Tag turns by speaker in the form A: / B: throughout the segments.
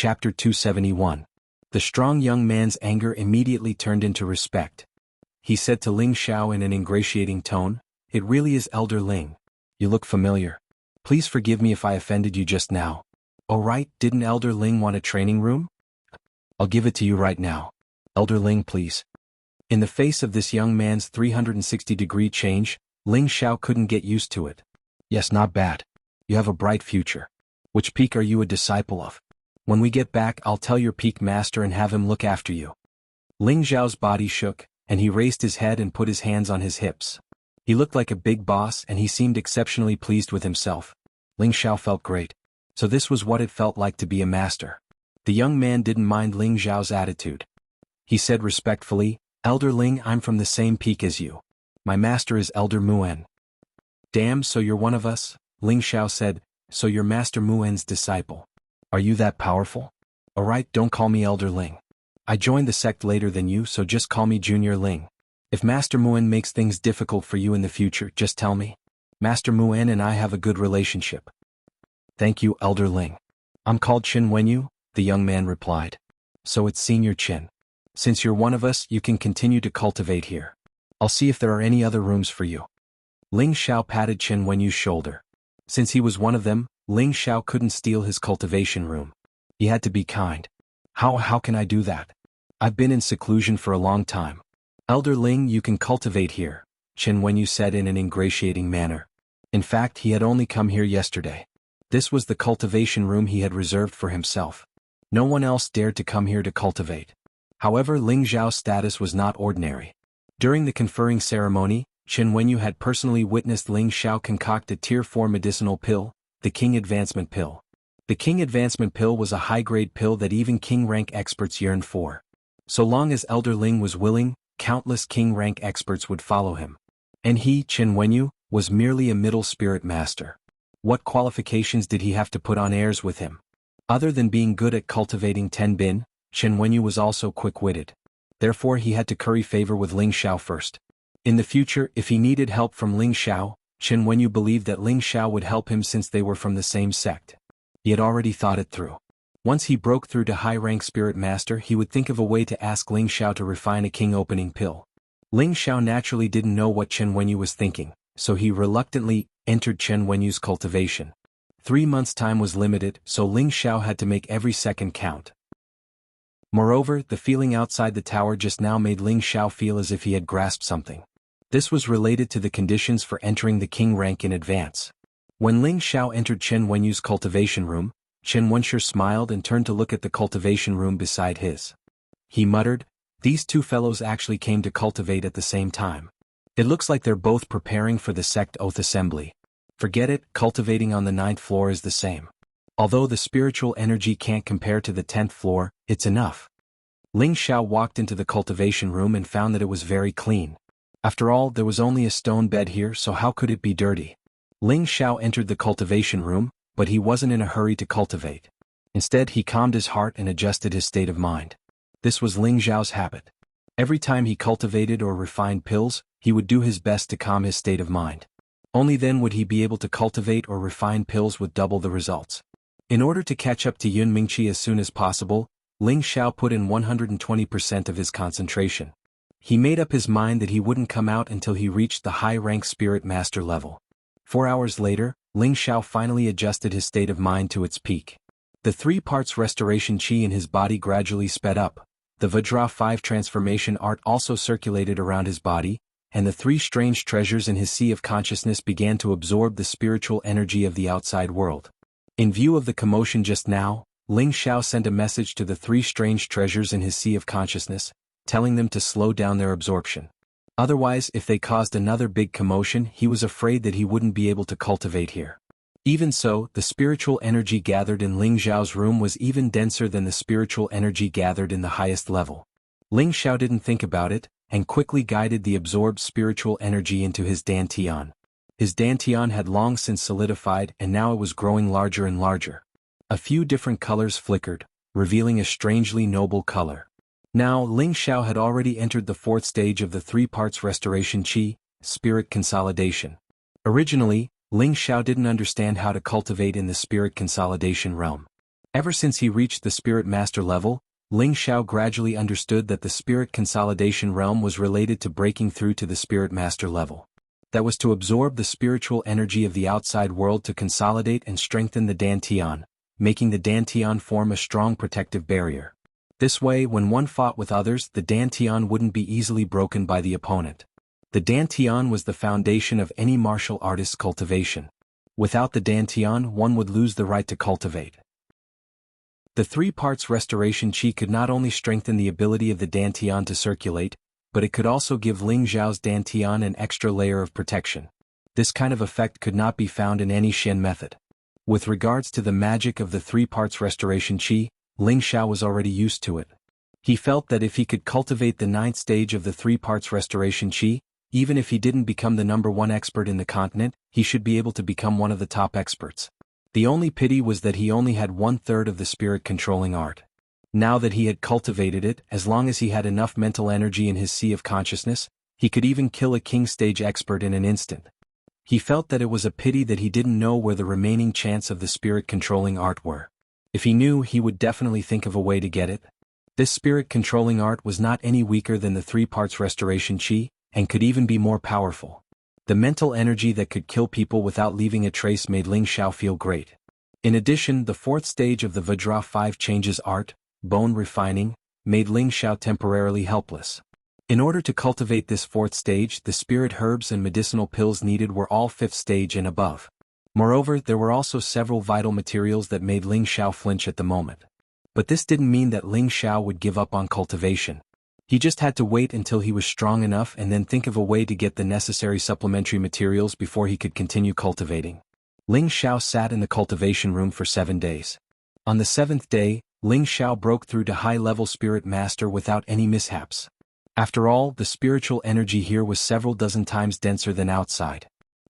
A: Chapter 271. The strong young man's anger immediately turned into respect. He said to Ling Xiao in an ingratiating tone, "It really is Elder Ling. You look familiar. Please forgive me if I offended you just now. Oh right, didn't Elder Ling want a training room? I'll give it to you right now. Elder Ling, please." In the face of this young man's 360-degree change, Ling Xiao couldn't get used to it. "Yes, not bad. You have a bright future. Which peak are you a disciple of? When we get back, I'll tell your peak master and have him look after you." Ling Xiao's body shook, and he raised his head and put his hands on his hips. He looked like a big boss and he seemed exceptionally pleased with himself. Ling Xiao felt great. So this was what it felt like to be a master. The young man didn't mind Ling Xiao's attitude. He said respectfully, "Elder Ling, I'm from the same peak as you. My master is Elder Muan." "Damn, so you're one of us?" Ling Xiao said. "So you're Master Muan's disciple. Are you that powerful? Alright, don't call me Elder Ling. I joined the sect later than you, so just call me Junior Ling. If Master Muan makes things difficult for you in the future, just tell me. Master Muan and I have a good relationship." "Thank you, Elder Ling. I'm called Qin Wenyu," the young man replied. "So it's Senior Qin. Since you're one of us, you can continue to cultivate here. I'll see if there are any other rooms for you." Ling Xiao patted Qin Wenyu's shoulder. Since he was one of them, Ling Xiao couldn't steal his cultivation room. He had to be kind. How can I do that? I've been in seclusion for a long time." "Elder Ling, you can cultivate here," Qin Wenyu said in an ingratiating manner. In fact, he had only come here yesterday. This was the cultivation room he had reserved for himself. No one else dared to come here to cultivate. However, Ling Xiao's status was not ordinary. During the conferring ceremony, Qin Wenyu had personally witnessed Ling Xiao concoct a Tier 4 medicinal pill, the King Advancement Pill. The King Advancement Pill was a high-grade pill that even King-rank experts yearned for. So long as Elder Ling was willing, countless King-rank experts would follow him. And he, Qin Wenyu, was merely a middle spirit master. What qualifications did he have to put on heirs with him? Other than being good at cultivating Tenbin, Qin Wenyu was also quick-witted. Therefore he had to curry favor with Ling Xiao first. In the future, if he needed help from Ling Xiao, Qin Wenyu believed that Ling Xiao would help him since they were from the same sect. He had already thought it through. Once he broke through to high-rank spirit master, he would think of a way to ask Ling Xiao to refine a king-opening pill. Ling Xiao naturally didn't know what Qin Wenyu was thinking, so he reluctantly entered Qin Wenyu's cultivation. 3 months' time was limited, so Ling Xiao had to make every second count. Moreover, the feeling outside the tower just now made Ling Xiao feel as if he had grasped something. This was related to the conditions for entering the king rank in advance. When Ling Xiao entered Qin Wenyu's cultivation room, Qin Wenyu smiled and turned to look at the cultivation room beside his. He muttered, "These two fellows actually came to cultivate at the same time. It looks like they're both preparing for the sect oath assembly. Forget it, cultivating on the 9th floor is the same. Although the spiritual energy can't compare to the 10th floor, it's enough." Ling Xiao walked into the cultivation room and found that it was very clean. After all, there was only a stone bed here, so how could it be dirty? Ling Xiao entered the cultivation room, but he wasn't in a hurry to cultivate. Instead, he calmed his heart and adjusted his state of mind. This was Ling Xiao's habit. Every time he cultivated or refined pills, he would do his best to calm his state of mind. Only then would he be able to cultivate or refine pills with double the results. In order to catch up to Yun Mingqi as soon as possible, Ling Xiao put in 120% of his concentration. He made up his mind that he wouldn't come out until he reached the high-rank spirit master level. 4 hours later, Ling Xiao finally adjusted his state of mind to its peak. The 3 parts restoration qi in his body gradually sped up, the Vajra 5 transformation art also circulated around his body, and the 3 strange treasures in his sea of consciousness began to absorb the spiritual energy of the outside world. In view of the commotion just now, Ling Xiao sent a message to the 3 strange treasures in his sea of consciousness, telling them to slow down their absorption. Otherwise, if they caused another big commotion, he was afraid that he wouldn't be able to cultivate here. Even so, the spiritual energy gathered in Ling Xiao's room was even denser than the spiritual energy gathered in the highest level. Ling Xiao didn't think about it, and quickly guided the absorbed spiritual energy into his dantian. His dantian had long since solidified and now it was growing larger and larger. A few different colors flickered, revealing a strangely noble color. Now, Ling Xiao had already entered the 4th stage of the 3 parts restoration qi, spirit consolidation. Originally, Ling Xiao didn't understand how to cultivate in the spirit consolidation realm. Ever since he reached the Spirit Master level, Ling Xiao gradually understood that the Spirit Consolidation realm was related to breaking through to the Spirit Master level. That was to absorb the spiritual energy of the outside world to consolidate and strengthen the Dantian, making the Dantian form a strong protective barrier. This way, when one fought with others, the Dantian wouldn't be easily broken by the opponent. The Dantian was the foundation of any martial artist's cultivation. Without the Dantian, one would lose the right to cultivate. The 3 parts restoration chi could not only strengthen the ability of the Dantian to circulate, but it could also give Ling Xiao's Dantian an extra layer of protection. This kind of effect could not be found in any Shen method. With regards to the magic of the 3 parts restoration chi, Ling Xiao was already used to it. He felt that if he could cultivate the 9th stage of the 3 parts restoration chi, even if he didn't become the #1 expert in the continent, he should be able to become one of the top experts. The only pity was that he only had 1/3 of the spirit controlling art. Now that he had cultivated it, as long as he had enough mental energy in his sea of consciousness, he could even kill a king stage expert in an instant. He felt that it was a pity that he didn't know where the remaining chants of the spirit controlling art were. If he knew, he would definitely think of a way to get it. This spirit controlling art was not any weaker than the 3 parts restoration chi, and could even be more powerful. The mental energy that could kill people without leaving a trace made Ling Xiao feel great. In addition, the 4th stage of the Vajra 5 changes art, bone refining, made Ling Xiao temporarily helpless. In order to cultivate this 4th stage, the spirit herbs and medicinal pills needed were all 5th stage and above. Moreover, there were also several vital materials that made Ling Xiao flinch at the moment. But this didn't mean that Ling Xiao would give up on cultivation. He just had to wait until he was strong enough and then think of a way to get the necessary supplementary materials before he could continue cultivating. Ling Xiao sat in the cultivation room for 7 days. On the 7th day, Ling Xiao broke through to high-level Spirit Master without any mishaps. After all, the spiritual energy here was several dozen times denser than outside.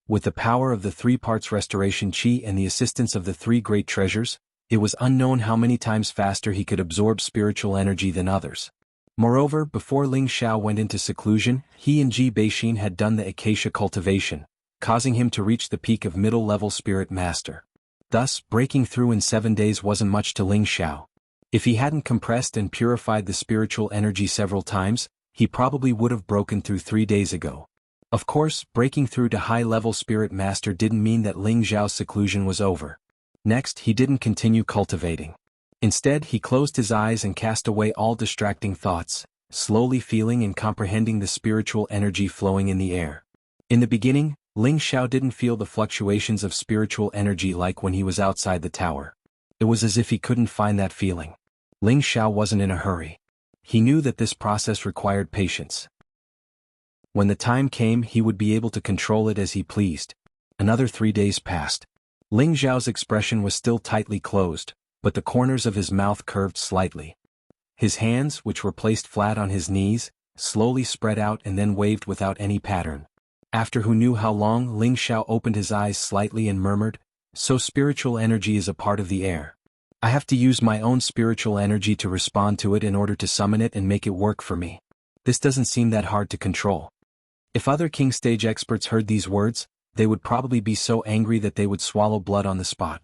A: With the power of the 3 parts restoration chi and the assistance of the 3 great treasures, it was unknown how many times faster he could absorb spiritual energy than others. Moreover, before Ling Xiao went into seclusion, he and Ji Beixin had done the acacia cultivation, causing him to reach the peak of middle-level Spirit Master. Thus, breaking through in 7 days wasn't much to Ling Xiao. If he hadn't compressed and purified the spiritual energy several times, he probably would have broken through 3 days ago. Of course, breaking through to high-level Spirit Master didn't mean that Ling Xiao's seclusion was over. Next, he didn't continue cultivating. Instead, he closed his eyes and cast away all distracting thoughts, slowly feeling and comprehending the spiritual energy flowing in the air. In the beginning, Ling Xiao didn't feel the fluctuations of spiritual energy like when he was outside the tower. It was as if he couldn't find that feeling. Ling Xiao wasn't in a hurry. He knew that this process required patience. When the time came, he would be able to control it as he pleased. Another 3 days passed. Ling Xiao's expression was still tightly closed, but the corners of his mouth curved slightly. His hands, which were placed flat on his knees, slowly spread out and then waved without any pattern. After who knew how long, Ling Xiao opened his eyes slightly and murmured, "So spiritual energy is a part of the air. I have to use my own spiritual energy to respond to it in order to summon it and make it work for me. This doesn't seem that hard to control." If other king stage experts heard these words, they would probably be so angry that they would swallow blood on the spot.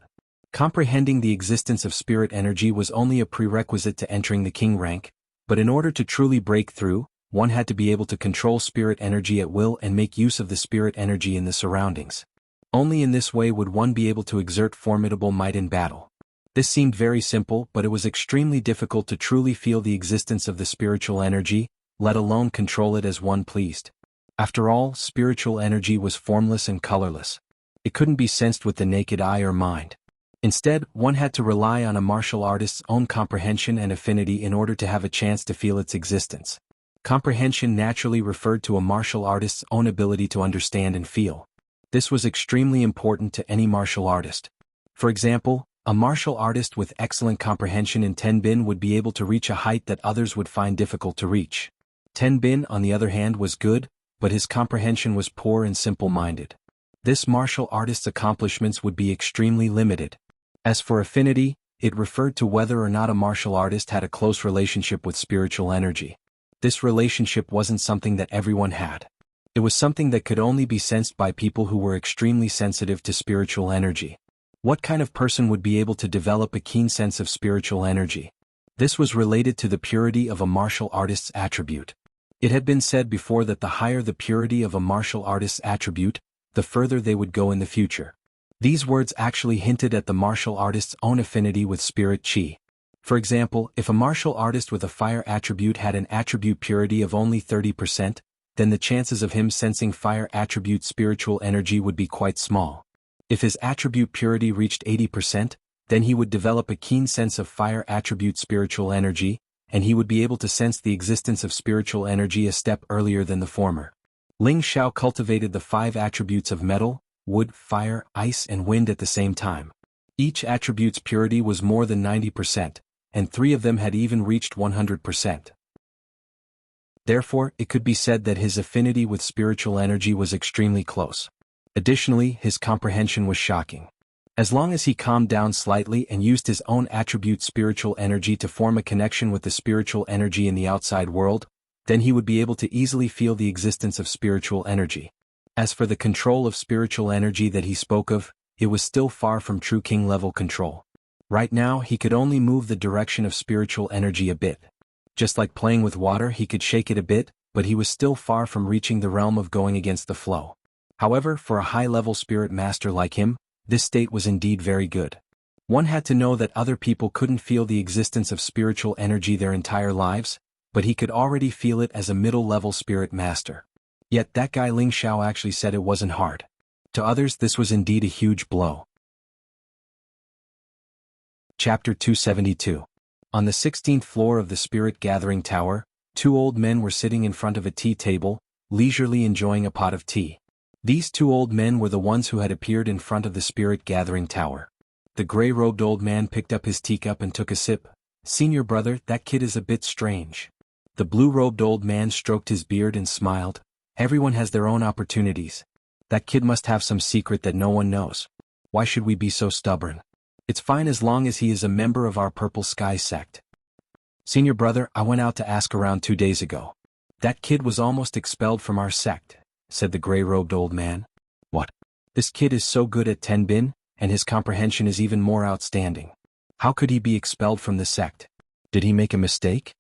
A: Comprehending the existence of spirit energy was only a prerequisite to entering the king rank, but in order to truly break through, one had to be able to control spirit energy at will and make use of the spirit energy in the surroundings. Only in this way would one be able to exert formidable might in battle. This seemed very simple, but it was extremely difficult to truly feel the existence of the spiritual energy, let alone control it as one pleased. After all, spiritual energy was formless and colorless. It couldn't be sensed with the naked eye or mind. Instead, one had to rely on a martial artist's own comprehension and affinity in order to have a chance to feel its existence. Comprehension naturally referred to a martial artist's own ability to understand and feel. This was extremely important to any martial artist. For example, a martial artist with excellent comprehension in Tenbin would be able to reach a height that others would find difficult to reach. Tenbin, on the other hand, was good, but his comprehension was poor and simple-minded. This martial artist's accomplishments would be extremely limited. As for affinity, it referred to whether or not a martial artist had a close relationship with spiritual energy. This relationship wasn't something that everyone had. It was something that could only be sensed by people who were extremely sensitive to spiritual energy. What kind of person would be able to develop a keen sense of spiritual energy? This was related to the purity of a martial artist's attribute. It had been said before that the higher the purity of a martial artist's attribute, the further they would go in the future. These words actually hinted at the martial artist's own affinity with spirit chi. For example, if a martial artist with a fire attribute had an attribute purity of only 30%, then the chances of him sensing fire attribute spiritual energy would be quite small. If his attribute purity reached 80%, then he would develop a keen sense of fire attribute spiritual energy, and he would be able to sense the existence of spiritual energy a step earlier than the former. Ling Xiao cultivated the 5 attributes of metal, wood, fire, ice and wind at the same time. Each attribute's purity was more than 90%, and 3 of them had even reached 100%. Therefore, it could be said that his affinity with spiritual energy was extremely close. Additionally, his comprehension was shocking. As long as he calmed down slightly and used his own attribute spiritual energy to form a connection with the spiritual energy in the outside world, then he would be able to easily feel the existence of spiritual energy. As for the control of spiritual energy that he spoke of, it was still far from true king-level control. Right now he could only move the direction of spiritual energy a bit. Just like playing with water, he could shake it a bit, but he was still far from reaching the realm of going against the flow. However, for a high-level spirit master like him, this state was indeed very good. One had to know that other people couldn't feel the existence of spiritual energy their entire lives, but he could already feel it as a middle-level spirit master. Yet that guy Ling Xiao actually said it wasn't hard. To others this was indeed a huge blow. Chapter 272. On the 16th floor of the Spirit Gathering Tower, 2 old men were sitting in front of a tea table, leisurely enjoying a pot of tea. These 2 old men were the ones who had appeared in front of the Spirit Gathering Tower. The gray-robed old man picked up his teacup and took a sip. "Senior brother, that kid is a bit strange." The blue-robed old man stroked his beard and smiled. "Everyone has their own opportunities. That kid must have some secret that no one knows. Why should we be so stubborn? It's fine as long as he is a member of our Purple Sky sect." "Senior brother, I went out to ask around 2 days ago. That kid was almost expelled from our sect," said the gray-robed old man. "What? This kid is so good at Tenbin, and his comprehension is even more outstanding. How could he be expelled from the sect? Did he make a mistake?"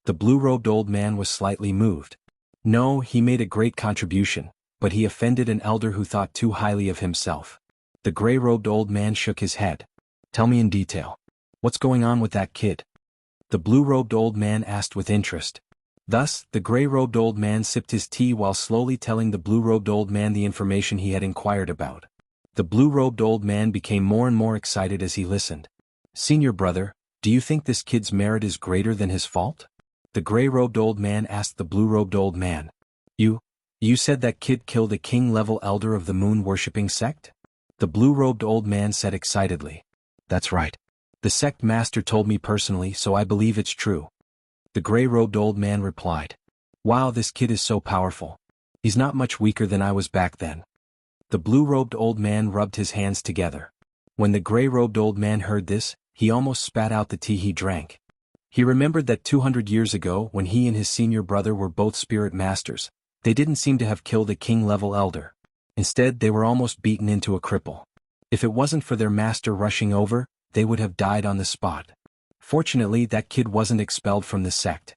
A: The blue-robed old man was slightly moved. "No, he made a great contribution, but he offended an elder who thought too highly of himself." The gray-robed old man shook his head. "Tell me in detail. What's going on with that kid?" The blue-robed old man asked with interest. Thus, the gray-robed old man sipped his tea while slowly telling the blue-robed old man the information he had inquired about. The blue-robed old man became more and more excited as he listened. "Senior brother, do you think this kid's merit is greater than his fault?" The gray-robed old man asked the blue-robed old man. You said that kid killed a king-level elder of the moon-worshipping sect?" The blue-robed old man said excitedly. "That's right. The sect master told me personally, so I believe it's true." The gray-robed old man replied. "Wow, this kid is so powerful. He's not much weaker than I was back then." The blue-robed old man rubbed his hands together. When the gray-robed old man heard this, he almost spat out the tea he drank. He remembered that 200 years ago, when he and his senior brother were both spirit masters, they didn't seem to have killed a king-level elder. Instead, they were almost beaten into a cripple. If it wasn't for their master rushing over, they would have died on the spot. Fortunately, that kid wasn't expelled from the sect.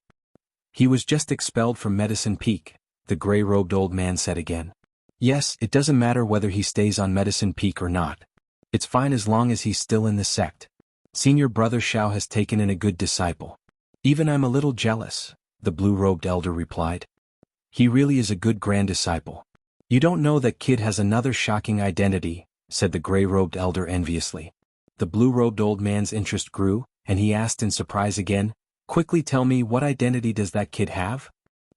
A: "He was just expelled from Medicine Peak," the gray-robed old man said again. "Yes, it doesn't matter whether he stays on Medicine Peak or not. It's fine as long as he's still in the sect. Senior brother Xiao has taken in a good disciple." "Even I'm a little jealous," the blue-robed elder replied. "He really is a good grand disciple." "You don't know that kid has another shocking identity," said the gray-robed elder enviously. The blue-robed old man's interest grew, and he asked in surprise again, "Quickly tell me, what identity does that kid have?"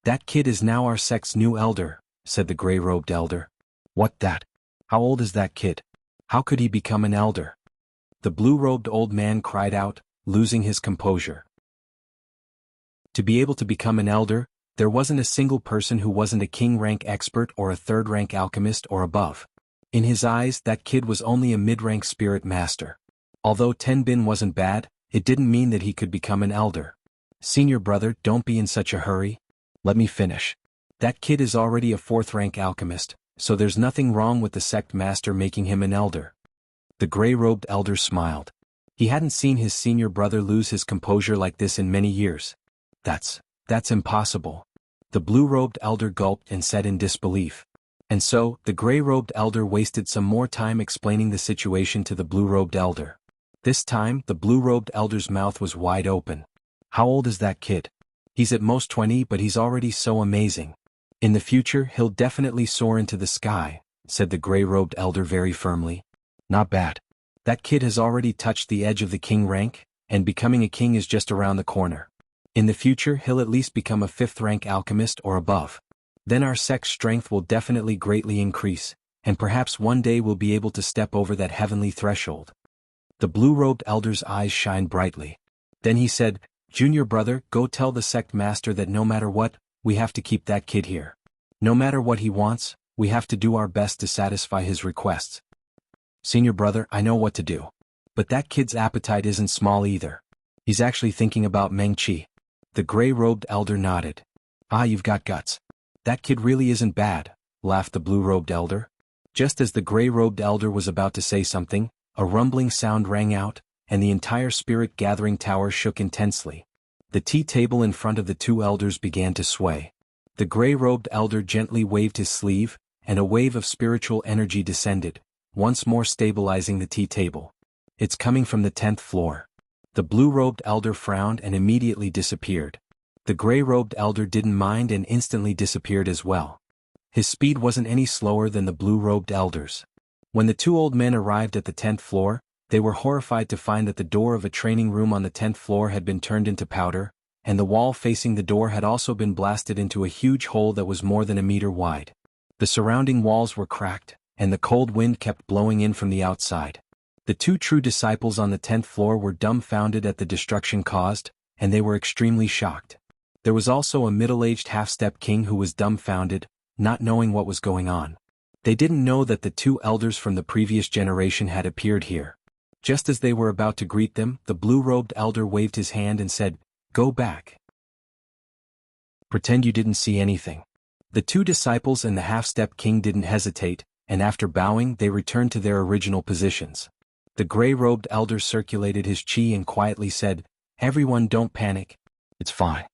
A: "That kid is now our sect's new elder," said the gray-robed elder. "What that? How old is that kid? How could he become an elder?" The blue-robed old man cried out, losing his composure. To be able to become an elder, there wasn't a single person who wasn't a king-rank expert or a third-rank alchemist or above. In his eyes, that kid was only a mid-rank spirit master. Although Tenbin wasn't bad, it didn't mean that he could become an elder. "Senior brother, don't be in such a hurry. Let me finish. That kid is already a 4th-rank alchemist, so there's nothing wrong with the sect master making him an elder." The gray-robed elder smiled. He hadn't seen his senior brother lose his composure like this in many years. That's impossible. The blue-robed elder gulped and said in disbelief. And so, the gray-robed elder wasted some more time explaining the situation to the blue-robed elder. This time, the blue-robed elder's mouth was wide open. How old is that kid? He's at most 20, but he's already so amazing. In the future, he'll definitely soar into the sky, said the gray-robed elder very firmly. Not bad. That kid has already touched the edge of the king rank, and becoming a king is just around the corner. In the future, he'll at least become a 5th-rank alchemist or above. Then our sect's strength will definitely greatly increase, and perhaps one day we'll be able to step over that heavenly threshold. The blue-robed elder's eyes shined brightly. Then he said, Junior brother, go tell the sect master that no matter what, we have to keep that kid here. No matter what he wants, we have to do our best to satisfy his requests. Senior brother, I know what to do. But that kid's appetite isn't small either. He's actually thinking about Meng Qi. The gray-robed elder nodded. Ah, you've got guts. That kid really isn't bad, laughed the blue-robed elder. Just as the gray-robed elder was about to say something, a rumbling sound rang out, and the entire spirit-gathering tower shook intensely. The tea table in front of the two elders began to sway. The gray-robed elder gently waved his sleeve, and a wave of spiritual energy descended, once more stabilizing the tea table. It's coming from the 10th floor. The blue-robed elder frowned and immediately disappeared. The gray-robed elder didn't mind and instantly disappeared as well. His speed wasn't any slower than the blue-robed elder's. When the two old men arrived at the 10th floor, they were horrified to find that the door of a training room on the 10th floor had been turned into powder, and the wall facing the door had also been blasted into a huge hole that was more than a meter wide. The surrounding walls were cracked, and the cold wind kept blowing in from the outside. The two true disciples on the 10th floor were dumbfounded at the destruction caused, and they were extremely shocked. There was also a middle-aged half-step king who was dumbfounded, not knowing what was going on. They didn't know that the two elders from the previous generation had appeared here. Just as they were about to greet them, the blue-robed elder waved his hand and said, "Go back. Pretend you didn't see anything." The two disciples and the half-step king didn't hesitate, and after bowing they returned to their original positions. The gray-robed elder circulated his chi and quietly said, "Everyone don't panic. It's fine."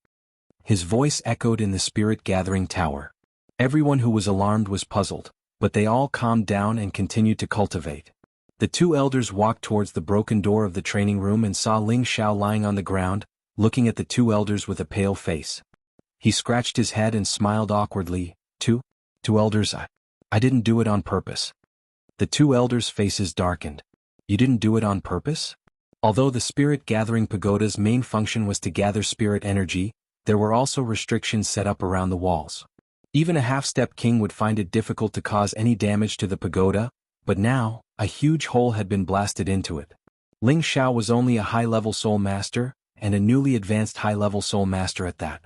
A: His voice echoed in the spirit-gathering tower. Everyone who was alarmed was puzzled, but they all calmed down and continued to cultivate. The two elders walked towards the broken door of the training room and saw Ling Xiao lying on the ground, looking at the two elders with a pale face. He scratched his head and smiled awkwardly. Two elders, I didn't do it on purpose." The two elders' faces darkened. "You didn't do it on purpose?" Although the spirit-gathering pagoda's main function was to gather spirit energy, there were also restrictions set up around the walls. Even a half-step king would find it difficult to cause any damage to the pagoda, but now, a huge hole had been blasted into it. Ling Xiao was only a high-level soul master, and a newly advanced high-level soul master at that.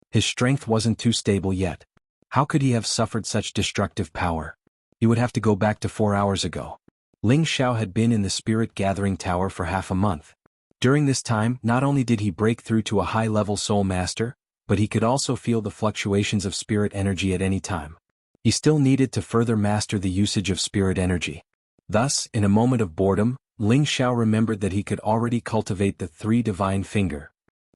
A: His strength wasn't too stable yet. How could he have suffered such destructive power? He would have to go back to 4 hours ago. Ling Xiao had been in the spirit-gathering tower for half a month. During this time, not only did he break through to a high-level soul master, but he could also feel the fluctuations of spirit energy at any time. He still needed to further master the usage of spirit energy. Thus, in a moment of boredom, Ling Xiao remembered that he could already cultivate the 3 divine finger.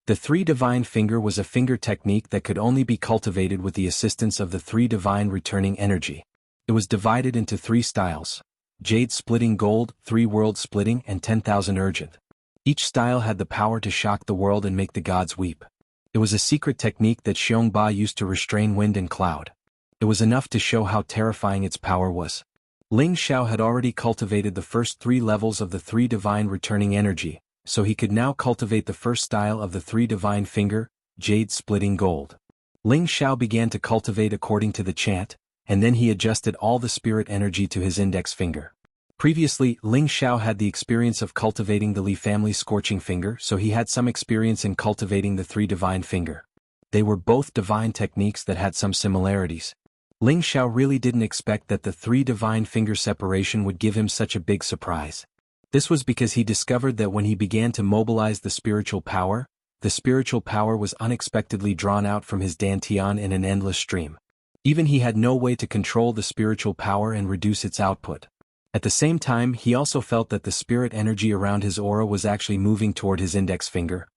A: The 3 divine finger was a finger technique that could only be cultivated with the assistance of the 3 divine returning energy. It was divided into 3 styles: Jade Splitting Gold, 3 World Splitting, and 10,000 Urgent. Each style had the power to shock the world and make the gods weep. It was a secret technique that Xiongba used to restrain wind and cloud. It was enough to show how terrifying its power was. Ling Xiao had already cultivated the first 3 levels of the 3 divine returning energy, so he could now cultivate the first style of the 3 divine finger, Jade Splitting Gold. Ling Xiao began to cultivate according to the chant, and then he adjusted all the spirit energy to his index finger. Previously, Ling Xiao had the experience of cultivating the Li family's scorching finger, so he had some experience in cultivating the 3 divine finger. They were both divine techniques that had some similarities. Ling Xiao really didn't expect that the 3 divine finger separation would give him such a big surprise. This was because he discovered that when he began to mobilize the spiritual power was unexpectedly drawn out from his dantian in an endless stream. Even he had no way to control the spiritual power and reduce its output. At the same time, he also felt that the spirit energy around his aura was actually moving toward his index finger.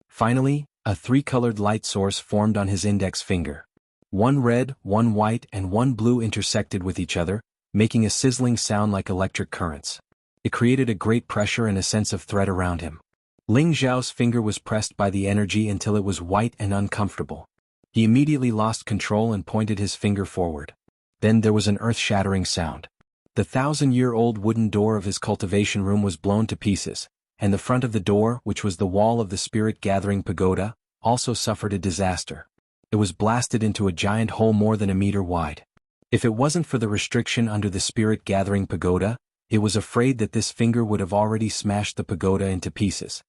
A: Finally, a three-colored light source formed on his index finger. One red, one white, and one blue intersected with each other, making a sizzling sound like electric currents. It created a great pressure and a sense of threat around him. Ling Xiao's finger was pressed by the energy until it was white and uncomfortable. He immediately lost control and pointed his finger forward. Then there was an earth-shattering sound. The 1,000-year-old wooden door of his cultivation room was blown to pieces, and the front of the door, which was the wall of the spirit-gathering pagoda, also suffered a disaster. It was blasted into a giant hole more than a meter wide. If it wasn't for the restriction under the spirit-gathering pagoda, it was afraid that this finger would have already smashed the pagoda into pieces.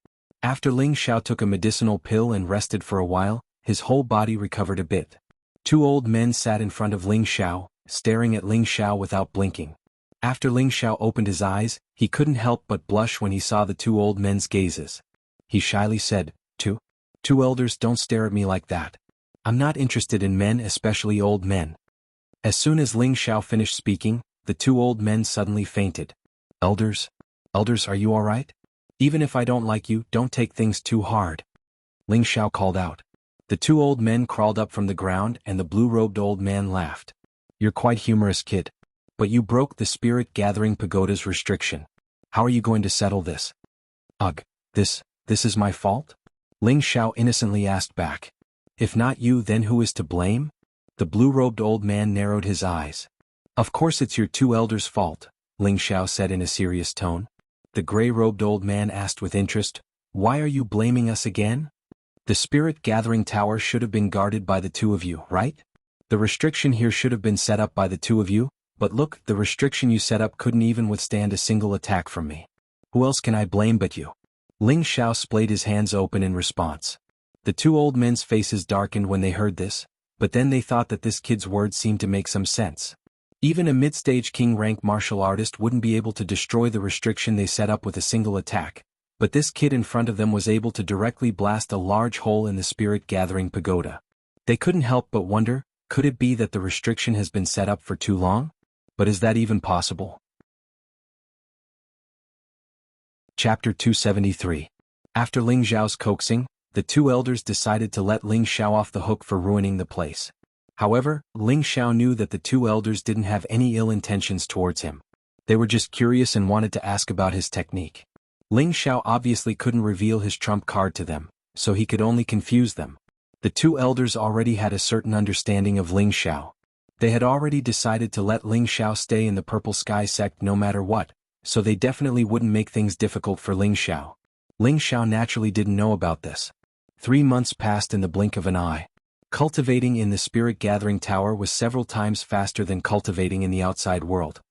A: After Ling Xiao took a medicinal pill and rested for a while, his whole body recovered a bit. Two old men sat in front of Ling Xiao, staring at Ling Xiao without blinking. After Ling Xiao opened his eyes, he couldn't help but blush when he saw the two old men's gazes. He shyly said, Two elders, don't stare at me like that. I'm not interested in men, especially old men." As soon as Ling Xiao finished speaking, the two old men suddenly fainted. Elders, are you all right? Even if I don't like you, don't take things too hard," Ling Xiao called out. The two old men crawled up from the ground and the blue-robed old man laughed. "You're quite humorous, kid. But you broke the spirit-gathering pagoda's restriction. How are you going to settle this?" "Ugh, this is my fault?" Ling Xiao innocently asked back. "If not you, then who is to blame?" The blue-robed old man narrowed his eyes. "Of course it's your two elders' fault," Ling Xiao said in a serious tone. The gray-robed old man asked with interest, "Why are you blaming us again? The spirit-gathering tower should have been guarded by the two of you, right? The restriction here should have been set up by the two of you, but look, the restriction you set up couldn't even withstand a single attack from me. Who else can I blame but you?" Ling Xiao splayed his hands open in response. The two old men's faces darkened when they heard this, but then they thought that this kid's words seemed to make some sense. Even a mid-stage king-rank martial artist wouldn't be able to destroy the restriction they set up with a single attack, but this kid in front of them was able to directly blast a large hole in the spirit-gathering pagoda. They couldn't help but wonder, could it be that the restriction has been set up for too long? But is that even possible? Chapter 273. After Ling Xiao's coaxing, the two elders decided to let Ling Xiao off the hook for ruining the place. However, Ling Xiao knew that the two elders didn't have any ill intentions towards him. They were just curious and wanted to ask about his technique. Ling Xiao obviously couldn't reveal his trump card to them, so he could only confuse them. The two elders already had a certain understanding of Ling Xiao. They had already decided to let Ling Xiao stay in the Purple Sky sect no matter what, so they definitely wouldn't make things difficult for Ling Xiao. Ling Xiao naturally didn't know about this. 3 months passed in the blink of an eye. Cultivating in the spirit-gathering tower was several times faster than cultivating in the outside world.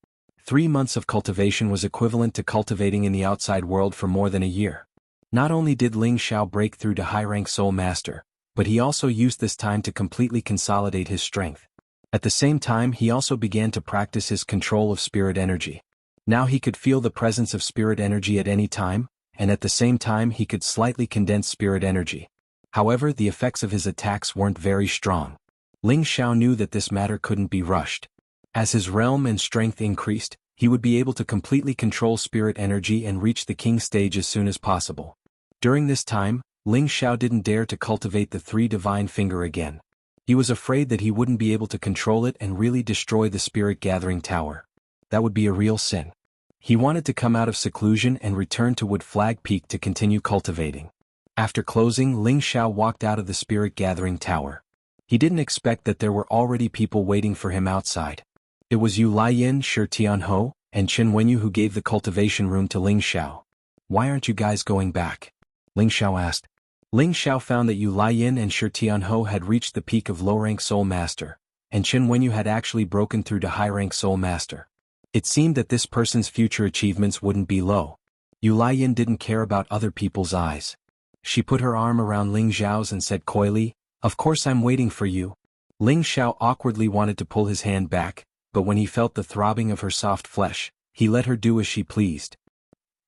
A: 3 months of cultivation was equivalent to cultivating in the outside world for more than a year. Not only did Ling Xiao break through to high-rank Soul Master, but he also used this time to completely consolidate his strength. At the same time, he also began to practice his control of spirit energy. Now he could feel the presence of spirit energy at any time, and at the same time he could slightly condense spirit energy. However, the effects of his attacks weren't very strong. Ling Xiao knew that this matter couldn't be rushed. As his realm and strength increased, he would be able to completely control spirit energy and reach the king stage as soon as possible. During this time, Ling Xiao didn't dare to cultivate the three divine finger again. He was afraid that he wouldn't be able to control it and really destroy the spirit-gathering tower. That would be a real sin. He wanted to come out of seclusion and return to Wood Flag Peak to continue cultivating. After closing, Ling Xiao walked out of the spirit-gathering tower. He didn't expect that there were already people waiting for him outside. It was Yu Laiyin, Shi Tianhou, and Chen Wenyu who gave the cultivation room to Ling Xiao. "Why aren't you guys going back?" Ling Xiao asked. Ling Xiao found that Yu Laiyin and Shi Tianhou had reached the peak of low-rank Soul Master, and Chen Wenyu had actually broken through to high-rank Soul Master. It seemed that this person's future achievements wouldn't be low. Yu Laiyin didn't care about other people's eyes. She put her arm around Ling Xiao's and said coyly, "Of course I'm waiting for you." Ling Xiao awkwardly wanted to pull his hand back, but when he felt the throbbing of her soft flesh, he let her do as she pleased.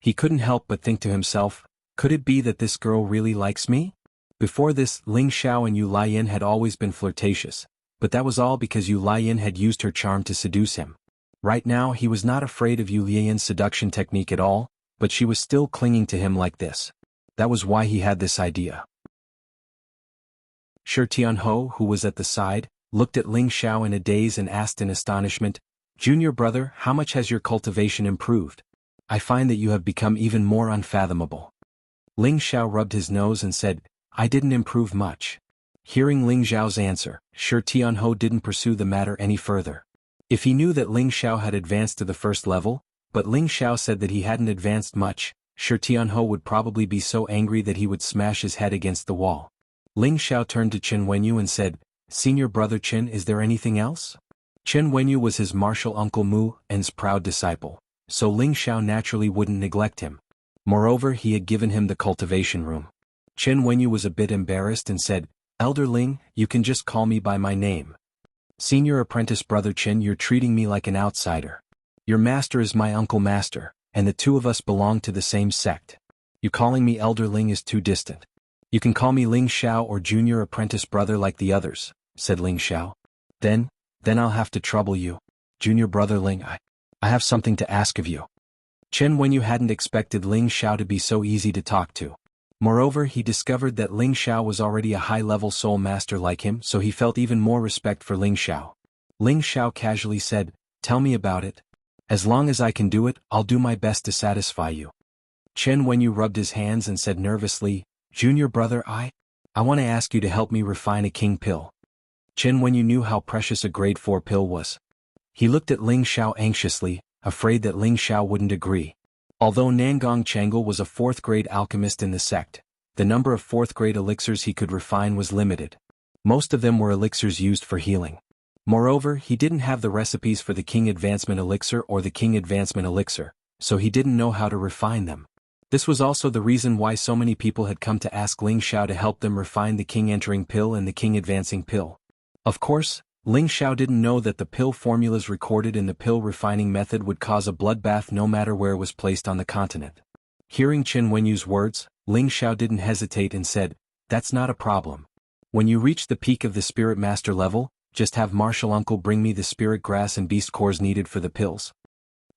A: He couldn't help but think to himself, could it be that this girl really likes me? Before this, Ling Xiao and Yu Laiyin had always been flirtatious, but that was all because Yu Laiyin had used her charm to seduce him. Right now he was not afraid of Yu Lian's seduction technique at all, but she was still clinging to him like this. That was why he had this idea. Shi Tianho, who was at the side, looked at Ling Xiao in a daze and asked in astonishment, "Junior brother, how much has your cultivation improved? I find that you have become even more unfathomable." Ling Xiao rubbed his nose and said, "I didn't improve much." Hearing Ling Xiao's answer, Shi Tianho didn't pursue the matter any further. If he knew that Ling Xiao had advanced to the first level, but Ling Xiao said that he hadn't advanced much, Shi Tianho would probably be so angry that he would smash his head against the wall. Ling Xiao turned to Chen Wenyu and said, "Senior brother Chen, is there anything else?" Chen Wenyu was his martial uncle Mu En's proud disciple, so Ling Xiao naturally wouldn't neglect him. Moreover, he had given him the cultivation room. Chen Wenyu was a bit embarrassed and said, "Elder Ling, you can just call me by my name. Senior apprentice brother Chen, you're treating me like an outsider. Your master is my uncle master, and the two of us belong to the same sect. You calling me Elder Ling is too distant. You can call me Ling Xiao or junior apprentice brother like the others," said Ling Xiao. Then I'll have to trouble you. Junior brother Ling, I have something to ask of you." Chen Wenyu hadn't expected Ling Xiao to be so easy to talk to. Moreover, he discovered that Ling Xiao was already a high-level soul master like him, so he felt even more respect for Ling Xiao. Ling Xiao casually said, "Tell me about it. As long as I can do it, I'll do my best to satisfy you." Chen Wenyu rubbed his hands and said nervously, "Junior brother, I want to ask you to help me refine a king pill." Chen Wenyu knew how precious a grade 4 pill was. He looked at Ling Xiao anxiously, afraid that Ling Xiao wouldn't agree. Although Nangong Chengal was a 4th-grade alchemist in the sect, the number of 4th-grade elixirs he could refine was limited. Most of them were elixirs used for healing. Moreover, he didn't have the recipes for the King Advancement Elixir or the King Advancement Elixir, so he didn't know how to refine them. This was also the reason why so many people had come to ask Ling Xiao to help them refine the King Entering Pill and the King Advancing Pill. Of course, Ling Xiao didn't know that the pill formulas recorded in the pill refining method would cause a bloodbath no matter where it was placed on the continent. Hearing Chen Wenyu's words, Ling Xiao didn't hesitate and said, "That's not a problem. When you reach the peak of the Spirit Master level, just have Martial Uncle bring me the spirit grass and beast cores needed for the pills."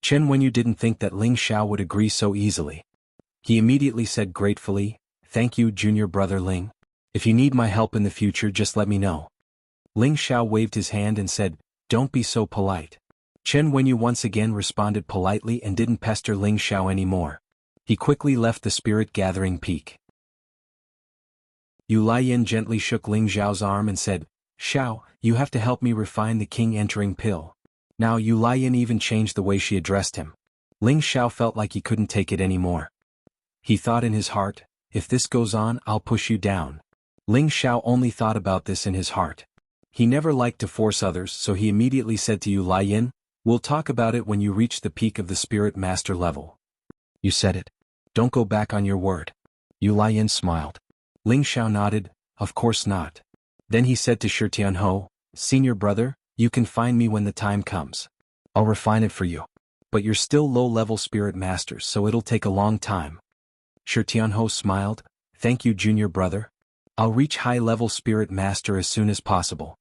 A: Chen Wenyu didn't think that Ling Xiao would agree so easily. He immediately said gratefully, "Thank you, junior brother Ling. If you need my help in the future, just let me know." Ling Xiao waved his hand and said, "Don't be so polite." Chen Wenyu once again responded politely and didn't pester Ling Xiao anymore. He quickly left the spirit gathering peak. Yu Lian gently shook Ling Xiao's arm and said, "Xiao, you have to help me refine the King Entering Pill." Now Yu Lian even changed the way she addressed him. Ling Xiao felt like he couldn't take it anymore. He thought in his heart, "If this goes on, I'll push you down." Ling Xiao only thought about this in his heart. He never liked to force others, so he immediately said to Yu Lian, "We'll talk about it when you reach the peak of the Spirit Master level." "You said it. Don't go back on your word." Yu Lian smiled. Ling Xiao nodded, "Of course not." Then he said to Shi Tianho, "Senior brother, you can find me when the time comes. I'll refine it for you. But you're still low-level Spirit Masters, so it'll take a long time." Shi Tianho smiled, "Thank you, junior brother. I'll reach high-level Spirit Master as soon as possible.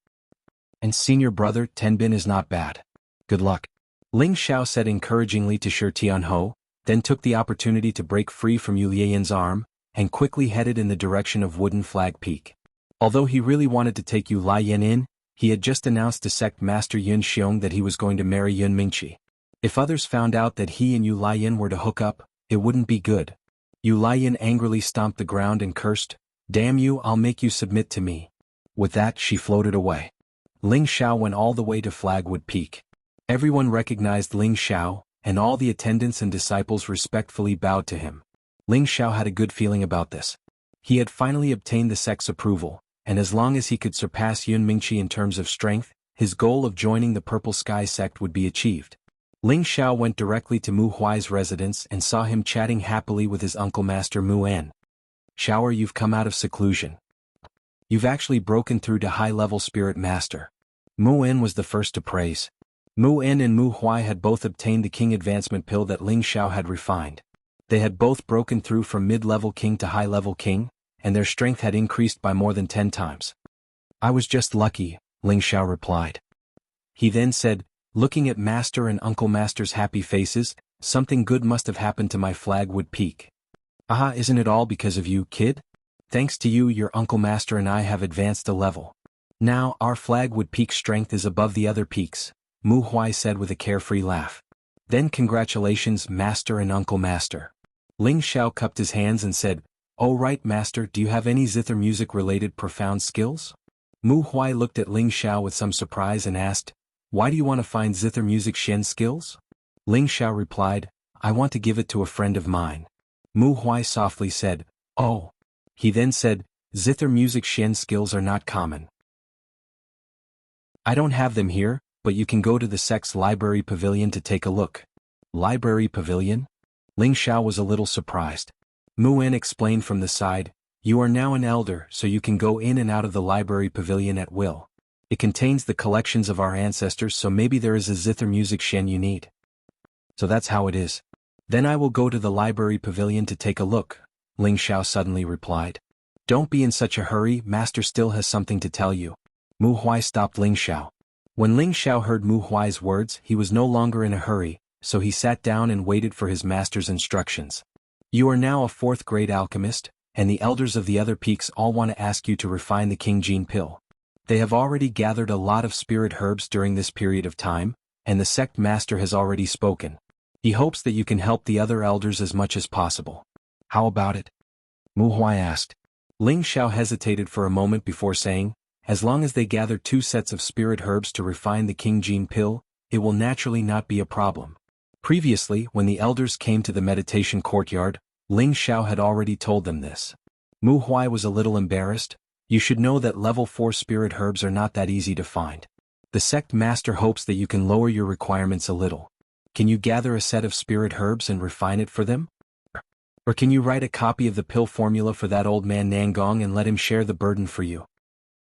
A: And senior brother, Tenbin is not bad. Good luck." Ling Xiao said encouragingly to Shi Tianho, then took the opportunity to break free from Yu Lian's arm, and quickly headed in the direction of Wooden Flag Peak. Although he really wanted to take Yu Lian in, he had just announced to Sect Master Yun Xiong that he was going to marry Yun Mingqi. If others found out that he and Yu Lian were to hook up, it wouldn't be good. Yu Lian angrily stomped the ground and cursed, "Damn you, I'll make you submit to me." With that, she floated away. Ling Xiao went all the way to Flagwood Peak. Everyone recognized Ling Xiao, and all the attendants and disciples respectfully bowed to him. Ling Xiao had a good feeling about this. He had finally obtained the sect's approval, and as long as he could surpass Yun Mingqi in terms of strength, his goal of joining the Purple Sky sect would be achieved. Ling Xiao went directly to Mu Huai's residence and saw him chatting happily with his uncle master Mu En. "Xiao, you've come out of seclusion. You've actually broken through to high-level Spirit Master." Mu En was the first to praise. Mu En and Mu Huai had both obtained the King Advancement Pill that Ling Xiao had refined. They had both broken through from mid-level king to high-level king, and their strength had increased by more than 10 times. "I was just lucky," Ling Xiao replied. He then said, Looking at Master and Uncle Master's happy faces, something good must have happened to my Flagwood Peak. Aha, isn't it all because of you, kid? Thanks to you, your Uncle Master and I have advanced a level. Now, our Flagwood Peak strength is above the other peaks, Mu Huai said with a carefree laugh. Then congratulations, Master and Uncle Master. Ling Xiao cupped his hands and said, Oh right, Master, do you have any zither music-related profound skills? Mu Huai looked at Ling Xiao with some surprise and asked, Why do you want to find zither music Shen skills? Ling Xiao replied, I want to give it to a friend of mine. Mu Huai softly said, Oh. He then said, Zither music Shen skills are not common. I don't have them here, but you can go to the sect's library pavilion to take a look. Library pavilion? Ling Xiao was a little surprised. Mu En explained from the side, You are now an elder, so you can go in and out of the library pavilion at will. It contains the collections of our ancestors, so maybe there is a zither music Shen you need. So that's how it is. Then I will go to the library pavilion to take a look, Ling Xiao suddenly replied. Don't be in such a hurry, Master still has something to tell you. Mu Huai stopped Ling Xiao. When Ling Xiao heard Mu Huai's words, he was no longer in a hurry, so he sat down and waited for his master's instructions. You are now a 4th-grade alchemist, and the elders of the other peaks all want to ask you to refine the King Jean pill. They have already gathered a lot of spirit herbs during this period of time, and the sect master has already spoken. He hopes that you can help the other elders as much as possible. How about it? Mu Huai asked. Ling Xiao hesitated for a moment before saying, As long as they gather 2 sets of spirit herbs to refine the King Jean pill, it will naturally not be a problem. Previously, when the elders came to the meditation courtyard, Ling Xiao had already told them this. Mu Huai was a little embarrassed. You should know that level 4 spirit herbs are not that easy to find. The sect master hopes that you can lower your requirements a little. Can you gather a set of spirit herbs and refine it for them? Or can you write a copy of the pill formula for that old man Nangong and let him share the burden for you?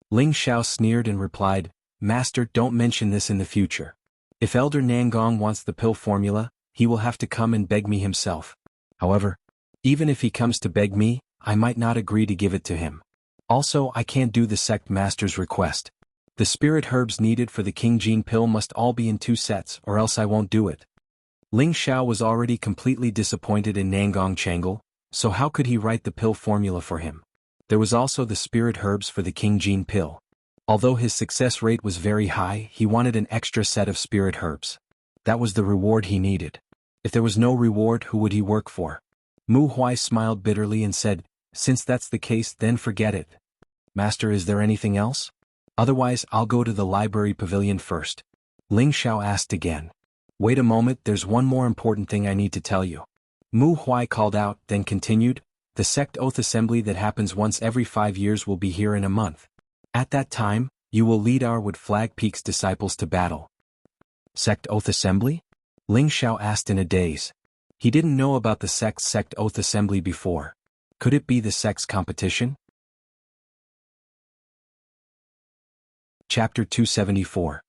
A: Ling Xiao sneered and replied, Master, don't mention this in the future. If Elder Nangong wants the pill formula, he will have to come and beg me himself. However, even if he comes to beg me, I might not agree to give it to him. Also, I can't do the sect master's request. The spirit herbs needed for the King Jean pill must all be in 2 sets, or else I won't do it. Ling Xiao was already completely disappointed in Nangong Changle, so how could he write the pill formula for him? There was also the spirit herbs for the King Jean pill. Although his success rate was very high, he wanted an extra set of spirit herbs. That was the reward he needed. If there was no reward, who would he work for? Mu Huai smiled bitterly and said, Since that's the case, then forget it. Master, is there anything else? Otherwise, I'll go to the library pavilion first. Ling Xiao asked again. Wait a moment, there's one more important thing I need to tell you. Mu Huai called out, then continued, The sect oath assembly that happens once every 5 years will be here in a month. At that time, you will lead our Wood Flag Peak's disciples to battle. Sect oath assembly? Ling Xiao asked in a daze. He didn't know about the sect's sect oath assembly before. Could it be the sect's competition? Chapter 274.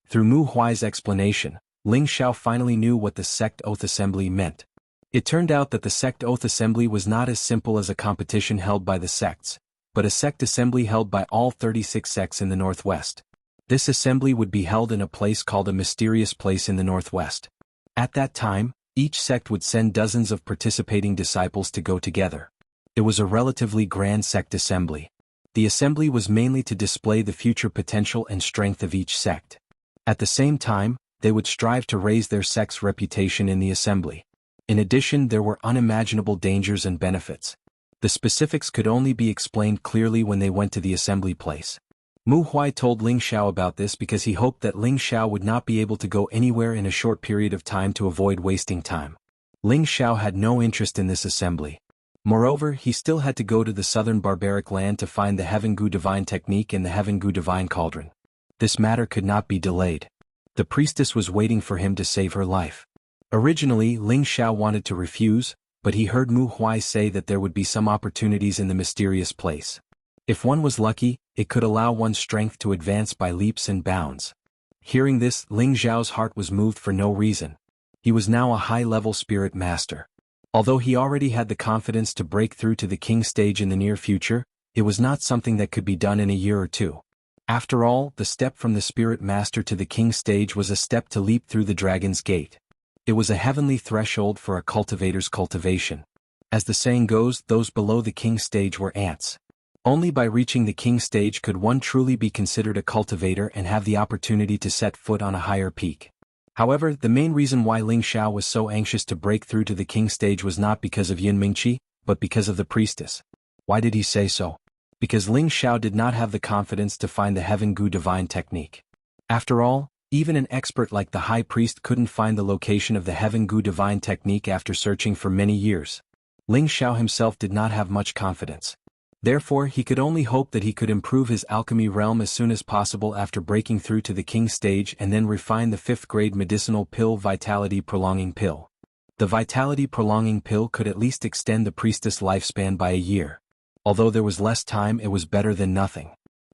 A: Through Mu Huai's explanation, Ling Xiao finally knew what the sect oath assembly meant. It turned out that the sect oath assembly was not as simple as a competition held by the sects, but a sect assembly held by all 36 sects in the Northwest. This assembly would be held in a place called a mysterious place in the Northwest. At that time, each sect would send dozens of participating disciples to go together. It was a relatively grand sect assembly. The assembly was mainly to display the future potential and strength of each sect. At the same time, they would strive to raise their sect's reputation in the assembly. In addition, there were unimaginable dangers and benefits. The specifics could only be explained clearly when they went to the assembly place. Mu Huai told Ling Xiao about this because he hoped that Ling Xiao would not be able to go anywhere in a short period of time to avoid wasting time. Ling Xiao had no interest in this assembly. Moreover, he still had to go to the southern barbaric land to find the Heavengu Divine Technique and the Heavengu Divine Cauldron. This matter could not be delayed. The priestess was waiting for him to save her life. Originally, Ling Xiao wanted to refuse, but he heard Mu Huai say that there would be some opportunities in the mysterious place. If one was lucky, it could allow one's strength to advance by leaps and bounds. Hearing this, Ling Xiao's heart was moved for no reason. He was now a high-level spirit master. Although he already had the confidence to break through to the king stage in the near future, it was not something that could be done in a year or two. After all, the step from the spirit master to the king stage was a step to leap through the dragon's gate. It was a heavenly threshold for a cultivator's cultivation. As the saying goes, those below the king stage were ants. Only by reaching the king stage could one truly be considered a cultivator and have the opportunity to set foot on a higher peak. However, the main reason why Ling Xiao was so anxious to break through to the king stage was not because of Yin Mingqi, but because of the priestess. Why did he say so? Because Ling Xiao did not have the confidence to find the Heaven Gu divine technique. After all, even an expert like the high priest couldn't find the location of the Heaven Gu divine technique after searching for many years. Ling Xiao himself did not have much confidence. Therefore, he could only hope that he could improve his alchemy realm as soon as possible after breaking through to the king stage and then refine the 5th grade medicinal pill Vitality Prolonging Pill. The Vitality Prolonging Pill could at least extend the priestess' lifespan by a year. Although there was less time, it was better than nothing.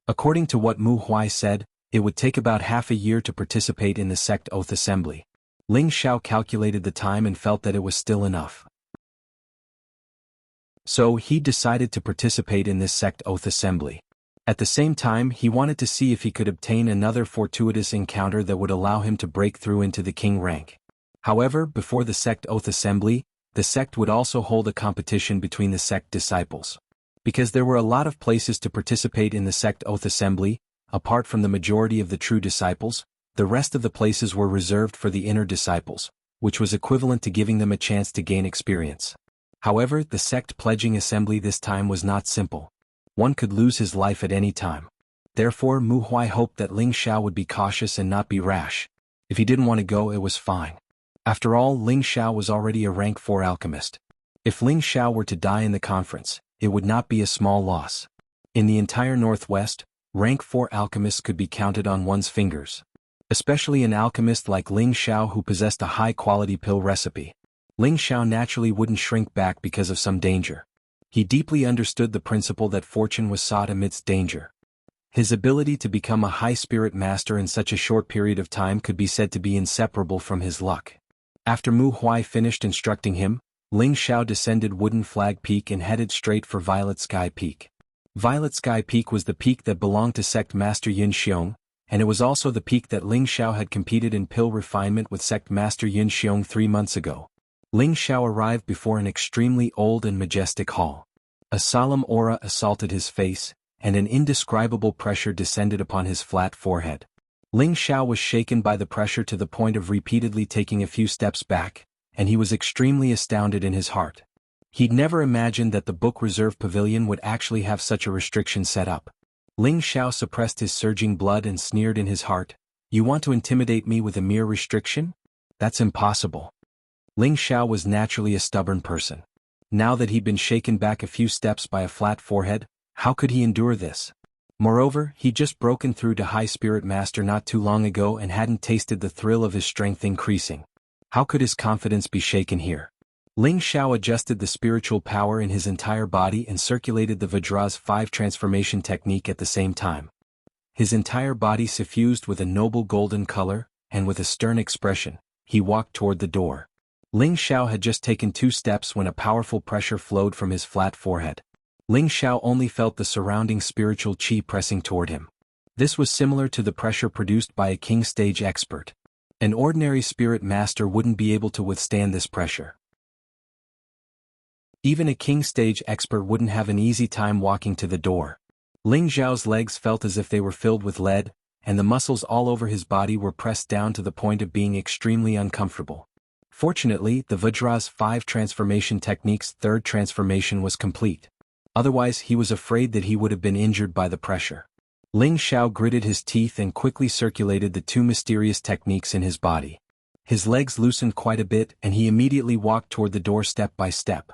A: According to what Mu Huai said, it would take about half a year to participate in the sect oath assembly. Ling Xiao calculated the time and felt that it was still enough. So he decided to participate in this sect oath assembly. At the same time, he wanted to see if he could obtain another fortuitous encounter that would allow him to break through into the king rank. However, before the sect oath assembly, the sect would also hold a competition between the sect disciples. Because there were a lot of places to participate in the sect oath assembly, apart from the majority of the true disciples, the rest of the places were reserved for the inner disciples, which was equivalent to giving them a chance to gain experience. However, the sect pledging assembly this time was not simple. One could lose his life at any time. Therefore, Mu Huai hoped that Ling Xiao would be cautious and not be rash. If he didn't want to go, it was fine. After all, Ling Xiao was already a rank 4 alchemist. If Ling Xiao were to die in the conference, it would not be a small loss. In the entire Northwest, rank 4 alchemists could be counted on one's fingers. Especially an alchemist like Ling Xiao who possessed a high-quality pill recipe. Ling Xiao naturally wouldn't shrink back because of some danger. He deeply understood the principle that fortune was sought amidst danger. His ability to become a high spirit master in such a short period of time could be said to be inseparable from his luck. After Mu Huai finished instructing him, Ling Xiao descended Wooden Flag Peak and headed straight for Violet Sky Peak. Violet Sky Peak was the peak that belonged to Sect Master Yin Xiong, and it was also the peak that Ling Xiao had competed in pill refinement with Sect Master Yin Xiong 3 months ago. Ling Xiao arrived before an extremely old and majestic hall. A solemn aura assaulted his face, and an indescribable pressure descended upon his flat forehead. Ling Xiao was shaken by the pressure to the point of repeatedly taking a few steps back, and he was extremely astounded in his heart. He'd never imagined that the book reserve pavilion would actually have such a restriction set up. Ling Xiao suppressed his surging blood and sneered in his heart, "You want to intimidate me with a mere restriction? That's impossible." Ling Xiao was naturally a stubborn person. Now that he'd been shaken back a few steps by a flat forehead, how could he endure this? Moreover, he'd just broken through to High Spirit Master not too long ago and hadn't tasted the thrill of his strength increasing. How could his confidence be shaken here? Ling Xiao adjusted the spiritual power in his entire body and circulated the Vajra's 5 transformation technique at the same time. His entire body suffused with a noble golden color, and with a stern expression, he walked toward the door. Ling Xiao had just taken 2 steps when a powerful pressure flowed from his flat forehead. Ling Xiao only felt the surrounding spiritual qi pressing toward him. This was similar to the pressure produced by a king stage expert. An ordinary spirit master wouldn't be able to withstand this pressure. Even a king stage expert wouldn't have an easy time walking to the door. Ling Xiao's legs felt as if they were filled with lead, and the muscles all over his body were pressed down to the point of being extremely uncomfortable. Fortunately, the Vajra's 5 transformation technique's 3rd transformation was complete. Otherwise, he was afraid that he would have been injured by the pressure. Ling Xiao gritted his teeth and quickly circulated the 2 mysterious techniques in his body. His legs loosened quite a bit and he immediately walked toward the door step by step.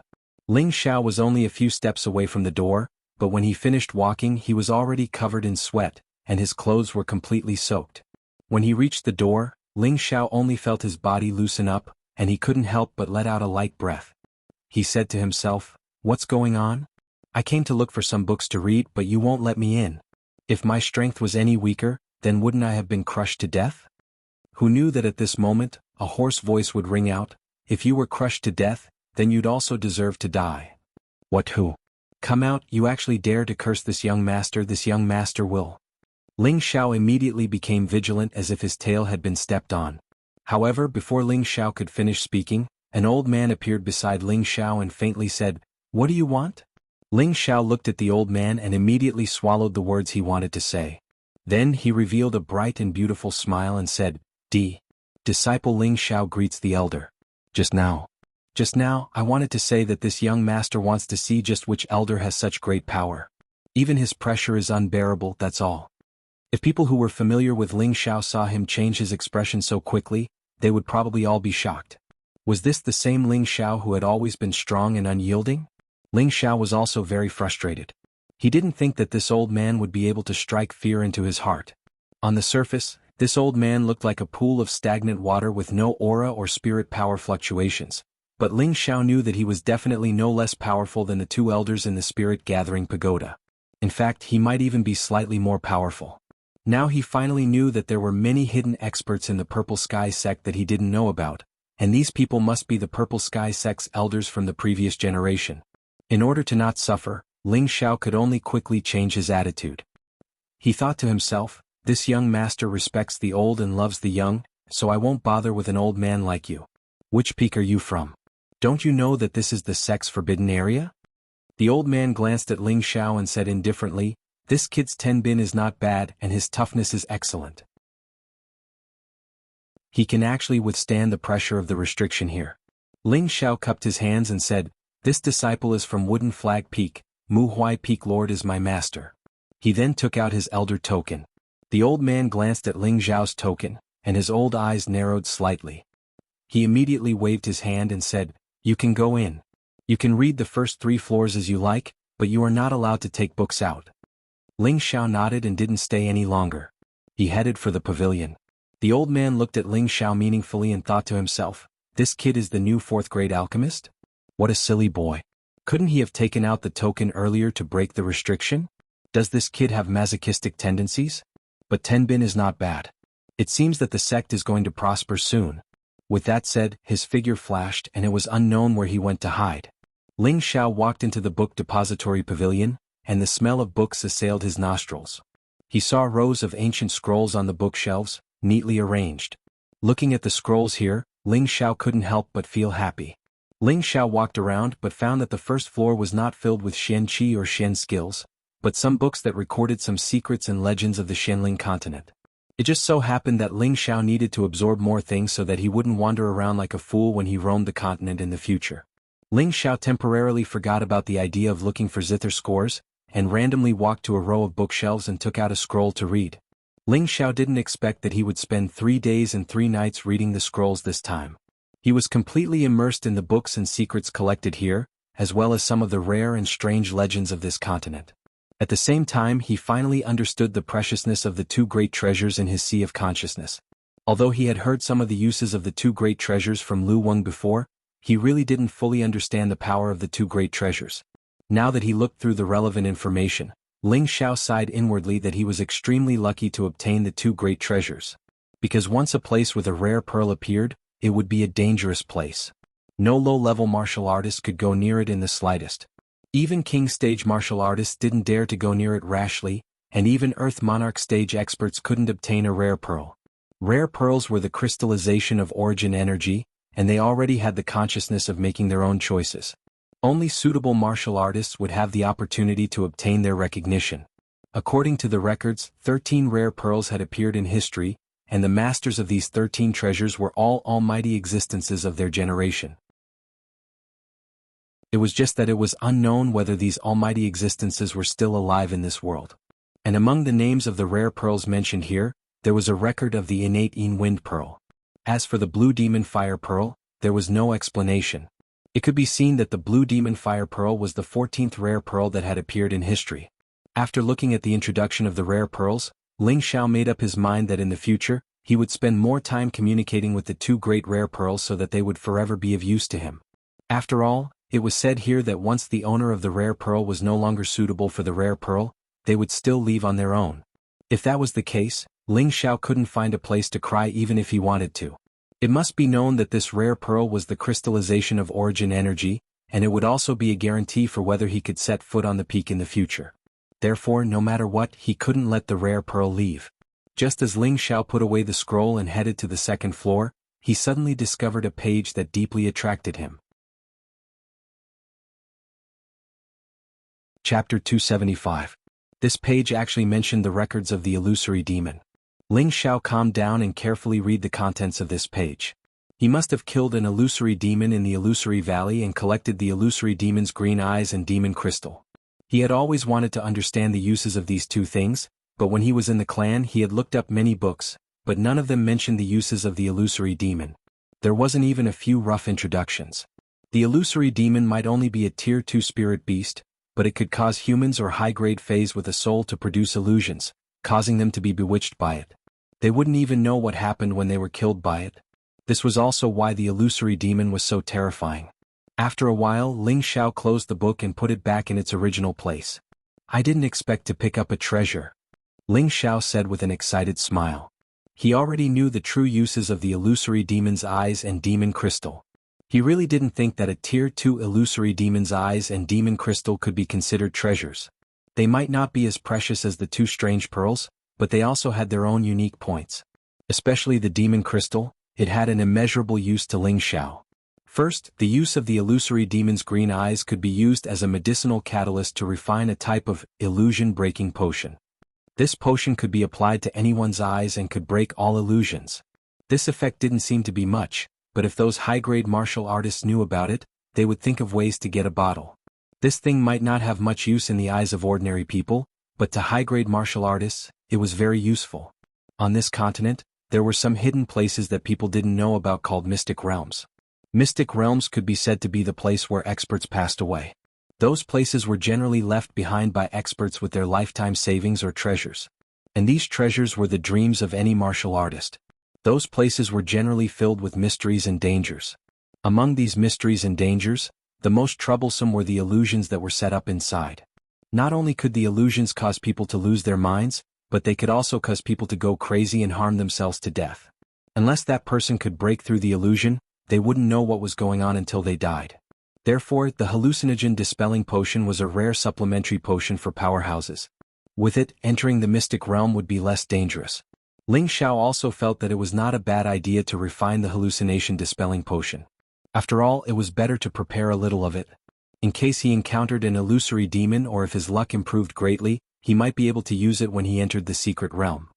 A: Ling Xiao was only a few steps away from the door, but when he finished walking he was already covered in sweat, and his clothes were completely soaked. When he reached the door, Ling Xiao only felt his body loosen up, and he couldn't help but let out a light breath. He said to himself, "What's going on? I came to look for some books to read, but you won't let me in. If my strength was any weaker, then wouldn't I have been crushed to death?" Who knew that at this moment, a hoarse voice would ring out, "If you were crushed to death, then you'd also deserve to die." "What, who? Come out, you actually dare to curse this young master will." Ling Xiao immediately became vigilant as if his tail had been stepped on. However, before Ling Xiao could finish speaking, an old man appeared beside Ling Xiao and faintly said, "What do you want?" Ling Xiao looked at the old man and immediately swallowed the words he wanted to say. Then he revealed a bright and beautiful smile and said, Disciple Ling Xiao greets the elder. Just now, I wanted to say that this young master wants to see just which elder has such great power. Even his pressure is unbearable, that's all. If people who were familiar with Ling Xiao saw him change his expression so quickly, they would probably all be shocked. Was this the same Ling Xiao who had always been strong and unyielding? Ling Xiao was also very frustrated. He didn't think that this old man would be able to strike fear into his heart. On the surface, this old man looked like a pool of stagnant water with no aura or spirit power fluctuations, but Ling Xiao knew that he was definitely no less powerful than the two elders in the spirit gathering pagoda. In fact, he might even be slightly more powerful. Now he finally knew that there were many hidden experts in the Purple Sky sect that he didn't know about, and these people must be the Purple Sky sect's elders from the previous generation. In order to not suffer, Ling Xiao could only quickly change his attitude. He thought to himself, this young master respects the old and loves the young, so I won't bother with an old man like you. Which peak are you from? Don't you know that this is the sect's forbidden area? The old man glanced at Ling Xiao and said indifferently, this kid's tenbin is not bad and his toughness is excellent. He can actually withstand the pressure of the restriction here. Ling Xiao cupped his hands and said, this disciple is from Wooden Flag Peak, Mu Huai Peak Lord is my master. He then took out his elder token. The old man glanced at Ling Xiao's token, and his old eyes narrowed slightly. He immediately waved his hand and said, you can go in. You can read the first 3 floors as you like, but you are not allowed to take books out. Ling Xiao nodded and didn't stay any longer. He headed for the pavilion. The old man looked at Ling Xiao meaningfully and thought to himself, this kid is the new 4th grade alchemist? What a silly boy. Couldn't he have taken out the token earlier to break the restriction? Does this kid have masochistic tendencies? But tenbin is not bad. It seems that the sect is going to prosper soon. With that said, his figure flashed and it was unknown where he went to hide. Ling Xiao walked into the book depository pavilion, and the smell of books assailed his nostrils. He saw rows of ancient scrolls on the bookshelves, neatly arranged. Looking at the scrolls here, Ling Xiao couldn't help but feel happy. Ling Xiao walked around but found that the first floor was not filled with Xian Qi or Xian skills, but some books that recorded some secrets and legends of the Xianling continent. It just so happened that Ling Xiao needed to absorb more things so that he wouldn't wander around like a fool when he roamed the continent in the future. Ling Xiao temporarily forgot about the idea of looking for zither scores, and randomly walked to a row of bookshelves and took out a scroll to read. Ling Xiao didn't expect that he would spend 3 days and 3 nights reading the scrolls this time. He was completely immersed in the books and secrets collected here, as well as some of the rare and strange legends of this continent. At the same time, he finally understood the preciousness of the 2 great treasures in his sea of consciousness. Although he had heard some of the uses of the 2 great treasures from Lu Weng before, he really didn't fully understand the power of the 2 great treasures. Now that he looked through the relevant information, Ling Xiao sighed inwardly that he was extremely lucky to obtain the 2 great treasures. Because once a place with a rare pearl appeared, it would be a dangerous place. No low-level martial artist could go near it in the slightest. Even King stage martial artists didn't dare to go near it rashly, and even Earth Monarch stage experts couldn't obtain a rare pearl. Rare pearls were the crystallization of origin energy, and they already had the consciousness of making their own choices. Only suitable martial artists would have the opportunity to obtain their recognition. According to the records, 13 rare pearls had appeared in history, and the masters of these 13 treasures were all almighty existences of their generation. It was just that it was unknown whether these almighty existences were still alive in this world. And among the names of the rare pearls mentioned here, there was a record of the innate Yin Wind Pearl. As for the Blue Demon Fire Pearl, there was no explanation. It could be seen that the Blue Demon Fire Pearl was the 14th rare pearl that had appeared in history. After looking at the introduction of the rare pearls, Ling Xiao made up his mind that in the future, he would spend more time communicating with the 2 great rare pearls so that they would forever be of use to him. After all, it was said here that once the owner of the rare pearl was no longer suitable for the rare pearl, they would still leave on their own. If that was the case, Ling Xiao couldn't find a place to cry even if he wanted to. It must be known that this rare pearl was the crystallization of origin energy, and it would also be a guarantee for whether he could set foot on the peak in the future. Therefore, no matter what, he couldn't let the rare pearl leave. Just as Ling Xiao put away the scroll and headed to the second floor, he suddenly discovered a page that deeply attracted him. Chapter 275. This page actually mentioned the records of the illusory demon. Ling Xiao calmed down and carefully read the contents of this page. He must have killed an illusory demon in the illusory valley and collected the illusory demon's green eyes and demon crystal. He had always wanted to understand the uses of these two things, but when he was in the clan he had looked up many books, but none of them mentioned the uses of the illusory demon. There wasn't even a few rough introductions. The illusory demon might only be a tier 2 spirit beast, but it could cause humans or high-grade phase with a soul to produce illusions, causing them to be bewitched by it. They wouldn't even know what happened when they were killed by it. This was also why the illusory demon was so terrifying. After a while, Ling Xiao closed the book and put it back in its original place. "I didn't expect to pick up a treasure," Ling Xiao said with an excited smile. He already knew the true uses of the illusory demon's eyes and demon crystal. He really didn't think that a tier 2 illusory demon's eyes and demon crystal could be considered treasures. They might not be as precious as the two strange pearls, but they also had their own unique points. Especially the demon crystal, it had an immeasurable use to Ling Xiao. First, the use of the illusory demon's green eyes could be used as a medicinal catalyst to refine a type of illusion-breaking potion. This potion could be applied to anyone's eyes and could break all illusions. This effect didn't seem to be much, but if those high-grade martial artists knew about it, they would think of ways to get a bottle. This thing might not have much use in the eyes of ordinary people, but to high-grade martial artists, it was very useful. On this continent, there were some hidden places that people didn't know about called mystic realms. Mystic realms could be said to be the place where experts passed away. Those places were generally left behind by experts with their lifetime savings or treasures. And these treasures were the dreams of any martial artist. Those places were generally filled with mysteries and dangers. Among these mysteries and dangers, the most troublesome were the illusions that were set up inside. Not only could the illusions cause people to lose their minds, but they could also cause people to go crazy and harm themselves to death. Unless that person could break through the illusion, they wouldn't know what was going on until they died. Therefore, the hallucinogen dispelling potion was a rare supplementary potion for powerhouses. With it, entering the mystic realm would be less dangerous. Ling Xiao also felt that it was not a bad idea to refine the hallucination dispelling potion. After all, it was better to prepare a little of it. In case he encountered an illusory demon or if his luck improved greatly, he might be able to use it when he entered the secret realm.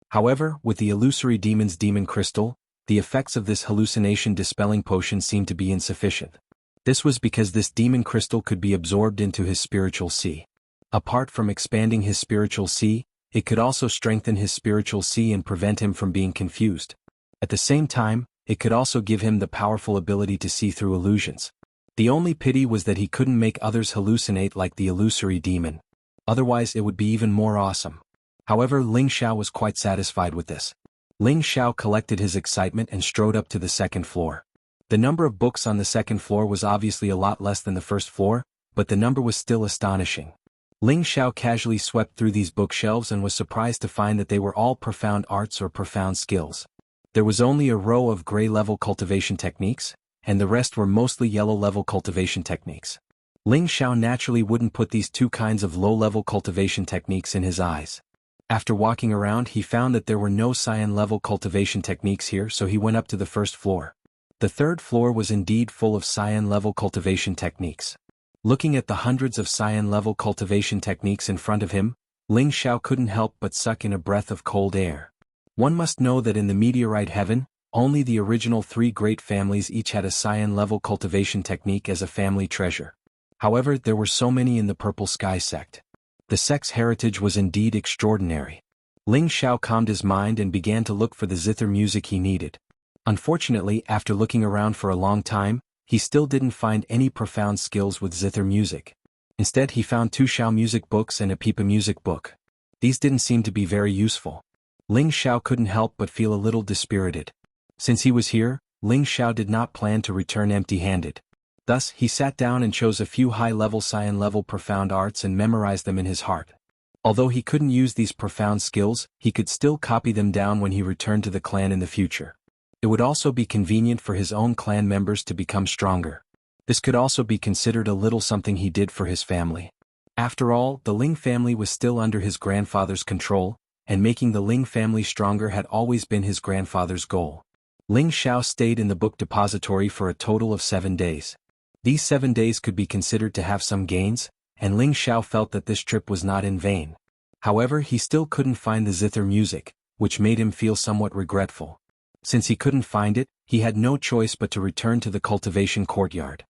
A: However, with the illusory demon's demon crystal, the effects of this hallucination dispelling potion seemed to be insufficient. This was because this demon crystal could be absorbed into his spiritual sea. Apart from expanding his spiritual sea, it could also strengthen his spiritual sea and prevent him from being confused. At the same time, it could also give him the powerful ability to see through illusions. The only pity was that he couldn't make others hallucinate like the illusory demon. Otherwise it would be even more awesome. However, Ling Xiao was quite satisfied with this. Ling Xiao collected his excitement and strode up to the second floor. The number of books on the second floor was obviously a lot less than the first floor, but the number was still astonishing. Ling Xiao casually swept through these bookshelves and was surprised to find that they were all profound arts or profound skills. There was only a row of gray-level cultivation techniques, and the rest were mostly yellow-level cultivation techniques. Ling Xiao naturally wouldn't put these two kinds of low-level cultivation techniques in his eyes. After walking around, he found that there were no cyan-level cultivation techniques here, so he went up to the first floor. The third floor was indeed full of cyan-level cultivation techniques. Looking at the hundreds of cyan-level cultivation techniques in front of him, Ling Xiao couldn't help but suck in a breath of cold air. One must know that in the meteorite heaven, only the original 3 great families each had a cyan-level cultivation technique as a family treasure. However, there were so many in the Purple Sky sect. The sect's heritage was indeed extraordinary. Ling Xiao calmed his mind and began to look for the zither music he needed. Unfortunately, after looking around for a long time, he still didn't find any profound skills with zither music. Instead, he found 2 Xiao music books and a pipa music book. These didn't seem to be very useful. Ling Xiao couldn't help but feel a little dispirited. Since he was here, Ling Xiao did not plan to return empty-handed. Thus, he sat down and chose a few high-level cyan-level profound arts and memorized them in his heart. Although he couldn't use these profound skills, he could still copy them down when he returned to the clan in the future. It would also be convenient for his own clan members to become stronger. This could also be considered a little something he did for his family. After all, the Ling family was still under his grandfather's control, and making the Ling family stronger had always been his grandfather's goal. Ling Xiao stayed in the book depository for a total of 7 days. These 7 days could be considered to have some gains, and Ling Xiao felt that this trip was not in vain. However, he still couldn't find the zither music, which made him feel somewhat regretful. Since he couldn't find it, he had no choice but to return to the cultivation courtyard.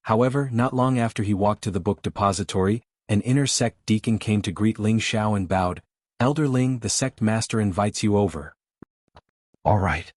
A: However, not long after he walked to the book depository, an inner sect deacon came to greet Ling Xiao and bowed. "Elder Ling, the sect master invites you over." "All right."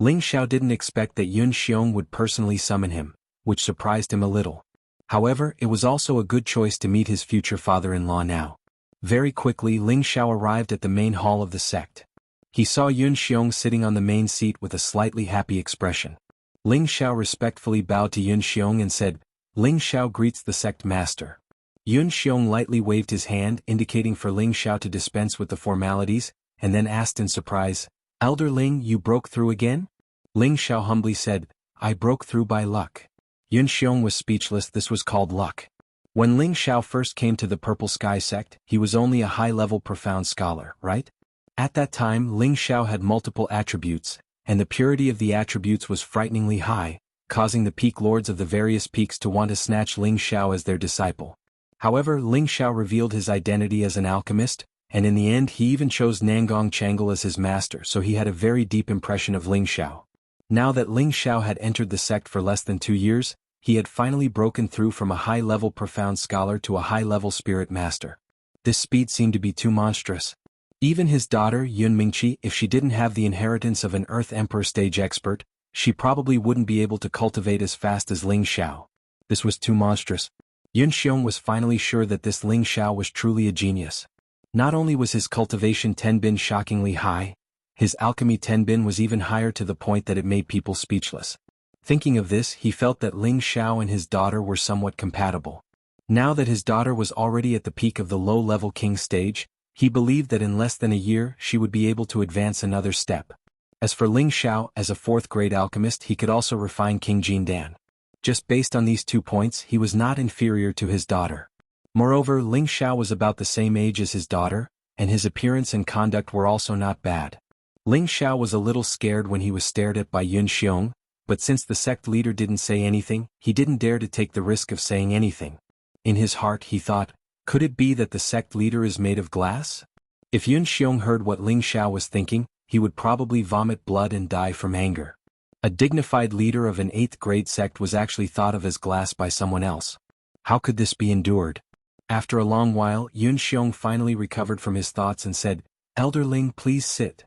A: Ling Xiao didn't expect that Yun Xiong would personally summon him, which surprised him a little. However, it was also a good choice to meet his future father-in-law now. Very quickly Ling Xiao arrived at the main hall of the sect. He saw Yun Xiong sitting on the main seat with a slightly happy expression. Ling Xiao respectfully bowed to Yun Xiong and said, "Ling Xiao greets the sect master." Yun Xiong lightly waved his hand indicating for Ling Xiao to dispense with the formalities, and then asked in surprise, "Elder Ling, you broke through again?" Ling Xiao humbly said, "I broke through by luck." Yun Xiong was speechless. This was called luck. When Ling Xiao first came to the Purple Sky sect, he was only a high-level profound scholar, right? At that time Ling Xiao had multiple attributes, and the purity of the attributes was frighteningly high, causing the peak lords of the various peaks to want to snatch Ling Xiao as their disciple. However, Ling Xiao revealed his identity as an alchemist, and in the end he even chose Nangong Changle as his master, so he had a very deep impression of Ling Xiao. Now that Ling Xiao had entered the sect for less than 2 years, he had finally broken through from a high-level profound scholar to a high-level spirit master. This speed seemed to be too monstrous. Even his daughter Yun Mingqi, if she didn't have the inheritance of an Earth Emperor stage expert, she probably wouldn't be able to cultivate as fast as Ling Xiao. This was too monstrous. Yun Xiong was finally sure that this Ling Xiao was truly a genius. Not only was his cultivation tenbin shockingly high, his alchemy tenbin was even higher to the point that it made people speechless. Thinking of this, he felt that Ling Xiao and his daughter were somewhat compatible. Now that his daughter was already at the peak of the low-level king stage, he believed that in less than a year she would be able to advance another step. As for Ling Xiao, as a 4th-grade alchemist he could also refine King Jindan. Just based on these 2 points, he was not inferior to his daughter. Moreover, Ling Xiao was about the same age as his daughter, and his appearance and conduct were also not bad. Ling Xiao was a little scared when he was stared at by Yun Xiong, but since the sect leader didn't say anything, he didn't dare to take the risk of saying anything. In his heart he thought, could it be that the sect leader is made of glass? If Yun Xiong heard what Ling Xiao was thinking, he would probably vomit blood and die from anger. A dignified leader of an 8th-grade sect was actually thought of as glass by someone else. How could this be endured? After a long while, Yun Xiong finally recovered from his thoughts and said, "Elder Ling, please sit."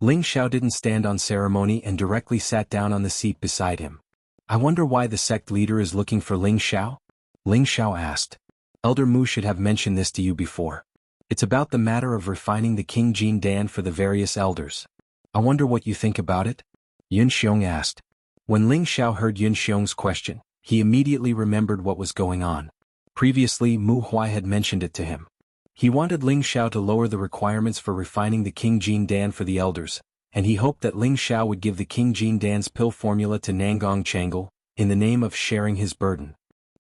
A: Ling Xiao didn't stand on ceremony and directly sat down on the seat beside him. "I wonder why the sect leader is looking for Ling Xiao?" Ling Xiao asked. "Elder Mu should have mentioned this to you before. It's about the matter of refining the King Jindan for the various elders. I wonder what you think about it?" Yun Xiong asked. When Ling Xiao heard Yun Xiong's question, he immediately remembered what was going on. Previously Mu Huai had mentioned it to him. He wanted Ling Xiao to lower the requirements for refining the King Jindan for the elders, and he hoped that Ling Xiao would give the King Jindan's pill formula to Nangong Changle, in the name of sharing his burden.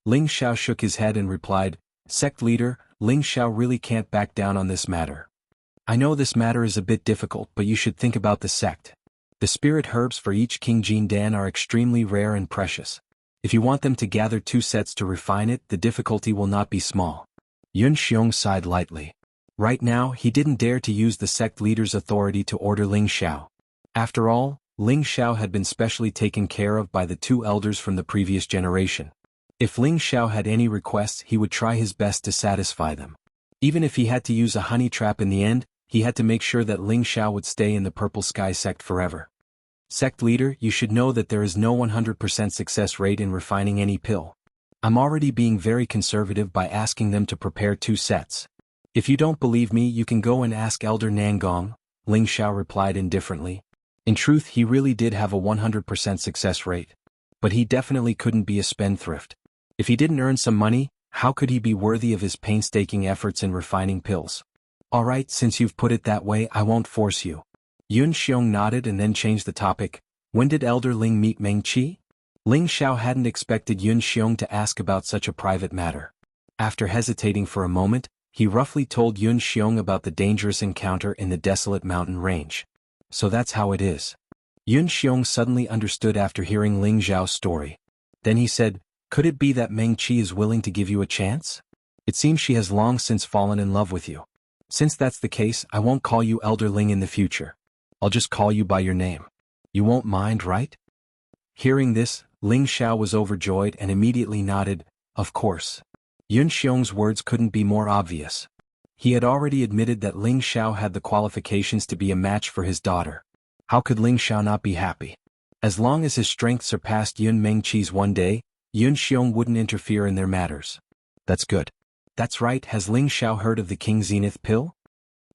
A: Ling Xiao shook his head and replied, "Sect leader, Ling Xiao really can't back down on this matter. I know this matter is a bit difficult, but you should think about the sect. The spirit herbs for each King Jindan are extremely rare and precious. If you want them to gather 2 sets to refine it, the difficulty will not be small." Yun Xiong sighed lightly. Right now, he didn't dare to use the sect leader's authority to order Ling Xiao. After all, Ling Xiao had been specially taken care of by the 2 elders from the previous generation. If Ling Xiao had any requests, he would try his best to satisfy them. Even if he had to use a honey trap in the end, he had to make sure that Ling Xiao would stay in the Purple Sky sect forever. "Sect leader, you should know that there is no 100% success rate in refining any pill. I'm already being very conservative by asking them to prepare 2 sets. If you don't believe me, you can go and ask Elder Nangong," Ling Xiao replied indifferently. In truth, he really did have a 100% success rate. But he definitely couldn't be a spendthrift. If he didn't earn some money, how could he be worthy of his painstaking efforts in refining pills? "Alright, since you've put it that way, I won't force you." Yun Xiong nodded and then changed the topic. "When did Elder Ling meet Meng Qi?" Ling Xiao hadn't expected Yun Xiong to ask about such a private matter. After hesitating for a moment, he roughly told Yun Xiong about the dangerous encounter in the desolate mountain range. So that's how it is. Yun Xiong suddenly understood after hearing Ling Xiao's story. Then he said, could it be that Meng Qi is willing to give you a chance? It seems she has long since fallen in love with you. Since that's the case, I won't call you Elder Ling in the future. I'll just call you by your name. You won't mind, right? Hearing this, Ling Xiao was overjoyed and immediately nodded, of course. Yun Xiong's words couldn't be more obvious. He had already admitted that Ling Xiao had the qualifications to be a match for his daughter. How could Ling Xiao not be happy? As long as his strength surpassed Yun Mengqi's one day, Yun Xiong wouldn't interfere in their matters. That's good. That's right, has Ling Xiao heard of the King Zenith pill?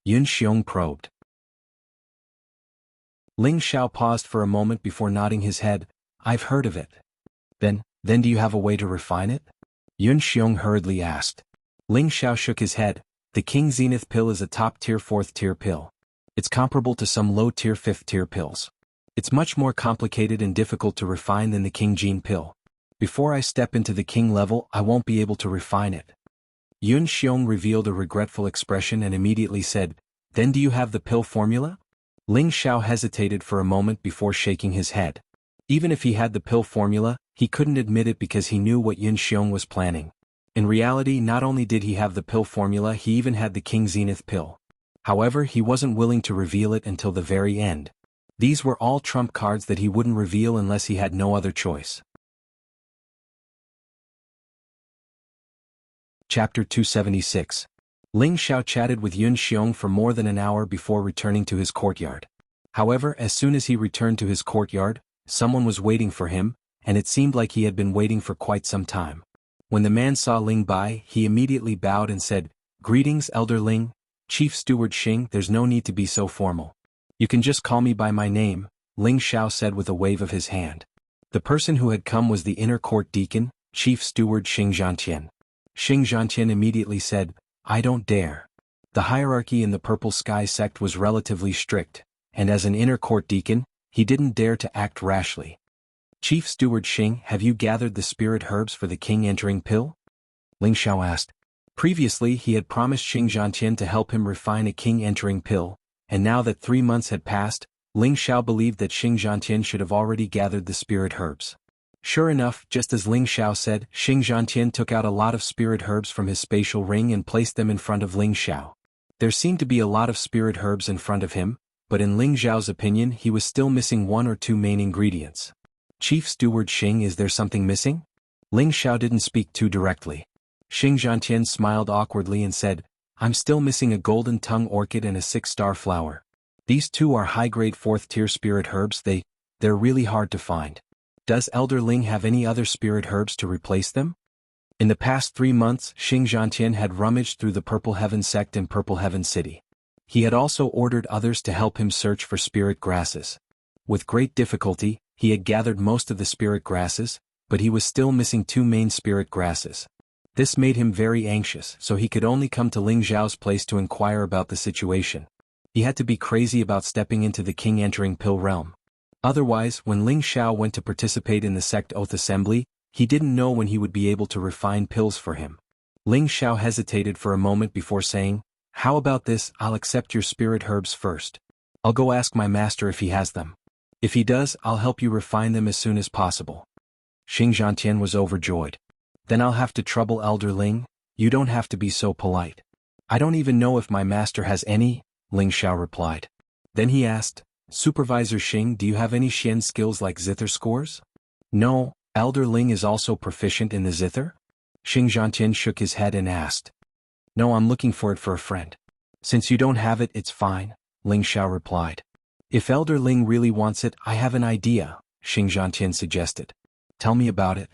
A: Yun Xiong probed. Ling Xiao paused for a moment before nodding his head. I've heard of it. Then do you have a way to refine it? Yun Xiong hurriedly asked. Ling Xiao shook his head. The King Zenith pill is a top-tier 4th-tier pill. It's comparable to some low-tier 5th-tier pills. It's much more complicated and difficult to refine than the King Gene pill. Before I step into the King level, I won't be able to refine it. Yun Xiong revealed a regretful expression and immediately said, then do you have the pill formula? Ling Xiao hesitated for a moment before shaking his head. Even if he had the pill formula, he couldn't admit it because he knew what Yun Xiong was planning. In reality, not only did he have the pill formula, he even had the King Zenith pill. However, he wasn't willing to reveal it until the very end. These were all trump cards that he wouldn't reveal unless he had no other choice. Chapter 276. Ling Xiao chatted with Yun Xiong for more than an hour before returning to his courtyard. However, as soon as he returned to his courtyard, someone was waiting for him, and it seemed like he had been waiting for quite some time. When the man saw Ling Bai, he immediately bowed and said, Greetings, Elder Ling, Chief Steward Xing, there's no need to be so formal. You can just call me by my name, Ling Xiao said with a wave of his hand. The person who had come was the inner court deacon, Chief Steward Xing Zhantian. Xing Zhantian immediately said, I don't dare. The hierarchy in the Purple Sky sect was relatively strict, and as an inner court deacon, he didn't dare to act rashly. Chief Steward Xing, have you gathered the spirit herbs for the king entering pill? Ling Xiao asked. Previously he had promised Xing Zhantian to help him refine a king entering pill, and now that 3 months had passed, Ling Xiao believed that Xing Zhantian should have already gathered the spirit herbs. Sure enough, just as Ling Xiao said, Xing Zhantian took out a lot of spirit herbs from his spatial ring and placed them in front of Ling Xiao. There seemed to be a lot of spirit herbs in front of him, but in Ling Xiao's opinion he was still missing 1 or 2 main ingredients. Chief Steward Xing, is there something missing? Ling Xiao didn't speak too directly. Xing Zhantian smiled awkwardly and said, I'm still missing a golden tongue orchid and a 6-star flower. These 2 are high-grade 4th-tier spirit herbs, they're really hard to find. Does Elder Ling have any other spirit herbs to replace them? In the past 3 months, Xing Zhantian had rummaged through the Purple Heaven sect in Purple Heaven City. He had also ordered others to help him search for spirit grasses. With great difficulty, he had gathered most of the spirit grasses, but he was still missing 2 main spirit grasses. This made him very anxious, so he could only come to Ling Xiao's place to inquire about the situation. He had to be crazy about stepping into the king entering pill realm. Otherwise, when Ling Xiao went to participate in the sect oath assembly, he didn't know when he would be able to refine pills for him. Ling Xiao hesitated for a moment before saying, how about this, I'll accept your spirit herbs first. I'll go ask my master if he has them. If he does, I'll help you refine them as soon as possible. Xing Zhantian was overjoyed. Then I'll have to trouble Elder Ling, you don't have to be so polite. I don't even know if my master has any, Ling Xiao replied. Then he asked, Supervisor Xing, do you have any Xian skills like zither scores? No, Elder Ling is also proficient in the zither? Xing Zhantian shook his head and asked. No, I'm looking for it for a friend. Since you don't have it, it's fine, Ling Xiao replied. If Elder Ling really wants it, I have an idea, Xing Zhantian suggested. Tell me about it.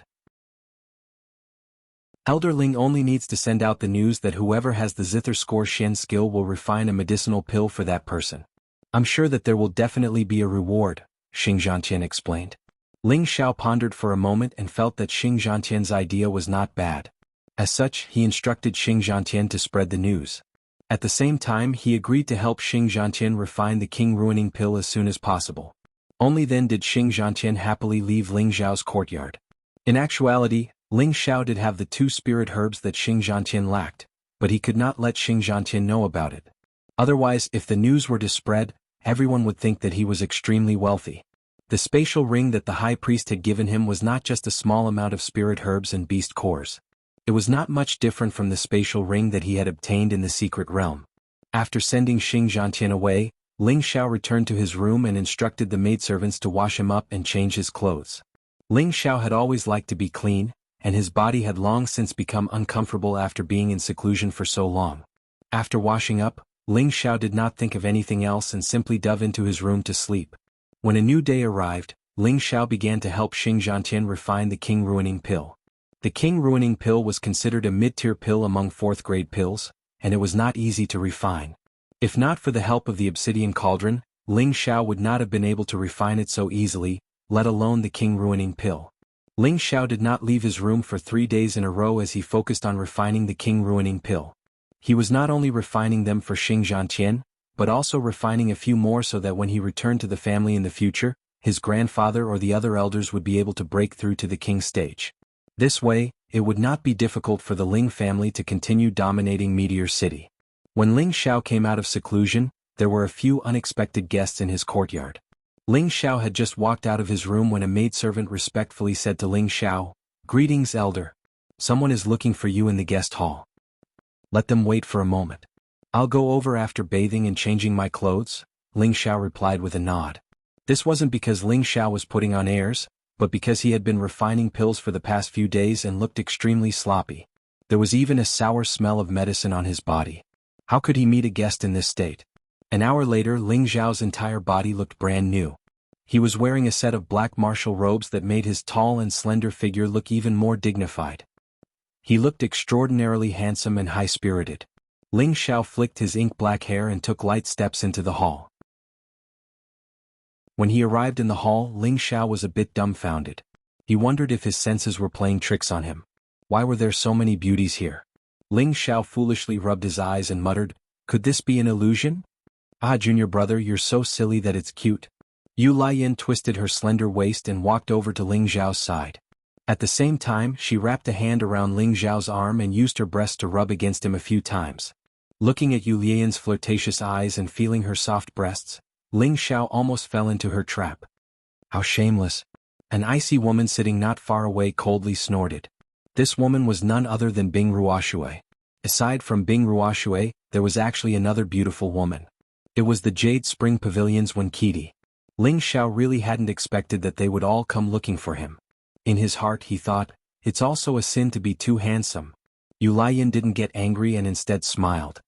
A: Elder Ling only needs to send out the news that whoever has the zither score Xian skill will refine a medicinal pill for that person. I'm sure that there will definitely be a reward, Xing Zhantian explained. Ling Xiao pondered for a moment and felt that Xing Zhantian's idea was not bad. As such, he instructed Xing Zhantian to spread the news. At the same time, he agreed to help Xing Zhantian refine the king ruining pill as soon as possible. Only then did Xing Zhantian happily leave Ling Xiao's courtyard. In actuality, Ling Xiao did have the 2 spirit herbs that Xing Zhantian lacked, but he could not let Xing Zhantian know about it. Otherwise, if the news were to spread, everyone would think that he was extremely wealthy. The spatial ring that the high priest had given him was not just a small amount of spirit herbs and beast cores. It was not much different from the spatial ring that he had obtained in the secret realm. After sending Xing Zhantian away, Ling Xiao returned to his room and instructed the maidservants to wash him up and change his clothes. Ling Xiao had always liked to be clean, and his body had long since become uncomfortable after being in seclusion for so long. After washing up, Ling Xiao did not think of anything else and simply dove into his room to sleep. When a new day arrived, Ling Xiao began to help Xing Zhantian refine the King Ruining Pill. The King Ruining Pill was considered a mid-tier pill among 4th-grade pills, and it was not easy to refine. If not for the help of the obsidian cauldron, Ling Xiao would not have been able to refine it so easily, let alone the King Ruining Pill. Ling Xiao did not leave his room for 3 days in a row as he focused on refining the King Ruining Pill. He was not only refining them for Xing Zhantian, but also refining a few more so that when he returned to the family in the future, his grandfather or the other elders would be able to break through to the king stage. This way, it would not be difficult for the Ling family to continue dominating Meteor City. When Ling Xiao came out of seclusion, there were a few unexpected guests in his courtyard. Ling Xiao had just walked out of his room when a maidservant respectfully said to Ling Xiao, "Greetings, elder. Someone is looking for you in the guest hall. Let them wait for a moment. I'll go over after bathing and changing my clothes," Ling Xiao replied with a nod. This wasn't because Ling Xiao was putting on airs, but because he had been refining pills for the past few days and looked extremely sloppy. There was even a sour smell of medicine on his body. How could he meet a guest in this state? An hour later, Ling Xiao's entire body looked brand new. He was wearing a set of black martial robes that made his tall and slender figure look even more dignified. He looked extraordinarily handsome and high-spirited. Ling Xiao flicked his ink-black hair and took light steps into the hall. When he arrived in the hall, Ling Xiao was a bit dumbfounded. He wondered if his senses were playing tricks on him. Why were there so many beauties here? Ling Xiao foolishly rubbed his eyes and muttered, "Could this be an illusion? Ah, junior brother, you're so silly that it's cute." Yu Laiyan twisted her slender waist and walked over to Ling Xiao's side. At the same time, she wrapped a hand around Ling Xiao's arm and used her breast to rub against him a few times. Looking at Yu Laiyan's flirtatious eyes and feeling her soft breasts, Ling Xiao almost fell into her trap. How shameless. An icy woman sitting not far away coldly snorted. This woman was none other than Bing Ruoshui. Aside from Bing Ruoshui, there was actually another beautiful woman. It was the Jade Spring Pavilion's Wenkidi. Ling Xiao really hadn't expected that they would all come looking for him. In his heart he thought, it's also a sin to be too handsome. Yu Laiyan didn't get angry and instead smiled.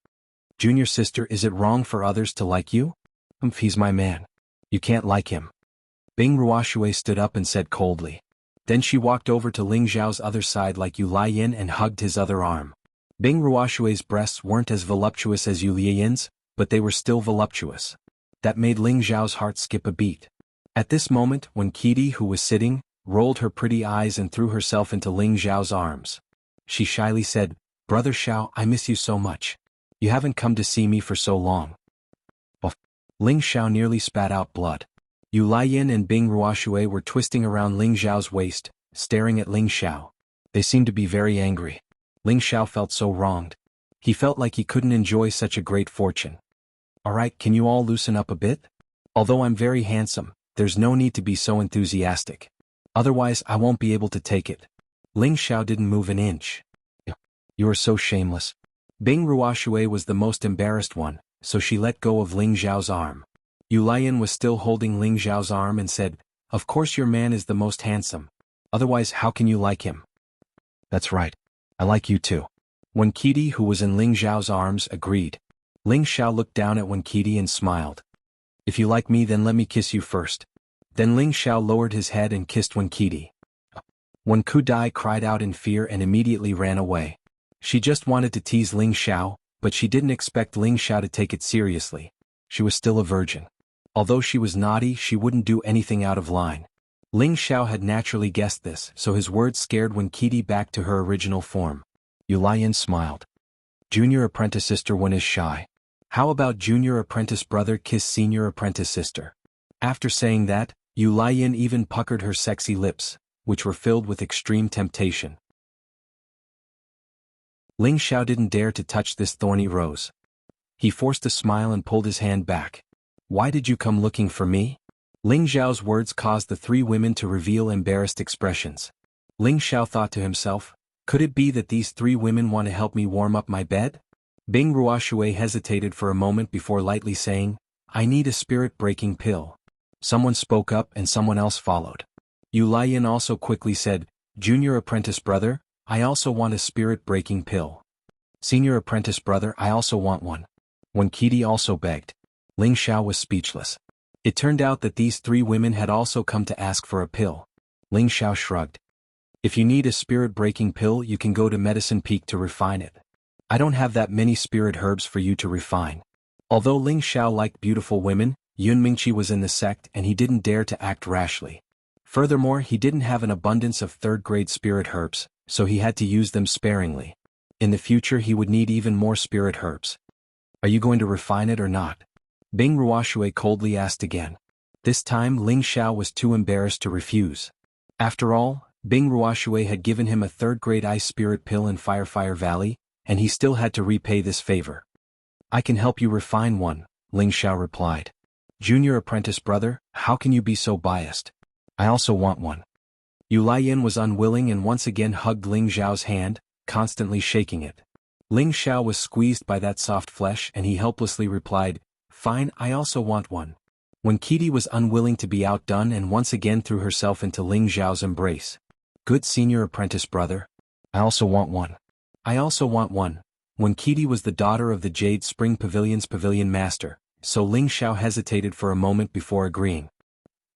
A: "Junior sister, is it wrong for others to like you?" He's my man. You can't like him." Bing Ruoshui stood up and said coldly. Then she walked over to Ling Xiao's other side like Yu Laiyan and hugged his other arm. Bing Ruoshui's breasts weren't as voluptuous as Yu Laiyan's, but they were still voluptuous. That made Ling Xiao's heart skip a beat. At this moment, when Kitty, who was sitting, rolled her pretty eyes and threw herself into Ling Xiao's arms. She shyly said, "Brother Xiao, I miss you so much. You haven't come to see me for so long." Ling Xiao nearly spat out blood. Yu Laiyan and Bing Ruoshui were twisting around Ling Xiao's waist, staring at Ling Xiao. They seemed to be very angry. Ling Xiao felt so wronged. He felt like he couldn't enjoy such a great fortune. "Alright, can you all loosen up a bit? Although I'm very handsome, there's no need to be so enthusiastic. Otherwise I won't be able to take it." Ling Xiao didn't move an inch. "You are so shameless." Bing Ruoshui was the most embarrassed one, so she let go of Ling Xiao's arm. Yu Laiyan was still holding Ling Xiao's arm and said, "Of course your man is the most handsome. Otherwise how can you like him?" "That's right. I like you too." Wenkidi, who was in Ling Xiao's arms, agreed. Ling Xiao looked down at Wenkidi and smiled. "If you like me, then let me kiss you first." Then Ling Xiao lowered his head and kissed Wenkidi. Wenkudai cried out in fear and immediately ran away. She just wanted to tease Ling Xiao, but she didn't expect Ling Xiao to take it seriously. She was still a virgin. Although she was naughty, she wouldn't do anything out of line. Ling Xiao had naturally guessed this, so his words scared Wenkidi back to her original form. Yu Laiyan smiled. "Junior apprentice sister one is shy. How about junior apprentice brother kiss senior apprentice sister?" After saying that, Yu Laiyin even puckered her sexy lips, which were filled with extreme temptation. Ling Xiao didn't dare to touch this thorny rose. He forced a smile and pulled his hand back. Why did you come looking for me? Ling Xiao's words caused the three women to reveal embarrassed expressions. Ling Xiao thought to himself, could it be that these three women want to help me warm up my bed? Bing Ruoshui hesitated for a moment before lightly saying, I need a spirit-breaking pill. Someone spoke up and someone else followed. Yu Laiyin also quickly said, Junior apprentice brother, I also want a spirit-breaking pill. Senior apprentice brother, I also want one. When Qidi also begged. Ling Xiao was speechless. It turned out that these three women had also come to ask for a pill. Ling Xiao shrugged. If you need a spirit-breaking pill, you can go to Medicine Peak to refine it. I don't have that many spirit herbs for you to refine. Although Ling Xiao liked beautiful women, Yun Mingqi was in the sect and he didn't dare to act rashly. Furthermore, he didn't have an abundance of third-grade spirit herbs, so he had to use them sparingly. In the future he would need even more spirit herbs. Are you going to refine it or not? Bing Ruoshui coldly asked again. This time Ling Xiao was too embarrassed to refuse. After all, Bing Ruoshui had given him a third-grade ice spirit pill in Fire Valley, and he still had to repay this favor. I can help you refine one, Ling Xiao replied. Junior apprentice brother, how can you be so biased? I also want one. Yu Laiyin was unwilling and once again hugged Ling Xiao's hand, constantly shaking it. Ling Xiao was squeezed by that soft flesh and he helplessly replied, Fine, I also want one. When Qidi was unwilling to be outdone and once again threw herself into Ling Xiao's embrace. Good senior apprentice brother. I also want one. I also want one. When Qidi was the daughter of the Jade Spring Pavilion's pavilion master, so Ling Xiao hesitated for a moment before agreeing.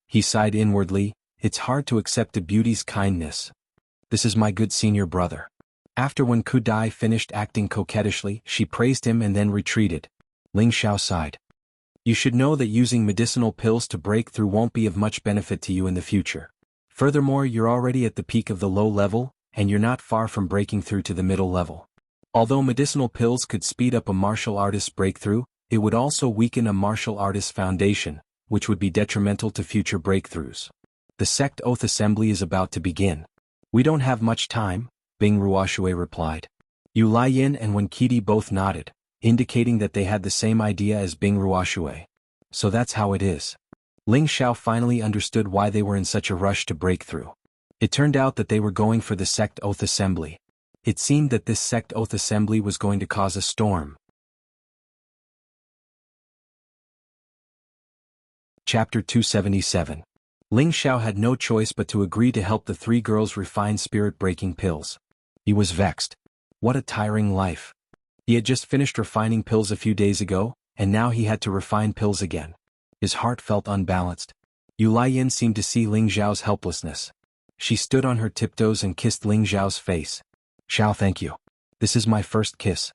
A: He sighed inwardly, it's hard to accept a beauty's kindness. This is my good senior brother. After when Ku Dai finished acting coquettishly, she praised him and then retreated. Ling Xiao sighed. You should know that using medicinal pills to break through won't be of much benefit to you in the future. Furthermore, you're already at the peak of the low level, and you're not far from breaking through to the middle level. Although medicinal pills could speed up a martial artist's breakthrough, it would also weaken a martial artist's foundation, which would be detrimental to future breakthroughs. The sect oath assembly is about to begin. We don't have much time, Bing Ruoshui replied. Yu Laiyin and Wen Qidi both nodded, indicating that they had the same idea as Bing Ruoshui. So that's how it is. Ling Xiao finally understood why they were in such a rush to break through. It turned out that they were going for the sect oath assembly. It seemed that this sect oath assembly was going to cause a storm. Chapter 277. Ling Xiao had no choice but to agree to help the three girls refine spirit-breaking pills. He was vexed. What a tiring life. He had just finished refining pills a few days ago, and now he had to refine pills again. His heart felt unbalanced. Yu Laiyin seemed to see Ling Xiao's helplessness. She stood on her tiptoes and kissed Ling Xiao's face. Xiao, thank you. This is my first kiss.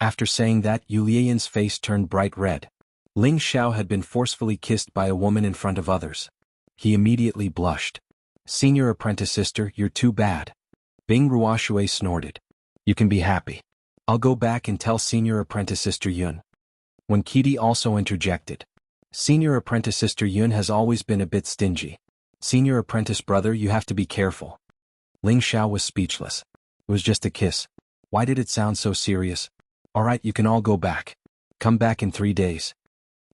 A: After saying that, Yu Laiyan's face turned bright red. Ling Xiao had been forcefully kissed by a woman in front of others. He immediately blushed. Senior apprentice sister, you're too bad. Bing Ruoshui snorted. You can be happy. I'll go back and tell senior apprentice sister Yun. When Qidi also interjected. Senior apprentice sister Yun has always been a bit stingy. Senior apprentice brother, you have to be careful. Ling Xiao was speechless. It was just a kiss. Why did it sound so serious? Alright, you can all go back. Come back in 3 days.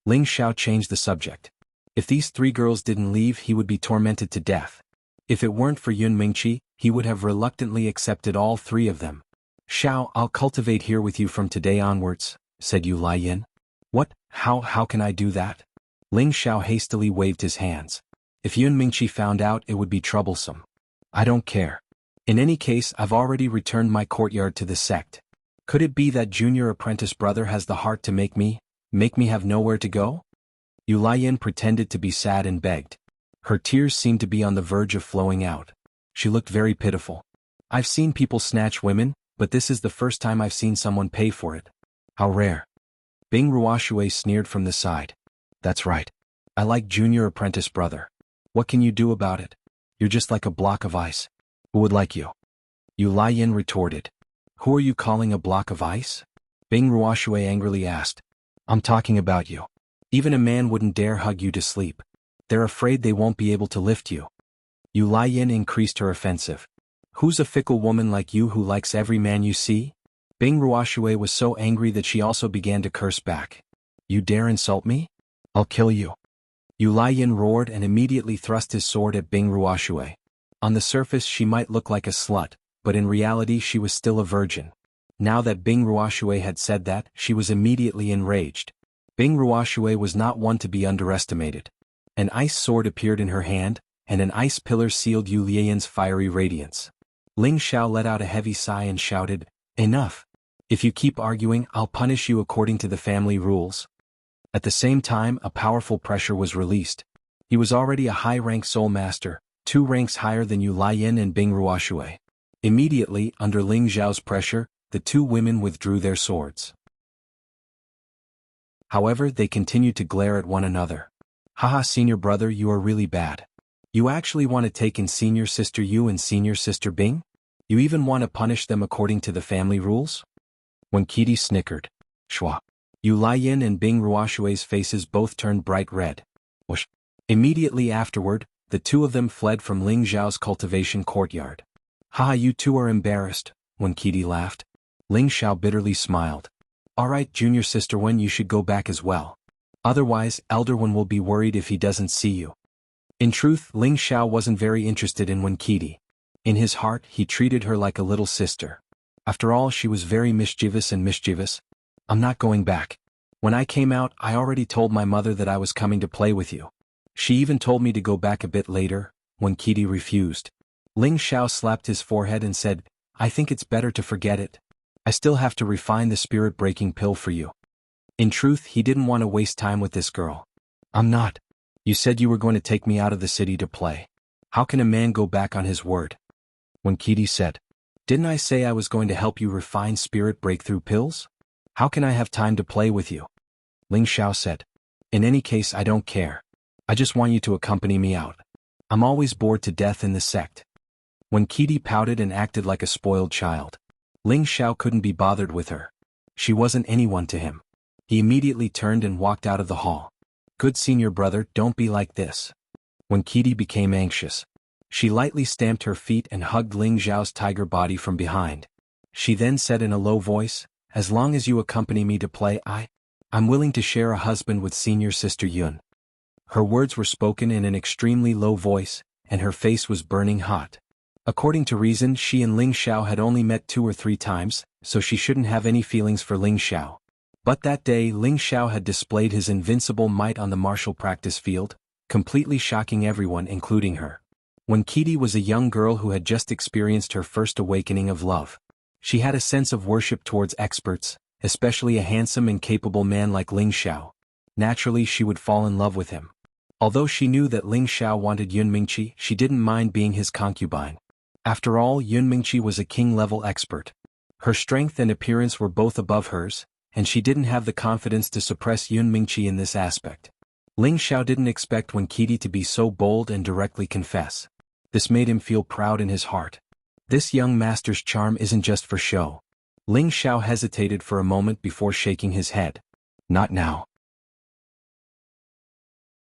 A: Ling Xiao changed the subject. If these three girls didn't leave, he would be tormented to death. If it weren't for Yun Mingqi, he would have reluctantly accepted all three of them. Xiao, I'll cultivate here with you from today onwards, said Yu Laiyin. What? How can I do that? Ling Xiao hastily waved his hands. If Yun Mingqi found out, it would be troublesome. I don't care. In any case, I've already returned my courtyard to the sect. Could it be that junior apprentice brother has the heart to make me have nowhere to go? Yu Laiyin pretended to be sad and begged. Her tears seemed to be on the verge of flowing out. She looked very pitiful. I've seen people snatch women, but this is the first time I've seen someone pay for it. How rare. Bing Ruoshui sneered from the side. That's right. I like junior apprentice brother. What can you do about it? You're just like a block of ice. Who would like you? Yu Laiyin retorted. Who are you calling a block of ice? Bing Ruoshui angrily asked. I'm talking about you. Even a man wouldn't dare hug you to sleep. They're afraid they won't be able to lift you. Yu Laiyin increased her offensive. Who's a fickle woman like you who likes every man you see? Bing Ruoshui was so angry that she also began to curse back. You dare insult me? I'll kill you. Yu Laiyin roared and immediately thrust his sword at Bing Ruoshui. On the surface she might look like a slut, but in reality she was still a virgin. Now that Bing Ruoshui had said that, she was immediately enraged. Bing Ruoshui was not one to be underestimated. An ice sword appeared in her hand, and an ice pillar sealed Yu Laiyan's fiery radiance. Ling Xiao let out a heavy sigh and shouted, Enough! If you keep arguing, I'll punish you according to the family rules. At the same time, a powerful pressure was released. He was already a high-rank soul master, 2 ranks higher than Yu Laiyin and Bing Ruoshui. Immediately, under Ling Xiao's pressure, the 2 women withdrew their swords. However, they continued to glare at one another. Haha, senior brother, you are really bad. You actually want to take in senior sister Yu and senior sister Bing? You even want to punish them according to the family rules? When Kitty snickered. Shwa. Yu Laiyin and Bing Ruoshui's faces both turned bright red. Whoosh. Immediately afterward, the 2 of them fled from Ling Xiao's cultivation courtyard. Haha, you 2 are embarrassed, when Kitty laughed. Ling Xiao bitterly smiled. Alright, junior sister Wen, you should go back as well. Otherwise, elder Wen will be worried if he doesn't see you. In truth, Ling Xiao wasn't very interested in Wen Kitty. In his heart, he treated her like a little sister. After all, she was very mischievous. I'm not going back. When I came out, I already told my mother that I was coming to play with you. She even told me to go back a bit later, when Kitty refused. Ling Xiao slapped his forehead and said, I think it's better to forget it. I still have to refine the spirit-breaking pill for you. In truth, he didn't want to waste time with this girl. I'm not. You said you were going to take me out of the city to play. How can a man go back on his word? When Kitty said, Didn't I say I was going to help you refine spirit breakthrough pills? How can I have time to play with you? Ling Xiao said, In any case, I don't care. I just want you to accompany me out. I'm always bored to death in the sect. When Kitty pouted and acted like a spoiled child, Ling Xiao couldn't be bothered with her. She wasn't anyone to him. He immediately turned and walked out of the hall. Good senior brother, don't be like this. When Kitty became anxious, she lightly stamped her feet and hugged Ling Xiao's tiger body from behind. She then said in a low voice, As long as you accompany me to play, I'm willing to share a husband with senior sister Yun. Her words were spoken in an extremely low voice, and her face was burning hot. According to reason, she and Ling Xiao had only met 2 or 3 times, so she shouldn't have any feelings for Ling Xiao. But that day Ling Xiao had displayed his invincible might on the martial practice field, completely shocking everyone including her. When Kitty was a young girl who had just experienced her first awakening of love, she had a sense of worship towards experts, especially a handsome and capable man like Ling Xiao. Naturally she would fall in love with him. Although she knew that Ling Xiao wanted Yun Mingqi, she didn't mind being his concubine. After all, Yun Mingqi was a king-level expert. Her strength and appearance were both above hers, and she didn't have the confidence to suppress Yun Mingqi in this aspect. Ling Xiao didn't expect Wen Kitty to be so bold and directly confess. This made him feel proud in his heart. This young master's charm isn't just for show. Ling Xiao hesitated for a moment before shaking his head. Not now.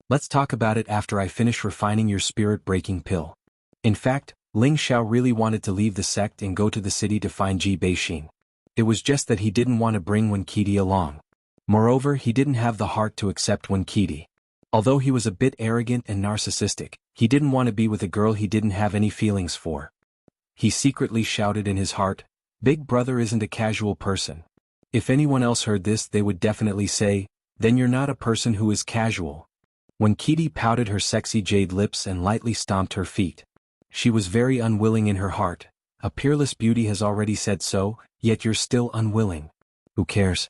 A: Let's talk about it after I finish refining your spirit-breaking pill. In fact, Ling Xiao really wanted to leave the sect and go to the city to find Ji Beixin. It was just that he didn't want to bring Wen Kitty along. Moreover, he didn't have the heart to accept Wen Kitty. Although he was a bit arrogant and narcissistic, he didn't want to be with a girl he didn't have any feelings for. He secretly shouted in his heart, Big brother isn't a casual person. If anyone else heard this, they would definitely say, Then you're not a person who is casual. When Kitty pouted her sexy jade lips and lightly stomped her feet, she was very unwilling in her heart. A peerless beauty has already said so, yet you're still unwilling. Who cares?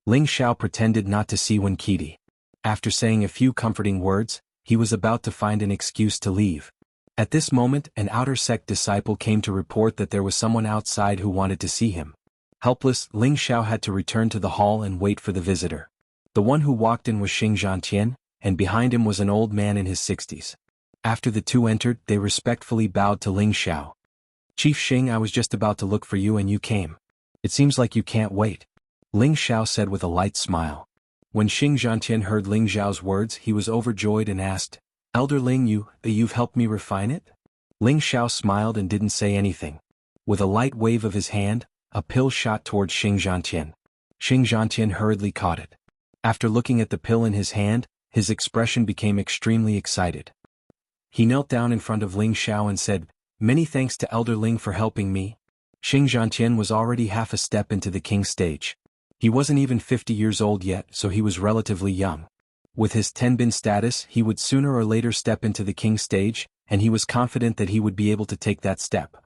A: Ling Xiao pretended not to see Wen Kitty. After saying a few comforting words, he was about to find an excuse to leave. At this moment, an outer sect disciple came to report that there was someone outside who wanted to see him. Helpless, Ling Xiao had to return to the hall and wait for the visitor. The one who walked in was Xing Zhantian, and behind him was an old man in his 60s. After the 2 entered, they respectfully bowed to Ling Xiao. Chief Xing, I was just about to look for you and you came. It seems like you can't wait. Ling Xiao said with a light smile. When Xing Zhantian heard Ling Xiao's words, he was overjoyed and asked, Elder Ling, you've helped me refine it? Ling Xiao smiled and didn't say anything. With a light wave of his hand, a pill shot towards Xing Zhantian. Xing Zhantian hurriedly caught it. After looking at the pill in his hand, his expression became extremely excited. He knelt down in front of Ling Xiao and said, "Many thanks to Elder Ling for helping me." Xing Zhantian was already half a step into the king stage. He wasn't even 50 years old yet, so he was relatively young. With his Tenbin status, he would sooner or later step into the king stage, and he was confident that he would be able to take that step.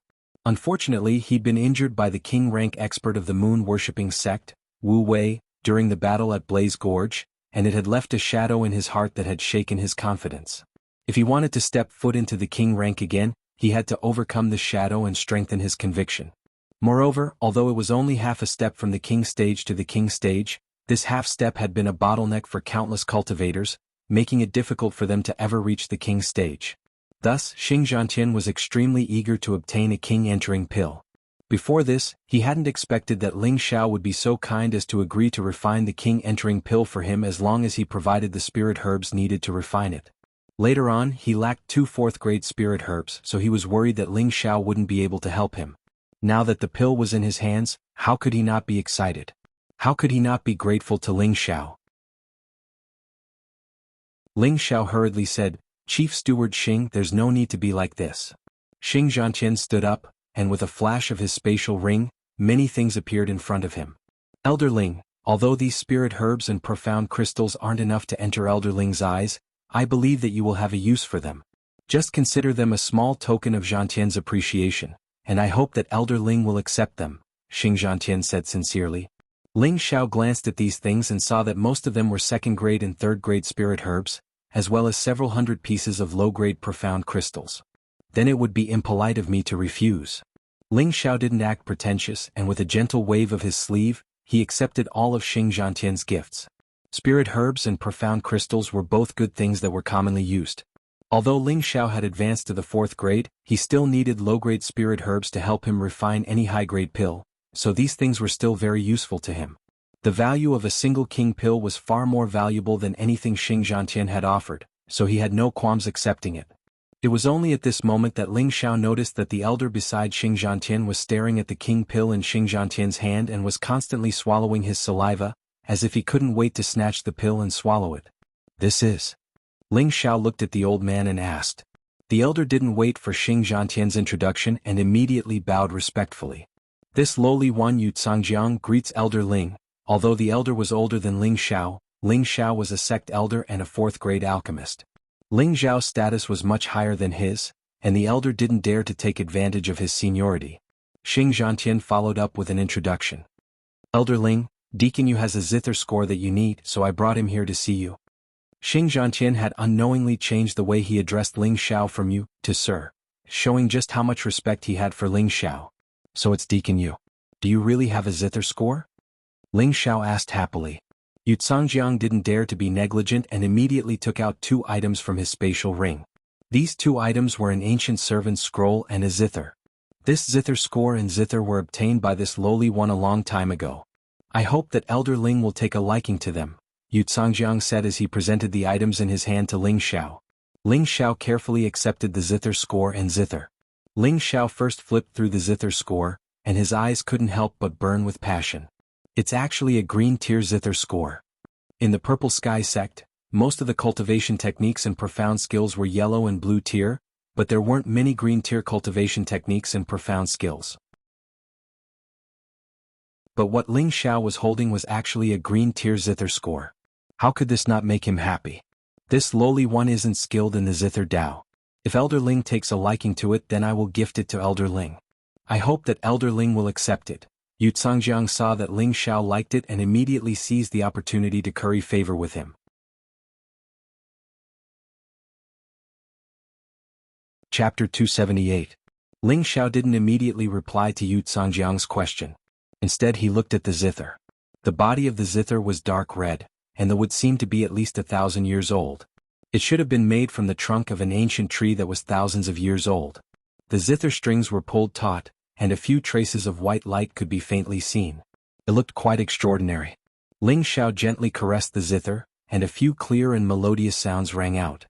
A: Unfortunately, he'd been injured by the king-rank expert of the moon-worshipping sect, Wu Wei, during the battle at Blaze Gorge, and it had left a shadow in his heart that had shaken his confidence. If he wanted to step foot into the king rank again, he had to overcome the shadow and strengthen his conviction. Moreover, although it was only half a step from the king stage to the king stage, this half step had been a bottleneck for countless cultivators, making it difficult for them to ever reach the king stage. Thus, Xing Zhantian was extremely eager to obtain a king-entering pill. Before this, he hadn't expected that Ling Xiao would be so kind as to agree to refine the king-entering pill for him as long as he provided the spirit herbs needed to refine it. Later on, he lacked 2 fourth-grade spirit herbs, so he was worried that Ling Xiao wouldn't be able to help him. Now that the pill was in his hands, how could he not be excited? How could he not be grateful to Ling Xiao? Ling Xiao hurriedly said, "Chief Steward Xing, there's no need to be like this." Xing Zhantian stood up, and with a flash of his spatial ring, many things appeared in front of him. "Elder Ling, although these spirit herbs and profound crystals aren't enough to enter Elder Ling's eyes, I believe that you will have a use for them. Just consider them a small token of Zhantian's appreciation, and I hope that Elder Ling will accept them," Xing Zhantian said sincerely. Ling Xiao glanced at these things and saw that most of them were second-grade and third-grade spirit herbs, as well as several hundred pieces of low-grade profound crystals. "Then it would be impolite of me to refuse." Ling Xiao didn't act pretentious, and with a gentle wave of his sleeve, he accepted all of Xing Zhantian's gifts. Spirit herbs and profound crystals were both good things that were commonly used. Although Ling Xiao had advanced to the 4th grade, he still needed low-grade spirit herbs to help him refine any high-grade pill, so these things were still very useful to him. The value of a single king pill was far more valuable than anything Xing Zhantian had offered, so he had no qualms accepting it. It was only at this moment that Ling Xiao noticed that the elder beside Xing Zhantian was staring at the king pill in Xing Zhantian's hand and was constantly swallowing his saliva, as if he couldn't wait to snatch the pill and swallow it. "This is..." Ling Xiao looked at the old man and asked. The elder didn't wait for Xing Zhantian's introduction and immediately bowed respectfully. "This lowly one Yu Tsangjiang greets Elder Ling." Although the elder was older than Ling Xiao was a sect elder and a 4th-grade alchemist. Ling Xiao's status was much higher than his, and the elder didn't dare to take advantage of his seniority. Xing Zhantian followed up with an introduction. "Elder Ling, Deacon Yu has a zither score that you need, so I brought him here to see you." Xing Zhantian had unknowingly changed the way he addressed Ling Xiao from "you" to "sir," showing just how much respect he had for Ling Xiao. "So it's Deacon Yu. Do you really have a zither score?" Ling Xiao asked happily. Yu Tsangjiang didn't dare to be negligent and immediately took out 2 items from his spatial ring. These 2 items were an ancient servant's scroll and a zither. This zither score and zither were obtained by this lowly one a long time ago. "I hope that Elder Ling will take a liking to them," Yu Tsangjiang said as he presented the items in his hand to Ling Xiao. Ling Xiao carefully accepted the zither score and zither. Ling Xiao first flipped through the zither score, and his eyes couldn't help but burn with passion. It's actually a green tier zither score. In the Purple Sky sect, most of the cultivation techniques and profound skills were yellow and blue tier, but there weren't many green tier cultivation techniques and profound skills. But what Ling Xiao was holding was actually a green tier zither score. How could this not make him happy? This lowly one isn't skilled in the zither Dao. If Elder Ling takes a liking to it, then I will gift it to Elder Ling. I hope that Elder Ling will accept it. Yu Tsangjiang saw that Ling Xiao liked it and immediately seized the opportunity to curry favor with him. Chapter 278. Ling Xiao didn't immediately reply to Yu Tsangjiang's question. Instead he looked at the zither. The body of the zither was dark red, and the wood seemed to be at least 1,000 years old. It should have been made from the trunk of an ancient tree that was thousands of years old. The zither strings were pulled taut, and a few traces of white light could be faintly seen. It looked quite extraordinary. Ling Xiao gently caressed the zither, and a few clear and melodious sounds rang out.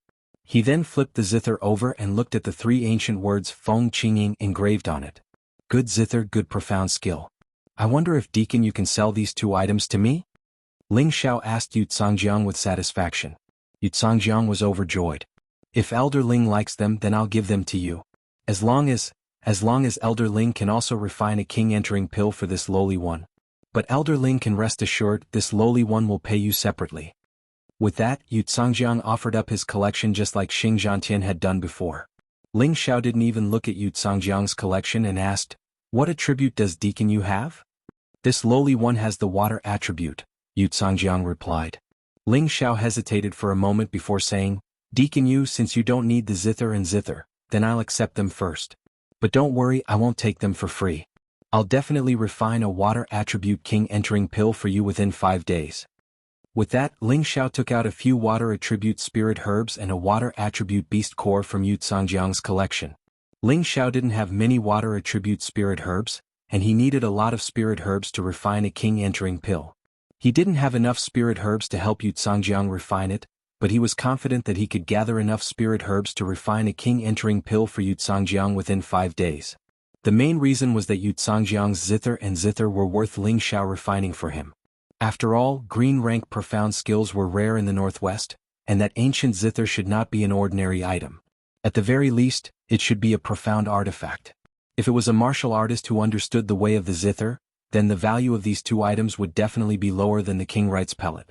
A: He then flipped the zither over and looked at the three ancient words Feng Qingying engraved on it. Good zither, good profound skill. I wonder if Deacon you can sell these two items to me? Ling Xiao asked Yu Zhangjiang with satisfaction. Yu Zhangjiang was overjoyed. If Elder Ling likes them, then I'll give them to you. As long as Elder Ling can also refine a king-entering pill for this lowly one. But Elder Ling can rest assured this lowly one will pay you separately. With that, Yu Zhangjiang offered up his collection just like Xing Zhantian had done before. Ling Xiao didn't even look at Yu Zhangjiang's collection and asked, "What attribute does Deacon Yu have?" "This lowly one has the water attribute," Yu Zhangjiang replied. Ling Xiao hesitated for a moment before saying, "Deacon Yu, since you don't need the zither and zither, then I'll accept them first. But don't worry, I won't take them for free. I'll definitely refine a water attribute king-entering pill for you within 5 days." With that, Ling Xiao took out a few water attribute spirit herbs and a water attribute beast core from Yu Zhangjiang's collection. Ling Xiao didn't have many water attribute spirit herbs, and he needed a lot of spirit herbs to refine a king-entering pill. He didn't have enough spirit herbs to help Yu Zhangjiang refine it, but he was confident that he could gather enough spirit herbs to refine a king-entering pill for Yu Zhangjiang within 5 days. The main reason was that Yu Zhangjiang's zither and zither were worth Ling Xiao refining for him. After all, green rank profound skills were rare in the Northwest, and that ancient zither should not be an ordinary item. At the very least, it should be a profound artifact. If it was a martial artist who understood the way of the zither, then the value of these two items would definitely be lower than the King Wright's pellet.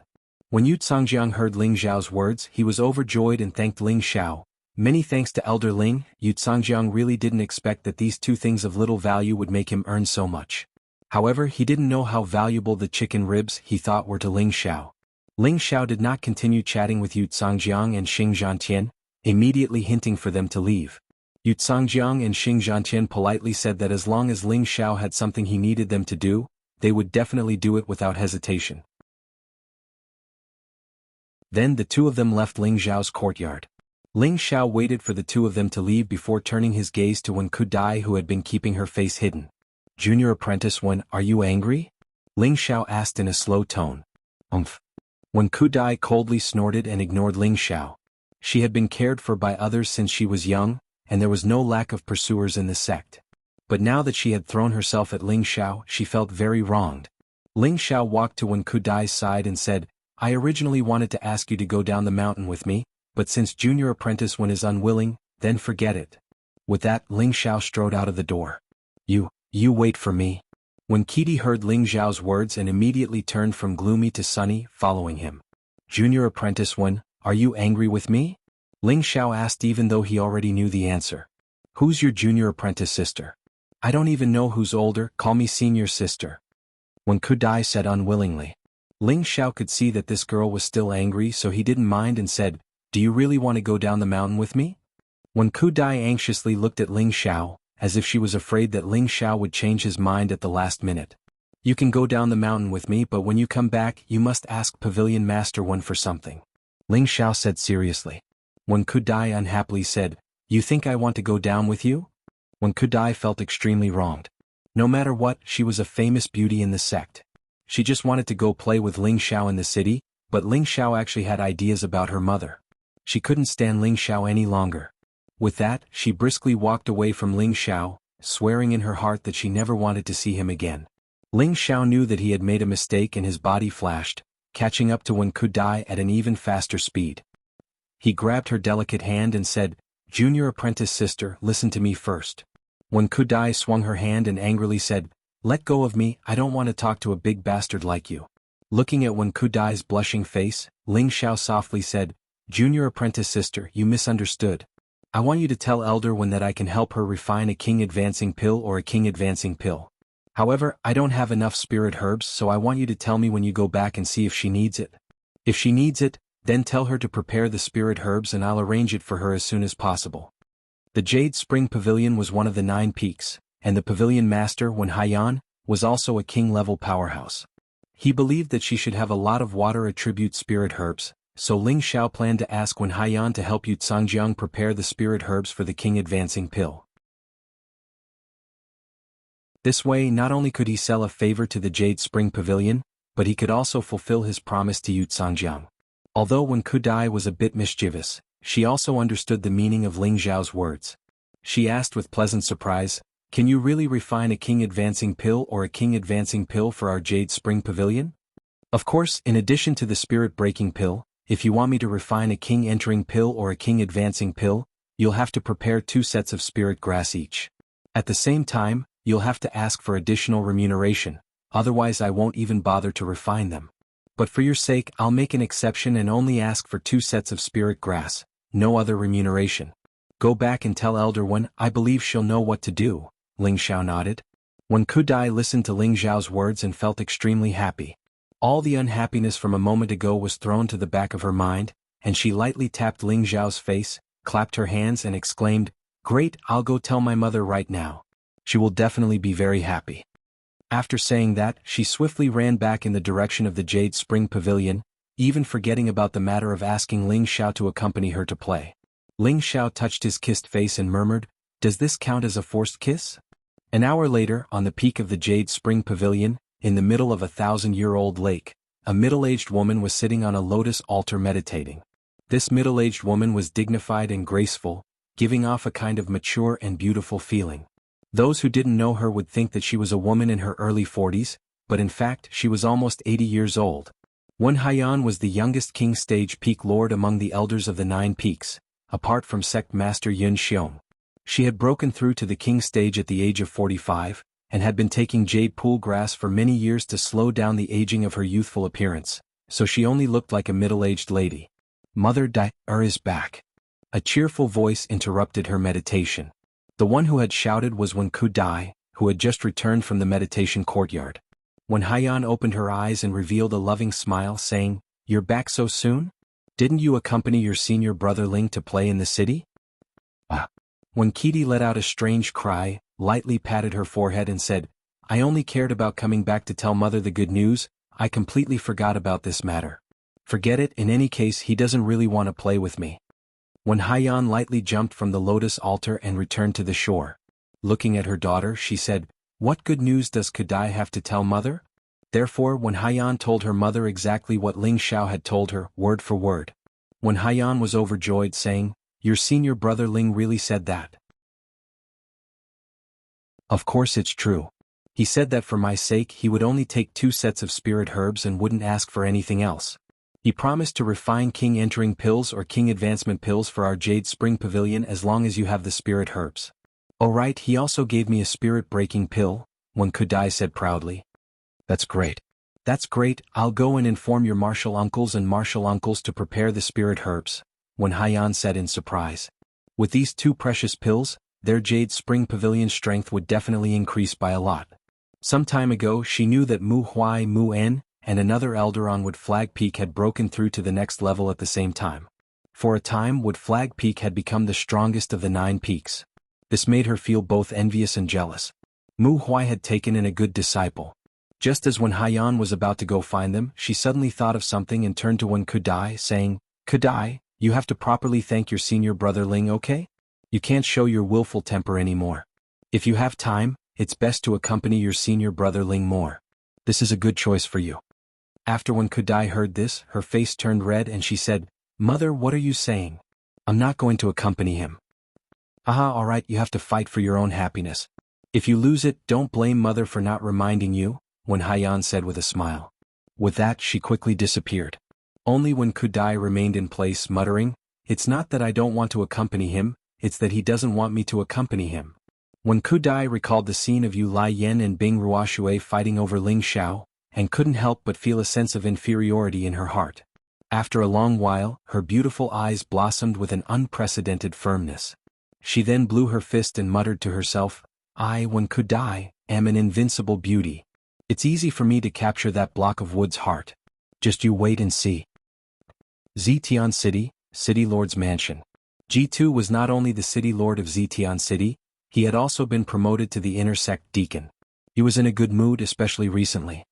A: When Yu Zhangjiang heard Ling Xiao's words, he was overjoyed and thanked Ling Xiao. Many thanks to Elder Ling. Yu Zhangjiang really didn't expect that these two things of little value would make him earn so much. However, he didn't know how valuable the chicken ribs he thought were to Ling Xiao. Ling Xiao did not continue chatting with Yu Zhangjiang and Xing Zhantian, immediately hinting for them to leave. Yu Zhangjiang and Xing Zhantian politely said that as long as Ling Xiao had something he needed them to do, they would definitely do it without hesitation. Then the two of them left Ling Xiao's courtyard. Ling Xiao waited for the two of them to leave before turning his gaze to Wen Kudai, who had been keeping her face hidden. "Junior apprentice Wen, are you angry?" Ling Xiao asked in a slow tone. Wen Kudai coldly snorted and ignored Ling Xiao. She had been cared for by others since she was young, and there was no lack of pursuers in the sect. But now that she had thrown herself at Ling Xiao, she felt very wronged. Ling Xiao walked to Wen Kudai's side and said, "I originally wanted to ask you to go down the mountain with me, but since Junior Apprentice Wen is unwilling, then forget it." With that, Ling Xiao strode out of the door. You wait for me." When Kitty heard Ling Xiao's words and immediately turned from gloomy to sunny, following him. "Junior Apprentice Wen, are you angry with me?" Ling Xiao asked, even though he already knew the answer. "Who's your junior apprentice sister?" "I don't even know who's older, call me senior sister," Wen Kudai said unwillingly. Ling Xiao could see that this girl was still angry, so he didn't mind and said, "Do you really want to go down the mountain with me?" Wen Kudai anxiously looked at Ling Xiao, as if she was afraid that Ling Xiao would change his mind at the last minute. "You can go down the mountain with me, but when you come back, you must ask Pavilion Master Wen for something," Ling Xiao said seriously. Wen Kudai unhappily said, "You think I want to go down with you?" Wen Kudai felt extremely wronged. No matter what, she was a famous beauty in the sect. She just wanted to go play with Ling Xiao in the city, but Ling Xiao actually had ideas about her mother. She couldn't stand Ling Xiao any longer. With that, she briskly walked away from Ling Xiao, swearing in her heart that she never wanted to see him again. Ling Xiao knew that he had made a mistake and his body flashed, catching up to Wen Kudai at an even faster speed. He grabbed her delicate hand and said, "Junior apprentice sister, listen to me first." Wen Kudai swung her hand and angrily said, "Let go of me, I don't want to talk to a big bastard like you." Looking at Wen Kudai's blushing face, Ling Xiao softly said, "Junior apprentice sister, you misunderstood. I want you to tell Elder Wen that I can help her refine a king advancing pill or a king advancing pill. However, I don't have enough spirit herbs, so I want you to tell me when you go back and see if she needs it. If she needs it, then tell her to prepare the spirit herbs and I'll arrange it for her as soon as possible." The Jade Spring Pavilion was one of the 9 peaks, and the pavilion master, Wen Haiyan, was also a king-level powerhouse. He believed that she should have a lot of water attribute spirit herbs, so Ling Xiao planned to ask Wen Haiyan to help Yu Zhangjiang prepare the spirit herbs for the king advancing pill. This way, not only could he sell a favor to the Jade Spring Pavilion, but he could also fulfill his promise to Yu Zhangjiang. Although Wen Kudai was a bit mischievous, she also understood the meaning of Ling Xiao's words. She asked with pleasant surprise, "Can you really refine a king advancing pill or a king advancing pill for our Jade Spring Pavilion?" "Of course, in addition to the spirit breaking pill, if you want me to refine a king entering pill or a king advancing pill, you'll have to prepare 2 sets of spirit grass each. At the same time, you'll have to ask for additional remuneration, otherwise I won't even bother to refine them. But for your sake I'll make an exception and only ask for 2 sets of spirit grass, no other remuneration. Go back and tell Elder One, I believe she'll know what to do." Ling Xiao nodded. Wen Kudai listened to Ling Xiao's words and felt extremely happy. All the unhappiness from a moment ago was thrown to the back of her mind, and she lightly tapped Ling Xiao's face, clapped her hands and exclaimed, "Great, I'll go tell my mother right now. She will definitely be very happy." After saying that, she swiftly ran back in the direction of the Jade Spring Pavilion, even forgetting about the matter of asking Ling Xiao to accompany her to play. Ling Xiao touched his kissed face and murmured, "Does this count as a forced kiss?" An hour later, on the peak of the Jade Spring Pavilion, in the middle of a 1,000-year-old lake, a middle-aged woman was sitting on a lotus altar meditating. This middle-aged woman was dignified and graceful, giving off a kind of mature and beautiful feeling. Those who didn't know her would think that she was a woman in her early 40s, but in fact she was almost 80 years old. Wen Haiyan was the youngest King Stage Peak Lord among the elders of the 9 peaks, apart from Sect Master Yun Xiong. She had broken through to the King Stage at the age of 45, and had been taking jade pool grass for many years to slow down the aging of her youthful appearance, so she only looked like a middle-aged lady. "Mother Dai is back." A cheerful voice interrupted her meditation. The one who had shouted was Wen Kudai, who had just returned from the meditation courtyard. Wen Haiyan opened her eyes and revealed a loving smile, saying, "You're back so soon? Didn't you accompany your senior brother Ling to play in the city?" When Kitty let out a strange cry, lightly patted her forehead and said, "I only cared about coming back to tell Mother the good news. I completely forgot about this matter." "Forget it, in any case he doesn't really want to play with me." When Haiyan lightly jumped from the lotus altar and returned to the shore. Looking at her daughter, she said, "What good news does Kudai have to tell Mother?" Therefore when Haiyan told her mother exactly what Ling Xiao had told her, word for word. When Haiyan was overjoyed, saying, "Your senior brother Ling really said that?" "Of course it's true. He said that for my sake he would only take 2 sets of spirit herbs and wouldn't ask for anything else. He promised to refine king entering pills or king advancement pills for our Jade Spring Pavilion as long as you have the spirit herbs." "Oh right, he also gave me a spirit breaking pill," Wen Kudai said proudly. "That's great. That's great, I'll go and inform your martial uncles to prepare the spirit herbs," Wen Haiyan said in surprise. With these 2 precious pills, their Jade Spring Pavilion strength would definitely increase by a lot. Some time ago she knew that Mu Huai Mu En and another elder on Wood Flag Peak had broken through to the next level at the same time. For a time Wood Flag Peak had become the strongest of the 9 peaks. This made her feel both envious and jealous. Mu Huai had taken in a good disciple. Just as when Haiyan was about to go find them, she suddenly thought of something and turned to Wen Kudai, saying, "Kudai, you have to properly thank your senior brother Ling, okay? You can't show your willful temper anymore. If you have time, it's best to accompany your senior brother Ling more. This is a good choice for you." After Wen Kudai heard this, her face turned red and she said, "Mother, what are you saying? I'm not going to accompany him." "Aha, alright, you have to fight for your own happiness. If you lose it, don't blame Mother for not reminding you," Wen Haiyan said with a smile. With that she quickly disappeared. Only Wen Kudai remained in place, muttering, "It's not that I don't want to accompany him, it's that he doesn't want me to accompany him." Wen Kudai recalled the scene of Yu Lai Yen and Bing Ruoxue fighting over Ling Xiao, and couldn't help but feel a sense of inferiority in her heart. After a long while, her beautiful eyes blossomed with an unprecedented firmness. She then blew her fist and muttered to herself, "I, Wen Kudai, am an invincible beauty. It's easy for me to capture that block of wood's heart. Just you wait and see." Zitian City, City Lord's Mansion. G2 was not only the City Lord of Zitian City, he had also been promoted to the Inner Sect Deacon. He was in a good mood, especially recently.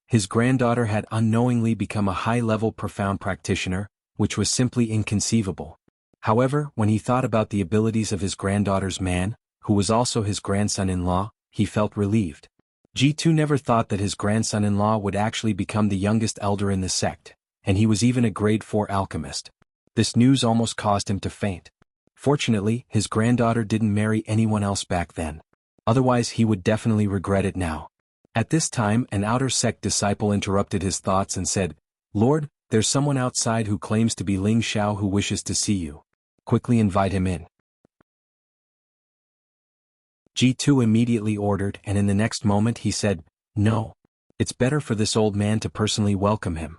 A: His granddaughter had unknowingly become a high-level profound practitioner, which was simply inconceivable. However, when he thought about the abilities of his granddaughter's man, who was also his grandson-in-law, he felt relieved. G2 never thought that his grandson-in-law would actually become the youngest elder in the sect, and he was even a grade 4 alchemist. This news almost caused him to faint. Fortunately, his granddaughter didn't marry anyone else back then. Otherwise he would definitely regret it now. At this time, an outer sect disciple interrupted his thoughts and said, "Lord, there's someone outside who claims to be Ling Xiao who wishes to see you. Quickly invite him in." G2 immediately ordered, and in the next moment he said, "No. It's better for this old man to personally welcome him."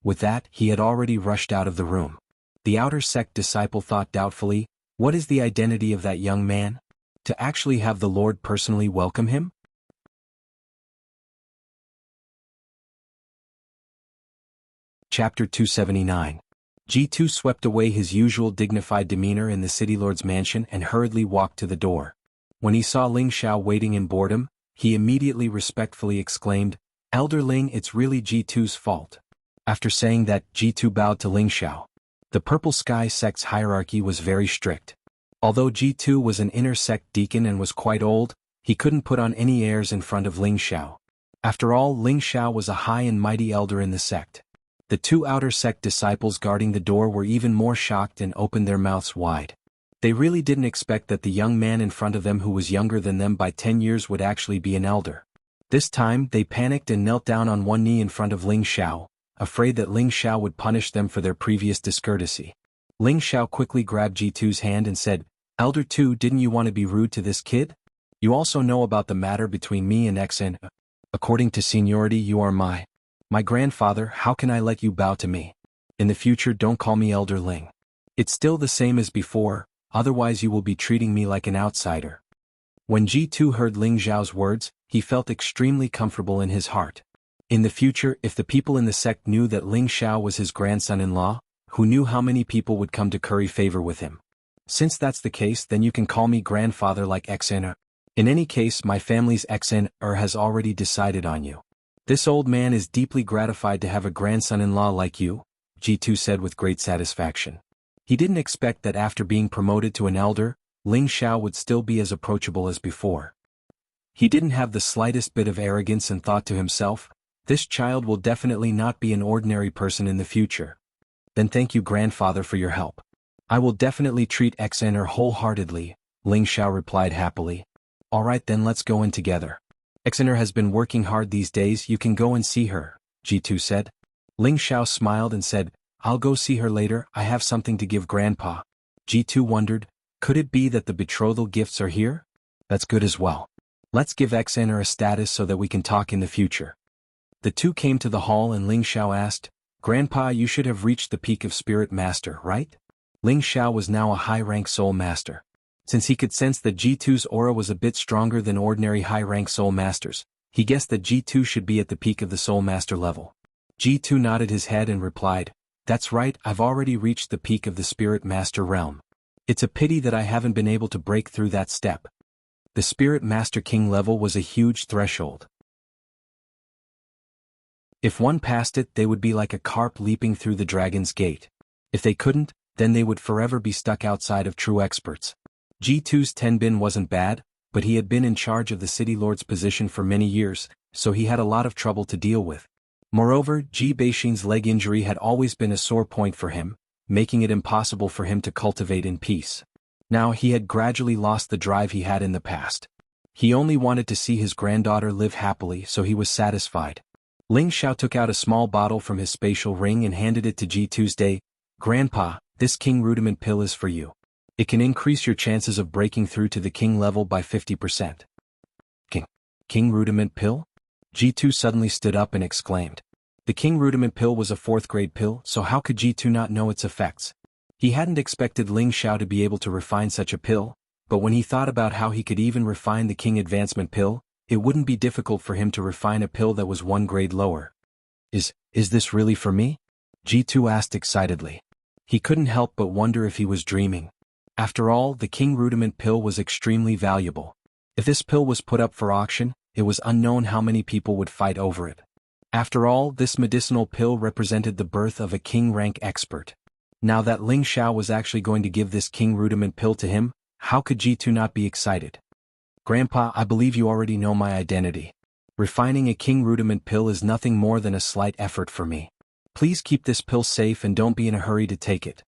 A: With that, he had already rushed out of the room. The outer sect disciple thought doubtfully, what is the identity of that young man? To actually have the Lord personally welcome him? Chapter 279. G2 swept away his usual dignified demeanor in the city lord's mansion and hurriedly walked to the door. When he saw Ling Xiao waiting in boredom, he immediately respectfully exclaimed, "Elder Ling, it's really G2's fault." After saying that, G2 bowed to Ling Xiao. The Purple Sky sect's hierarchy was very strict. Although G2 was an inner sect deacon and was quite old, he couldn't put on any airs in front of Ling Xiao. After all, Ling Xiao was a high and mighty elder in the sect. The two outer sect disciples guarding the door were even more shocked and opened their mouths wide. They really didn't expect that the young man in front of them who was younger than them by 10 years would actually be an elder. This time, they panicked and knelt down on one knee in front of Ling Xiao, afraid that Ling Xiao would punish them for their previous discourtesy. Ling Xiao quickly grabbed G2's hand and said, "Elder 2, didn't you want to be rude to this kid? You also know about the matter between me and Xen. According to seniority you are my grandfather, how can I let you bow to me? In the future don't call me Elder Ling. It's still the same as before, otherwise you will be treating me like an outsider." When G2 heard Ling Xiao's words, he felt extremely comfortable in his heart. In the future, if the people in the sect knew that Ling Xiao was his grandson-in-law, who knew how many people would come to curry favor with him? Since that's the case, then you can call me grandfather like Xen. In any case, my family's Xen has already decided on you. This old man is deeply gratified to have a grandson-in-law like you, G2 said with great satisfaction. He didn't expect that after being promoted to an elder, Ling Xiao would still be as approachable as before. He didn't have the slightest bit of arrogance and thought to himself, this child will definitely not be an ordinary person in the future. Then thank you grandfather for your help. I will definitely treat Xen wholeheartedly, Ling Xiao replied happily. Alright then let's go in together. Xen has been working hard these days, you can go and see her, G2 said. Ling Xiao smiled and said, I'll go see her later, I have something to give Grandpa. G2 wondered, could it be that the betrothal gifts are here? That's good as well. Let's give Xen a status so that we can talk in the future. The two came to the hall and Ling Xiao asked, Grandpa, you should have reached the peak of Spirit Master, right? Ling Xiao was now a high-rank Soul Master. Since he could sense that G2's aura was a bit stronger than ordinary high-rank Soul Masters, he guessed that G2 should be at the peak of the Soul Master level. G2 nodded his head and replied, That's right, I've already reached the peak of the Spirit Master realm. It's a pity that I haven't been able to break through that step. The Spirit Master King level was a huge threshold. If one passed it, they would be like a carp leaping through the dragon's gate. If they couldn't, then they would forever be stuck outside of true experts. G2's Tenbin wasn't bad, but he had been in charge of the City Lord's position for many years, so he had a lot of trouble to deal with. Moreover, Ji Beixin's leg injury had always been a sore point for him, making it impossible for him to cultivate in peace. Now he had gradually lost the drive he had in the past. He only wanted to see his granddaughter live happily, so he was satisfied. Ling Xiao took out a small bottle from his spatial ring and handed it to G2's day. Grandpa, this King Rudiment pill is for you. It can increase your chances of breaking through to the King level by 50%. King Rudiment pill? G2 suddenly stood up and exclaimed. The King Rudiment pill was a 4th grade pill, so how could G2 not know its effects? He hadn't expected Ling Xiao to be able to refine such a pill, but when he thought about how he could even refine the King Advancement pill, it wouldn't be difficult for him to refine a pill that was 1 grade lower. Is this really for me? G2 asked excitedly. He couldn't help but wonder if he was dreaming. After all, the King Rudiment pill was extremely valuable. If this pill was put up for auction, it was unknown how many people would fight over it. After all, this medicinal pill represented the birth of a King rank expert. Now that Ling Xiao was actually going to give this King Rudiment pill to him, how could G2 not be excited? Grandpa, I believe you already know my identity. Refining a King Rudiment pill is nothing more than a slight effort for me. Please keep this pill safe and don't be in a hurry to take it.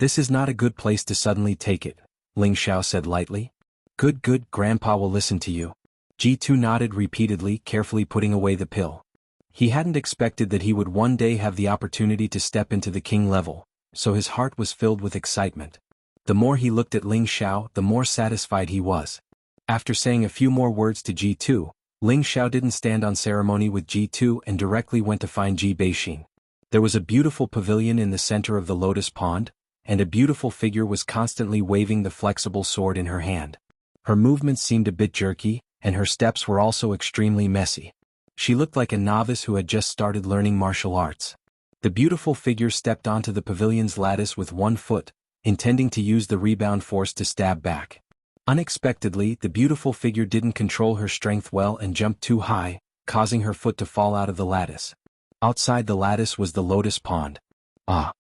A: This is not a good place to suddenly take it, Ling Xiao said lightly. Good, Grandpa will listen to you. G2 nodded repeatedly, carefully putting away the pill. He hadn't expected that he would one day have the opportunity to step into the king level, so his heart was filled with excitement. The more he looked at Ling Xiao, the more satisfied he was. After saying a few more words to G2, Ling Xiao didn't stand on ceremony with G2 and directly went to find Ji Beixin. There was a beautiful pavilion in the center of the lotus pond, and a beautiful figure was constantly waving the flexible sword in her hand. Her movements seemed a bit jerky, and her steps were also extremely messy. She looked like a novice who had just started learning martial arts. The beautiful figure stepped onto the pavilion's lattice with one foot, intending to use the rebound force to stab back. Unexpectedly, the beautiful figure didn't control her strength well and jumped too high, causing her foot to fall out of the lattice. Outside the lattice was the lotus pond. Ah!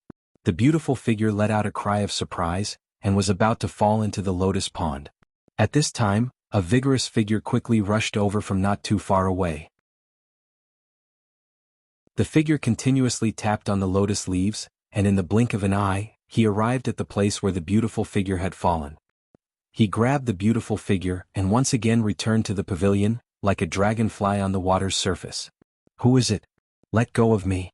A: The beautiful figure let out a cry of surprise, and was about to fall into the lotus pond. At this time, a vigorous figure quickly rushed over from not too far away. The figure continuously tapped on the lotus leaves, and in the blink of an eye, he arrived at the place where the beautiful figure had fallen. He grabbed the beautiful figure and once again returned to the pavilion, like a dragonfly on the water's surface. Who is it? Let go of me.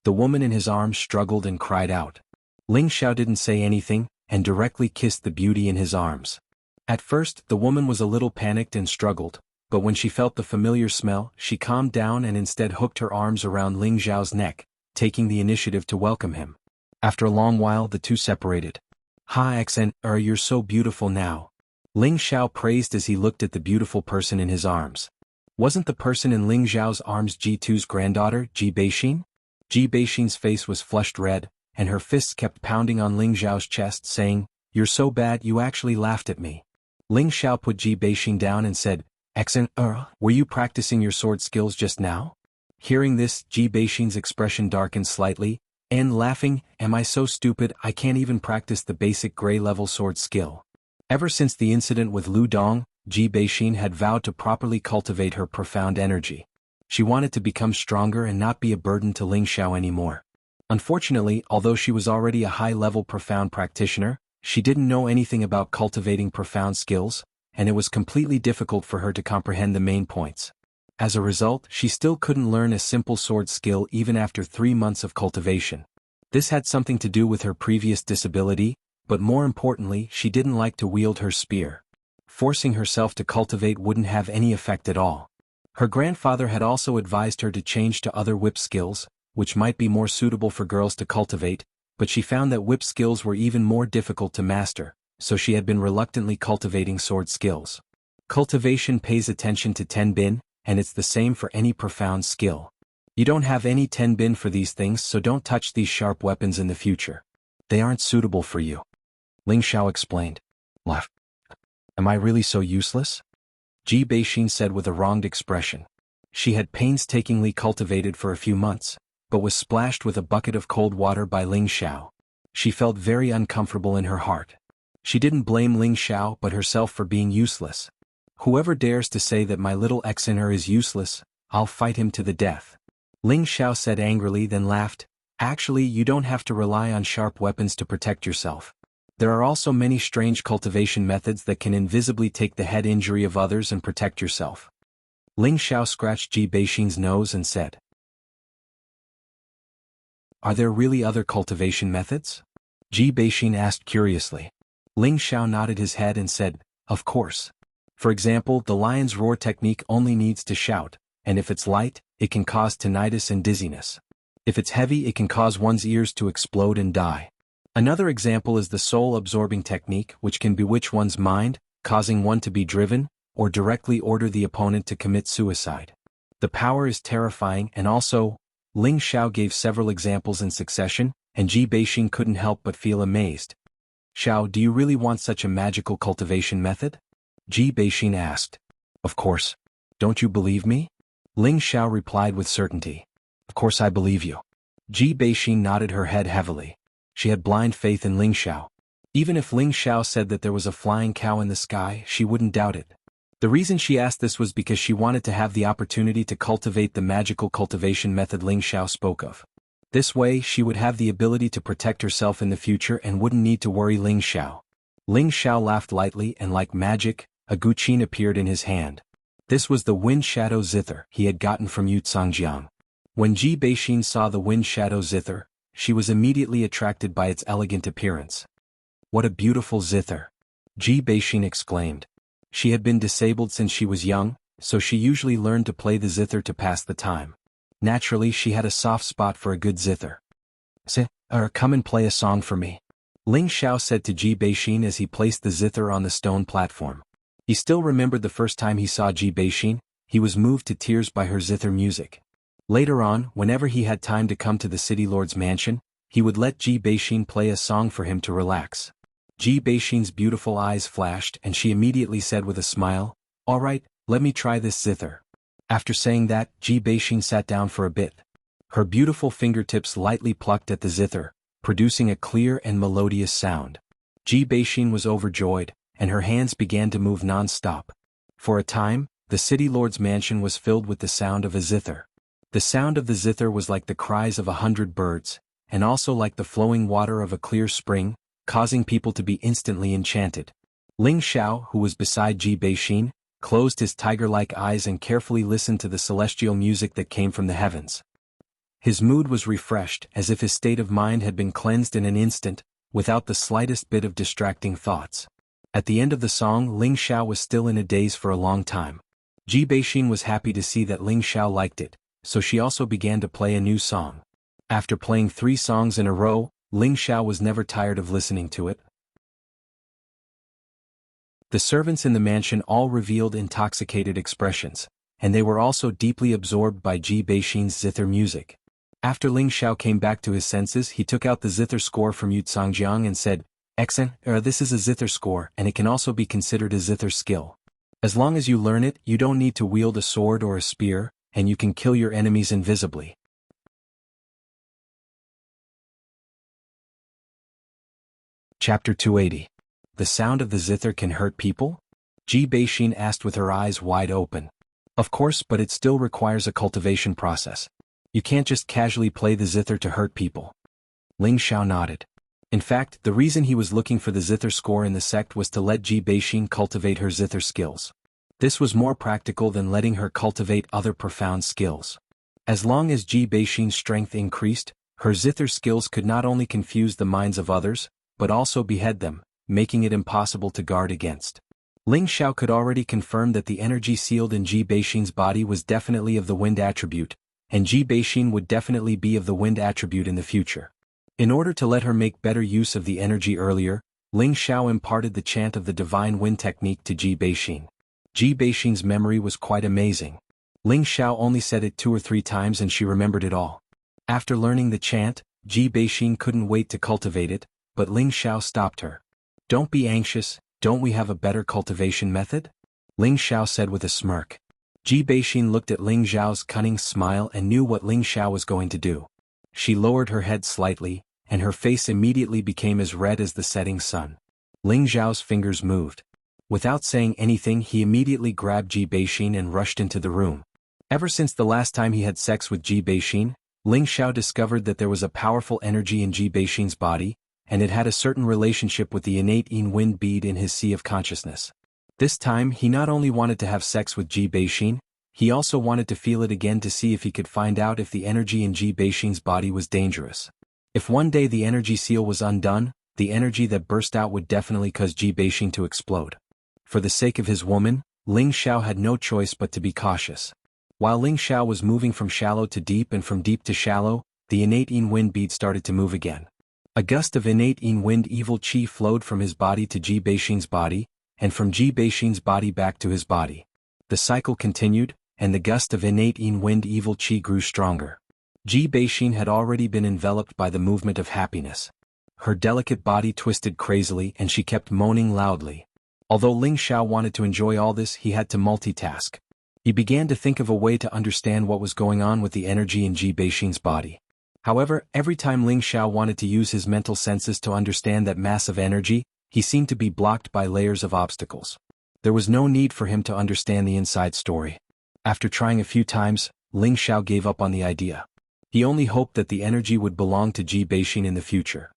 A: The woman in his arms struggled and cried out. Ling Xiao didn't say anything, and directly kissed the beauty in his arms. At first, the woman was a little panicked and struggled, but when she felt the familiar smell, she calmed down and instead hooked her arms around Ling Xiao's neck, taking the initiative to welcome him. After a long while, the two separated. Hi Xen, you're so beautiful now. Ling Xiao praised as he looked at the beautiful person in his arms. Wasn't the person in Ling Xiao's arms G2's granddaughter, Ji Beixin? Ji Beixin's face was flushed red, and her fists kept pounding on Ling Xiao's chest, saying, "You're so bad you actually laughed at me." Ling Xiao put Ji Beixin down and said, Xen, were you practicing your sword skills just now? Hearing this, Ji Beixin's expression darkened slightly, and laughing, am I so stupid I can't even practice the basic gray-level sword skill? Ever since the incident with Lu Dong, Ji Beixin had vowed to properly cultivate her profound energy. She wanted to become stronger and not be a burden to Ling Xiao anymore. Unfortunately, although she was already a high-level profound practitioner, she didn't know anything about cultivating profound skills, and it was completely difficult for her to comprehend the main points. As a result, she still couldn't learn a simple sword skill even after 3 months of cultivation. This had something to do with her previous disability, but more importantly, she didn't like to wield her spear. Forcing herself to cultivate wouldn't have any effect at all. Her grandfather had also advised her to change to other whip skills, which might be more suitable for girls to cultivate, but she found that whip skills were even more difficult to master, so she had been reluctantly cultivating sword skills. Cultivation pays attention to tenbin, and it's the same for any profound skill. You don't have any tenbin for these things, so don't touch these sharp weapons in the future. They aren't suitable for you. Ling Xiao explained. Left. Am I really so useless? Ji Beixin said with a wronged expression. She had painstakingly cultivated for a few months, but was splashed with a bucket of cold water by Ling Xiao. She felt very uncomfortable in her heart. She didn't blame Ling Xiao but herself for being useless. Whoever dares to say that my little Xener is useless, I'll fight him to the death. Ling Xiao said angrily, then laughed. Actually, you don't have to rely on sharp weapons to protect yourself. There are also many strange cultivation methods that can invisibly take the head injury of others and protect yourself. Ling Xiao scratched Ji Beixin's nose and said, Are there really other cultivation methods? Ji Beixin asked curiously. Ling Xiao nodded his head and said, Of course. For example, the lion's roar technique only needs to shout, and if it's light, it can cause tinnitus and dizziness. If it's heavy, it can cause one's ears to explode and die. Another example is the soul-absorbing technique, which can bewitch one's mind, causing one to be driven, or directly order the opponent to commit suicide. The power is terrifying, and also, Ling Xiao gave several examples in succession, and Ji Beixin couldn't help but feel amazed. Xiao, do you really want such a magical cultivation method? Ji Beixin asked. Of course. Don't you believe me? Ling Xiao replied with certainty. Of course I believe you. Ji Beixin nodded her head heavily. She had blind faith in Ling Xiao. Even if Ling Xiao said that there was a flying cow in the sky, she wouldn't doubt it. The reason she asked this was because she wanted to have the opportunity to cultivate the magical cultivation method Ling Xiao spoke of. This way she would have the ability to protect herself in the future and wouldn't need to worry Ling Xiao. Ling Xiao laughed lightly and like magic, a guqin appeared in his hand. This was the Wind Shadow Zither he had gotten from Jianghu. When Ji Beixin saw the Wind Shadow Zither, she was immediately attracted by its elegant appearance. "What a beautiful zither!" Ji Beixin exclaimed. She had been disabled since she was young, so she usually learned to play the zither to pass the time. Naturally she had a soft spot for a good zither. Come and play a song for me," Ling Xiao said to Ji Beixin as he placed the zither on the stone platform. He still remembered the first time he saw Ji Beixin. He was moved to tears by her zither music. Later on, whenever he had time to come to the city lord's mansion, he would let Ji Beixin play a song for him to relax. Ji Beixin's beautiful eyes flashed and she immediately said with a smile, "All right, let me try this zither." After saying that, Ji Beixin sat down for a bit. Her beautiful fingertips lightly plucked at the zither, producing a clear and melodious sound. Ji Beixin was overjoyed, and her hands began to move non-stop. For a time, the city lord's mansion was filled with the sound of a zither. The sound of the zither was like the cries of 100 birds, and also like the flowing water of a clear spring, causing people to be instantly enchanted. Ling Xiao, who was beside Ji Beixin, closed his tiger-like eyes and carefully listened to the celestial music that came from the heavens. His mood was refreshed, as if his state of mind had been cleansed in an instant, without the slightest bit of distracting thoughts. At the end of the song, Ling Xiao was still in a daze for a long time. Ji Beixin was happy to see that Ling Xiao liked it, so she also began to play a new song. After playing 3 songs in a row, Ling Xiao was never tired of listening to it. The servants in the mansion all revealed intoxicated expressions, and they were also deeply absorbed by Ji Beixin's zither music. After Ling Xiao came back to his senses, he took out the zither score from Jianghu and said, "This is a zither score and it can also be considered a zither skill. As long as you learn it, you don't need to wield a sword or a spear, and you can kill your enemies invisibly." Chapter 280. The sound of the zither can hurt people? Ji Beixin asked with her eyes wide open. Of course, but it still requires a cultivation process. You can't just casually play the zither to hurt people. Ling Xiao nodded. In fact, the reason he was looking for the zither score in the sect was to let Ji Beixin cultivate her zither skills. This was more practical than letting her cultivate other profound skills. As long as Ji Beixin's strength increased, her zither skills could not only confuse the minds of others, but also behead them, making it impossible to guard against. Ling Xiao could already confirm that the energy sealed in Ji Beixin's body was definitely of the wind attribute, and Ji Beixin would definitely be of the wind attribute in the future. In order to let her make better use of the energy earlier, Ling Xiao imparted the chant of the divine wind technique to Ji Beixin. Ji Beixin's memory was quite amazing. Ling Xiao only said it 2 or 3 times and she remembered it all. After learning the chant, Ji Beixin couldn't wait to cultivate it, but Ling Xiao stopped her. "Don't be anxious, don't we have a better cultivation method?" Ling Xiao said with a smirk. Ji Beixin looked at Ling Xiao's cunning smile and knew what Ling Xiao was going to do. She lowered her head slightly, and her face immediately became as red as the setting sun. Ling Xiao's fingers moved. Without saying anything, he immediately grabbed Ji Beixin and rushed into the room. Ever since the last time he had sex with Ji Beixin, Ling Xiao discovered that there was a powerful energy in Ji Beixin's body, and it had a certain relationship with the innate Yin wind bead in his sea of consciousness. This time he not only wanted to have sex with Ji Beixin, he also wanted to feel it again to see if he could find out if the energy in Ji Beixin's body was dangerous. If one day the energy seal was undone, the energy that burst out would definitely cause Ji Beixin to explode. For the sake of his woman, Ling Xiao had no choice but to be cautious. While Ling Xiao was moving from shallow to deep and from deep to shallow, the innate Yin wind bead started to move again. A gust of innate Yin wind evil qi flowed from his body to Ji Beixin's body, and from Ji Beixin's body back to his body. The cycle continued, and the gust of innate Yin wind evil qi grew stronger. Ji Beixin had already been enveloped by the movement of happiness. Her delicate body twisted crazily and she kept moaning loudly. Although Ling Xiao wanted to enjoy all this, he had to multitask. He began to think of a way to understand what was going on with the energy in Ji Beixin's body. However, every time Ling Xiao wanted to use his mental senses to understand that massive energy, he seemed to be blocked by layers of obstacles. There was no need for him to understand the inside story. After trying a few times, Ling Xiao gave up on the idea. He only hoped that the energy would belong to Ji Beixin in the future.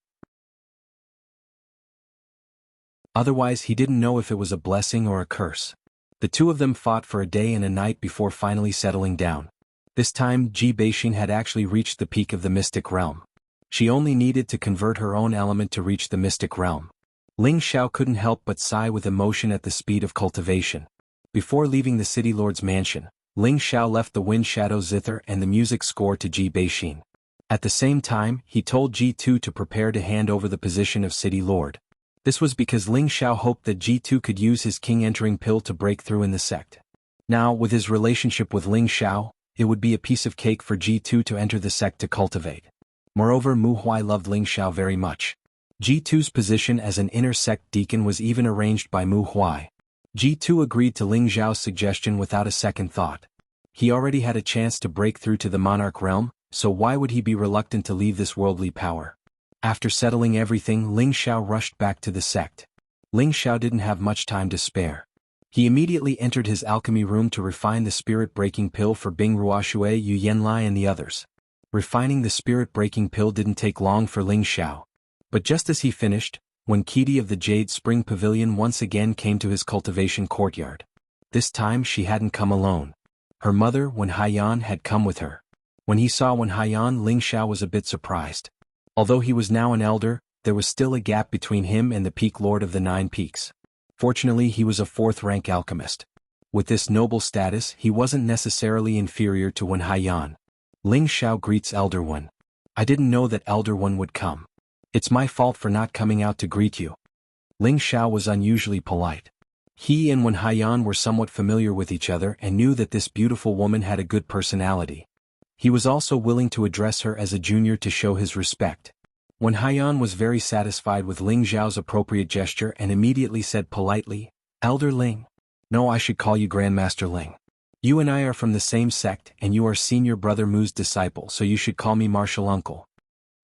A: Otherwise he didn't know if it was a blessing or a curse. The two of them fought for a day and a night before finally settling down. This time Ji Beixin had actually reached the peak of the mystic realm. She only needed to convert her own element to reach the mystic realm. Ling Xiao couldn't help but sigh with emotion at the speed of cultivation. Before leaving the city lord's mansion, Ling Xiao left the wind shadow zither and the music score to Ji Beixin. At the same time, he told Ji2 to prepare to hand over the position of city lord. This was because Ling Xiao hoped that Ji2 could use his king-entering pill to break through in the sect. Now, with his relationship with Ling Xiao, it would be a piece of cake for Ji2 to enter the sect to cultivate. Moreover, Mu Huai loved Ling Xiao very much. Ji2's position as an inner sect deacon was even arranged by Mu Huai. Ji2 agreed to Ling Xiao's suggestion without a second thought. He already had a chance to break through to the monarch realm, so why would he be reluctant to leave this worldly power? After settling everything, Ling Xiao rushed back to the sect. Ling Xiao didn't have much time to spare. He immediately entered his alchemy room to refine the spirit-breaking pill for Bing Ruoxue, Yu Yanlai and the others. Refining the spirit-breaking pill didn't take long for Ling Xiao. But just as he finished, Wen Qidi of the Jade Spring Pavilion once again came to his cultivation courtyard. This time she hadn't come alone. Her mother, Wen Haiyan, had come with her. When he saw Wen Haiyan, Ling Xiao was a bit surprised. Although he was now an elder, there was still a gap between him and the peak lord of the 9 peaks. Fortunately, he was a 4th-rank alchemist. With this noble status, he wasn't necessarily inferior to Wen Haiyan. Ling Xiao greets Elder Wen. I didn't know that Elder Wen would come. It's my fault for not coming out to greet you. Ling Xiao was unusually polite. He and Wen Haiyan were somewhat familiar with each other and knew that this beautiful woman had a good personality. He was also willing to address her as a junior to show his respect. Wen Haiyan was very satisfied with Ling Xiao's appropriate gesture and immediately said politely, Elder Ling. No, I should call you Grandmaster Ling. You and I are from the same sect and you are senior brother Mu's disciple, so you should call me Martial Uncle.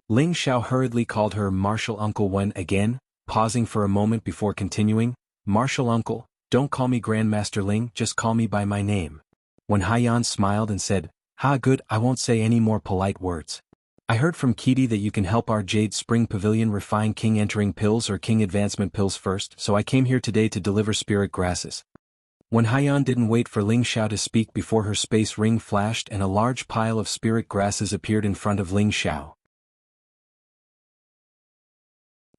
A: Ling Xiao hurriedly called her Martial Uncle Wen again, pausing for a moment before continuing, Martial Uncle, don't call me Grandmaster Ling, just call me by my name. Wen Haiyan smiled and said, Ha, good, I won't say any more polite words. I heard from Qidi that you can help our Jade Spring Pavilion refine king entering pills or king advancement pills first, so I came here today to deliver spirit grasses. Wen Haiyan didn't wait for Ling Xiao to speak before her space ring flashed and a large pile of spirit grasses appeared in front of Ling Xiao.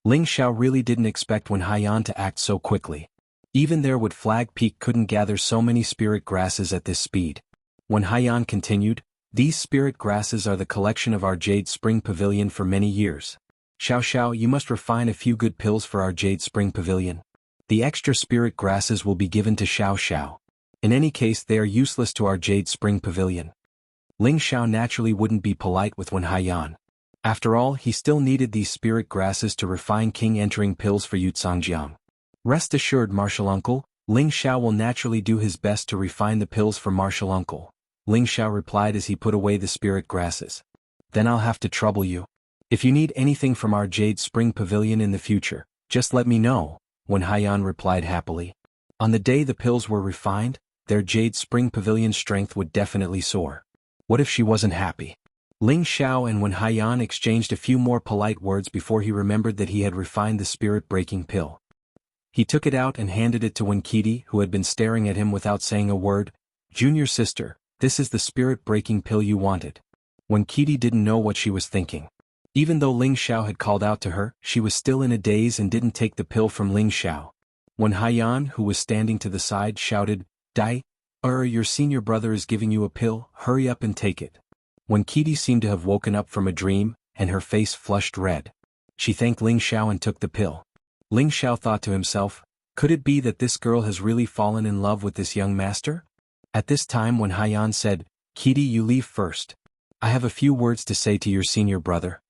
A: Ling Xiao really didn't expect Wen Haiyan to act so quickly. Even their Wood Flag Peak couldn't gather so many spirit grasses at this speed. Wen Haiyan continued, these spirit grasses are the collection of our Jade Spring Pavilion for many years. Xiao Xiao, you must refine a few good pills for our Jade Spring Pavilion. The extra spirit grasses will be given to Xiao Xiao. In any case, they are useless to our Jade Spring Pavilion. Ling Xiao naturally wouldn't be polite with Wen Haiyan. After all, he still needed these spirit grasses to refine king-entering pills for Yuzhangjiang. Rest assured, Martial Uncle, Ling Xiao will naturally do his best to refine the pills for Martial Uncle, Ling Xiao replied as he put away the spirit grasses. Then I'll have to trouble you. If you need anything from our Jade Spring Pavilion in the future, just let me know, Wen Haiyan replied happily. On the day the pills were refined, their Jade Spring Pavilion strength would definitely soar. What if she wasn't happy? Ling Xiao and Wen Haiyan exchanged a few more polite words before he remembered that he had refined the spirit-breaking pill. He took it out and handed it to Wen Qidi, who had been staring at him without saying a word. Junior sister, this is the spirit-breaking pill you wanted. Wen Qidi didn't know what she was thinking. Even though Ling Xiao had called out to her, she was still in a daze and didn't take the pill from Ling Xiao. Wen Haiyan, who was standing to the side, shouted, Dai, your senior brother is giving you a pill, hurry up and take it. Wen Qidi seemed to have woken up from a dream, and her face flushed red. She thanked Ling Xiao and took the pill. Ling Xiao thought to himself, could it be that this girl has really fallen in love with this young master? At this time Wen Haiyan said, Qidi, you leave first. I have a few words to say to your senior brother.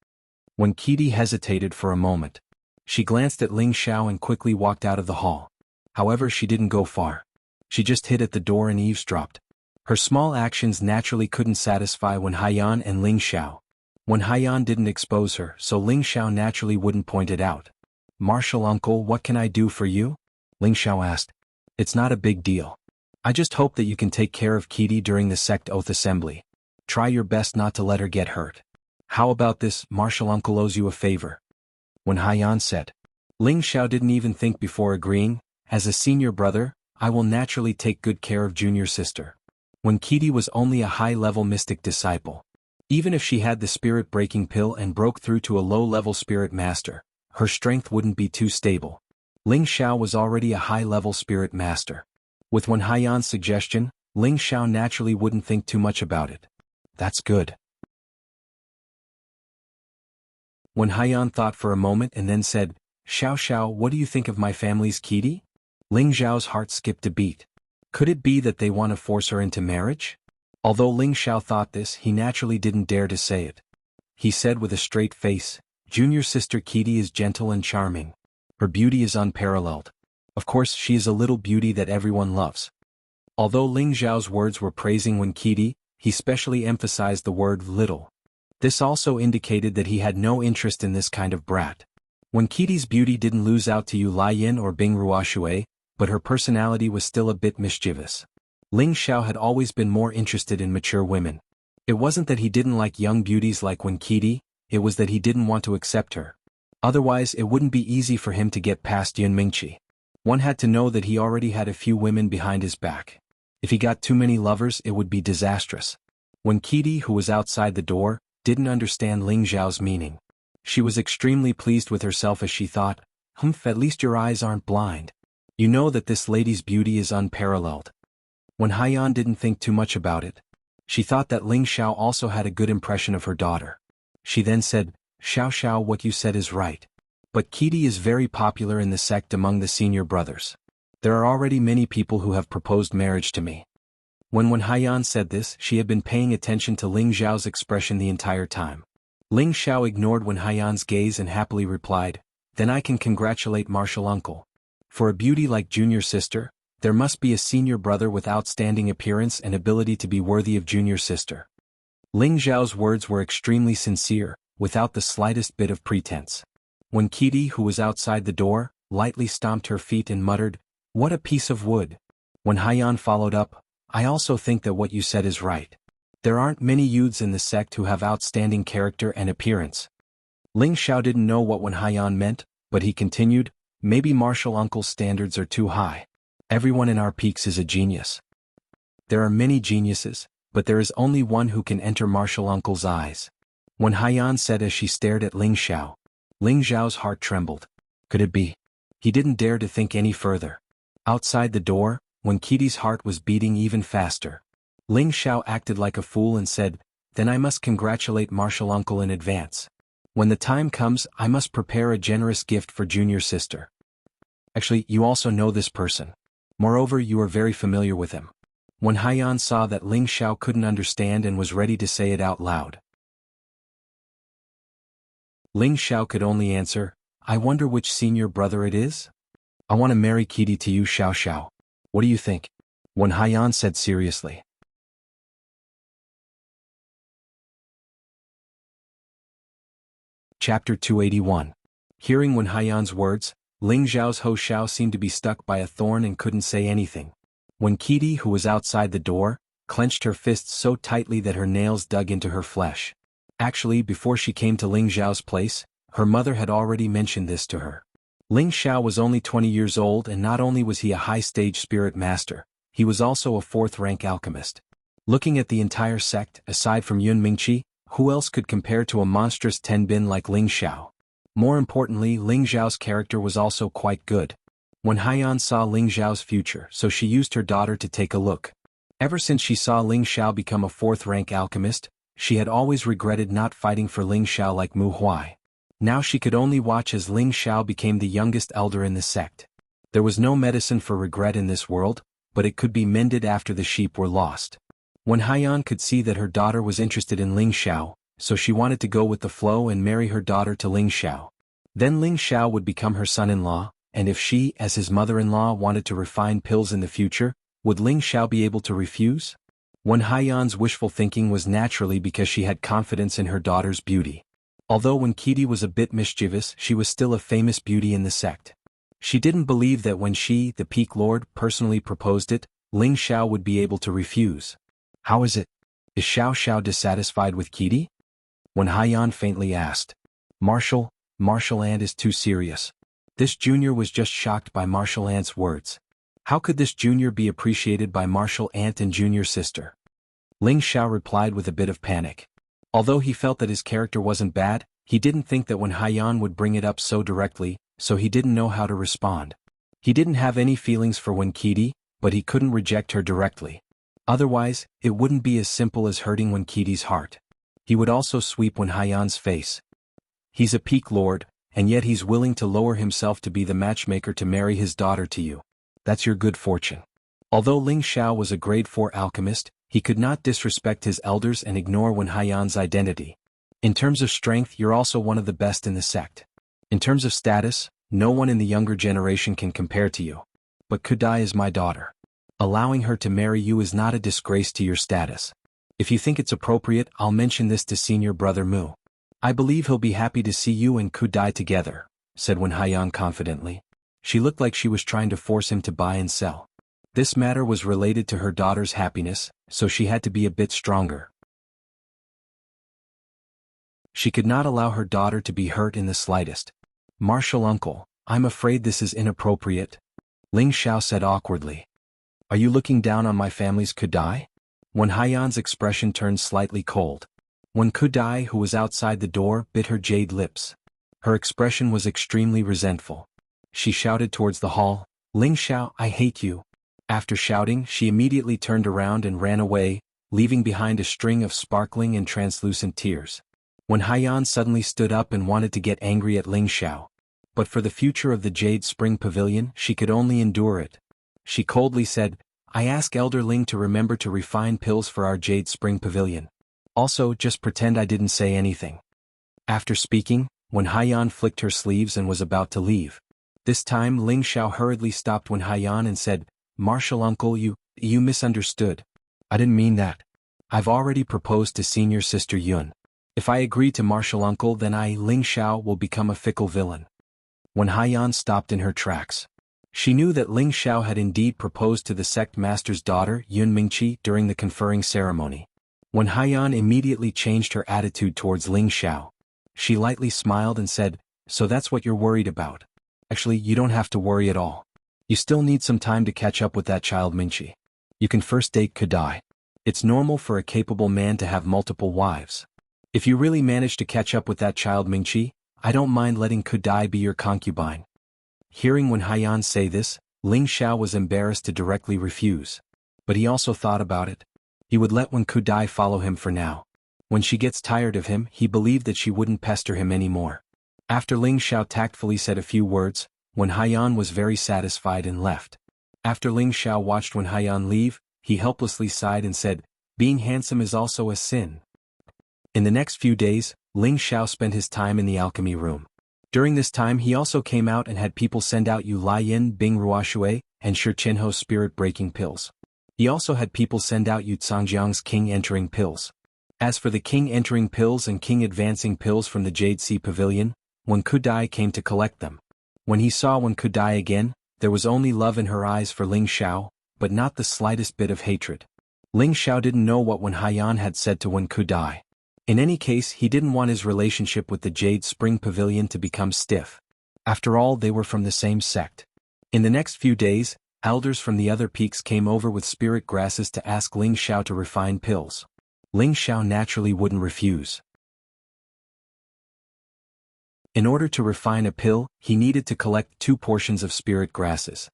A: Wen Qidi hesitated for a moment. She glanced at Ling Xiao and quickly walked out of the hall. However, she didn't go far. She just hid at the door and eavesdropped. Her small actions naturally couldn't satisfy Wen Haiyan and Ling Xiao. Wen Haiyan didn't expose her, so Ling Xiao naturally wouldn't point it out. Martial Uncle, what can I do for you? Ling Xiao asked. It's not a big deal. I just hope that you can take care of Qidi during the sect oath assembly. Try your best not to let her get hurt. How about this, martial uncle owes you a favor? Wen Haiyan said. Ling Xiao didn't even think before agreeing. As a senior brother, I will naturally take good care of junior sister. When Qidi was only a high-level mystic disciple. Even if she had the spirit-breaking pill and broke through to a low-level spirit master, her strength wouldn't be too stable. Ling Xiao was already a high-level spirit master. With Wen Haiyan's suggestion, Ling Xiao naturally wouldn't think too much about it. That's good. Wen Haiyan thought for a moment and then said, Xiao Xiao, what do you think of my family's Qidi? Ling Xiao's heart skipped a beat. Could it be that they want to force her into marriage? Although Ling Xiao thought this, he naturally didn't dare to say it. He said with a straight face, Junior sister Qidi is gentle and charming. Her beauty is unparalleled. Of course, she is a little beauty that everyone loves. Although Ling Xiao's words were praising Wen Qidi, he specially emphasized the word little. This also indicated that he had no interest in this kind of brat. Wen Qidi's beauty didn't lose out to Yu Laiyin or Bing Ruoshui, but her personality was still a bit mischievous. Ling Xiao had always been more interested in mature women. It wasn't that he didn't like young beauties like Wen Qidi, it was that he didn't want to accept her. Otherwise it wouldn't be easy for him to get past Yun Mingqi. One had to know that he already had a few women behind his back. If he got too many lovers it would be disastrous. Wen Qidi, who was outside the door, didn't understand Ling Xiao's meaning. She was extremely pleased with herself as she thought, at least your eyes aren't blind. You know that this lady's beauty is unparalleled. Wen Haiyan didn't think too much about it. She thought that Ling Xiao also had a good impression of her daughter. She then said, Xiao Xiao, what you said is right. But Qidi is very popular in the sect among the senior brothers. There are already many people who have proposed marriage to me. When Wen Haiyan said this, she had been paying attention to Ling Xiao's expression the entire time. Ling Xiao ignored Wen Haiyan's gaze and happily replied, Then I can congratulate martial uncle. For a beauty like junior sister, there must be a senior brother with outstanding appearance and ability to be worthy of junior sister. Ling Xiao's words were extremely sincere, without the slightest bit of pretense. When Qidi, who was outside the door, lightly stomped her feet and muttered, What a piece of wood. Wen Haiyan followed up, I also think that what you said is right. There aren't many youths in the sect who have outstanding character and appearance. Ling Xiao didn't know what Wen Haiyan meant, but he continued, Maybe martial uncle's standards are too high. Everyone in our peaks is a genius. There are many geniuses, but there is only one who can enter martial uncle's eyes. Wen Haiyan said as she stared at Ling Xiao. Ling Xiao's heart trembled. Could it be? He didn't dare to think any further. Outside the door, Wen Qidi's heart was beating even faster. Ling Xiao acted like a fool and said, Then I must congratulate martial uncle in advance. When the time comes, I must prepare a generous gift for junior sister. Actually, you also know this person. Moreover, you are very familiar with him. Wen Haiyan saw that Ling Xiao couldn't understand and was ready to say it out loud. Ling Xiao could only answer, I wonder which senior brother it is? I want to marry Qidi to you, Xiao Xiao. What do you think? Wen Haiyan said seriously. Chapter 281. Hearing Wen Haiyan's words, Ling Xiao's Ho Xiao seemed to be stuck by a thorn and couldn't say anything. When Qidi, who was outside the door, clenched her fists so tightly that her nails dug into her flesh. Actually, before she came to Ling Xiao's place, her mother had already mentioned this to her. Ling Xiao was only 20 years old, and not only was he a high-stage spirit master, he was also a fourth-rank alchemist. Looking at the entire sect, aside from Yun Mingqi, who else could compare to a monstrous tenbin like Ling Xiao? More importantly, Ling Xiao's character was also quite good. Wen Haiyan saw Ling Xiao's future, so she used her daughter to take a look. Ever since she saw Ling Xiao become a fourth-rank alchemist, she had always regretted not fighting for Ling Xiao like Mu Huai. Now she could only watch as Ling Xiao became the youngest elder in the sect. There was no medicine for regret in this world, but it could be mended after the sheep were lost. Wen Haiyan could see that her daughter was interested in Ling Xiao, so she wanted to go with the flow and marry her daughter to Ling Xiao. Then Ling Xiao would become her son-in-law, and if she, as his mother-in-law, wanted to refine pills in the future, would Ling Xiao be able to refuse? Wen Haiyan's wishful thinking was naturally because she had confidence in her daughter's beauty. Although Wen Qidi was a bit mischievous, she was still a famous beauty in the sect. She didn't believe that when she, the Peak Lord, personally proposed it, Ling Xiao would be able to refuse. How is it? Is Xiao Xiao dissatisfied with Qidi? When Haiyan faintly asked. Martial Ant is too serious. This junior was just shocked by Martial Ant's words. How could this junior be appreciated by Martial Ant and junior sister? Ling Xiao replied with a bit of panic. Although he felt that his character wasn't bad, he didn't think that when Haiyan would bring it up so directly, so he didn't know how to respond. He didn't have any feelings for Wen Qidi, but he couldn't reject her directly. Otherwise, it wouldn't be as simple as hurting Wen Qidi's heart. He would also sweep Wen Haiyan's face. He's a peak lord, and yet he's willing to lower himself to be the matchmaker to marry his daughter to you. That's your good fortune. Although Ling Xiao was a grade 4 alchemist, he could not disrespect his elders and ignore Wen Haiyan's identity. In terms of strength, you're also one of the best in the sect. In terms of status, no one in the younger generation can compare to you. But Kudai is my daughter. Allowing her to marry you is not a disgrace to your status. If you think it's appropriate, I'll mention this to senior brother Mu. I believe he'll be happy to see you and Kudai together, said Wen Haiyan confidently. She looked like she was trying to force him to buy and sell. This matter was related to her daughter's happiness, so she had to be a bit stronger. She could not allow her daughter to be hurt in the slightest. Martial uncle, I'm afraid this is inappropriate, Ling Xiao said awkwardly. Are you looking down on my family's Kudai? Wen Haiyan's expression turned slightly cold. When Kudai, who was outside the door, bit her jade lips. Her expression was extremely resentful. She shouted towards the hall, Ling Xiao, I hate you. After shouting, she immediately turned around and ran away, leaving behind a string of sparkling and translucent tears. Wen Haiyan suddenly stood up and wanted to get angry at Ling Xiao. But for the future of the Jade Spring Pavilion, she could only endure it. She coldly said, I ask Elder Ling to remember to refine pills for our Jade Spring Pavilion. Also, just pretend I didn't say anything. After speaking, Wen Haiyan flicked her sleeves and was about to leave. This time Ling Xiao hurriedly stopped Wen Haiyan and said, Martial uncle, you misunderstood. I didn't mean that. I've already proposed to senior sister Yun. If I agree to martial uncle, then I, Ling Xiao, will become a fickle villain. Wen Haiyan stopped in her tracks. She knew that Ling Xiao had indeed proposed to the sect master's daughter, Yun Mingqi, during the conferring ceremony. Wen Haiyan immediately changed her attitude towards Ling Xiao. She lightly smiled and said, so that's what you're worried about. Actually, you don't have to worry at all. You still need some time to catch up with that child Mingqi. You can first date Kudai. It's normal for a capable man to have multiple wives. If you really manage to catch up with that child Mingqi, I don't mind letting Kudai be your concubine. Hearing Wen Haiyan say this, Ling Xiao was embarrassed to directly refuse. But he also thought about it. He would let Wen Kudai follow him for now. When she gets tired of him, he believed that she wouldn't pester him anymore. After Ling Xiao tactfully said a few words, Wen Haiyan was very satisfied and left. After Ling Xiao watched Wen Haiyan leave, he helplessly sighed and said, being handsome is also a sin. In the next few days, Ling Xiao spent his time in the alchemy room. During this time he also came out and had people send out Yu Lai Yin Bing Ruoshui and Shi Chenho's spirit-breaking pills. He also had people send out Yu Cangjiang's king entering pills. As for the king entering pills and king advancing pills from the Jade Sea Pavilion, Wen Kudai came to collect them. When he saw Wen Kudai again, there was only love in her eyes for Ling Xiao, but not the slightest bit of hatred. Ling Xiao didn't know what Wen Haiyan had said to Wen Kudai. In any case, he didn't want his relationship with the Jade Spring Pavilion to become stiff. After all, they were from the same sect. In the next few days, elders from the other peaks came over with spirit grasses to ask Ling Xiao to refine pills. Ling Xiao naturally wouldn't refuse. In order to refine a pill, he needed to collect 2 portions of spirit grasses.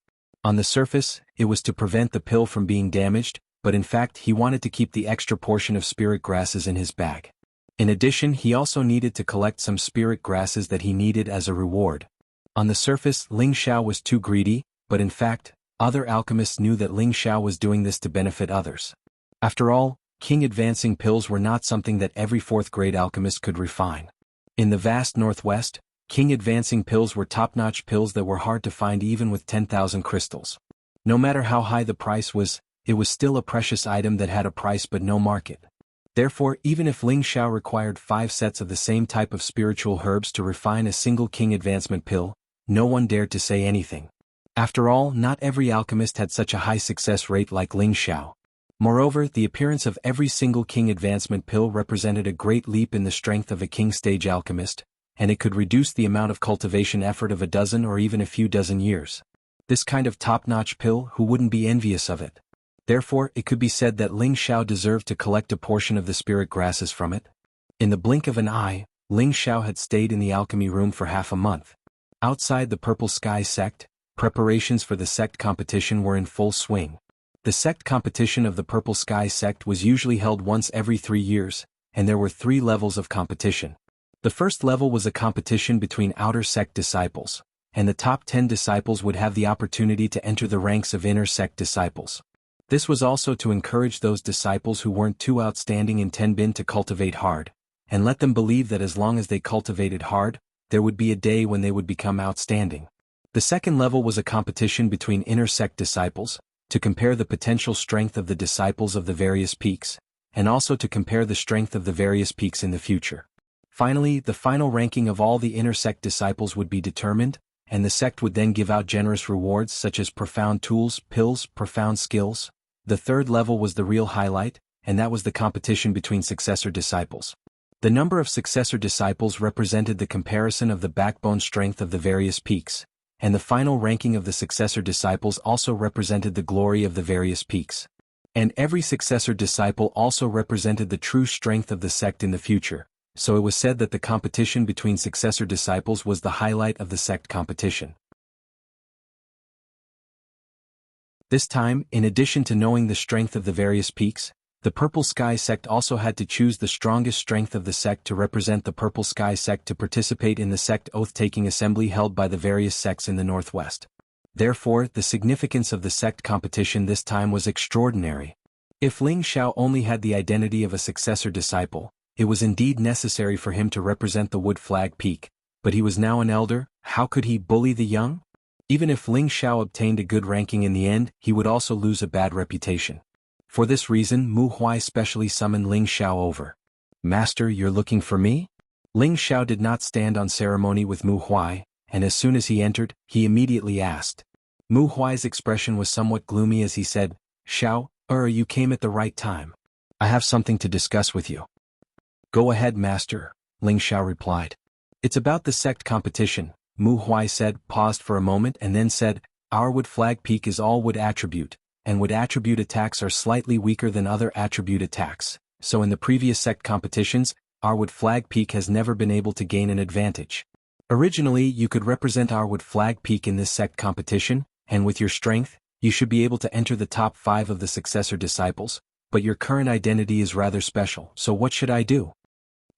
A: On the surface, it was to prevent the pill from being damaged, but in fact he wanted to keep the extra portion of spirit grasses in his bag. In addition, he also needed to collect some spirit grasses that he needed as a reward. On the surface, Ling Xiao was too greedy, but in fact, other alchemists knew that Ling Xiao was doing this to benefit others. After all, king advancing pills were not something that every 4th-grade alchemist could refine. In the vast northwest, king advancing pills were top-notch pills that were hard to find even with 10,000 crystals. No matter how high the price was, it was still a precious item that had a price but no market. Therefore, even if Ling Xiao required 5 sets of the same type of spiritual herbs to refine a single king advancement pill, no one dared to say anything. After all, not every alchemist had such a high success rate like Ling Xiao. Moreover, the appearance of every single king advancement pill represented a great leap in the strength of a king stage alchemist, and it could reduce the amount of cultivation effort of a dozen or even a few dozen years. This kind of top-notch pill, who wouldn't be envious of it? Therefore, it could be said that Ling Xiao deserved to collect a portion of the spirit grasses from it. In the blink of an eye, Ling Xiao had stayed in the alchemy room for half a month. Outside the Purple Sky sect, preparations for the sect competition were in full swing. The sect competition of the Purple Sky sect was usually held once every 3 years, and there were 3 levels of competition. The first level was a competition between outer sect disciples, and the top 10 disciples would have the opportunity to enter the ranks of inner sect disciples. This was also to encourage those disciples who weren't too outstanding in Tenbin to cultivate hard, and let them believe that as long as they cultivated hard, there would be a day when they would become outstanding. The second level was a competition between inner sect disciples, to compare the potential strength of the disciples of the various peaks, and also to compare the strength of the various peaks in the future. Finally, the final ranking of all the inner sect disciples would be determined, and the sect would then give out generous rewards such as profound tools, pills, profound skills. The third level was the real highlight, and that was the competition between successor disciples. The number of successor disciples represented the comparison of the backbone strength of the various peaks, and the final ranking of the successor disciples also represented the glory of the various peaks. And every successor disciple also represented the true strength of the sect in the future, so it was said that the competition between successor disciples was the highlight of the sect competition. This time, in addition to knowing the strength of the various peaks, the Purple Sky sect also had to choose the strongest strength of the sect to represent the Purple Sky sect to participate in the sect oath-taking assembly held by the various sects in the Northwest. Therefore, the significance of the sect competition this time was extraordinary. If Ling Xiao only had the identity of a successor disciple, it was indeed necessary for him to represent the Wood Flag Peak, but he was now an elder. How could he bully the young? Even if Ling Xiao obtained a good ranking in the end, he would also lose a bad reputation. For this reason, Mu Huai specially summoned Ling Xiao over. "Master, you're looking for me?" Ling Xiao did not stand on ceremony with Mu Huai, and as soon as he entered, he immediately asked. Mu Huai's expression was somewhat gloomy as he said, "Xiao, you came at the right time. I have something to discuss with you." "Go ahead, master," Ling Xiao replied. "It's about the sect competition," Mu Huai said, paused for a moment and then said, "Our Wood Flag Peak is all Wood attribute, and Wood attribute attacks are slightly weaker than other attribute attacks, so in the previous sect competitions, our Wood Flag Peak has never been able to gain an advantage. Originally, you could represent our Wood Flag Peak in this sect competition, and with your strength, you should be able to enter the top 5 of the successor disciples, but your current identity is rather special, so what should I do?"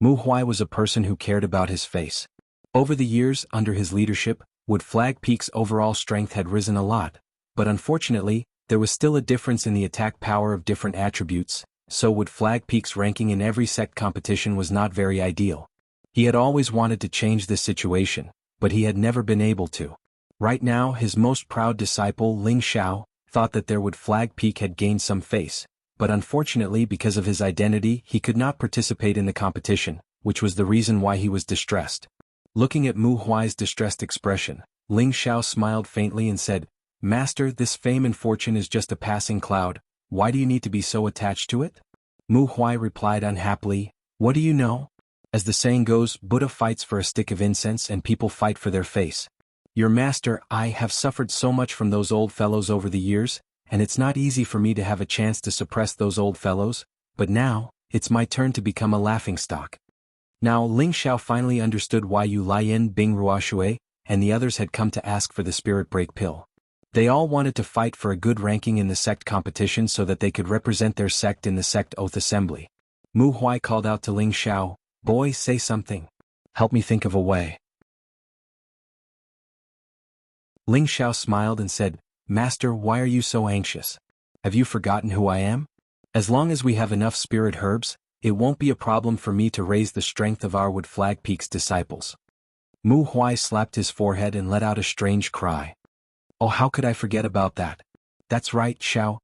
A: Mu Huai was a person who cared about his face. Over the years, under his leadership, Wood Flag Peak's overall strength had risen a lot, but unfortunately, there was still a difference in the attack power of different attributes, so Wood Flag Peak's ranking in every sect competition was not very ideal. He had always wanted to change this situation, but he had never been able to. Right now, his most proud disciple, Ling Xiao, thought that their Wood Flag Peak had gained some face, but unfortunately because of his identity he could not participate in the competition, which was the reason why he was distressed. Looking at Mu Huai's distressed expression, Ling Xiao smiled faintly and said, "Master, this fame and fortune is just a passing cloud. Why do you need to be so attached to it?" Mu Huai replied unhappily, "What do you know? As the saying goes, Buddha fights for a stick of incense and people fight for their face. Your master, I have suffered so much from those old fellows over the years, and it's not easy for me to have a chance to suppress those old fellows, but now, it's my turn to become a laughingstock." Now Ling Xiao finally understood why Yu Lian Bing Ruoshui and the others had come to ask for the spirit break pill. They all wanted to fight for a good ranking in the sect competition so that they could represent their sect in the sect oath assembly. Mu Huai called out to Ling Xiao, "Boy, say something. Help me think of a way." Ling Xiao smiled and said, "Master, why are you so anxious? Have you forgotten who I am? As long as we have enough spirit herbs, it won't be a problem for me to raise the strength of our Wood Flag Peak's disciples." Mu Huai slapped his forehead and let out a strange cry. "Oh, how could I forget about that? That's right, Xiao.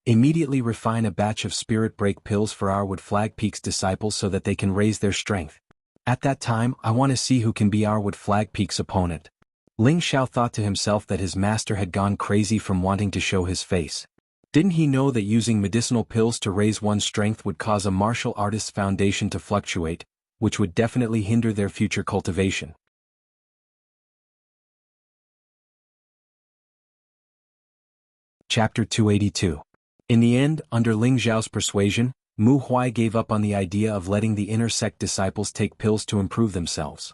A: Immediately refine a batch of spirit break pills for our Wood Flag Peak's disciples so that they can raise their strength. At that time, I want to see who can be our Wood Flag Peak's opponent." Ling Xiao thought to himself that his master had gone crazy from wanting to show his face. Didn't he know that using medicinal pills to raise one's strength would cause a martial artist's foundation to fluctuate, which would definitely hinder their future cultivation? Chapter 282. In the end, under Ling Zhao's persuasion, Mu Huai gave up on the idea of letting the inner sect disciples take pills to improve themselves.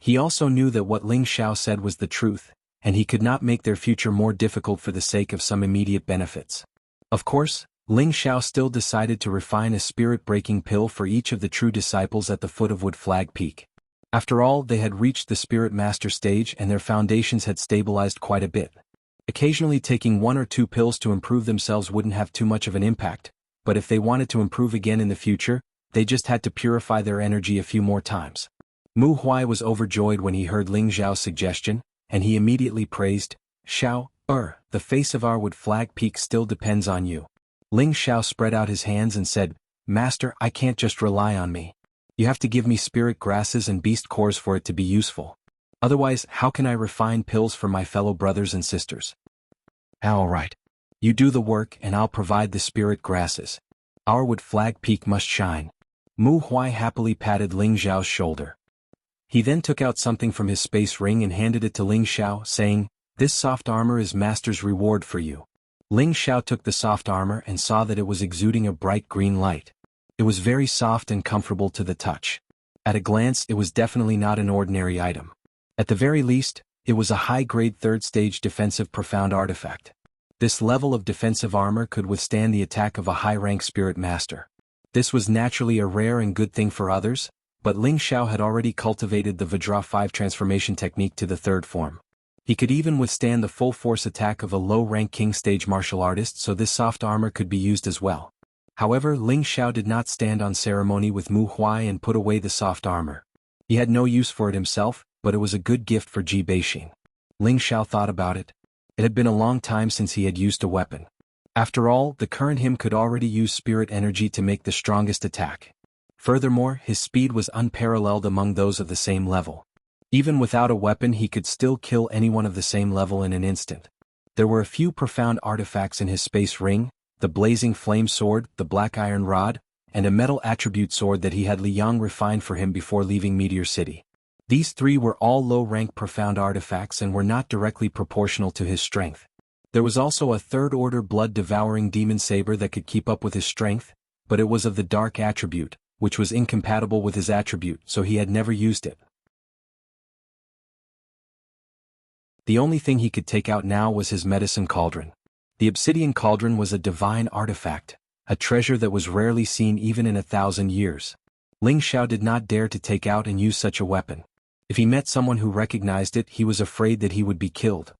A: He also knew that what Ling Xiao said was the truth, and he could not make their future more difficult for the sake of some immediate benefits. Of course, Ling Xiao still decided to refine a spirit-breaking pill for each of the true disciples at the foot of Wood Flag Peak. After all, they had reached the spirit master stage and their foundations had stabilized quite a bit. Occasionally taking 1 or 2 pills to improve themselves wouldn't have too much of an impact, but if they wanted to improve again in the future, they just had to purify their energy a few more times. Mu Huai was overjoyed when he heard Ling Zhao's suggestion, and he immediately praised, "Xiao, the face of our Wood Flag Peak still depends on you." Ling Xiao spread out his hands and said, "Master, I can't just rely on me. You have to give me spirit grasses and beast cores for it to be useful. Otherwise, how can I refine pills for my fellow brothers and sisters?" "All right. You do the work and I'll provide the spirit grasses. Our Wood Flag Peak must shine." Mu Huai happily patted Ling Zhao's shoulder. He then took out something from his space ring and handed it to Ling Xiao, saying, "This soft armor is Master's reward for you." Ling Xiao took the soft armor and saw that it was exuding a bright green light. It was very soft and comfortable to the touch. At a glance, it was definitely not an ordinary item. At the very least, it was a high-grade 3rd-stage defensive profound artifact. This level of defensive armor could withstand the attack of a high-rank spirit master. This was naturally a rare and good thing for others, but Ling Xiao had already cultivated the Vajra 5 transformation technique to the 3rd form. He could even withstand the full-force attack of a low-rank king-stage martial artist, so this soft armor could be used as well. However, Ling Xiao did not stand on ceremony with Mu Huai and put away the soft armor. He had no use for it himself, but it was a good gift for Ji Beixin. Ling Xiao thought about it. It had been a long time since he had used a weapon. After all, the current him could already use spirit energy to make the strongest attack. Furthermore, his speed was unparalleled among those of the same level. Even without a weapon, he could still kill anyone of the same level in an instant. There were a few profound artifacts in his space ring: the blazing flame sword, the black iron rod, and a metal attribute sword that he had Liang refine for him before leaving Meteor City. These 3 were all low-rank profound artifacts and were not directly proportional to his strength. There was also a 3rd-order blood-devouring demon saber that could keep up with his strength, but it was of the dark attribute, which was incompatible with his attribute, so he had never used it. The only thing he could take out now was his medicine cauldron. The obsidian cauldron was a divine artifact, a treasure that was rarely seen even in 1,000 years. Ling Xiao did not dare to take out and use such a weapon. If he met someone who recognized it, he was afraid that he would be killed.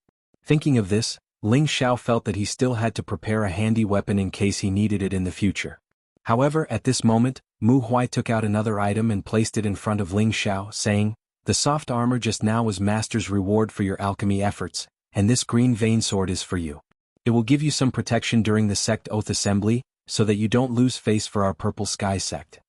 A: Thinking of this, Ling Xiao felt that he still had to prepare a handy weapon in case he needed it in the future. However, at this moment, Mu Huai took out another item and placed it in front of Ling Xiao, saying, "The soft armor just now was Master's reward for your alchemy efforts, and this green vein sword is for you. It will give you some protection during the sect oath assembly, so that you don't lose face for our Purple Sky sect."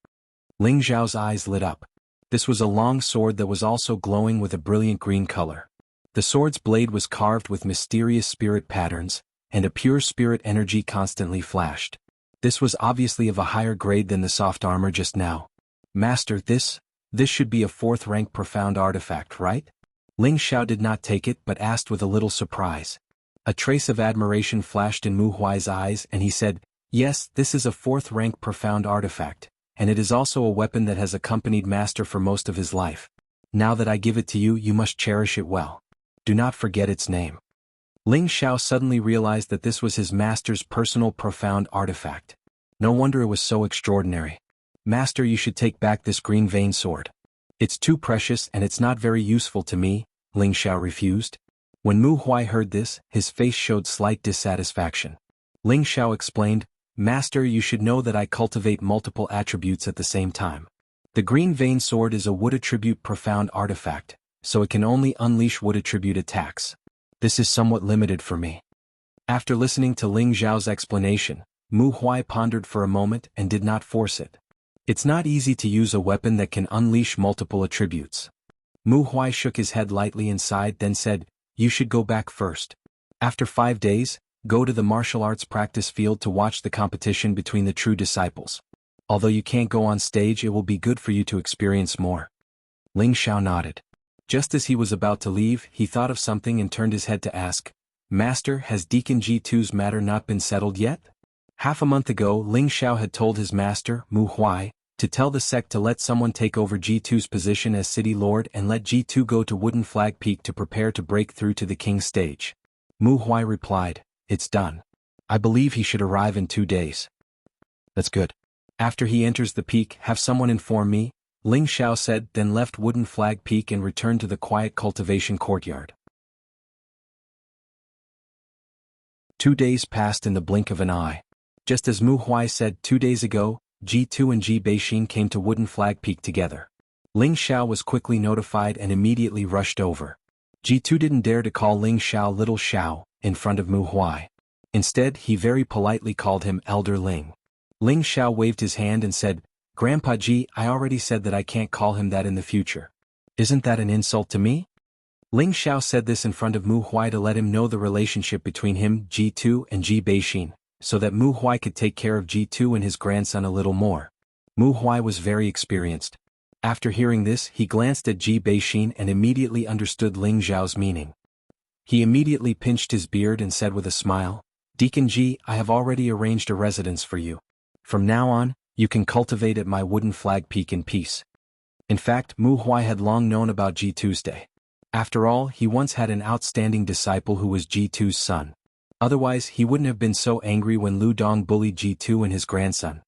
A: Ling Xiao's eyes lit up. This was a long sword that was also glowing with a brilliant green color. The sword's blade was carved with mysterious spirit patterns, and a pure spirit energy constantly flashed. This was obviously of a higher grade than the soft armor just now. "Master, this should be a 4th-rank profound artifact, right?" Ling Xiao did not take it but asked with a little surprise. A trace of admiration flashed in Mu Huai's eyes and he said, "Yes, this is a 4th-rank profound artifact, and it is also a weapon that has accompanied Master for most of his life. Now that I give it to you, you must cherish it well. Do not forget its name." Ling Xiao suddenly realized that this was his master's personal profound artifact. No wonder it was so extraordinary. "Master, you should take back this green vein sword. It's too precious and it's not very useful to me," Ling Xiao refused. When Mu Huai heard this, his face showed slight dissatisfaction. Ling Xiao explained, "Master, you should know that I cultivate multiple attributes at the same time. The green vein sword is a wood attribute profound artifact, so it can only unleash wood attribute attacks. This is somewhat limited for me." After listening to Ling Xiao's explanation, Mu Huai pondered for a moment and did not force it. It's not easy to use a weapon that can unleash multiple attributes. Mu Huai shook his head lightly and sighed, then said, "You should go back first. After 5 days, go to the martial arts practice field to watch the competition between the true disciples. Although you can't go on stage, it will be good for you to experience more." Ling Xiao nodded. Just as he was about to leave, he thought of something and turned his head to ask, "Master, has Deacon G2's matter not been settled yet?" Half a month ago, Ling Xiao had told his master, Mu Huai, to tell the sect to let someone take over G2's position as city lord and let G2 go to Wooden Flag Peak to prepare to break through to the king's stage. Mu Huai replied, "It's done. I believe he should arrive in 2 days." "That's good. After he enters the peak, have someone inform me," Ling Xiao said, then left Wooden Flag Peak and returned to the quiet cultivation courtyard. 2 days passed in the blink of an eye. Just as Mu Huai said 2 days ago, G2 and Ji Beixin came to Wooden Flag Peak together. Ling Xiao was quickly notified and immediately rushed over. G2 didn't dare to call Ling Xiao Little Xiao in front of Mu Huai. Instead, he very politely called him Elder Ling. Ling Xiao waved his hand and said, "Grandpa Ji, I already said that I can't call him that in the future. Isn't that an insult to me?" Ling Xiao said this in front of Mu Huai to let him know the relationship between him, G2 and Ji Beixin, so that Mu Huai could take care of G2 and his grandson a little more. Mu Huai was very experienced. After hearing this, he glanced at Ji Beixin and immediately understood Ling Xiao's meaning. He immediately pinched his beard and said with a smile, "Deacon Ji, I have already arranged a residence for you. From now on, you can cultivate at my Wooden Flag Peak in peace." In fact, Mu Huai had long known about G2's day. After all, he once had an outstanding disciple who was G2's son. Otherwise, he wouldn't have been so angry when Lu Dong bullied G2 and his grandson.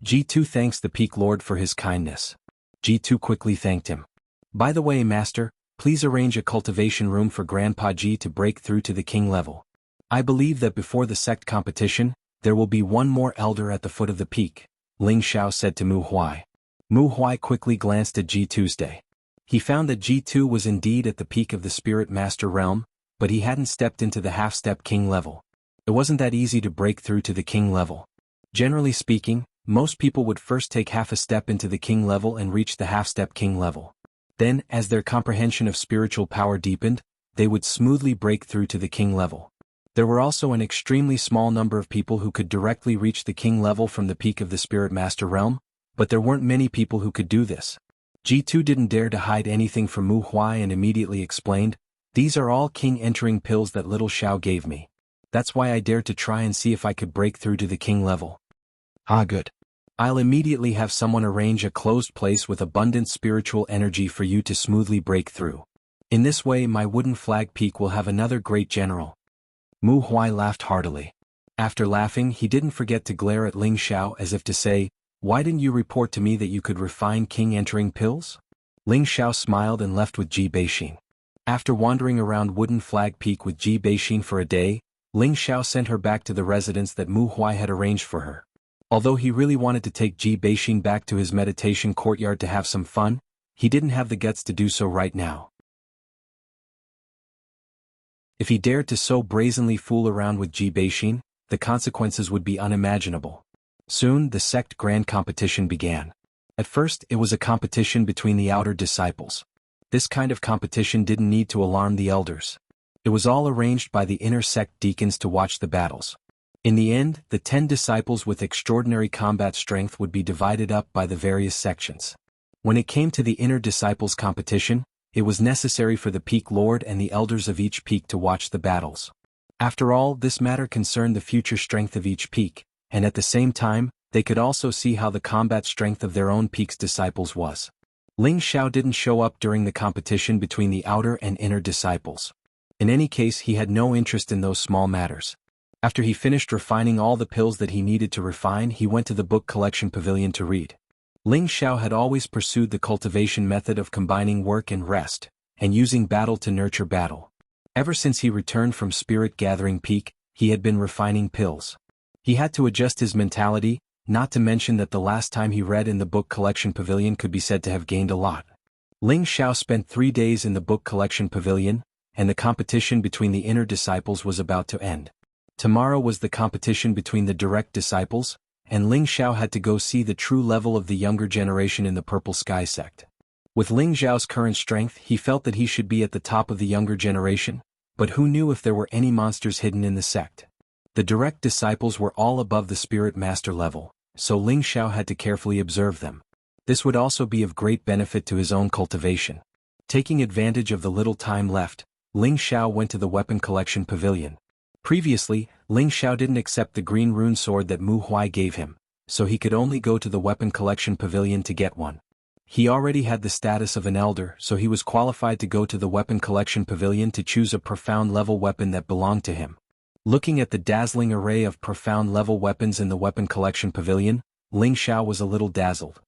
A: G2 thanks the Peak Lord for his kindness. G2 quickly thanked him. "By the way, Master, please arrange a cultivation room for Grandpa G to break through to the king level. I believe that before the sect competition, there will be one more elder at the foot of the peak," Ling Xiao said to Mu Huai. Mu Huai quickly glanced at G2's day. He found that G2 was indeed at the peak of the Spirit Master realm, but he hadn't stepped into the half-step king level. It wasn't that easy to break through to the king level. Generally speaking, most people would first take half a step into the king level and reach the half-step king level. Then, as their comprehension of spiritual power deepened, they would smoothly break through to the king level. There were also an extremely small number of people who could directly reach the king level from the peak of the Spirit Master realm, but there weren't many people who could do this. G2 didn't dare to hide anything from Mu Huai and immediately explained, "These are all king entering pills that little Xiao gave me. That's why I dared to try and see if I could break through to the king level." "Ah, good. I'll immediately have someone arrange a closed place with abundant spiritual energy for you to smoothly break through. In this way my Wooden Flag Peak will have another great general." Mu Huai laughed heartily. After laughing, he didn't forget to glare at Ling Xiao as if to say, "Why didn't you report to me that you could refine king entering pills?" Ling Xiao smiled and left with Ji Beixin. After wandering around Wooden Flag Peak with Ji Beixin for a day, Ling Xiao sent her back to the residence that Mu Huai had arranged for her. Although he really wanted to take Ji Beixin back to his meditation courtyard to have some fun, he didn't have the guts to do so right now. If he dared to so brazenly fool around with Ji Beixin, the consequences would be unimaginable. Soon, the sect grand competition began. At first, it was a competition between the outer disciples. This kind of competition didn't need to alarm the elders. It was all arranged by the inner sect deacons to watch the battles. In the end, the 10 disciples with extraordinary combat strength would be divided up by the various sections. When it came to the inner disciples competition, it was necessary for the Peak Lord and the elders of each peak to watch the battles. After all, this matter concerned the future strength of each peak, and at the same time, they could also see how the combat strength of their own peak's disciples was. Ling Xiao didn't show up during the competition between the outer and inner disciples. In any case, he had no interest in those small matters. After he finished refining all the pills that he needed to refine, he went to the book collection pavilion to read. Ling Xiao had always pursued the cultivation method of combining work and rest, and using battle to nurture battle. Ever since he returned from Spirit Gathering Peak, he had been refining pills. He had to adjust his mentality, not to mention that the last time he read in the book collection pavilion could be said to have gained a lot. Ling Xiao spent 3 days in the book collection pavilion, and the competition between the inner disciples was about to end. Tomorrow was the competition between the direct disciples, and Ling Xiao had to go see the true level of the younger generation in the Purple Sky sect. With Ling Xiao's current strength, he felt that he should be at the top of the younger generation, but who knew if there were any monsters hidden in the sect. The direct disciples were all above the spirit master level, so Ling Xiao had to carefully observe them. This would also be of great benefit to his own cultivation. Taking advantage of the little time left, Ling Xiao went to the weapon collection pavilion. Previously, Ling Xiao didn't accept the green rune sword that Mu Huai gave him, so he could only go to the weapon collection pavilion to get one. He already had the status of an elder, so he was qualified to go to the weapon collection pavilion to choose a profound level weapon that belonged to him. Looking at the dazzling array of profound level weapons in the weapon collection pavilion, Ling Xiao was a little dazzled.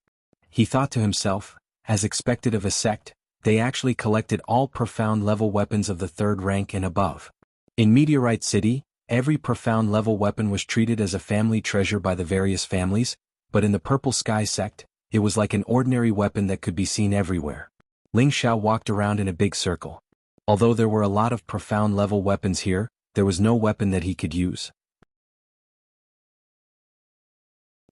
A: He thought to himself, as expected of a sect, they actually collected all profound level weapons of the 3rd rank and above. In Meteorite City, every profound level weapon was treated as a family treasure by the various families, but in the Purple Sky sect, it was like an ordinary weapon that could be seen everywhere. Ling Xiao walked around in a big circle. Although there were a lot of profound level weapons here, there was no weapon that he could use.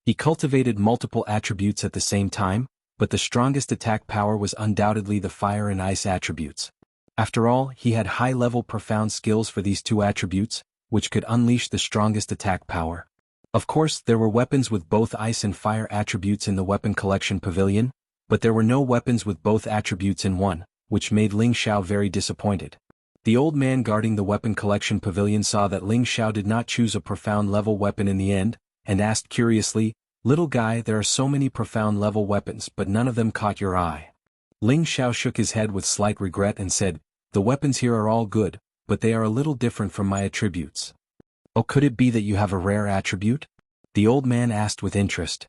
A: He cultivated multiple attributes at the same time, but the strongest attack power was undoubtedly the fire and ice attributes. After all, he had high-level profound skills for these two attributes, which could unleash the strongest attack power. Of course, there were weapons with both ice and fire attributes in the weapon collection pavilion, but there were no weapons with both attributes in one, which made Ling Xiao very disappointed. The old man guarding the weapon collection pavilion saw that Ling Xiao did not choose a profound level weapon in the end, and asked curiously, "Little guy, there are so many profound level weapons but none of them caught your eye." Ling Xiao shook his head with slight regret and said, "The weapons here are all good, but they are a little different from my attributes." "Oh, could it be that you have a rare attribute?" the old man asked with interest.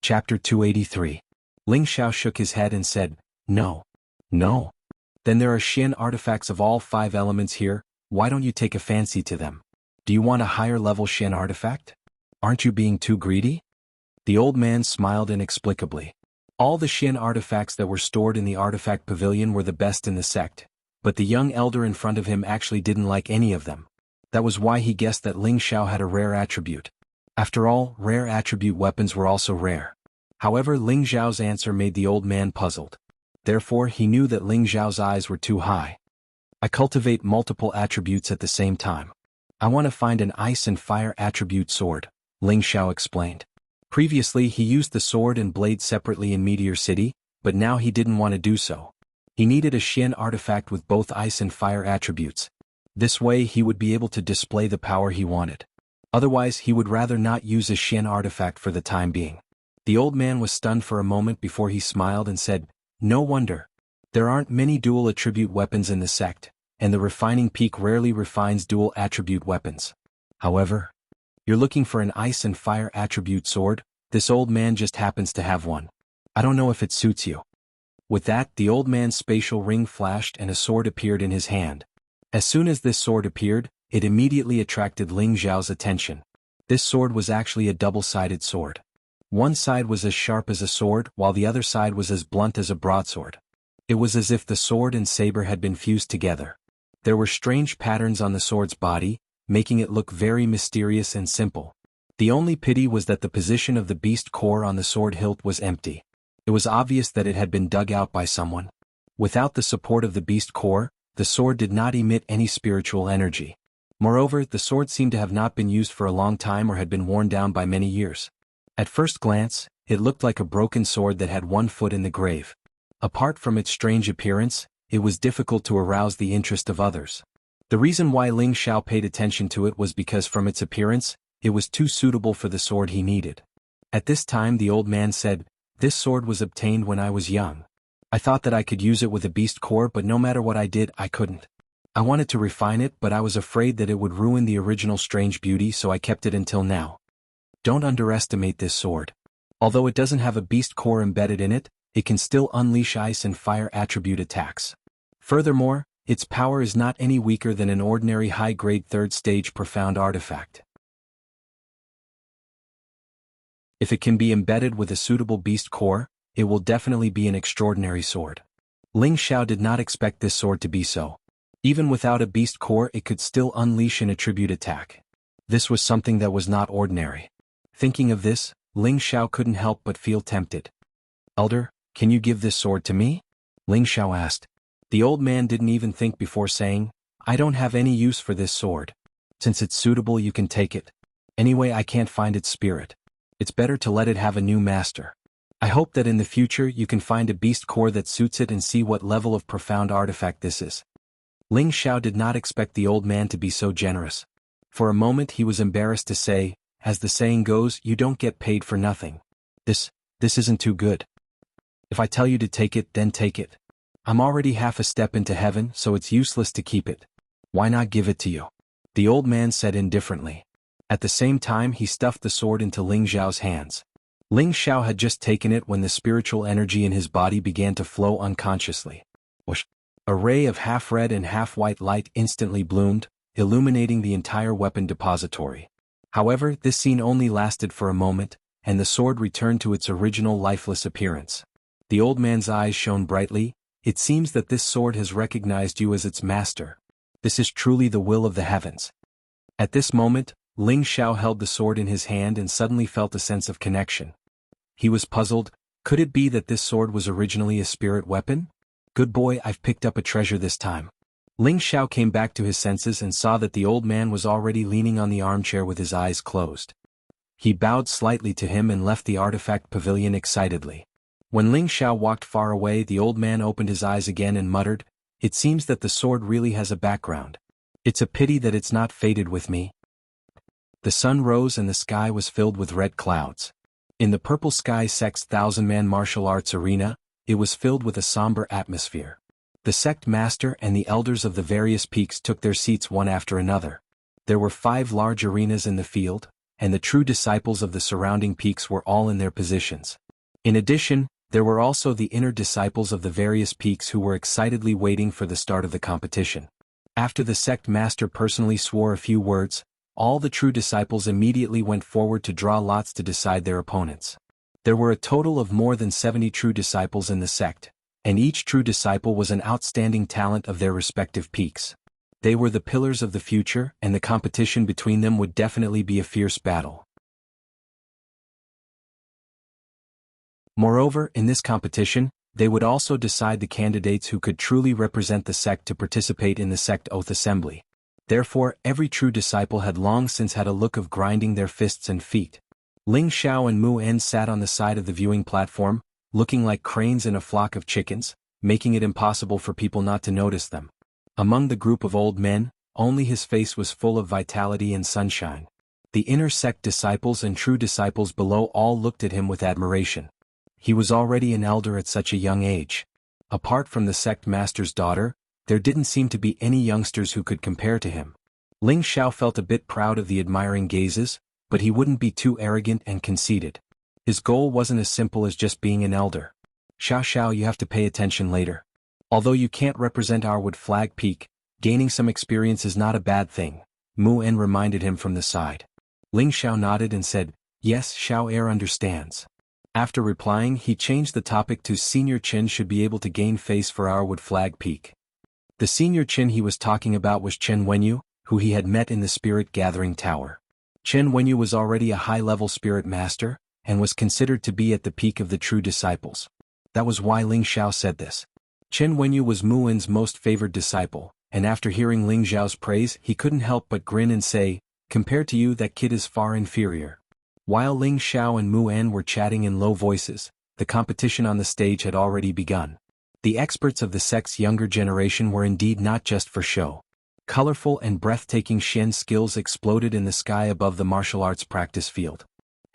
A: Chapter 283. Ling Xiao shook his head and said, "No. No. Then there are Xian artifacts of all 5 elements here, why don't you take a fancy to them? Do you want a higher level Xian artifact? Aren't you being too greedy?" The old man smiled inexplicably. All the Xian artifacts that were stored in the artifact pavilion were the best in the sect, but the young elder in front of him actually didn't like any of them. That was why he guessed that Ling Xiao had a rare attribute. After all, rare attribute weapons were also rare. However, Ling Xiao's answer made the old man puzzled. Therefore, he knew that Ling Xiao's eyes were too high. "I cultivate multiple attributes at the same time. I want to find an ice and fire attribute sword," Ling Xiao explained. Previously he used the sword and blade separately in Meteor City, but now he didn't want to do so. He needed a Xian artifact with both ice and fire attributes. This way he would be able to display the power he wanted. Otherwise he would rather not use a Xian artifact for the time being. The old man was stunned for a moment before he smiled and said, "No wonder. There aren't many dual attribute weapons in the sect, and the refining peak rarely refines dual attribute weapons. However, you're looking for an ice and fire attribute sword, this old man just happens to have one. I don't know if it suits you." With that, the old man's spatial ring flashed and a sword appeared in his hand. As soon as this sword appeared, it immediately attracted Ling Xiao's attention. This sword was actually a double-sided sword. One side was as sharp as a sword, while the other side was as blunt as a broadsword. It was as if the sword and saber had been fused together. There were strange patterns on the sword's body, making it look very mysterious and simple. The only pity was that the position of the beast core on the sword hilt was empty. It was obvious that it had been dug out by someone. Without the support of the beast core, the sword did not emit any spiritual energy. Moreover, the sword seemed to have not been used for a long time or had been worn down by many years. At first glance, it looked like a broken sword that had one foot in the grave. Apart from its strange appearance, it was difficult to arouse the interest of others. The reason why Ling Xiao paid attention to it was because from its appearance, it was too suitable for the sword he needed. At this time the old man said, "This sword was obtained when I was young. I thought that I could use it with a beast core, but no matter what I did, I couldn't. I wanted to refine it, but I was afraid that it would ruin the original strange beauty, so I kept it until now. Don't underestimate this sword. Although it doesn't have a beast core embedded in it, it can still unleash ice and fire attribute attacks. Furthermore, its power is not any weaker than an ordinary high-grade 3rd stage profound artifact. If it can be embedded with a suitable beast core, it will definitely be an extraordinary sword." Ling Xiao did not expect this sword to be so. Even without a beast core, it could still unleash an attribute attack. This was something that was not ordinary. Thinking of this, Ling Xiao couldn't help but feel tempted. "Elder, can you give this sword to me?" Ling Xiao asked. The old man didn't even think before saying, "I don't have any use for this sword. Since it's suitable, you can take it. Anyway, I can't find its spirit. It's better to let it have a new master. I hope that in the future you can find a beast core that suits it and see what level of profound artifact this is." Ling Xiao did not expect the old man to be so generous. For a moment he was embarrassed to say, as the saying goes, you don't get paid for nothing. This isn't too good. If I tell you to take it, then take it. I'm already half a step into heaven, so it's useless to keep it. Why not give it to you? The old man said indifferently. At the same time he stuffed the sword into Ling Xiao's hands. Ling Xiao had just taken it when the spiritual energy in his body began to flow unconsciously. Whoosh! A ray of half-red and half-white light instantly bloomed, illuminating the entire weapon depository. However, this scene only lasted for a moment, and the sword returned to its original lifeless appearance. The old man's eyes shone brightly. It seems that this sword has recognized you as its master. This is truly the will of the heavens. At this moment, Ling Xiao held the sword in his hand and suddenly felt a sense of connection. He was puzzled. Could it be that this sword was originally a spirit weapon? Good boy, I've picked up a treasure this time. Ling Xiao came back to his senses and saw that the old man was already leaning on the armchair with his eyes closed. He bowed slightly to him and left the artifact pavilion excitedly. When Ling Xiao walked far away, the old man opened his eyes again and muttered, "It seems that the sword really has a background. It's a pity that it's not fated with me." The sun rose and the sky was filled with red clouds. In the Purple Sky sect's 1,000-man martial arts arena, it was filled with a somber atmosphere. The sect master and the elders of the various peaks took their seats one after another. There were 5 large arenas in the field, and the true disciples of the surrounding peaks were all in their positions. In addition, there were also the inner disciples of the various peaks who were excitedly waiting for the start of the competition. After the sect master personally swore a few words, all the true disciples immediately went forward to draw lots to decide their opponents. There were a total of more than 70 true disciples in the sect, and each true disciple was an outstanding talent of their respective peaks. They were the pillars of the future, and the competition between them would definitely be a fierce battle. Moreover, in this competition, they would also decide the candidates who could truly represent the sect to participate in the sect oath assembly. Therefore, every true disciple had long since had a look of grinding their fists and feet. Ling Xiao and Mu En sat on the side of the viewing platform, looking like cranes in a flock of chickens, making it impossible for people not to notice them. Among the group of old men, only his face was full of vitality and sunshine. The inner sect disciples and true disciples below all looked at him with admiration. He was already an elder at such a young age. Apart from the sect master's daughter, there didn't seem to be any youngsters who could compare to him. Ling Xiao felt a bit proud of the admiring gazes, but he wouldn't be too arrogant and conceited. His goal wasn't as simple as just being an elder. Xiao, you have to pay attention later. Although you can't represent our Wood Flag Peak, gaining some experience is not a bad thing, Mu En reminded him from the side. Ling Xiao nodded and said, "Yes, Xiao Air understands." After replying, he changed the topic to Senior Qin should be able to gain face for our Wood Flag Peak. The Senior Qin he was talking about was Chen Wenyu, who he had met in the Spirit Gathering Tower. Chen Wenyu was already a high-level spirit master, and was considered to be at the peak of the true disciples. That was why Ling Xiao said this. Chen Wenyu was Mu En's most favored disciple, and after hearing Ling Xiao's praise he couldn't help but grin and say, "Compared to you, that kid is far inferior." While Ling Xiao and Mu En were chatting in low voices, the competition on the stage had already begun. The experts of the sect's younger generation were indeed not just for show. Colorful and breathtaking Xian skills exploded in the sky above the martial arts practice field.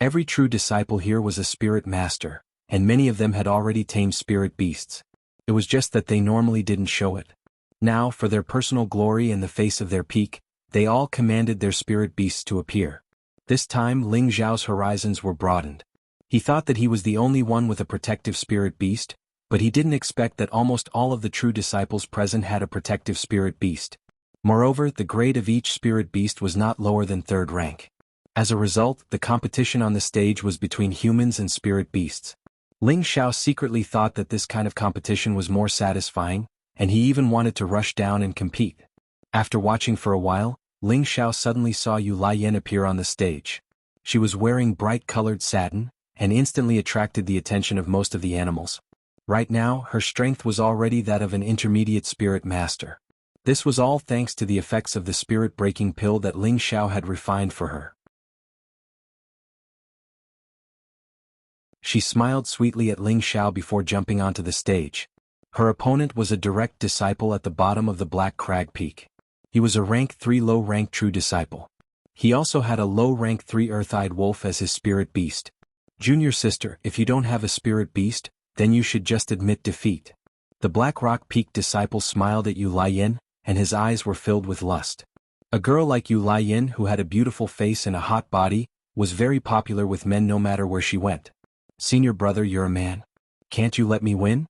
A: Every true disciple here was a spirit master, and many of them had already tamed spirit beasts. It was just that they normally didn't show it. Now, for their personal glory in the face of their peak, they all commanded their spirit beasts to appear. This time Ling Xiao's horizons were broadened. He thought that he was the only one with a protective spirit beast, but he didn't expect that almost all of the true disciples present had a protective spirit beast. Moreover, the grade of each spirit beast was not lower than 3rd rank. As a result, the competition on the stage was between humans and spirit beasts. Ling Xiao secretly thought that this kind of competition was more satisfying, and he even wanted to rush down and compete. After watching for a while, Ling Xiao suddenly saw Yu Laiyan appear on the stage. She was wearing bright-colored satin, and instantly attracted the attention of most of the animals. Right now, her strength was already that of an intermediate spirit master. This was all thanks to the effects of the spirit-breaking pill that Ling Xiao had refined for her. She smiled sweetly at Ling Xiao before jumping onto the stage. Her opponent was a direct disciple at the bottom of the Black Crag Peak. He was a rank 3 low-rank true disciple. He also had a low-rank 3 earth-eyed wolf as his spirit beast. Junior sister, if you don't have a spirit beast, then you should just admit defeat. The Black Rock Peak disciple smiled at Yu Lian, and his eyes were filled with lust. A girl like Yu Lian who had a beautiful face and a hot body, was very popular with men no matter where she went. Senior brother, you're a man. Can't you let me win?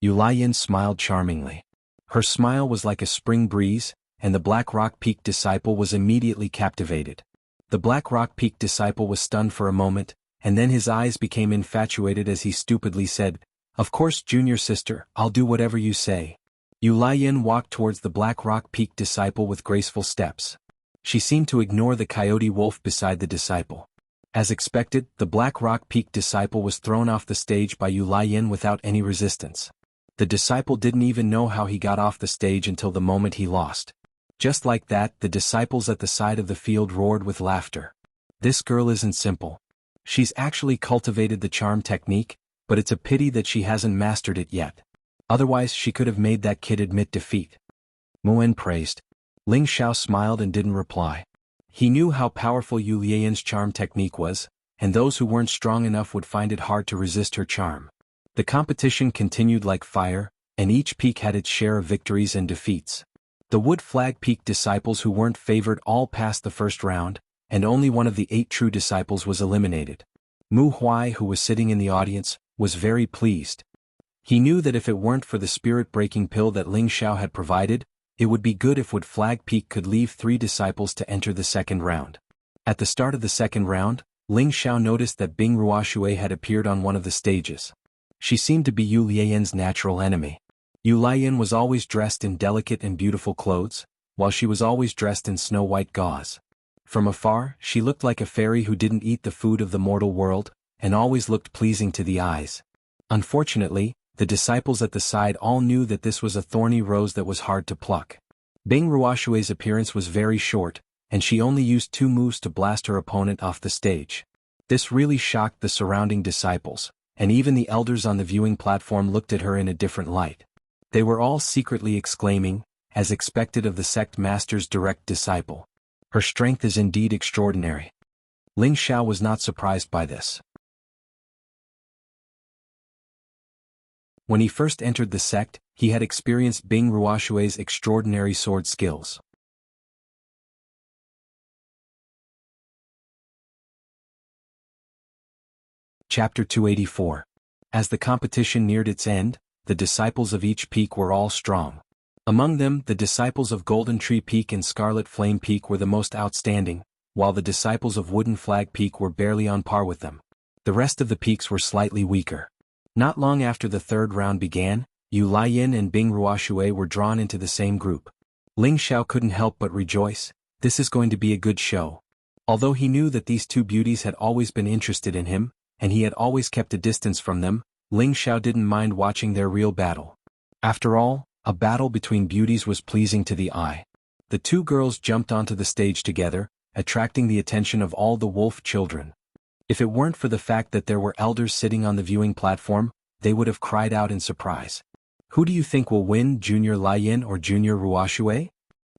A: Yu Lian smiled charmingly. Her smile was like a spring breeze, and the Black Rock Peak disciple was immediately captivated. The Black Rock Peak disciple was stunned for a moment, and then his eyes became infatuated as he stupidly said, "Of course, junior sister, I'll do whatever you say." Yu Lian walked towards the Black Rock Peak disciple with graceful steps. She seemed to ignore the coyote wolf beside the disciple. As expected, the Black Rock Peak disciple was thrown off the stage by Yu Lian without any resistance. The disciple didn't even know how he got off the stage until the moment he lost. Just like that, the disciples at the side of the field roared with laughter. This girl isn't simple. She's actually cultivated the charm technique, but it's a pity that she hasn't mastered it yet. Otherwise she could have made that kid admit defeat. Mu'en praised. Ling Xiao smiled and didn't reply. He knew how powerful Yu Lian's charm technique was, and those who weren't strong enough would find it hard to resist her charm. The competition continued like fire, and each peak had its share of victories and defeats. The Wood Flag Peak disciples who weren't favored all passed the first round, and only one of the 8 true disciples was eliminated. Mu Huai, who was sitting in the audience, was very pleased. He knew that if it weren't for the spirit-breaking pill that Ling Xiao had provided, it would be good if Wood Flag Peak could leave 3 disciples to enter the second round. At the start of the second round, Ling Xiao noticed that Bing Ruoshui had appeared on one of the stages. She seemed to be Yu Lian's natural enemy. Yu Lian was always dressed in delicate and beautiful clothes, while she was always dressed in snow-white gauze. From afar, she looked like a fairy who didn't eat the food of the mortal world, and always looked pleasing to the eyes. Unfortunately, the disciples at the side all knew that this was a thorny rose that was hard to pluck. Bing Ruoshui's appearance was very short, and she only used 2 moves to blast her opponent off the stage. This really shocked the surrounding disciples, and even the elders on the viewing platform looked at her in a different light. They were all secretly exclaiming, as expected of the sect master's direct disciple, "Her strength is indeed extraordinary." Ling Xiao was not surprised by this. When he first entered the sect, he had experienced Bing Ruoshui's extraordinary sword skills. Chapter 284. As the competition neared its end, the disciples of each peak were all strong. Among them, the disciples of Golden Tree Peak and Scarlet Flame Peak were the most outstanding, while the disciples of Wooden Flag Peak were barely on par with them. The rest of the peaks were slightly weaker. Not long after the third round began, Yu Lian and Bing Ruoshui were drawn into the same group. Ling Xiao couldn't help but rejoice. This is going to be a good show. Although he knew that these 2 beauties had always been interested in him, and he had always kept a distance from them, Ling Xiao didn't mind watching their real battle. After all, a battle between beauties was pleasing to the eye. The 2 girls jumped onto the stage together, attracting the attention of all the wolf children. If it weren't for the fact that there were elders sitting on the viewing platform, they would have cried out in surprise. Who do you think will win, Junior Lian or Junior Ruoshui?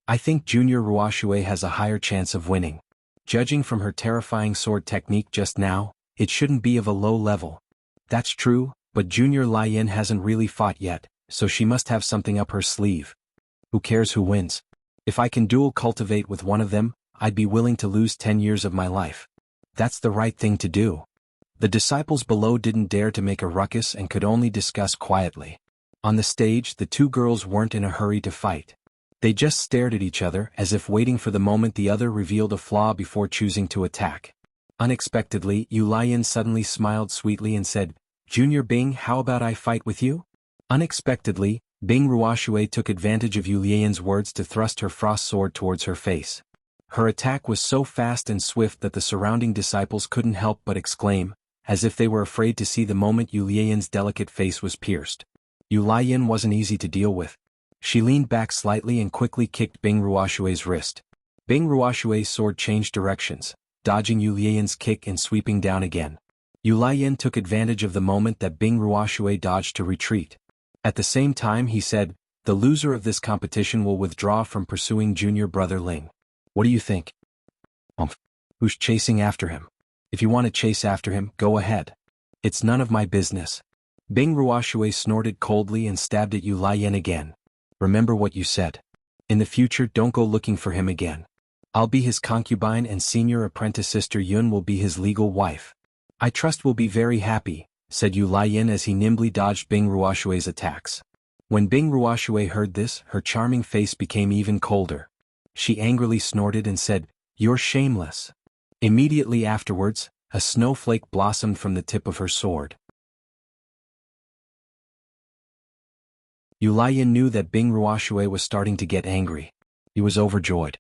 A: I think Junior Ruoshui has a higher chance of winning. Judging from her terrifying sword technique just now, it shouldn't be of a low level. That's true, but Junior Lian hasn't really fought yet, so she must have something up her sleeve. Who cares who wins? If I can dual cultivate with one of them, I'd be willing to lose 10 years of my life. That's the right thing to do. The disciples below didn't dare to make a ruckus and could only discuss quietly. On the stage, the 2 girls weren't in a hurry to fight. They just stared at each other as if waiting for the moment the other revealed a flaw before choosing to attack. Unexpectedly, Yu Lian suddenly smiled sweetly and said, "Junior Bing, how about I fight with you?" Unexpectedly, Bing Ruoshui took advantage of Yu Lian's words to thrust her frost sword towards her face. Her attack was so fast and swift that the surrounding disciples couldn't help but exclaim, as if they were afraid to see the moment Yu Lian's delicate face was pierced. Yu Lian wasn't easy to deal with. She leaned back slightly and quickly kicked Bing Ruoshui's wrist. Bing Ruoshui's sword changed directions, dodging Yu Lian's kick and sweeping down again. Yu Lian took advantage of the moment that Bing Ruoshui dodged to retreat. At the same time he said, "The loser of this competition will withdraw from pursuing junior brother Ling. What do you think?" Who's chasing after him? If you want to chase after him, go ahead. It's none of my business. Bing Ruoshui snorted coldly and stabbed at Yu Lian again. Remember what you said. In the future don't go looking for him again. I'll be his concubine and senior apprentice sister Yun will be his legal wife. I trust we'll be very happy, said Yu Lian as he nimbly dodged Bing Ruoshui's attacks. When Bing Ruoshui heard this, her charming face became even colder. She angrily snorted and said, "You're shameless." Immediately afterwards, a snowflake blossomed from the tip of her sword. Yu Lian knew that Bing Ruoshui was starting to get angry. He was overjoyed.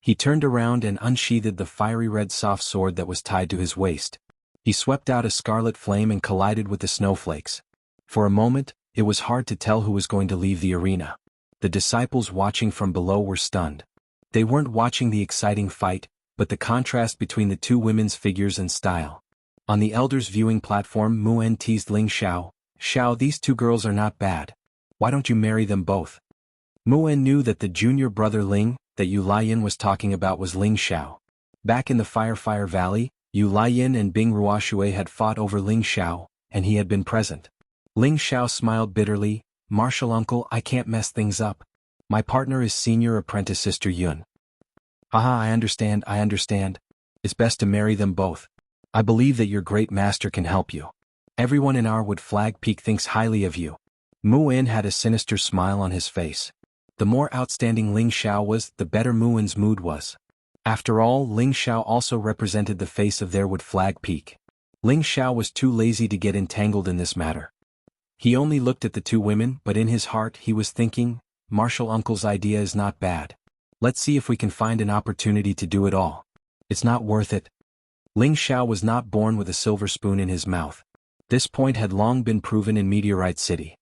A: He turned around and unsheathed the fiery red soft sword that was tied to his waist. He swept out a scarlet flame and collided with the snowflakes. For a moment, it was hard to tell who was going to leave the arena. The disciples watching from below were stunned. They weren't watching the exciting fight, but the contrast between the two women's figures and style. On the elders' viewing platform, Mu-En teased Ling Xiao, "Xiao, these two girls are not bad. Why don't you marry them both?" Mu-En knew that the junior brother Ling, that Yu Lian was talking about was Ling Xiao. Back in the Fire Valley, Yu Lian and Bing Ruoshui had fought over Ling Xiao, and he had been present. Ling Xiao smiled bitterly, "Martial uncle, I can't mess things up. My partner is senior apprentice sister Yun." "Haha, I understand. It's best to marry them both. I believe that your great master can help you. Everyone in our Wood Flag Peak thinks highly of you." Mu-En had a sinister smile on his face. The more outstanding Ling Xiao was, the better Mu-En's mood was. After all, Ling Xiao also represented the face of their Wood Flag Peak. Ling Xiao was too lazy to get entangled in this matter. He only looked at the two women, but in his heart he was thinking, "Martial uncle's idea is not bad. Let's see if we can find an opportunity to do it all. It's not worth it." Ling Xiao was not born with a silver spoon in his mouth. This point had long been proven in Meteorite City.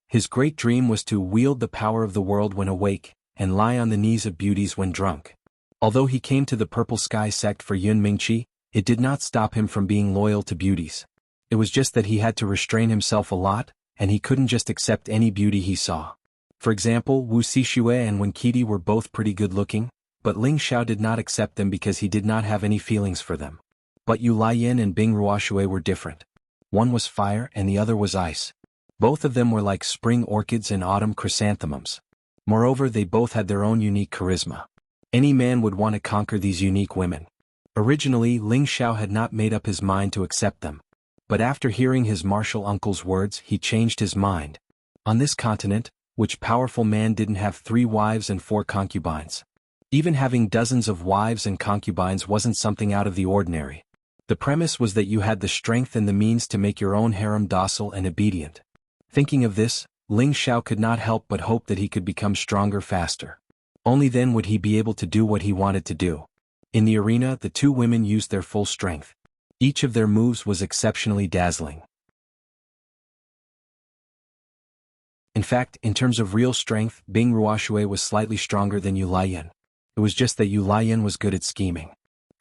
A: His great dream was to wield the power of the world when awake, and lie on the knees of beauties when drunk. Although he came to the Purple Sky sect for Yun Mingqi, it did not stop him from being loyal to beauties. It was just that he had to restrain himself a lot, and he couldn't just accept any beauty he saw. For example, Wu Xixue and Wen Qidi were both pretty good looking, but Ling Xiao did not accept them because he did not have any feelings for them. But Yu Lian and Bing Ruoshui were different. One was fire and the other was ice. Both of them were like spring orchids and autumn chrysanthemums. Moreover, they both had their own unique charisma. Any man would want to conquer these unique women. Originally, Ling Xiao had not made up his mind to accept them. But after hearing his martial uncle's words, he changed his mind. On this continent, which powerful man didn't have 3 wives and 4 concubines? Even having dozens of wives and concubines wasn't something out of the ordinary. The premise was that you had the strength and the means to make your own harem docile and obedient. Thinking of this, Ling Xiao could not help but hope that he could become stronger faster. Only then would he be able to do what he wanted to do. In the arena, the two women used their full strength. Each of their moves was exceptionally dazzling. In fact, in terms of real strength, Bing Ruoshui was slightly stronger than Yu Lian. It was just that Yu Lian was good at scheming.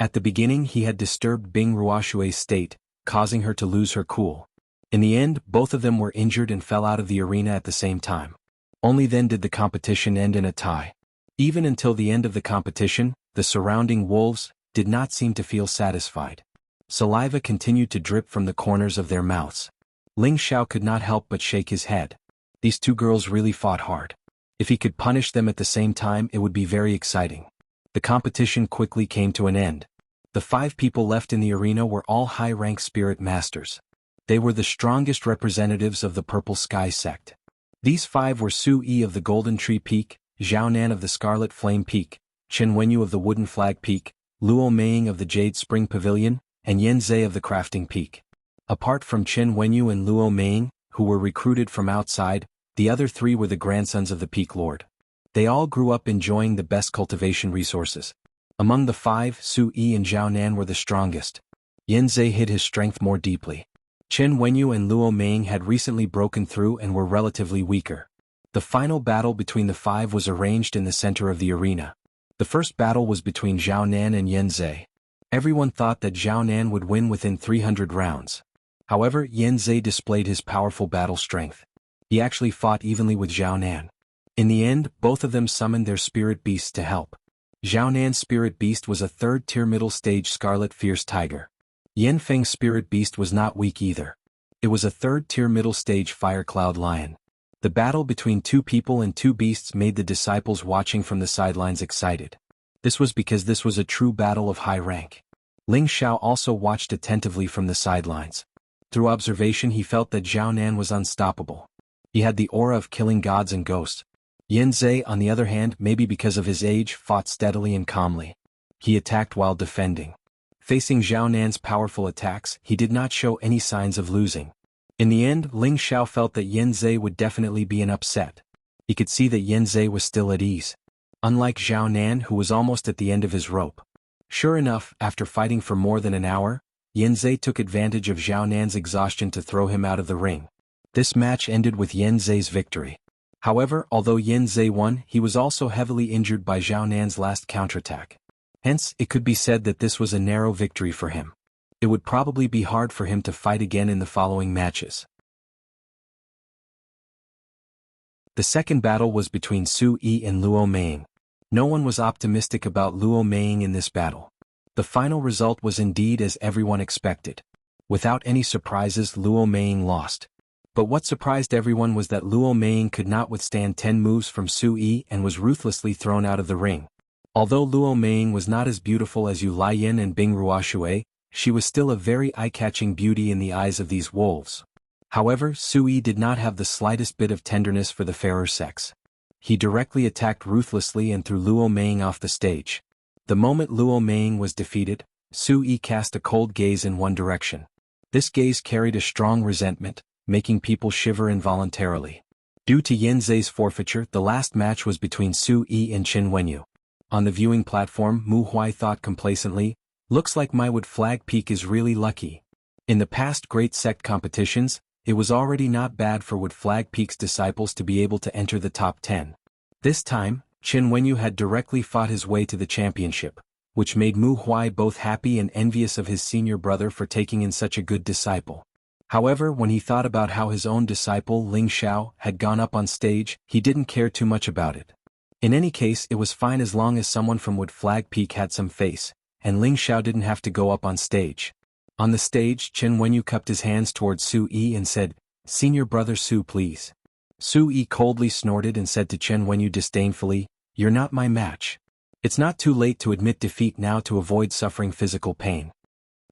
A: At the beginning he had disturbed Bing Ruoshui's state, causing her to lose her cool. In the end, both of them were injured and fell out of the arena at the same time. Only then did the competition end in a tie. Even until the end of the competition, the surrounding wolves did not seem to feel satisfied. Saliva continued to drip from the corners of their mouths. Ling Xiao could not help but shake his head. These two girls really fought hard. If he could punish them at the same time, it would be very exciting. The competition quickly came to an end. The 5 people left in the arena were all high-rank spirit masters. They were the strongest representatives of the Purple Sky sect. These 5 were Su Yi of the Golden Tree Peak, Zhao Nan of the Scarlet Flame Peak, Chen Wenyu of the Wooden Flag Peak, Luo Meiying of the Jade Spring Pavilion, and Yan Zhe of the Crafting Peak. Apart from Chen Wenyu and Luo Meiying, who were recruited from outside, the other 3 were the grandsons of the Peak Lord. They all grew up enjoying the best cultivation resources. Among the 5, Su Yi and Zhao Nan were the strongest. Yin Zhe hid his strength more deeply. Chen Wenyu and Luo Meng had recently broken through and were relatively weaker. The final battle between the five was arranged in the center of the arena. The first battle was between Zhao Nan and Yin Zhe. Everyone thought that Zhao Nan would win within 300 rounds. However, Yin Zhe displayed his powerful battle strength. He actually fought evenly with Zhao Nan. In the end, both of them summoned their spirit beasts to help. Zhao Nan's spirit beast was a third-tier middle-stage scarlet fierce tiger. Yin Feng's spirit beast was not weak either. It was a third-tier middle-stage fire cloud lion. The battle between two people and two beasts made the disciples watching from the sidelines excited. This was because this was a true battle of high rank. Ling Xiao also watched attentively from the sidelines. Through observation he felt that Zhao Nan was unstoppable. He had the aura of killing gods and ghosts. Yin Zhe, on the other hand, maybe because of his age, fought steadily and calmly. He attacked while defending. Facing Zhao Nan's powerful attacks, he did not show any signs of losing. In the end, Ling Xiao felt that Yin Zhe would definitely be an upset. He could see that Yin Zhe was still at ease. Unlike Zhao Nan, who was almost at the end of his rope. Sure enough, after fighting for more than an hour, Yin Zhe took advantage of Zhao Nan's exhaustion to throw him out of the ring. This match ended with Yin Zhe's victory. However, although Yin Zhe won, he was also heavily injured by Zhao Nan's last counterattack. Hence, it could be said that this was a narrow victory for him. It would probably be hard for him to fight again in the following matches. The second battle was between Su Yi and Luo Meng. No one was optimistic about Luo Meng in this battle. The final result was indeed as everyone expected. Without any surprises, Luo Meng lost. But what surprised everyone was that Luo Meng could not withstand 10 moves from Su Yi and was ruthlessly thrown out of the ring. Although Luo Meng was not as beautiful as Yu Laiyan and Bing Ruoshui, she was still a very eye-catching beauty in the eyes of these wolves. However, Su Yi did not have the slightest bit of tenderness for the fairer sex. He directly attacked ruthlessly and threw Luo Meng off the stage. The moment Luo Meng was defeated, Su Yi cast a cold gaze in one direction. This gaze carried a strong resentment, making people shiver involuntarily. Due to Yin Zhe's forfeiture, the last match was between Su Yi and Qin Wenyu. On the viewing platform, Mu Huai thought complacently, "Looks like my Wood Flag Peak is really lucky." In the past great sect competitions, it was already not bad for Wood Flag Peak's disciples to be able to enter the top 10. This time, Qin Wenyu had directly fought his way to the championship, which made Mu Huai both happy and envious of his senior brother for taking in such a good disciple. However, when he thought about how his own disciple Ling Xiao had gone up on stage, he didn't care too much about it. In any case, it was fine as long as someone from Wood Flag Peak had some face, and Ling Xiao didn't have to go up on stage. On the stage, Qin Wenyu cupped his hands towards Su Yi and said, "Senior brother Su, please." Su Yi coldly snorted and said to Qin Wenyu disdainfully, "You're not my match. It's not too late to admit defeat now to avoid suffering physical pain."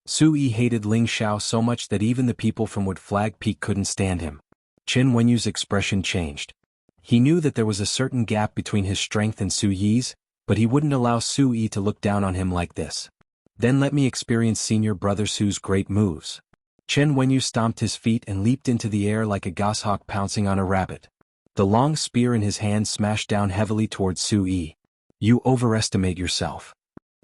A: Su Yi hated Ling Xiao so much that even the people from Wood Flag Peak couldn't stand him. Qin Wenyu's expression changed. He knew that there was a certain gap between his strength and Su Yi's, but he wouldn't allow Su Yi to look down on him like this. "Then let me experience senior brother Su's great moves." Qin Wenyu stomped his feet and leaped into the air like a goshawk pouncing on a rabbit. The long spear in his hand smashed down heavily towards Su Yi. "You overestimate yourself."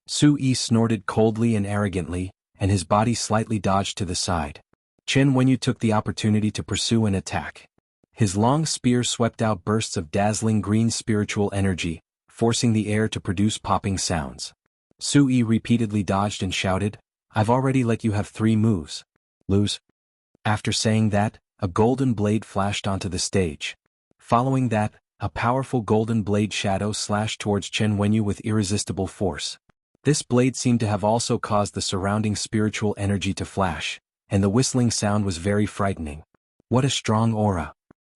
A: Su Yi snorted coldly and arrogantly, and his body slightly dodged to the side. Qin Wenyu took the opportunity to pursue an attack. His long spear swept out bursts of dazzling green spiritual energy, forcing the air to produce popping sounds. Su Yi repeatedly dodged and shouted, "I've already let you have 3 moves. Lose." After saying that, a golden blade flashed onto the stage. Following that, a powerful golden blade shadow slashed towards Qin Wenyu with irresistible force. This blade seemed to have also caused the surrounding spiritual energy to flash, and the whistling sound was very frightening. What a strong aura.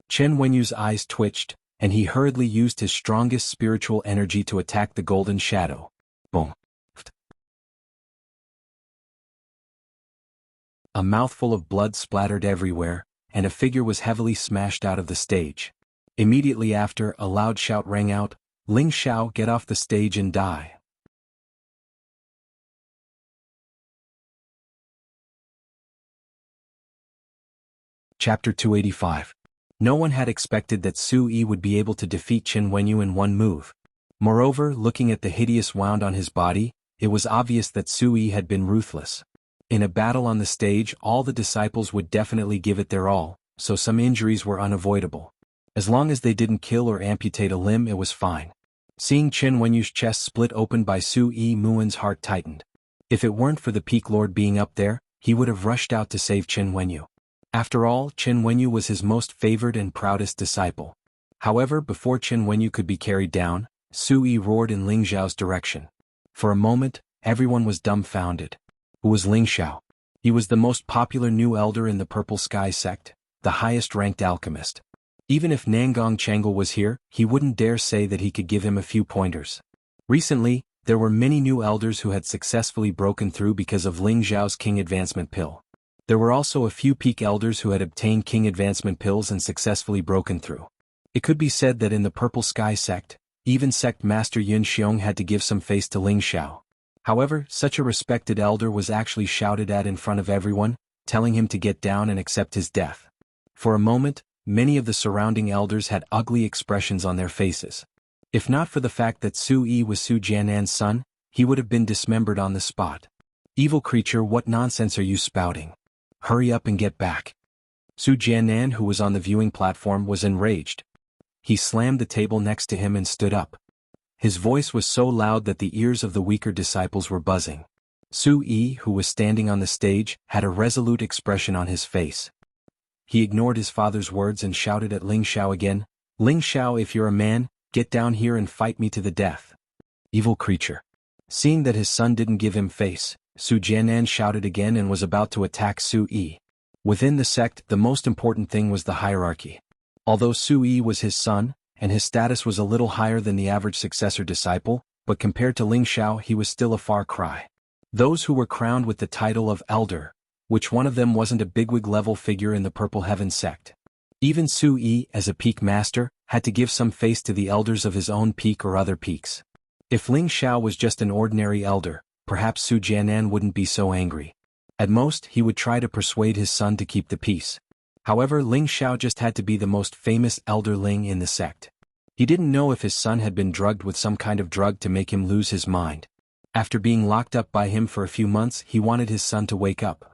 A: Qin Wenyu's eyes twitched, and he hurriedly used his strongest spiritual energy to attack the golden shadow. Boom. A mouthful of blood splattered everywhere, and a figure was heavily smashed out of the stage. Immediately after, a loud shout rang out, "Ling Xiao, get off the stage and die." Chapter 285. No one had expected that Su Yi would be able to defeat Qin Wenyu in one move. Moreover, looking at the hideous wound on his body, it was obvious that Su Yi had been ruthless. In a battle on the stage, all the disciples would definitely give it their all, so some injuries were unavoidable. As long as they didn't kill or amputate a limb, it was fine. Seeing Chen Wenyu's chest split open by Su Yi, Muin's heart tightened. If it weren't for the Peak Lord being up there, he would have rushed out to save Chen Wenyu. After all, Chen Wenyu was his most favored and proudest disciple. However, before Chen Wenyu could be carried down, Su Yi roared in Ling Xiao's direction. For a moment, everyone was dumbfounded. Who was Ling Xiao? He was the most popular new elder in the Purple Sky sect, the highest-ranked alchemist. Even if Nangong Changel was here, he wouldn't dare say that he could give him a few pointers. Recently, there were many new elders who had successfully broken through because of Ling Xiao's King Advancement Pill. There were also a few peak elders who had obtained King Advancement Pills and successfully broken through. It could be said that in the Purple Sky sect, even sect master Yun Xiong had to give some face to Ling Xiao. However, such a respected elder was actually shouted at in front of everyone, telling him to get down and accept his death. For a moment, many of the surrounding elders had ugly expressions on their faces. If not for the fact that Su Yi was Su Jiannan's son, he would have been dismembered on the spot. Evil creature, what nonsense are you spouting? Hurry up and get back. Su Jiannan, who was on the viewing platform, was enraged. He slammed the table next to him and stood up. His voice was so loud that the ears of the weaker disciples were buzzing. Su Yi, who was standing on the stage, had a resolute expression on his face. He ignored his father's words and shouted at Ling Xiao again, "Ling Xiao, if you're a man, get down here and fight me to the death." Evil creature. Seeing that his son didn't give him face, Su Jiannan shouted again and was about to attack Su Yi. Within the sect, the most important thing was the hierarchy. Although Su Yi was his son, and his status was a little higher than the average successor disciple, but compared to Ling Xiao he was still a far cry. Those who were crowned with the title of elder, which one of them wasn't a bigwig-level figure in the Purple Heaven sect. Even Su Yi, as a peak master, had to give some face to the elders of his own peak or other peaks. If Ling Xiao was just an ordinary elder, perhaps Su Jiannan wouldn't be so angry. At most, he would try to persuade his son to keep the peace. However, Ling Xiao just had to be the most famous elder Ling in the sect. He didn't know if his son had been drugged with some kind of drug to make him lose his mind. After being locked up by him for a few months, he wanted his son to wake up.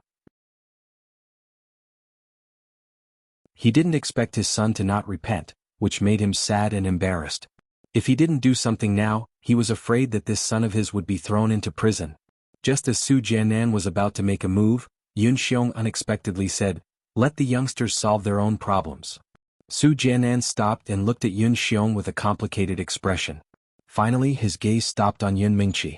A: He didn't expect his son to not repent, which made him sad and embarrassed. If he didn't do something now, he was afraid that this son of his would be thrown into prison. Just as Su Jiannan was about to make a move, Yun Xiong unexpectedly said, "Let the youngsters solve their own problems." Su Jiannan stopped and looked at Yun Xiong with a complicated expression. Finally, his gaze stopped on Yun Mingqi.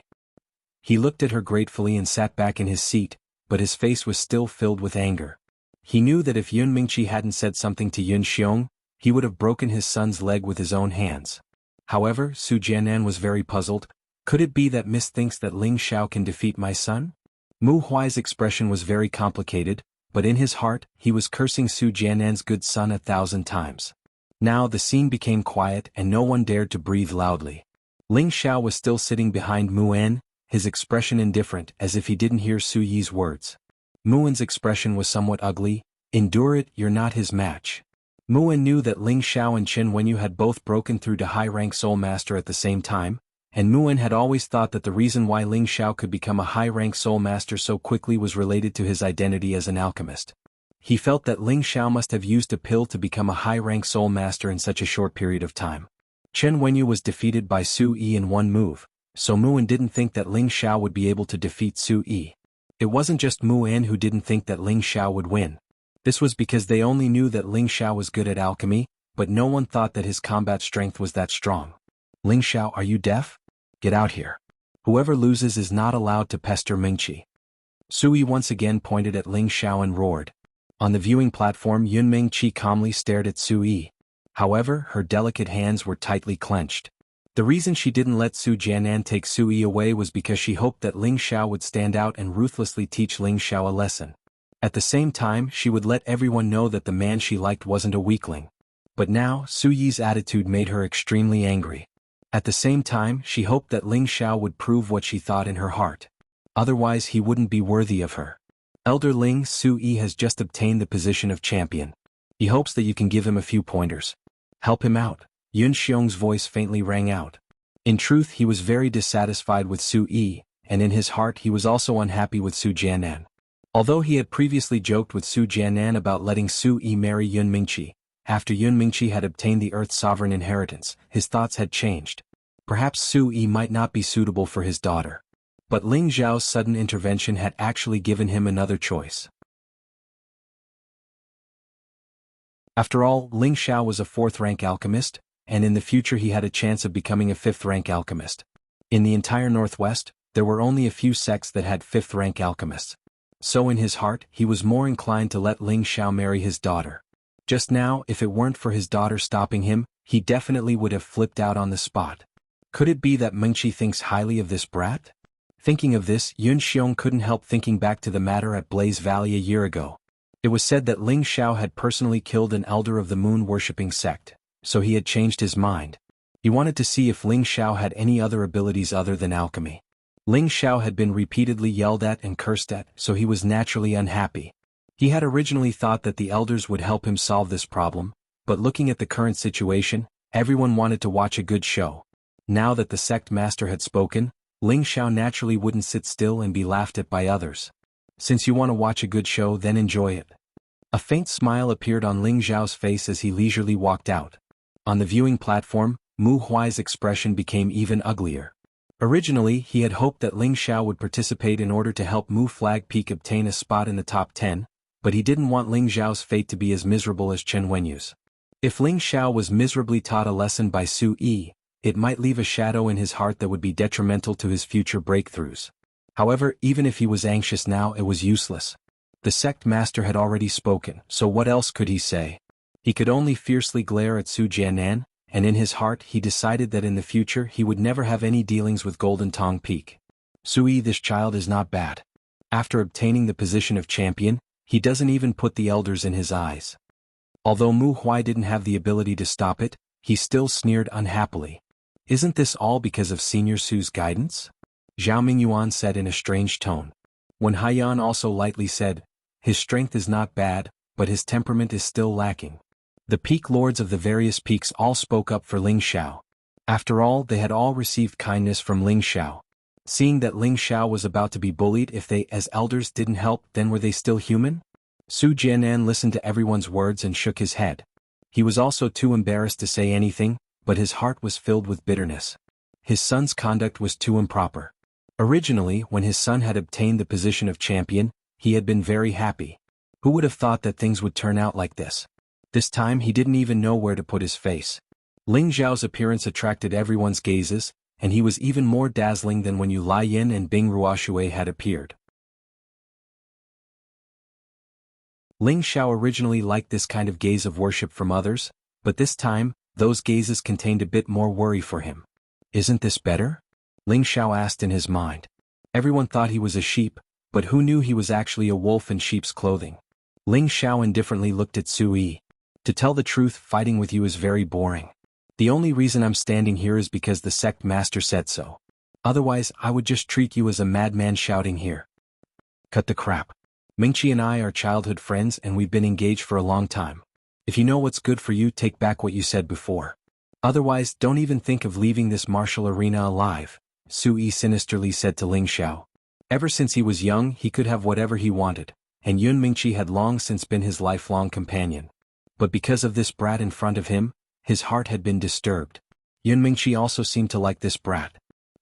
A: He looked at her gratefully and sat back in his seat, but his face was still filled with anger. He knew that if Yun Mingqi hadn't said something to Yun Xiong, he would have broken his son's leg with his own hands. However, Su Jiannan was very puzzled. Could it be that Miss thinks that Ling Xiao can defeat my son? Mu Huai's expression was very complicated, but in his heart, he was cursing Su Jiannan's good son 1,000 times. Now the scene became quiet and no one dared to breathe loudly. Ling Xiao was still sitting behind Mu'en, his expression indifferent as if he didn't hear Su Yi's words. Mu'en's expression was somewhat ugly. "Endure it, you're not his match." Mu'en knew that Ling Xiao and Chen Wenyu had both broken through to high-rank Soul Master at the same time, and Mu'en had always thought that the reason why Ling Xiao could become a high-rank Soul Master so quickly was related to his identity as an alchemist. He felt that Ling Xiao must have used a pill to become a high-rank Soul Master in such a short period of time. Chen Wenyu was defeated by Su Yi in one move, so Mu'en didn't think that Ling Xiao would be able to defeat Su Yi. It wasn't just Mu'en who didn't think that Ling Xiao would win. This was because they only knew that Ling Xiao was good at alchemy, but no one thought that his combat strength was that strong. "Ling Xiao, are you deaf? Get out here. Whoever loses is not allowed to pester Mingqi." Su Yi once again pointed at Ling Xiao and roared. On the viewing platform, Yun Mingqi calmly stared at Su Yi. However, her delicate hands were tightly clenched. The reason she didn't let Su Jiannan take Su Yi away was because she hoped that Ling Xiao would stand out and ruthlessly teach Ling Xiao a lesson. At the same time, she would let everyone know that the man she liked wasn't a weakling. But now, Su Yi's attitude made her extremely angry. At the same time, she hoped that Ling Xiao would prove what she thought in her heart. Otherwise he wouldn't be worthy of her. "Elder Ling, Su Yi has just obtained the position of champion. He hopes that you can give him a few pointers. Help him out." Yun Xiong's voice faintly rang out. In truth, he was very dissatisfied with Su Yi, and in his heart he was also unhappy with Su Jiannan. Although he had previously joked with Su Jianan about letting Su Yi marry Yun Mingqi, after Yun Mingqi had obtained the Earth's sovereign inheritance, his thoughts had changed. Perhaps Su Yi might not be suitable for his daughter. But Ling Zhao's sudden intervention had actually given him another choice. After all, Ling Xiao was a 4th-rank alchemist, and in the future he had a chance of becoming a 5th-rank alchemist. In the entire Northwest, there were only a few sects that had 5th-rank alchemists. So in his heart, he was more inclined to let Ling Xiao marry his daughter. Just now, if it weren't for his daughter stopping him, he definitely would have flipped out on the spot. Could it be that Mingqi thinks highly of this brat? Thinking of this, Yun Xiong couldn't help thinking back to the matter at Blaze Valley a year ago. It was said that Ling Xiao had personally killed an elder of the moon-worshipping sect, so he had changed his mind. He wanted to see if Ling Xiao had any other abilities other than alchemy. Ling Xiao had been repeatedly yelled at and cursed at, so he was naturally unhappy. He had originally thought that the elders would help him solve this problem, but looking at the current situation, everyone wanted to watch a good show. Now that the sect master had spoken, Ling Xiao naturally wouldn't sit still and be laughed at by others. Since you want to watch a good show, then enjoy it. A faint smile appeared on Ling Zhao's face as he leisurely walked out. On the viewing platform, Mu Huai's expression became even uglier. Originally, he had hoped that Ling Xiao would participate in order to help Mu Flag Peak obtain a spot in the top 10, but he didn't want Ling Zhao's fate to be as miserable as Chen Wenyu's. If Ling Xiao was miserably taught a lesson by Su Yi, it might leave a shadow in his heart that would be detrimental to his future breakthroughs. However, even if he was anxious now, it was useless. The sect master had already spoken, so what else could he say? He could only fiercely glare at Su Jianan, and in his heart he decided that in the future he would never have any dealings with Golden Tong Peak. Su Yi, this child is not bad. After obtaining the position of champion, he doesn't even put the elders in his eyes. Although Mu Huai didn't have the ability to stop it, he still sneered unhappily. Isn't this all because of Senior Su's guidance? Zhao Mingyuan said in a strange tone. When Haiyan also lightly said, his strength is not bad, but his temperament is still lacking. The peak lords of the various peaks all spoke up for Ling Xiao. After all, they had all received kindness from Ling Xiao. Seeing that Ling Xiao was about to be bullied if they as elders didn't help, then were they still human? Su Jianan listened to everyone's words and shook his head. He was also too embarrassed to say anything, but his heart was filled with bitterness. His son's conduct was too improper. Originally, when his son had obtained the position of champion, he had been very happy. Who would have thought that things would turn out like this? This time he didn't even know where to put his face. Ling Zhao's appearance attracted everyone's gazes, and he was even more dazzling than when Yu Lai Yin and Bing Ruoshui had appeared. Ling Xiao originally liked this kind of gaze of worship from others, but this time, those gazes contained a bit more worry for him. Isn't this better? Ling Xiao asked in his mind. Everyone thought he was a sheep, but who knew he was actually a wolf in sheep's clothing? Ling Xiao indifferently looked at Su Yi. To tell the truth, fighting with you is very boring. The only reason I'm standing here is because the sect master said so. Otherwise, I would just treat you as a madman shouting here. Cut the crap. Mingqi and I are childhood friends and we've been engaged for a long time. If you know what's good for you, take back what you said before. Otherwise, don't even think of leaving this martial arena alive, Su Yi sinisterly said to Ling Xiao. Ever since he was young, he could have whatever he wanted, and Yun Mingqi had long since been his lifelong companion. But because of this brat in front of him, his heart had been disturbed. Yun Mingqi also seemed to like this brat.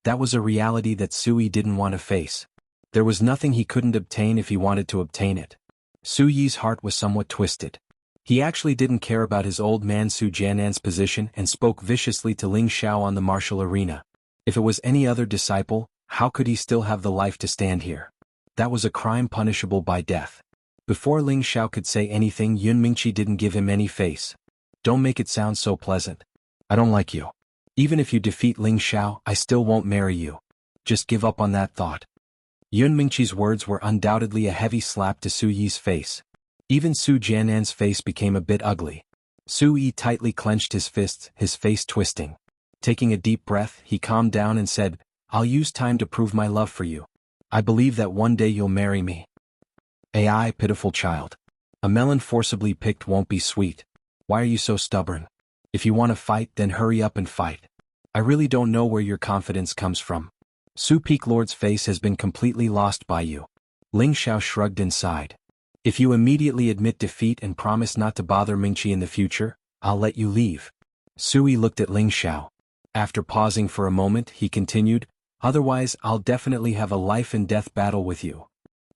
A: That was a reality that Su Yi didn't want to face. There was nothing he couldn't obtain if he wanted to obtain it. Su Yi's heart was somewhat twisted. He actually didn't care about his old man Su Jianan's position and spoke viciously to Ling Xiao on the martial arena. If it was any other disciple, how could he still have the life to stand here? That was a crime punishable by death. Before Ling Xiao could say anything, Yun Mingqi didn't give him any face. Don't make it sound so pleasant. I don't like you. Even if you defeat Ling Xiao, I still won't marry you. Just give up on that thought. Yun Mingqi's words were undoubtedly a heavy slap to Su Yi's face. Even Su Jianan's face became a bit ugly. Su Yi tightly clenched his fists, his face twisting. Taking a deep breath, he calmed down and said, I'll use time to prove my love for you. I believe that one day you'll marry me. Ai, pitiful child. A melon forcibly picked won't be sweet. Why are you so stubborn? If you want to fight, then hurry up and fight. I really don't know where your confidence comes from. Su Peak Lord's face has been completely lost by you. Ling Xiao shrugged inside. If you immediately admit defeat and promise not to bother Mingqi in the future, I'll let you leave. Sui looked at Ling Xiao. After pausing for a moment, he continued, otherwise I'll definitely have a life and death battle with you.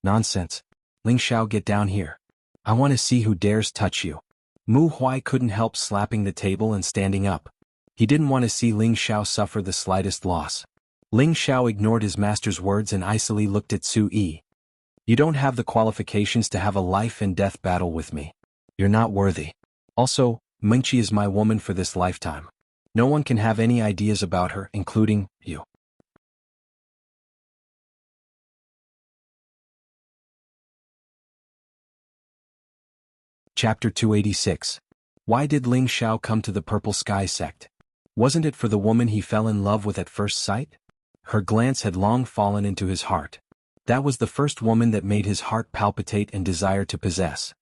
A: Nonsense. Ling Xiao, get down here. I want to see who dares touch you. Mu Huai couldn't help slapping the table and standing up. He didn't want to see Ling Xiao suffer the slightest loss. Ling Xiao ignored his master's words and icily looked at Sui. You don't have the qualifications to have a life and death battle with me. You're not worthy. Also, Mingqi is my woman for this lifetime. No one can have any ideas about her, including you. Chapter 286. Why did Ling Xiao come to the Purple Sky sect? Wasn't it for the woman he fell in love with at first sight? Her glance had long fallen into his heart. That was the first woman that made his heart palpitate and desire to possess.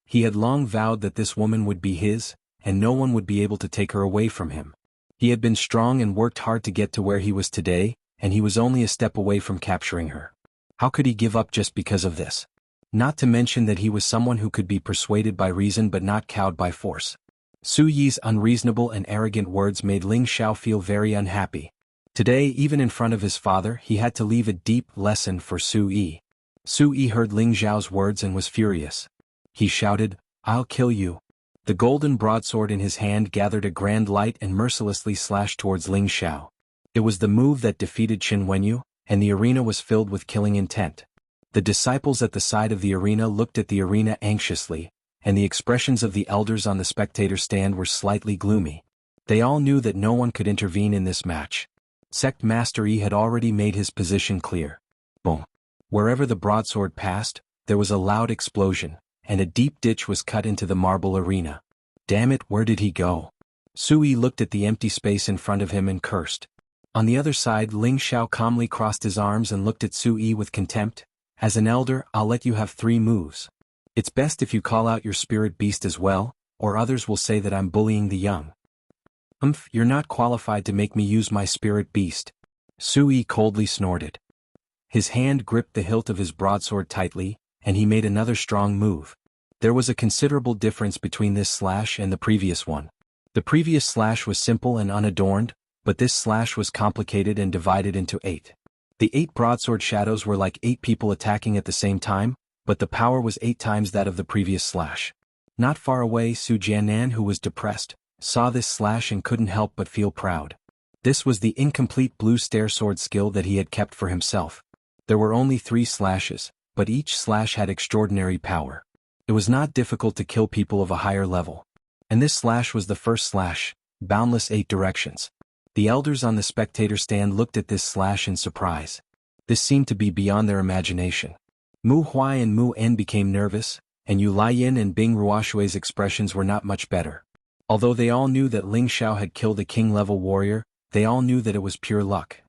A: He had long vowed that this woman would be his, and no one would be able to take her away from him. He had been strong and worked hard to get to where he was today, and he was only a step away from capturing her. How could he give up just because of this? Not to mention that he was someone who could be persuaded by reason but not cowed by force. Su Yi's unreasonable and arrogant words made Ling Xiao feel very unhappy. Today, even in front of his father, he had to leave a deep lesson for Su Yi. Su Yi heard Ling Xiao's words and was furious. He shouted, I'll kill you. The golden broadsword in his hand gathered a grand light and mercilessly slashed towards Ling Xiao. It was the move that defeated Qin Wenyu, and the arena was filled with killing intent. The disciples at the side of the arena looked at the arena anxiously, and the expressions of the elders on the spectator stand were slightly gloomy. They all knew that no one could intervene in this match. Sect Master Yi had already made his position clear. Boom. Wherever the broadsword passed, there was a loud explosion, and a deep ditch was cut into the marble arena. Damn it, where did he go? Sui looked at the empty space in front of him and cursed. On the other side, Ling Xiao calmly crossed his arms and looked at Sui with contempt. As an elder, I'll let you have 3 moves. It's best if you call out your spirit beast as well, or others will say that I'm bullying the young. You're not qualified to make me use my spirit beast. Sui coldly snorted. His hand gripped the hilt of his broadsword tightly, and he made another strong move. There was a considerable difference between this slash and the previous one. The previous slash was simple and unadorned, but this slash was complicated and divided into 8. The 8 broadsword shadows were like 8 people attacking at the same time, but the power was 8 times that of the previous slash. Not far away, Su Jianan, who was depressed, saw this slash and couldn't help but feel proud. This was the incomplete blue stair sword skill that he had kept for himself. There were only 3 slashes, but each slash had extraordinary power. It was not difficult to kill people of a higher level. And this slash was the first slash, boundless 8 directions. The elders on the spectator stand looked at this slash in surprise. This seemed to be beyond their imagination. Mu Huai and Mu En became nervous, and Yu Laiyin and Bing Ruoshui's expressions were not much better. Although they all knew that Ling Xiao had killed a king-level warrior, they all knew that it was pure luck.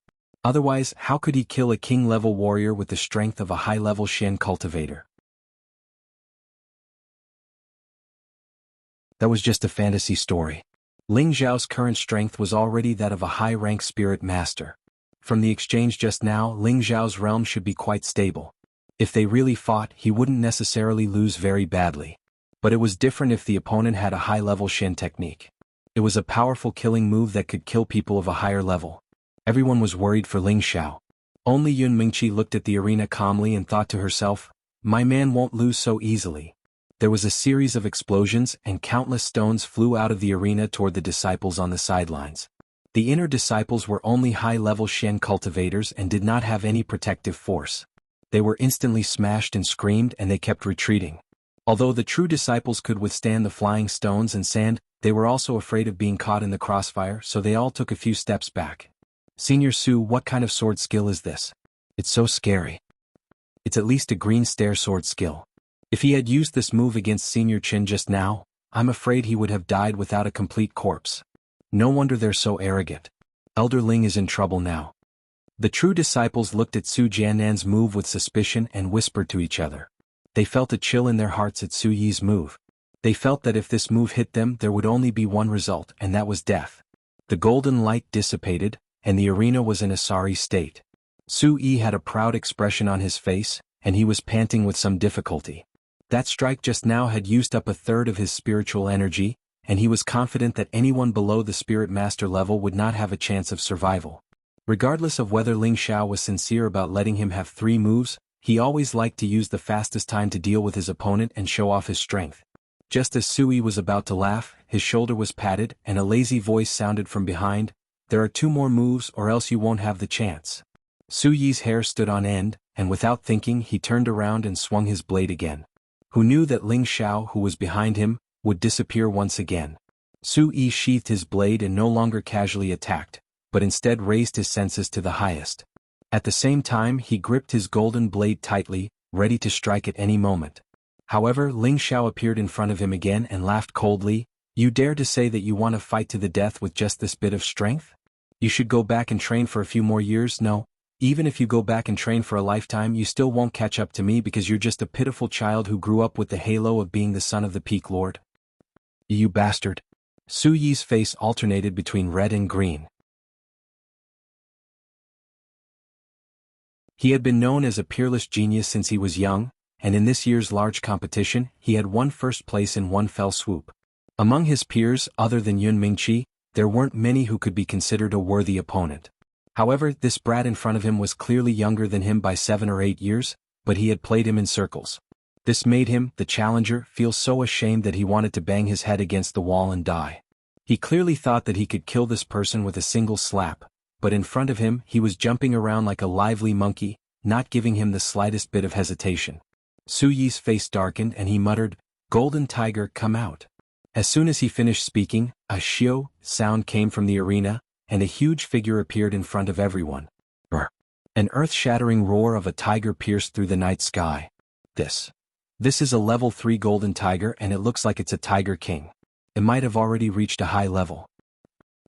A: Otherwise, how could he kill a king-level warrior with the strength of a high-level Shen cultivator? That was just a fantasy story. Ling Xiao's current strength was already that of a high-rank spirit master. From the exchange just now, Ling Xiao's realm should be quite stable. If they really fought, he wouldn't necessarily lose very badly. But it was different if the opponent had a high-level Shen technique. It was a powerful killing move that could kill people of a higher level. Everyone was worried for Ling Xiao. Only Yun Mingqi looked at the arena calmly and thought to herself, my man won't lose so easily. There was a series of explosions and countless stones flew out of the arena toward the disciples on the sidelines. The inner disciples were only high-level Shen cultivators and did not have any protective force. They were instantly smashed and screamed and they kept retreating. Although the true disciples could withstand the flying stones and sand, they were also afraid of being caught in the crossfire, so they all took a few steps back. Senior Su, what kind of sword skill is this? It's so scary. It's at least a green stair sword skill. If he had used this move against Senior Qin just now, I'm afraid he would have died without a complete corpse. No wonder they're so arrogant. Elder Ling is in trouble now. The true disciples looked at Su Jianan's move with suspicion and whispered to each other. They felt a chill in their hearts at Su Yi's move. They felt that if this move hit them, there would only be one result, and that was death. The golden light dissipated, and the arena was in a sorry state. Su Yi had a proud expression on his face, and he was panting with some difficulty. That strike just now had used up a third of his spiritual energy, and he was confident that anyone below the Spirit Master level would not have a chance of survival. Regardless of whether Ling Xiao was sincere about letting him have 3 moves, he always liked to use the fastest time to deal with his opponent and show off his strength. Just as Sui was about to laugh, his shoulder was patted and a lazy voice sounded from behind, "There are 2 more moves or else you won't have the chance." Suyi's hair stood on end, and without thinking he turned around and swung his blade again. Who knew that Ling Xiao, who was behind him, would disappear once again? Sui sheathed his blade and no longer casually attacked, but instead raised his senses to the highest. At the same time he gripped his golden blade tightly, ready to strike at any moment. However, Ling Xiao appeared in front of him again and laughed coldly. "You dare to say that you want to fight to the death with just this bit of strength? You should go back and train for a few more years. No, even if you go back and train for a lifetime you still won't catch up to me because you're just a pitiful child who grew up with the halo of being the son of the Peak Lord." "You bastard." Su Yi's face alternated between red and green. He had been known as a peerless genius since he was young, and in this year's large competition, he had won first place in one fell swoop. Among his peers, other than Yun Mingqi, there weren't many who could be considered a worthy opponent. However, this brat in front of him was clearly younger than him by 7 or 8 years, but he had played him in circles. This made him, the challenger, feel so ashamed that he wanted to bang his head against the wall and die. He clearly thought that he could kill this person with a single slap, but in front of him he was jumping around like a lively monkey, not giving him the slightest bit of hesitation. Su Yi's face darkened and he muttered, "Golden Tiger, come out." As soon as he finished speaking, a "shio" sound came from the arena, and a huge figure appeared in front of everyone. An earth-shattering roar of a tiger pierced through the night sky. This is a level 3 golden tiger and it looks like it's a tiger king. It might have already reached a high level.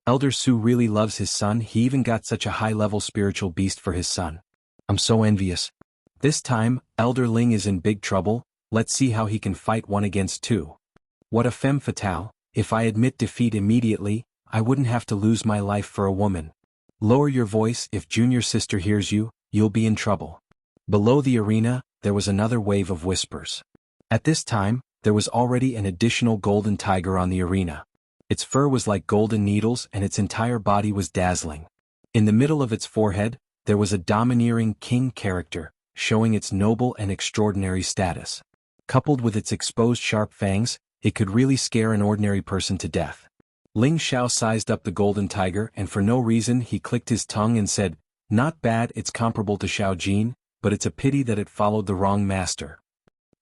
A: Elder Su really loves his son. He even got such a high-level spiritual beast for his son. I'm so envious. This time, Elder Ling is in big trouble. Let's see how he can fight 1 against 2. What a femme fatale. If I admit defeat immediately, I wouldn't have to lose my life for a woman. Lower your voice. If junior sister hears you, you'll be in trouble. Below the arena, there was another wave of whispers. At this time, there was already an additional golden tiger on the arena. Its fur was like golden needles and its entire body was dazzling. In the middle of its forehead, there was a domineering king character, showing its noble and extraordinary status. Coupled with its exposed sharp fangs, it could really scare an ordinary person to death. Ling Xiao sized up the golden tiger and for no reason he clicked his tongue and said, "Not bad, it's comparable to Xiao Jin, but it's a pity that it followed the wrong master."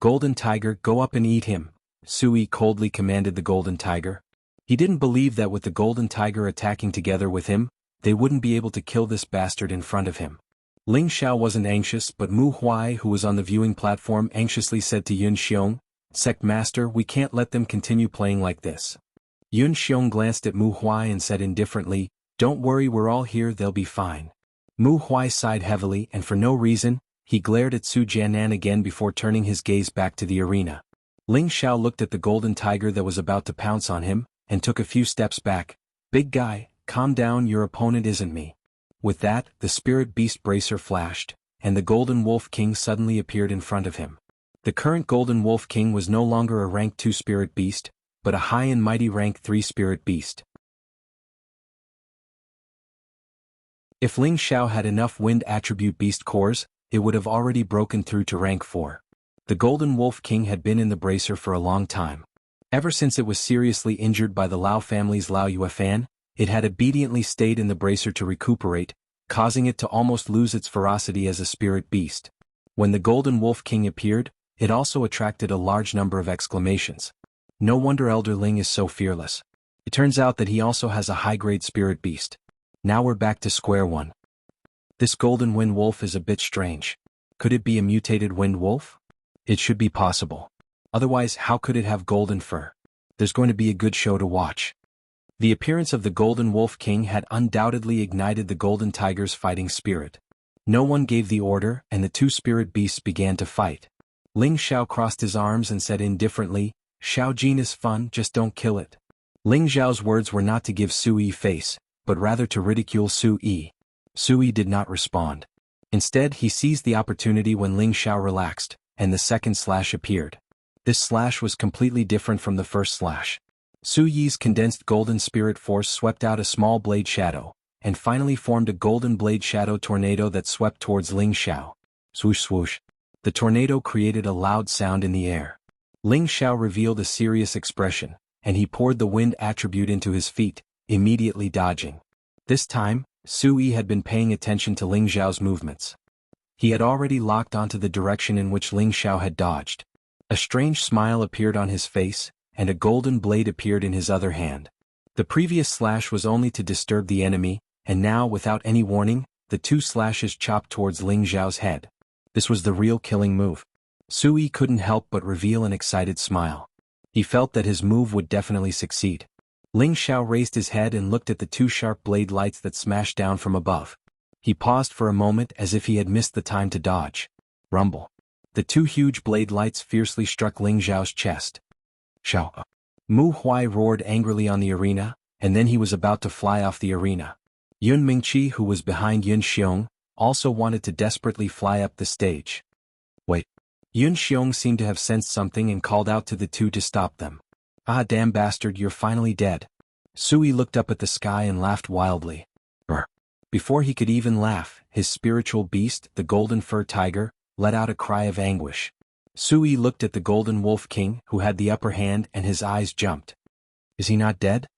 A: "Golden tiger, go up and eat him," Sui coldly commanded the golden tiger. He didn't believe that with the golden tiger attacking together with him, they wouldn't be able to kill this bastard in front of him. Ling Xiao wasn't anxious, but Mu Huai, who was on the viewing platform, anxiously said to Yun Xiong, "Sect Master, we can't let them continue playing like this." Yun Xiong glanced at Mu Huai and said indifferently, "Don't worry, we're all here, they'll be fine." Mu Huai sighed heavily and for no reason, he glared at Su Jianan again before turning his gaze back to the arena. Ling Xiao looked at the golden tiger that was about to pounce on him, and took a few steps back. "Big guy, calm down, your opponent isn't me." With that, the spirit beast bracer flashed, and the Golden Wolf King suddenly appeared in front of him. The current Golden Wolf King was no longer a rank 2 spirit beast, but a high and mighty rank 3 spirit beast. If Ling Xiao had enough wind attribute beast cores, it would have already broken through to rank 4. The Golden Wolf King had been in the bracer for a long time. Ever since it was seriously injured by the Lao family's Lao Yuefan, it had obediently stayed in the bracer to recuperate, causing it to almost lose its ferocity as a spirit beast. When the Golden Wolf King appeared, it also attracted a large number of exclamations. No wonder Elder Ling is so fearless. It turns out that he also has a high-grade spirit beast. Now we're back to square one. This Golden Wind Wolf is a bit strange. Could it be a mutated wind wolf? It should be possible. Otherwise, how could it have golden fur? There's going to be a good show to watch. The appearance of the Golden Wolf King had undoubtedly ignited the Golden Tiger's fighting spirit. No one gave the order, and the 2 spirit beasts began to fight. Ling Xiao crossed his arms and said indifferently, "Xiao Jin is fun, just don't kill it." Ling Xiao's words were not to give Sui face, but rather to ridicule Sui. Sui did not respond. Instead, he seized the opportunity when Ling Xiao relaxed, and the second slash appeared. This slash was completely different from the first slash. Su Yi's condensed golden spirit force swept out a small blade shadow, and finally formed a golden blade shadow tornado that swept towards Ling Xiao. Swoosh swoosh. The tornado created a loud sound in the air. Ling Xiao revealed a serious expression, and he poured the wind attribute into his feet, immediately dodging. This time, Su Yi had been paying attention to Ling Xiao's movements. He had already locked onto the direction in which Ling Xiao had dodged. A strange smile appeared on his face, and a golden blade appeared in his other hand. The previous slash was only to disturb the enemy, and now, without any warning, the two slashes chopped towards Ling Xiao's head. This was the real killing move. Su Yi couldn't help but reveal an excited smile. He felt that his move would definitely succeed. Ling Xiao raised his head and looked at the two sharp blade lights that smashed down from above. He paused for a moment as if he had missed the time to dodge. Rumble. The two huge blade lights fiercely struck Ling Xiao's chest. Xiao. Mu Huai roared angrily on the arena, and then he was about to fly off the arena. Yun Mingqi, who was behind Yun Xiong, also wanted to desperately fly up the stage. Wait. Yun Xiong seemed to have sensed something and called out to the two to stop them. Ah, damn bastard, you're finally dead. Sui looked up at the sky and laughed wildly. Brr. Before he could even laugh, his spiritual beast, the golden fur tiger, let out a cry of anguish. Sui looked at the golden wolf king, who had the upper hand, and his eyes jumped. Is he not dead?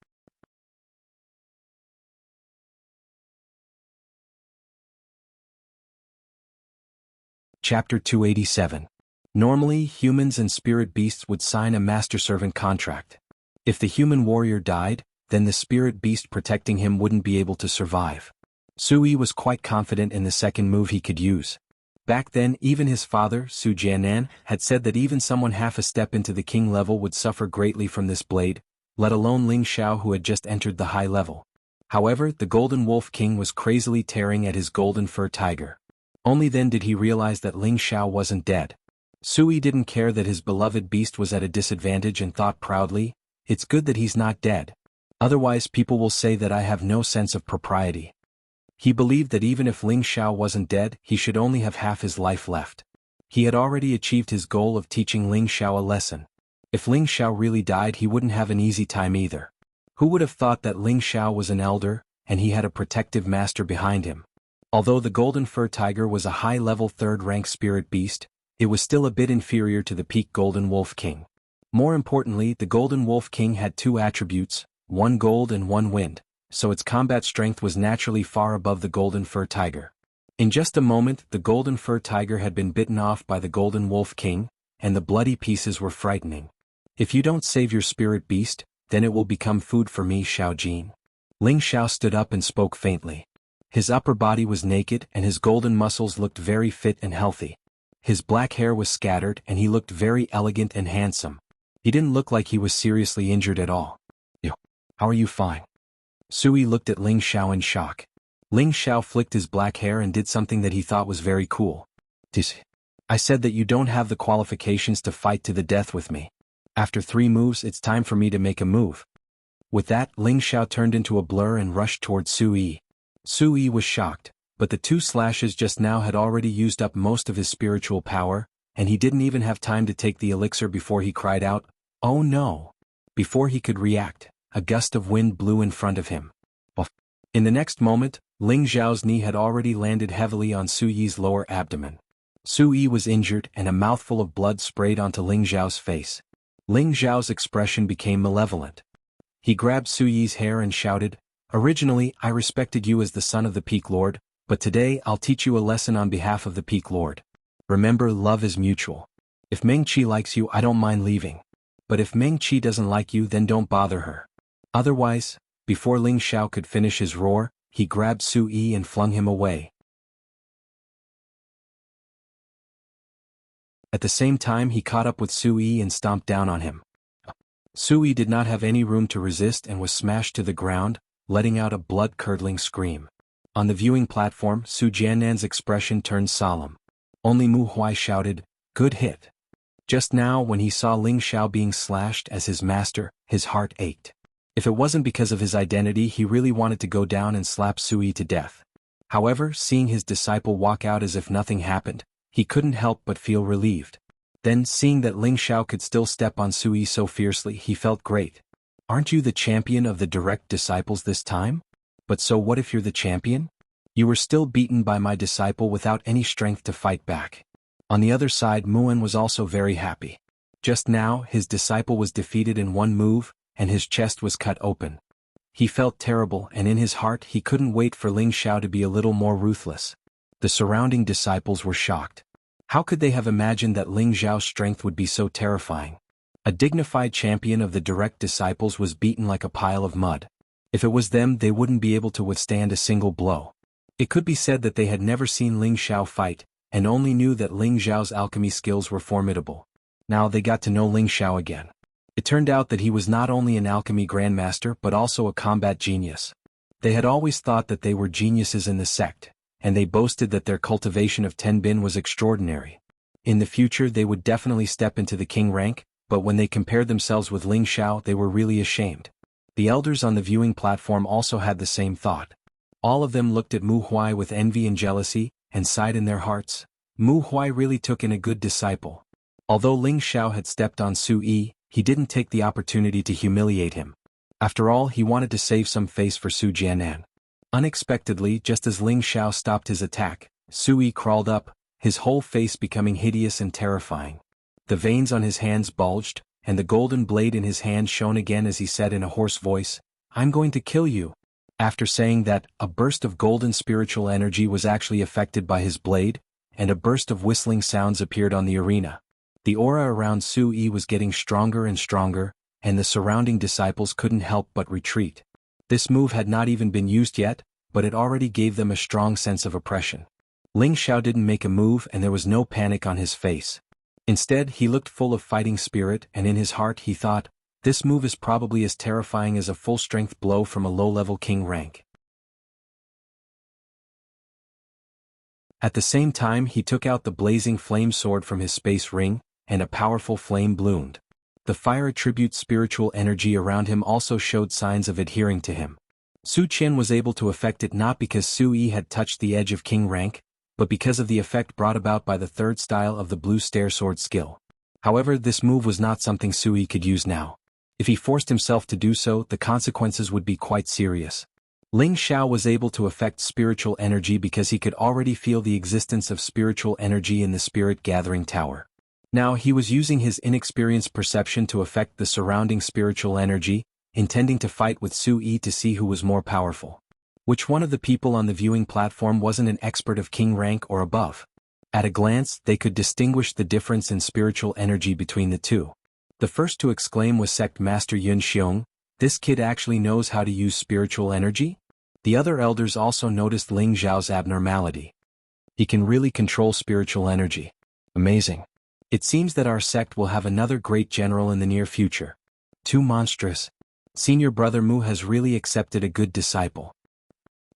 A: Chapter 287. Normally, humans and spirit beasts would sign a master-servant contract. If the human warrior died, then the spirit beast protecting him wouldn't be able to survive. Sui was quite confident in the second move he could use. Back then, even his father, Su Jianan, had said that even someone half a step into the king level would suffer greatly from this blade, let alone Ling Xiao, who had just entered the high level. However, the golden wolf king was crazily tearing at his golden fur tiger. Only then did he realize that Ling Xiao wasn't dead. Sui didn't care that his beloved beast was at a disadvantage and thought proudly, "It's good that he's not dead. Otherwise people will say that I have no sense of propriety." He believed that even if Ling Xiao wasn't dead, he should only have half his life left. He had already achieved his goal of teaching Ling Xiao a lesson. If Ling Xiao really died, he wouldn't have an easy time either. Who would have thought that Ling Xiao was an elder, and he had a protective master behind him? Although the golden fur tiger was a high-level third-rank spirit beast, it was still a bit inferior to the peak golden wolf king. More importantly, the golden wolf king had two attributes, one gold and one wind, so its combat strength was naturally far above the golden fur tiger. In just a moment, the golden fur tiger had been bitten off by the golden wolf king, and the bloody pieces were frightening. "If you don't save your spirit beast, then it will become food for me, Xiao Jin." Ling Xiao stood up and spoke faintly. His upper body was naked and his golden muscles looked very fit and healthy. His black hair was scattered and he looked very elegant and handsome. He didn't look like he was seriously injured at all. "Yo, how are you fine?" Sui looked at Ling Xiao in shock. Ling Xiao flicked his black hair and did something that he thought was very cool. "I said that you don't have the qualifications to fight to the death with me. After 3 moves, it's time for me to make a move." With that, Ling Xiao turned into a blur and rushed towards Sui. Sui was shocked, but the 2 slashes just now had already used up most of his spiritual power, and he didn't even have time to take the elixir before he cried out, "Oh no!" Before he could react, a gust of wind blew in front of him. In the next moment, Ling Xiao's knee had already landed heavily on Su Yi's lower abdomen. Su Yi was injured and a mouthful of blood sprayed onto Ling Xiao's face. Ling Xiao's expression became malevolent. He grabbed Su Yi's hair and shouted, "Originally, I respected you as the son of the Peak Lord, but today I'll teach you a lesson on behalf of the Peak Lord. Remember, love is mutual. If Meng Qi likes you, I don't mind leaving. But if Meng Qi doesn't like you, then don't bother her. Otherwise..." Before Ling Xiao could finish his roar, he grabbed Su Yi and flung him away. At the same time, he caught up with Su Yi and stomped down on him. Su Yi did not have any room to resist and was smashed to the ground, letting out a blood-curdling scream. On the viewing platform, Su Jiannan's expression turned solemn. Only Mu Huai shouted, "Good hit." Just now, when he saw Ling Xiao being slashed as his master, his heart ached. If it wasn't because of his identity, he really wanted to go down and slap Su Yi to death. However, seeing his disciple walk out as if nothing happened, he couldn't help but feel relieved. Then, seeing that Ling Xiao could still step on Sui so fiercely, he felt great. Aren't you the champion of the direct disciples this time? But so what if you're the champion? You were still beaten by my disciple without any strength to fight back. On the other side, Muan was also very happy. Just now, his disciple was defeated in one move, and his chest was cut open. He felt terrible, and in his heart he couldn't wait for Ling Xiao to be a little more ruthless. The surrounding disciples were shocked. How could they have imagined that Ling Xiao's strength would be so terrifying? A dignified champion of the direct disciples was beaten like a pile of mud. If it was them, they wouldn't be able to withstand a single blow. It could be said that they had never seen Ling Xiao fight, and only knew that Ling Xiao's alchemy skills were formidable. Now they got to know Ling Xiao again. It turned out that he was not only an alchemy grandmaster but also a combat genius. They had always thought that they were geniuses in the sect, and they boasted that their cultivation of Tenbin was extraordinary. In the future they would definitely step into the king rank, but when they compared themselves with Ling Xiao they were really ashamed. The elders on the viewing platform also had the same thought. All of them looked at Mu Huai with envy and jealousy, and sighed in their hearts. Mu Huai really took in a good disciple. Although Ling Xiao had stepped on Su Yi, he didn't take the opportunity to humiliate him. After all, he wanted to save some face for Su Jianan. Unexpectedly, just as Ling Xiao stopped his attack, Su Yi crawled up, his whole face becoming hideous and terrifying. The veins on his hands bulged, and the golden blade in his hand shone again as he said in a hoarse voice, "I'm going to kill you." After saying that, a burst of golden spiritual energy was actually affected by his blade, and a burst of whistling sounds appeared on the arena. The aura around Su Yi was getting stronger and stronger, and the surrounding disciples couldn't help but retreat. This move had not even been used yet, but it already gave them a strong sense of oppression. Ling Xiao didn't make a move and there was no panic on his face. Instead, he looked full of fighting spirit, and in his heart he thought, this move is probably as terrifying as a full-strength blow from a low-level king rank. At the same time, he took out the blazing flame sword from his space ring, and a powerful flame bloomed. The fire attribute spiritual energy around him also showed signs of adhering to him. Su Qian was able to affect it not because Su Yi had touched the edge of king rank, but because of the effect brought about by the third style of the blue stair sword skill. However, this move was not something Su Yi could use now. If he forced himself to do so, the consequences would be quite serious. Ling Xiao was able to affect spiritual energy because he could already feel the existence of spiritual energy in the spirit gathering tower. Now he was using his inexperienced perception to affect the surrounding spiritual energy, intending to fight with Su Yi to see who was more powerful. Which one of the people on the viewing platform wasn't an expert of king rank or above? At a glance, they could distinguish the difference in spiritual energy between the two. The first to exclaim was Sect Master Yun Xiong, "This kid actually knows how to use spiritual energy?" The other elders also noticed Ling Xiao's abnormality. He can really control spiritual energy. Amazing. It seems that our sect will have another great general in the near future. Too monstrous. Senior brother Mu has really accepted a good disciple.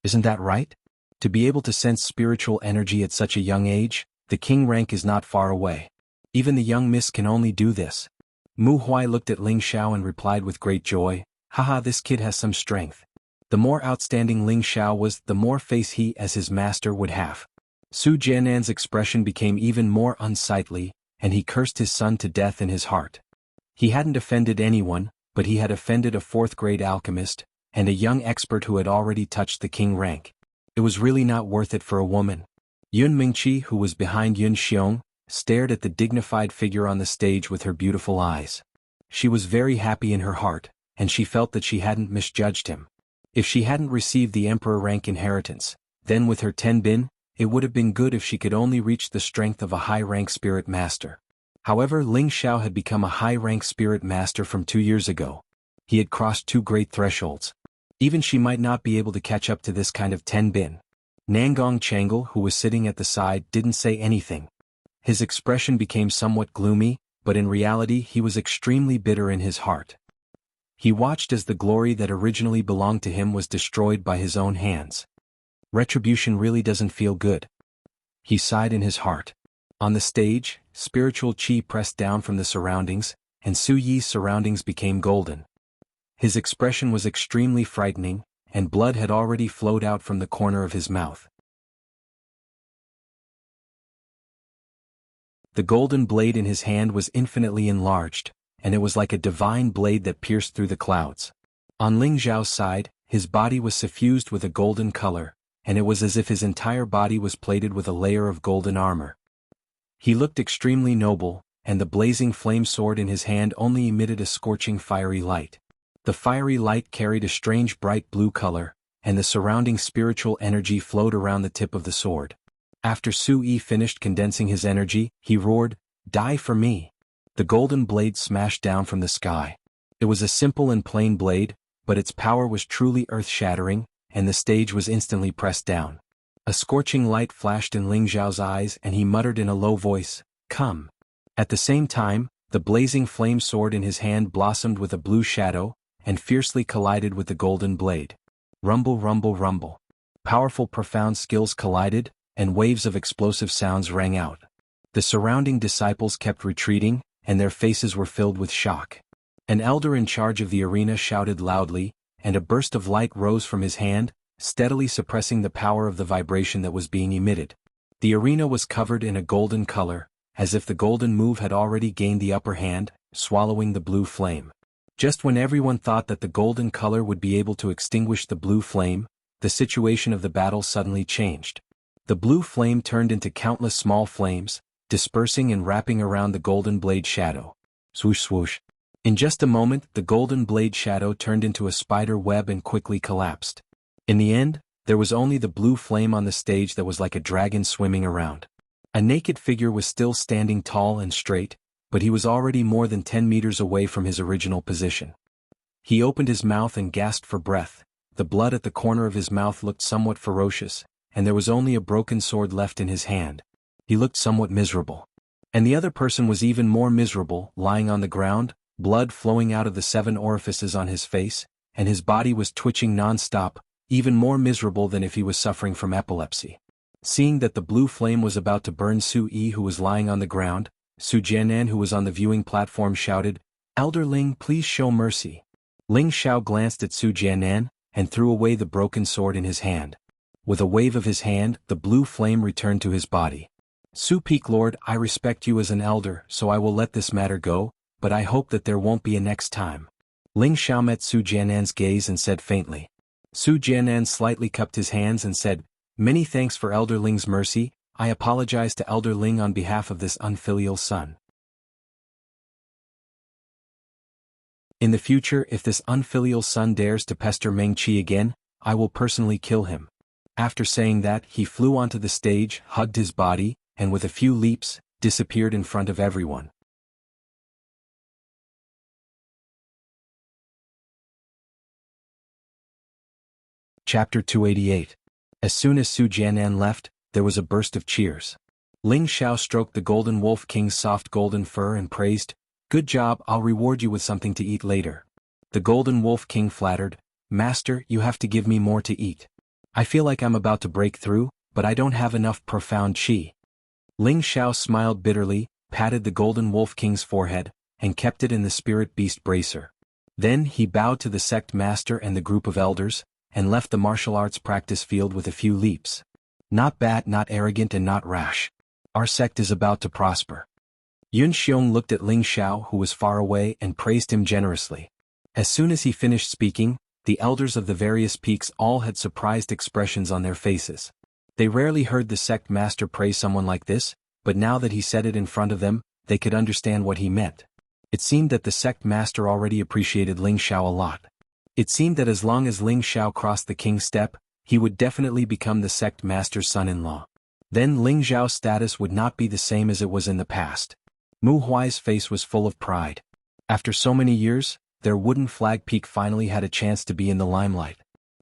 A: Isn't that right? To be able to sense spiritual energy at such a young age, the king rank is not far away. Even the young miss can only do this. Mu Huai looked at Ling Xiao and replied with great joy, "Haha, this kid has some strength." The more outstanding Ling Xiao was, the more face he as his master would have. Su Jianan's expression became even more unsightly, and he cursed his son to death in his heart. He hadn't offended anyone, but he had offended a fourth-grade alchemist, and a young expert who had already touched the king rank. It was really not worth it for a woman. Yun Mingqi, who was behind Yun Xiong, stared at the dignified figure on the stage with her beautiful eyes. She was very happy in her heart, and she felt that she hadn't misjudged him. If she hadn't received the emperor rank inheritance, then with her Tenbin, it would have been good if she could only reach the strength of a high-rank spirit master. However, Ling Xiao had become a high-rank spirit master from 2 years ago. He had crossed 2 great thresholds. Even she might not be able to catch up to this kind of Tenbin. Nangong Changle, who was sitting at the side, didn't say anything. His expression became somewhat gloomy, but in reality he was extremely bitter in his heart. He watched as the glory that originally belonged to him was destroyed by his own hands. Retribution really doesn't feel good. He sighed in his heart. On the stage, spiritual qi pressed down from the surroundings, and Su Yi's surroundings became golden. His expression was extremely frightening, and blood had already flowed out from the corner of his mouth. The golden blade in his hand was infinitely enlarged, and it was like a divine blade that pierced through the clouds. On Ling Xiao's side, his body was suffused with a golden color, and it was as if his entire body was plated with a layer of golden armor. He looked extremely noble, and the blazing flame sword in his hand only emitted a scorching fiery light. The fiery light carried a strange bright blue color, and the surrounding spiritual energy flowed around the tip of the sword. After Su Yi finished condensing his energy, he roared, "Die for me!" The golden blade smashed down from the sky. It was a simple and plain blade, but its power was truly earth-shattering, and the stage was instantly pressed down. A scorching light flashed in Ling Xiao's eyes and he muttered in a low voice, "Come." At the same time, the blazing flame sword in his hand blossomed with a blue shadow, and fiercely collided with the golden blade. Rumble, rumble, rumble. Powerful, profound skills collided, and waves of explosive sounds rang out. The surrounding disciples kept retreating, and their faces were filled with shock. An elder in charge of the arena shouted loudly, and a burst of light rose from his hand, steadily suppressing the power of the vibration that was being emitted. The arena was covered in a golden color, as if the golden move had already gained the upper hand, swallowing the blue flame. Just when everyone thought that the golden color would be able to extinguish the blue flame, the situation of the battle suddenly changed. The blue flame turned into countless small flames, dispersing and wrapping around the golden blade shadow. Swoosh swoosh. In just a moment, the golden blade shadow turned into a spider web and quickly collapsed. In the end, there was only the blue flame on the stage that was like a dragon swimming around. A naked figure was still standing tall and straight, but he was already more than 10 meters away from his original position. He opened his mouth and gasped for breath. The blood at the corner of his mouth looked somewhat ferocious, and there was only a broken sword left in his hand. He looked somewhat miserable. And the other person was even more miserable, lying on the ground, blood flowing out of the 7 orifices on his face, and his body was twitching non-stop, even more miserable than if he was suffering from epilepsy. Seeing that the blue flame was about to burn Su Yi, who was lying on the ground, Su Jianan, who was on the viewing platform, shouted, "Elder Ling, please show mercy." Ling Xiao glanced at Su Jianan, and threw away the broken sword in his hand. With a wave of his hand, the blue flame returned to his body. "Su Peak Lord, I respect you as an elder, so I will let this matter go, but I hope that there won't be a next time." Ling Xiao met Su Jianan's gaze and said faintly. Su Jianan slightly cupped his hands and said, "Many thanks for Elder Ling's mercy. I apologize to Elder Ling on behalf of this unfilial son. In the future, if this unfilial son dares to pester Meng Qi again, I will personally kill him." After saying that, he flew onto the stage, hugged his body, and with a few leaps, disappeared in front of everyone. Chapter 288. As soon as Su Jianan left, there was a burst of cheers. Ling Xiao stroked the Golden Wolf King's soft golden fur and praised, "Good job, I'll reward you with something to eat later." The Golden Wolf King flattered, "Master, you have to give me more to eat. I feel like I'm about to break through, but I don't have enough profound qi." Ling Xiao smiled bitterly, patted the Golden Wolf King's forehead, and kept it in the Spirit Beast Bracer. Then he bowed to the sect master and the group of elders, and left the martial arts practice field with a few leaps. "Not bad, not arrogant, and not rash. Our sect is about to prosper." Yun Xiong looked at Ling Xiao, who was far away, and praised him generously. As soon as he finished speaking, the elders of the various peaks all had surprised expressions on their faces. They rarely heard the sect master praise someone like this, but now that he said it in front of them, they could understand what he meant. It seemed that the sect master already appreciated Ling Xiao a lot. It seemed that as long as Ling Xiao crossed the king's step, he would definitely become the sect master's son-in-law. Then Ling Xiao's status would not be the same as it was in the past. Mu Huai's face was full of pride. After so many years, their wooden flag peak finally had a chance to be in the limelight.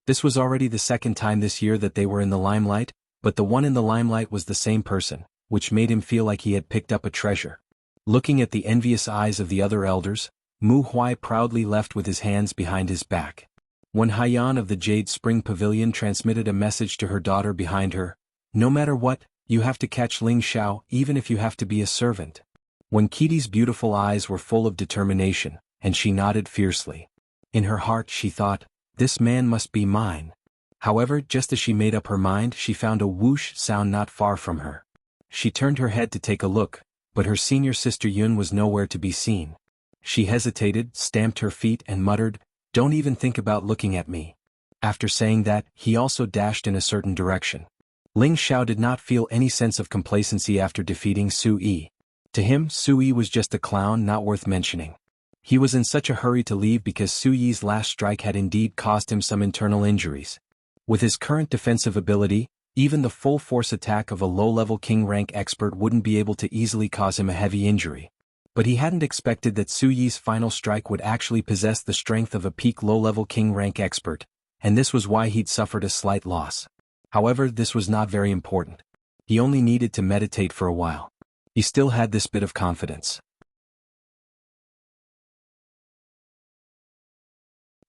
A: This was already the second time this year that they were in the limelight, but the one in the limelight was the same person, which made him feel like he had picked up a treasure. Looking at the envious eyes of the other elders, Mu Huai proudly left with his hands behind his back. When Haiyan of the Jade Spring Pavilion transmitted a message to her daughter behind her, "No matter what, you have to catch Ling Xiao, even if you have to be a servant." When Kitty's beautiful eyes were full of determination, and she nodded fiercely. In her heart she thought, "This man must be mine." However, just as she made up her mind, she found a whoosh sound not far from her. She turned her head to take a look, but her senior sister Yun was nowhere to be seen. She hesitated, stamped her feet and muttered, "Don't even think about looking at me." After saying that, he also dashed in a certain direction. Ling Xiao did not feel any sense of complacency after defeating Su Yi. To him, Su Yi was just a clown not worth mentioning. He was in such a hurry to leave because Su Yi's last strike had indeed caused him some internal injuries. With his current defensive ability, even the full-force attack of a low-level king-rank expert wouldn't be able to easily cause him a heavy injury. But he hadn't expected that Su Yi's final strike would actually possess the strength of a peak low-level king-rank expert, and this was why he'd suffered a slight loss. However, this was not very important. He only needed to meditate for a while. He still had this bit of confidence.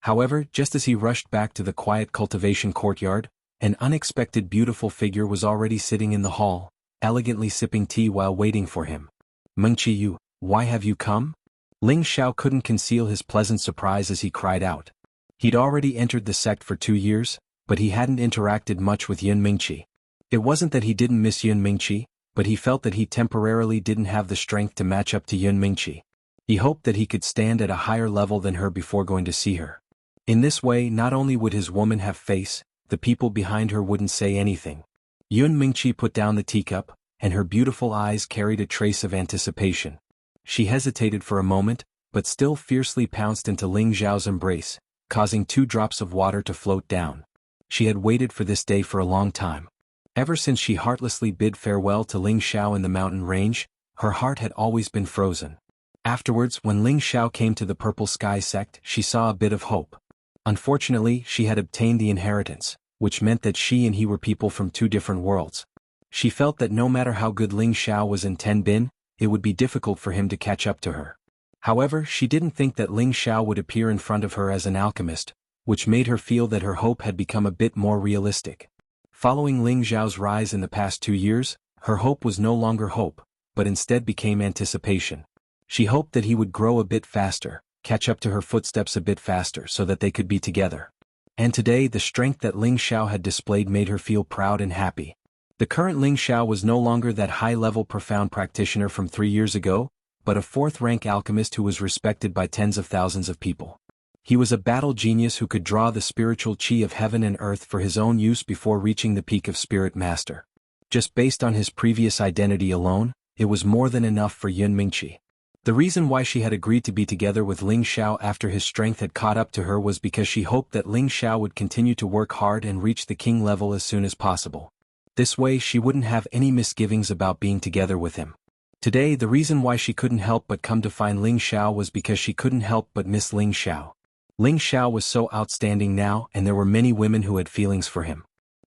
A: However, just as he rushed back to the quiet cultivation courtyard, an unexpected beautiful figure was already sitting in the hall, elegantly sipping tea while waiting for him. "Mengqi Yu, why have you come?" Ling Xiao couldn't conceal his pleasant surprise as he cried out. He'd already entered the sect for 2 years, but he hadn't interacted much with Yun Mingqi. It wasn't that he didn't miss Yun Mingqi, but he felt that he temporarily didn't have the strength to match up to Yun Mingqi. He hoped that he could stand at a higher level than her before going to see her. In this way, not only would his woman have face, the people behind her wouldn't say anything. Yun Mingqi put down the teacup, and her beautiful eyes carried a trace of anticipation. She hesitated for a moment, but still fiercely pounced into Ling Xiao's embrace, causing 2 drops of water to float down. She had waited for this day for a long time. Ever since she heartlessly bid farewell to Ling Xiao in the mountain range, her heart had always been frozen. Afterwards, when Ling Xiao came to the Purple Sky sect, she saw a bit of hope. Unfortunately, she had obtained the inheritance, which meant that she and he were people from 2 different worlds. She felt that no matter how good Ling Xiao was in Ten Bin, it would be difficult for him to catch up to her. However, she didn't think that Ling Xiao would appear in front of her as an alchemist, which made her feel that her hope had become a bit more realistic. Following Ling Xiao's rise in the past 2 years, her hope was no longer hope, but instead became anticipation. She hoped that he would grow a bit faster, catch up to her footsteps a bit faster so that they could be together. And today, the strength that Ling Xiao had displayed made her feel proud and happy. The current Ling Xiao was no longer that high-level profound practitioner from 3 years ago, but a 4th-rank alchemist who was respected by tens of thousands of people. He was a battle genius who could draw the spiritual chi of heaven and earth for his own use before reaching the peak of spirit master. Just based on his previous identity alone, it was more than enough for Yun Mingqi. The reason why she had agreed to be together with Ling Xiao after his strength had caught up to her was because she hoped that Ling Xiao would continue to work hard and reach the king level as soon as possible. This way she wouldn't have any misgivings about being together with him. Today, the reason why she couldn't help but come to find Ling Xiao was because she couldn't help but miss Ling Xiao. Ling Xiao was so outstanding now, and there were many women who had feelings for him.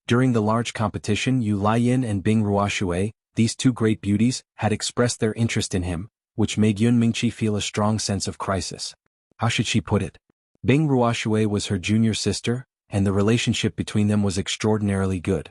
A: During the large competition, Yu Laiyin and Bing Ruoshui, these 2 great beauties, had expressed their interest in him, which made Yun Mingqi feel a strong sense of crisis. How should she put it? Bing Ruoshui was her junior sister, and the relationship between them was extraordinarily good.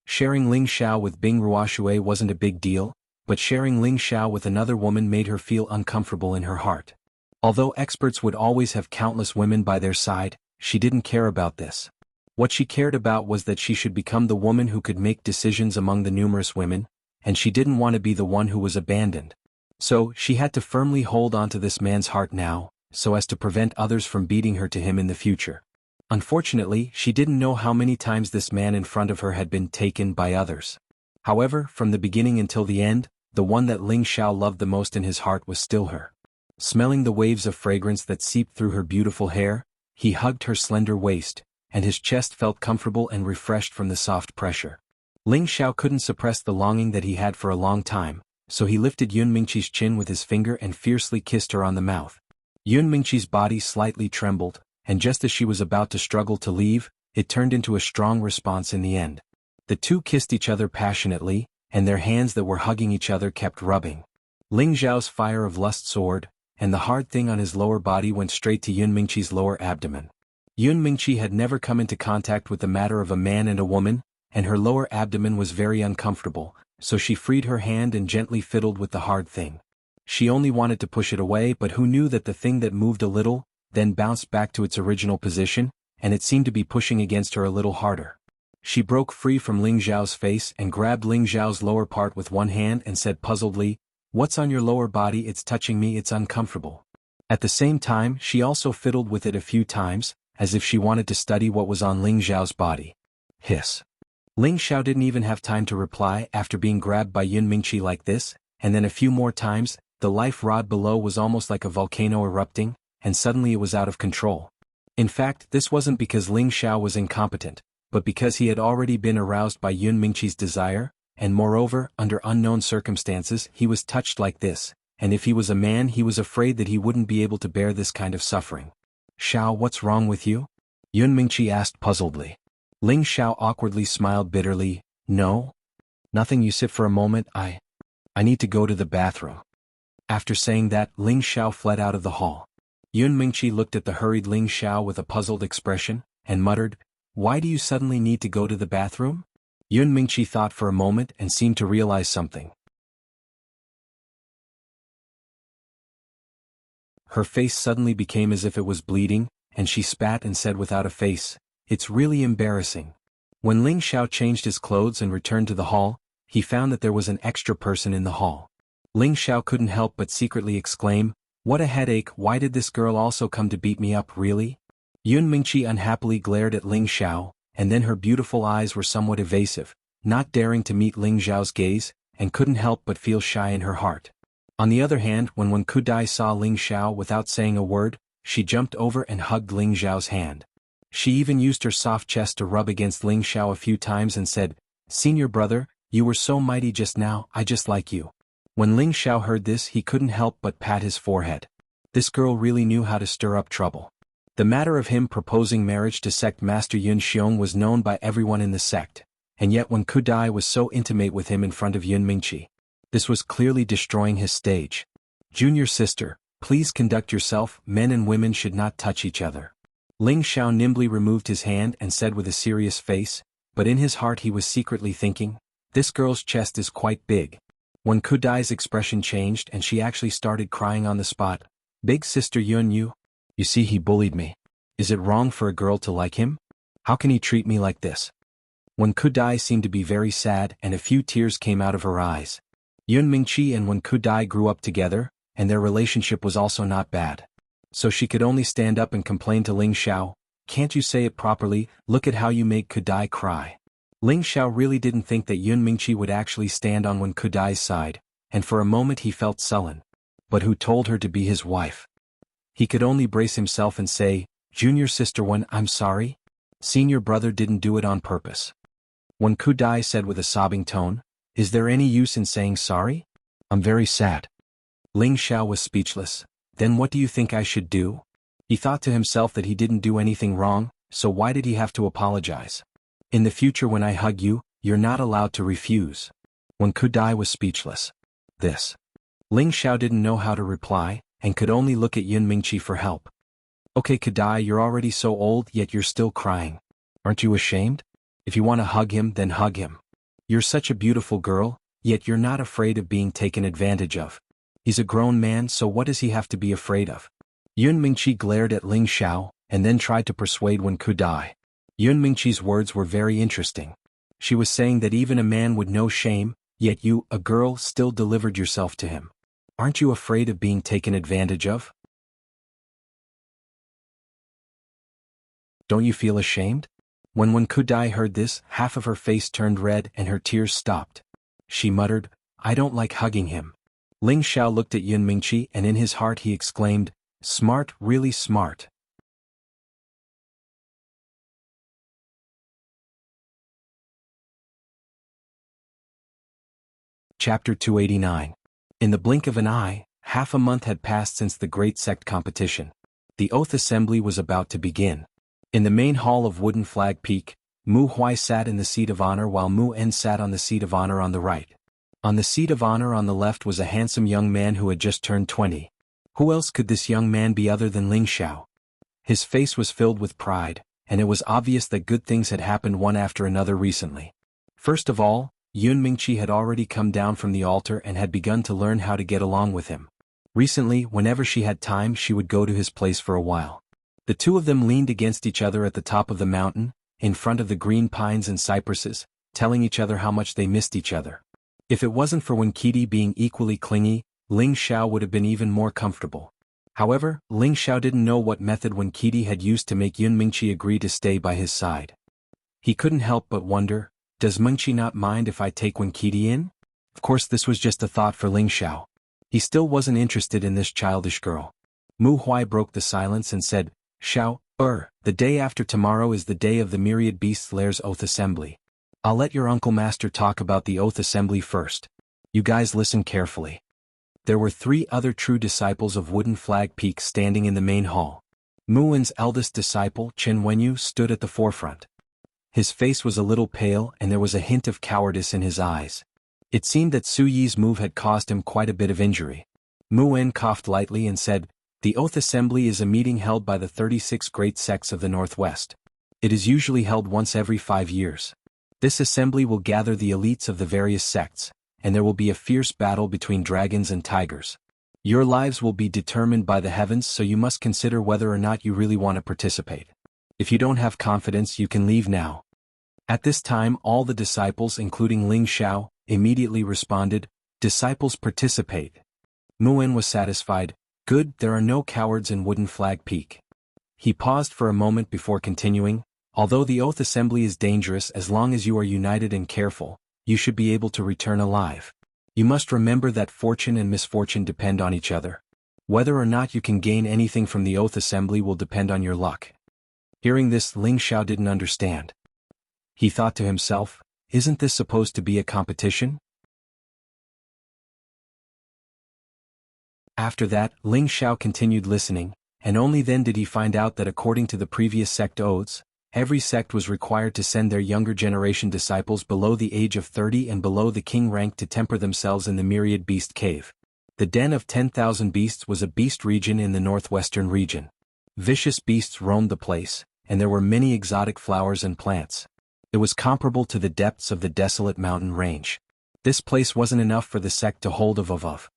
A: Sharing Ling Xiao with Bing Ruoshui wasn't a big deal, but sharing Ling Xiao with another woman made her feel uncomfortable in her heart. Although experts would always have countless women by their side, she didn't care about this. What she cared about was that she should become the woman who could make decisions among the numerous women, and she didn't want to be the one who was abandoned. So, she had to firmly hold on to this man's heart now, so as to prevent others from beating her to him in the future. Unfortunately, she didn't know how many times this man in front of her had been taken by others. However, from the beginning until the end, the one that Ling Xiao loved the most in his heart was still her. Smelling the waves of fragrance that seeped through her beautiful hair, he hugged her slender waist, and his chest felt comfortable and refreshed from the soft pressure. Ling Xiao couldn't suppress the longing that he had for a long time, so he lifted Yun Mingqi's chin with his finger and fiercely kissed her on the mouth. Yun Mingqi's body slightly trembled, and just as she was about to struggle to leave, it turned into a strong response in the end. The 2 kissed each other passionately, and their hands that were hugging each other kept rubbing. Ling Xiao's fire of lust soared, and the hard thing on his lower body went straight to Yun Mingqi's lower abdomen. Yun Mingqi had never come into contact with the matter of a man and a woman, and her lower abdomen was very uncomfortable, so she freed her hand and gently fiddled with the hard thing. She only wanted to push it away, but who knew that the thing that moved a little, then bounced back to its original position, and it seemed to be pushing against her a little harder. She broke free from Ling Xiao's face and grabbed Ling Xiao's lower part with one hand and said puzzledly, "What's on your lower body? It's touching me, it's uncomfortable." At the same time, she also fiddled with it a few times, as if she wanted to study what was on Ling Xiao's body. Hiss. Ling Xiao didn't even have time to reply after being grabbed by Yun Mingqi like this, and then a few more times. The life rod below was almost like a volcano erupting, and suddenly it was out of control. In fact, this wasn't because Ling Xiao was incompetent, but because he had already been aroused by Yun Mingqi's desire, and moreover, under unknown circumstances, he was touched like this, and if he was a man he was afraid that he wouldn't be able to bear this kind of suffering. "Xiao, what's wrong with you?" Yun Mingqi asked puzzledly. Ling Xiao awkwardly smiled bitterly, "No? Nothing, you sit for a moment, I need to go to the bathroom." After saying that, Ling Xiao fled out of the hall. Yun Mingqi looked at the hurried Ling Xiao with a puzzled expression, and muttered, "Why do you suddenly need to go to the bathroom?" Yun Mingqi thought for a moment and seemed to realize something. Her face suddenly became as if it was bleeding, and she spat and said without a face, "It's really embarrassing." When Ling Xiao changed his clothes and returned to the hall, he found that there was an extra person in the hall. Ling Xiao couldn't help but secretly exclaim, "What a headache, why did this girl also come to beat me up, really?" Yun Mingqi unhappily glared at Ling Xiao, and then her beautiful eyes were somewhat evasive, not daring to meet Ling Xiao's gaze, and couldn't help but feel shy in her heart. On the other hand, when Wen Kudai saw Ling Xiao without saying a word, she jumped over and hugged Ling Xiao's hand. She even used her soft chest to rub against Ling Xiao a few times and said, "Senior brother, you were so mighty just now, I just like you." When Ling Xiao heard this, he couldn't help but pat his forehead. This girl really knew how to stir up trouble. The matter of him proposing marriage to sect master Yun Xiong was known by everyone in the sect, and yet Wen Kudai was so intimate with him in front of Yun Mingqi. This was clearly destroying his stage. "Junior sister, please conduct yourself, men and women should not touch each other." Ling Xiao nimbly removed his hand and said with a serious face, but in his heart he was secretly thinking, "This girl's chest is quite big." When Kudai's expression changed and she actually started crying on the spot, "Big sister Yun, you see, he bullied me. Is it wrong for a girl to like him? How can he treat me like this?" When Kudai seemed to be very sad and a few tears came out of her eyes. Yun Mingqi and Wen Kudai grew up together, and their relationship was also not bad. So she could only stand up and complain to Ling Xiao, "Can't you say it properly? Look at how you make Kudai cry." Ling Xiao really didn't think that Yun Mingqi would actually stand on Wen Kudai's side, and for a moment he felt sullen. But who told her to be his wife? He could only brace himself and say, "Junior sister Wen, I'm sorry. Senior brother didn't do it on purpose." Wen Kudai said with a sobbing tone, "Is there any use in saying sorry? I'm very sad." Ling Xiao was speechless. "Then what do you think I should do?" He thought to himself that he didn't do anything wrong, so why did he have to apologize? "In the future when I hug you, you're not allowed to refuse." Wen Kudai was speechless. This. Ling Xiao didn't know how to reply, and could only look at Yun Mingqi for help. "Okay Kudai, you're already so old yet you're still crying. Aren't you ashamed? If you want to hug him, then hug him. You're such a beautiful girl, yet you're not afraid of being taken advantage of. He's a grown man, so what does he have to be afraid of?" Yun Mingqi glared at Ling Xiao, and then tried to persuade Wen Kudai. Yun Mingqi's words were very interesting. She was saying that even a man would know shame, yet you, a girl, still delivered yourself to him. Aren't you afraid of being taken advantage of? Don't you feel ashamed? When Wen Kudai heard this, half of her face turned red and her tears stopped. She muttered, "I don't like hugging him." Ling Xiao looked at Yun Mingqi and in his heart he exclaimed, "Smart, really smart." Chapter 289. In the blink of an eye, half a month had passed since the great sect competition. The oath assembly was about to begin. In the main hall of Wooden Flag Peak, Mu Huai sat in the seat of honor while Mu En sat on the seat of honor on the right. On the seat of honor on the left was a handsome young man who had just turned 20. Who else could this young man be other than Ling Xiao? His face was filled with pride, and it was obvious that good things had happened one after another recently. First of all, Yun Mingqi had already come down from the altar and had begun to learn how to get along with him. Recently, whenever she had time, she would go to his place for a while. The two of them leaned against each other at the top of the mountain, in front of the green pines and cypresses, telling each other how much they missed each other. If it wasn't for Wen Qidi being equally clingy, Ling Xiao would have been even more comfortable. However, Ling Xiao didn't know what method Wen Qidi had used to make Yun Mingqi agree to stay by his side. He couldn't help but wonder, does Mingqi not mind if I take Wen Qidi in? Of course this was just a thought for Ling Xiao. He still wasn't interested in this childish girl. Mu Huai broke the silence and said, Xiao, the day after tomorrow is the day of the Myriad Beasts Lair's Oath Assembly. I'll let your uncle master talk about the Oath Assembly first. You guys listen carefully. There were 3 other true disciples of Wooden Flag Peak standing in the main hall. Mu Wen's eldest disciple, Chen Wenyu, stood at the forefront. His face was a little pale and there was a hint of cowardice in his eyes. It seemed that Su Yi's move had caused him quite a bit of injury. Mu Wen coughed lightly and said, The Oath Assembly is a meeting held by the 36 great sects of the Northwest. It is usually held once every 5 years. This assembly will gather the elites of the various sects, and there will be a fierce battle between dragons and tigers. Your lives will be determined by the heavens, so you must consider whether or not you really want to participate. If you don't have confidence, you can leave now. At this time all the disciples, including Ling Xiao, immediately responded, Disciples participate. Mu Wen was satisfied. Good, there are no cowards in Wooden Flag Peak. He paused for a moment before continuing, Although the Oath Assembly is dangerous, as long as you are united and careful, you should be able to return alive. You must remember that fortune and misfortune depend on each other. Whether or not you can gain anything from the Oath Assembly will depend on your luck. Hearing this, Ling Xiao didn't understand. He thought to himself, isn't this supposed to be a competition? After that, Ling Xiao continued listening, and only then did he find out that according to the previous sect oaths, every sect was required to send their younger generation disciples below the age of 30 and below the king rank to temper themselves in the Myriad Beast Cave. The Den of 10,000 Beasts was a beast region in the northwestern region. Vicious beasts roamed the place, and there were many exotic flowers and plants. It was comparable to the depths of the desolate mountain range. This place wasn't enough for the sect to hold of.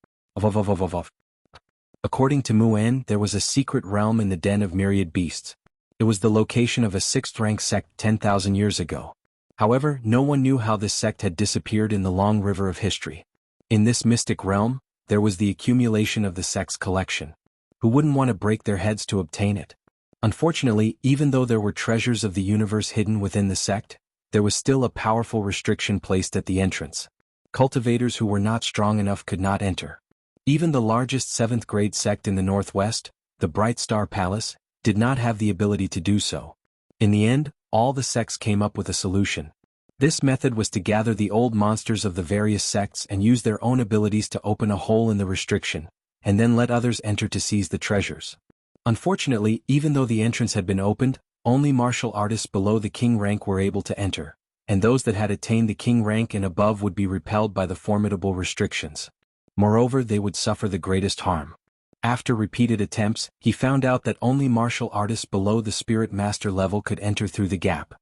A: According to Mu Wen, there was a secret realm in the Den of Myriad Beasts. It was the location of a 6th-rank sect 10,000 years ago. However, no one knew how this sect had disappeared in the long river of history. In this mystic realm, there was the accumulation of the sect's collection. Who wouldn't want to break their heads to obtain it? Unfortunately, even though there were treasures of the universe hidden within the sect, there was still a powerful restriction placed at the entrance. Cultivators who were not strong enough could not enter. Even the largest 7th-grade sect in the Northwest, the Bright Star Palace, did not have the ability to do so. In the end, all the sects came up with a solution. This method was to gather the old monsters of the various sects and use their own abilities to open a hole in the restriction, and then let others enter to seize the treasures. Unfortunately, even though the entrance had been opened, only martial artists below the king rank were able to enter, and those that had attained the king rank and above would be repelled by the formidable restrictions. Moreover, they would suffer the greatest harm. After repeated attempts, he found out that only martial artists below the Spirit Master level could enter through the gap.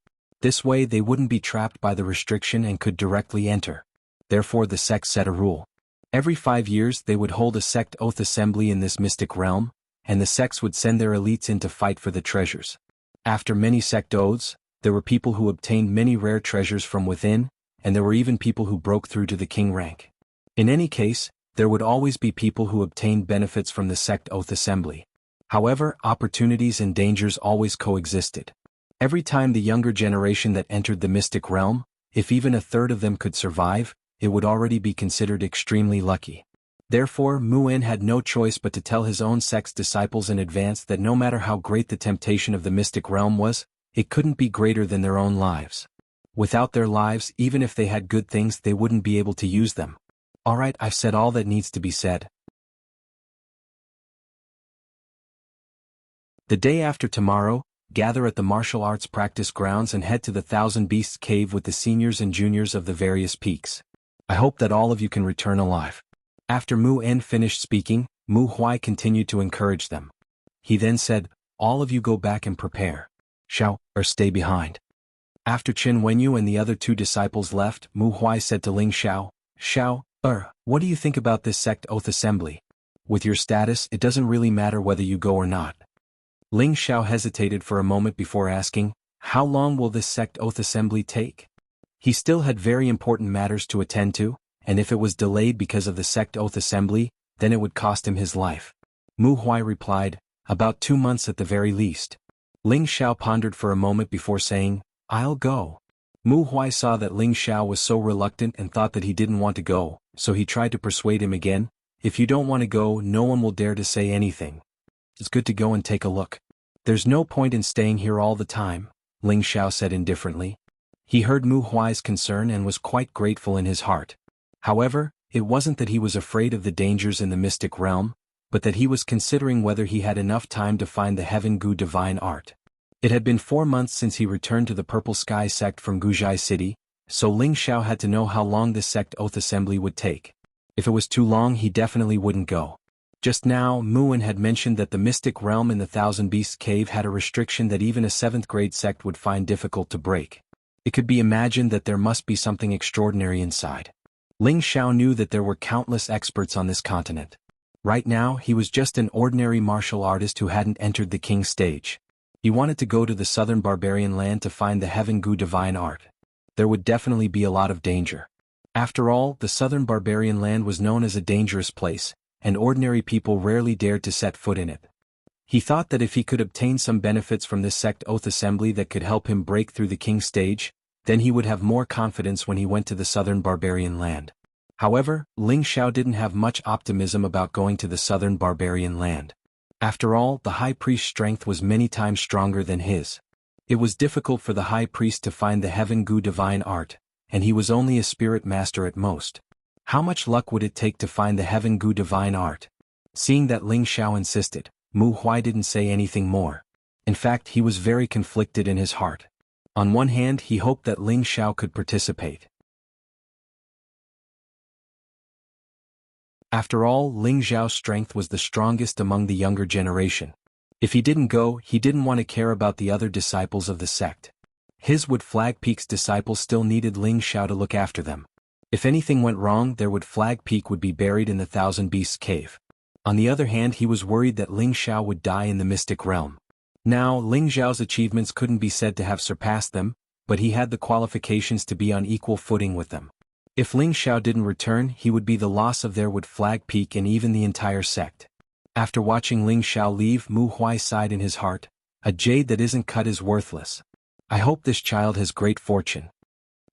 A: This way they wouldn't be trapped by the restriction and could directly enter. Therefore the sect set a rule. Every 5 years they would hold a sect oath assembly in this mystic realm, and the sects would send their elites in to fight for the treasures. After many sect oaths, there were people who obtained many rare treasures from within, and there were even people who broke through to the king rank. In any case, there would always be people who obtained benefits from the sect oath assembly. However, opportunities and dangers always coexisted. Every time the younger generation that entered the mystic realm, if even a third of them could survive, it would already be considered extremely lucky. Therefore, Mu Wen had no choice but to tell his own sect's disciples in advance that no matter how great the temptation of the mystic realm was, it couldn't be greater than their own lives. Without their lives, even if they had good things, they wouldn't be able to use them. Alright, I've said all that needs to be said. The day after tomorrow, gather at the martial arts practice grounds and head to the Thousand Beasts Cave with the seniors and juniors of the various peaks. I hope that all of you can return alive. After Mu En finished speaking, Mu Huai continued to encourage them. He then said, all of you go back and prepare. Xiao, or stay behind. After Chen Wenyu and the other 2 disciples left, Mu Huai said to Ling Xiao, Xiao, what do you think about this sect oath assembly? With your status, it doesn't really matter whether you go or not. Ling Xiao hesitated for a moment before asking, How long will this sect oath assembly take? He still had very important matters to attend to, and if it was delayed because of the sect oath assembly, then it would cost him his life. Mu Huai replied, about 2 months at the very least. Ling Xiao pondered for a moment before saying, I'll go. Mu Huai saw that Ling Xiao was so reluctant and thought that he didn't want to go, so he tried to persuade him again. If you don't want to go, no one will dare to say anything. It's good to go and take a look. There's no point in staying here all the time, Ling Xiao said indifferently. He heard Mu Huai's concern and was quite grateful in his heart. However, it wasn't that he was afraid of the dangers in the mystic realm, but that he was considering whether he had enough time to find the Heaven Gu divine art. It had been 4 months since he returned to the Purple Sky sect from Guzhai City, so Ling Xiao had to know how long this sect oath assembly would take. If it was too long, he definitely wouldn't go. Just now, Muin had mentioned that the mystic realm in the Thousand Beasts Cave had a restriction that even a 7th grade sect would find difficult to break. It could be imagined that there must be something extraordinary inside. Ling Xiao knew that there were countless experts on this continent. Right now, he was just an ordinary martial artist who hadn't entered the king's stage. He wanted to go to the southern barbarian land to find the Heaven Gu divine art. There would definitely be a lot of danger. After all, the southern barbarian land was known as a dangerous place, and ordinary people rarely dared to set foot in it. He thought that if he could obtain some benefits from this sect oath assembly that could help him break through the king's stage, then he would have more confidence when he went to the southern barbarian land. However, Ling Xiao didn't have much optimism about going to the southern barbarian land. After all, the high priest's strength was many times stronger than his. It was difficult for the high priest to find the Heaven Gu divine art, and he was only a spirit master at most. How much luck would it take to find the Heaven Gu divine art? Seeing that Ling Xiao insisted, Mu Huai didn't say anything more. In fact, he was very conflicted in his heart. On one hand, he hoped that Ling Xiao could participate. After all, Ling Xiao's strength was the strongest among the younger generation. If he didn't go, he didn't want to care about the other disciples of the sect. His Wood Flag Peak's disciples still needed Ling Xiao to look after them. If anything went wrong, their Wood Flag Peak would be buried in the Thousand Beasts Cave. On the other hand, he was worried that Ling Xiao would die in the mystic realm. Now, Ling Xiao's achievements couldn't be said to have surpassed them, but he had the qualifications to be on equal footing with them. If Ling Xiao didn't return, he would be the loss of their Wood Flag Peak and even the entire sect. After watching Ling Xiao leave, Mu Huai sighed in his heart, a jade that isn't cut is worthless. I hope this child has great fortune.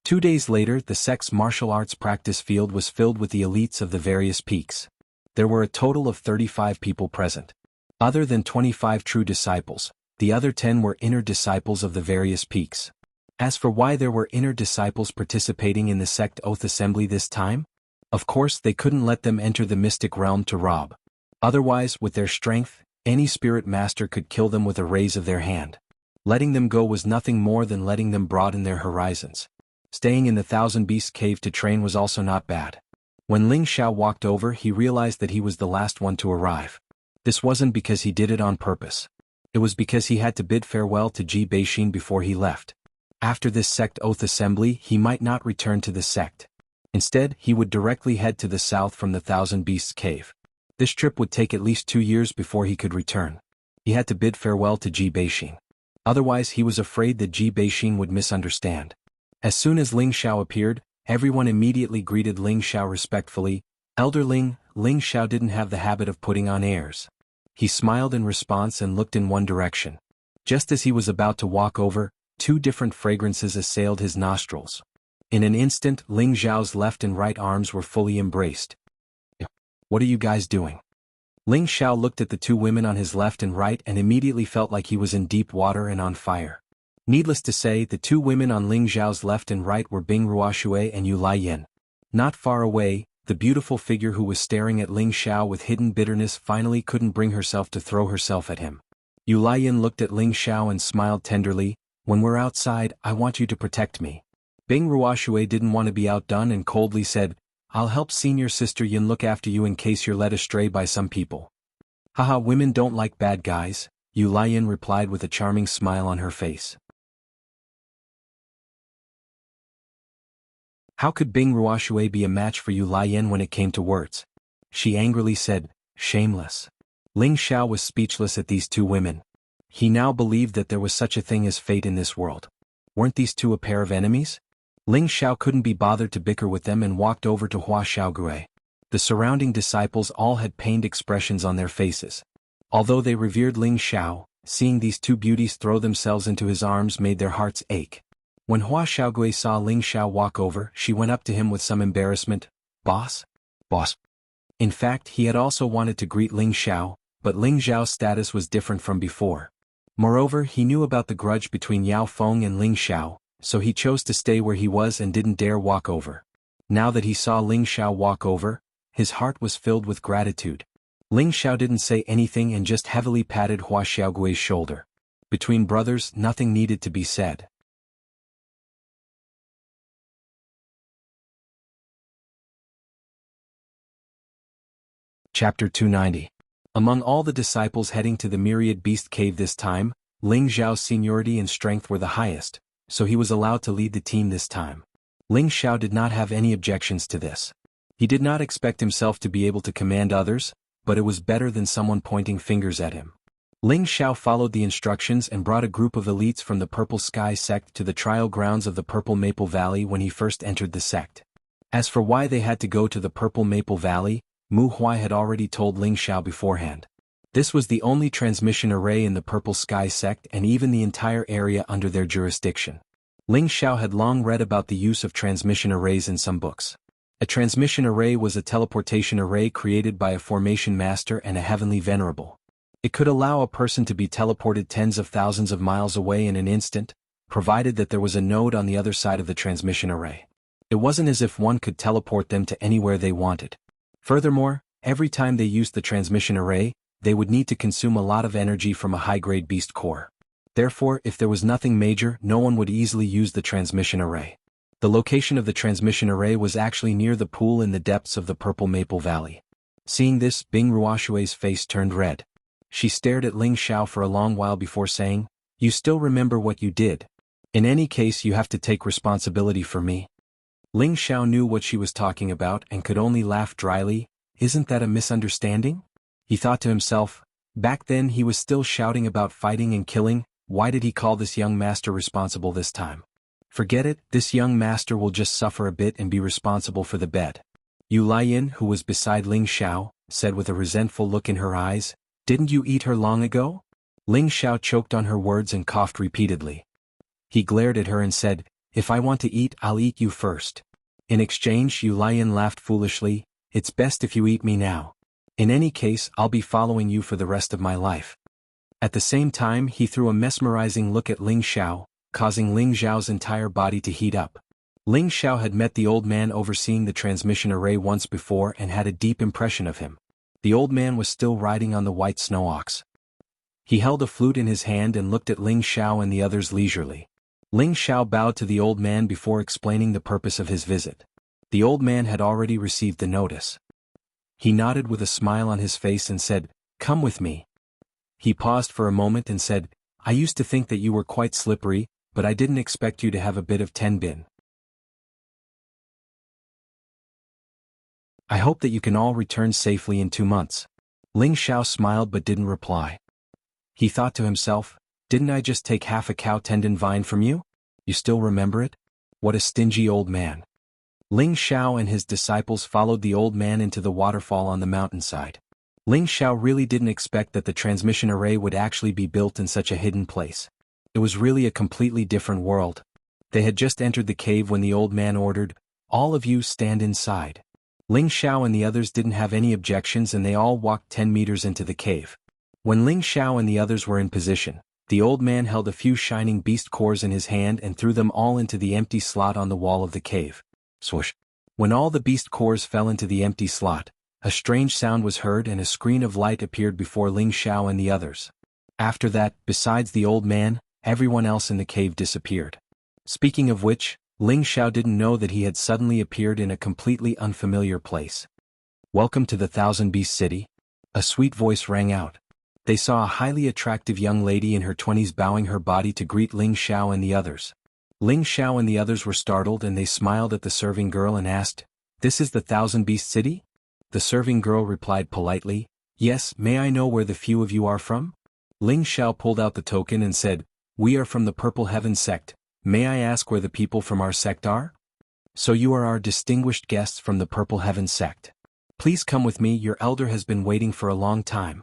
A: 2 days later, the sect's martial arts practice field was filled with the elites of the various peaks. There were a total of 35 people present. Other than 25 true disciples, the other 10 were inner disciples of the various peaks. As for why there were inner disciples participating in the sect oath assembly this time? Of course, they couldn't let them enter the mystic realm to rob. Otherwise, with their strength, any spirit master could kill them with a raise of their hand. Letting them go was nothing more than letting them broaden their horizons. Staying in the Thousand Beasts Cave to train was also not bad. When Ling Xiao walked over, he realized that he was the last one to arrive. This wasn't because he did it on purpose. It was because he had to bid farewell to Ji Beixin before he left. After this sect oath assembly, he might not return to the sect. Instead, he would directly head to the south from the Thousand Beasts Cave. This trip would take at least 2 years before he could return. He had to bid farewell to Ji Beixin. Otherwise, he was afraid that Ji Beixin would misunderstand. As soon as Ling Xiao appeared, everyone immediately greeted Ling Xiao respectfully. Elder Ling, Ling Xiao didn't have the habit of putting on airs. He smiled in response and looked in one direction. Just as he was about to walk over, 2 different fragrances assailed his nostrils. In an instant, Ling Xiao's left and right arms were fully embraced. What are you guys doing? Ling Xiao looked at the 2 women on his left and right and immediately felt like he was in deep water and on fire. Needless to say, the 2 women on Ling Xiao's left and right were Bing Ruoxue and Yu Laiyan. Not far away, the beautiful figure who was staring at Ling Xiao with hidden bitterness finally couldn't bring herself to throw herself at him. Yu Laiyan looked at Ling Xiao and smiled tenderly. When we're outside, I want you to protect me. Bing Ruoxue didn't want to be outdone and coldly said, I'll help senior sister Yin look after you in case you're led astray by some people. Haha, women don't like bad guys, Yu Laiyan replied with a charming smile on her face. How could Bing Ruoxue be a match for Yu Laiyan when it came to words? She angrily said, shameless. Ling Xiao was speechless at these 2 women. He now believed that there was such a thing as fate in this world. Weren't these two a pair of enemies? Ling Xiao couldn't be bothered to bicker with them and walked over to Hua Xiaogui. The surrounding disciples all had pained expressions on their faces. Although they revered Ling Xiao, seeing these two beauties throw themselves into his arms made their hearts ache. When Hua Xiaogui saw Ling Xiao walk over, she went up to him with some embarrassment. Boss? Boss. In fact, he had also wanted to greet Ling Xiao, but Ling Xiao's status was different from before. Moreover, he knew about the grudge between Yao Feng and Ling Xiao, so he chose to stay where he was and didn't dare walk over. Now that he saw Ling Xiao walk over, his heart was filled with gratitude. Ling Xiao didn't say anything and just heavily patted Hua Xiaogui's shoulder. Between brothers, nothing needed to be said. Chapter 290. Among all the disciples heading to the Myriad Beast Cave this time, Ling Xiao's seniority and strength were the highest, so he was allowed to lead the team this time. Ling Xiao did not have any objections to this. He did not expect himself to be able to command others, but it was better than someone pointing fingers at him. Ling Xiao followed the instructions and brought a group of elites from the Purple Sky sect to the trial grounds of the Purple Maple Valley when he first entered the sect. As for why they had to go to the Purple Maple Valley, Mu Huai had already told Ling Xiao beforehand. This was the only transmission array in the Purple Sky sect and even the entire area under their jurisdiction. Ling Xiao had long read about the use of transmission arrays in some books. A transmission array was a teleportation array created by a formation master and a heavenly venerable. It could allow a person to be teleported tens of thousands of miles away in an instant, provided that there was a node on the other side of the transmission array. It wasn't as if one could teleport them to anywhere they wanted. Furthermore, every time they used the transmission array, they would need to consume a lot of energy from a high-grade beast core. Therefore, if there was nothing major, no one would easily use the transmission array. The location of the transmission array was actually near the pool in the depths of the Purple Maple Valley. Seeing this, Bing Ruoshui's face turned red. She stared at Ling Xiao for a long while before saying, "You still remember what you did. In any case, you have to take responsibility for me." Ling Xiao knew what she was talking about and could only laugh dryly. Isn't that a misunderstanding? He thought to himself. Back then he was still shouting about fighting and killing. Why did he call this young master responsible this time? Forget it, this young master will just suffer a bit and be responsible for the bed. Yu Laiyin, who was beside Ling Xiao, said with a resentful look in her eyes, "Didn't you eat her long ago?" Ling Xiao choked on her words and coughed repeatedly. He glared at her and said, "If I want to eat, I'll eat you first." In exchange, Yu Laiyin laughed foolishly, "It's best if you eat me now. In any case, I'll be following you for the rest of my life." At the same time, he threw a mesmerizing look at Ling Xiao, causing Ling Xiao's entire body to heat up. Ling Xiao had met the old man overseeing the transmission array once before and had a deep impression of him. The old man was still riding on the white snow ox. He held a flute in his hand and looked at Ling Xiao and the others leisurely. Ling Xiao bowed to the old man before explaining the purpose of his visit. The old man had already received the notice. He nodded with a smile on his face and said, "Come with me." He paused for a moment and said, "I used to think that you were quite slippery, but I didn't expect you to have a bit of tenbin. I hope that you can all return safely in 2 months." Ling Xiao smiled but didn't reply. He thought to himself, "Didn't I just take half a cow tendon vine from you? You still remember it? What a stingy old man." Ling Xiao and his disciples followed the old man into the waterfall on the mountainside. Ling Xiao really didn't expect that the transmission array would actually be built in such a hidden place. It was really a completely different world. They had just entered the cave when the old man ordered, "All of you stand inside." Ling Xiao and the others didn't have any objections and they all walked 10 meters into the cave. When Ling Xiao and the others were in position, the old man held a few shining beast cores in his hand and threw them all into the empty slot on the wall of the cave. Swoosh! When all the beast cores fell into the empty slot, a strange sound was heard and a screen of light appeared before Ling Xiao and the others. After that, besides the old man, everyone else in the cave disappeared. Speaking of which, Ling Xiao didn't know that he had suddenly appeared in a completely unfamiliar place. "Welcome to the Thousand Beast City." A sweet voice rang out. They saw a highly attractive young lady in her 20s bowing her body to greet Ling Xiao and the others. Ling Xiao and the others were startled and they smiled at the serving girl and asked, "This is the Thousand Beast City?" The serving girl replied politely, "Yes, may I know where the few of you are from?" Ling Xiao pulled out the token and said, "We are from the Purple Heaven sect. May I ask where the people from our sect are?" "So you are our distinguished guests from the Purple Heaven sect. Please come with me, your elder has been waiting for a long time."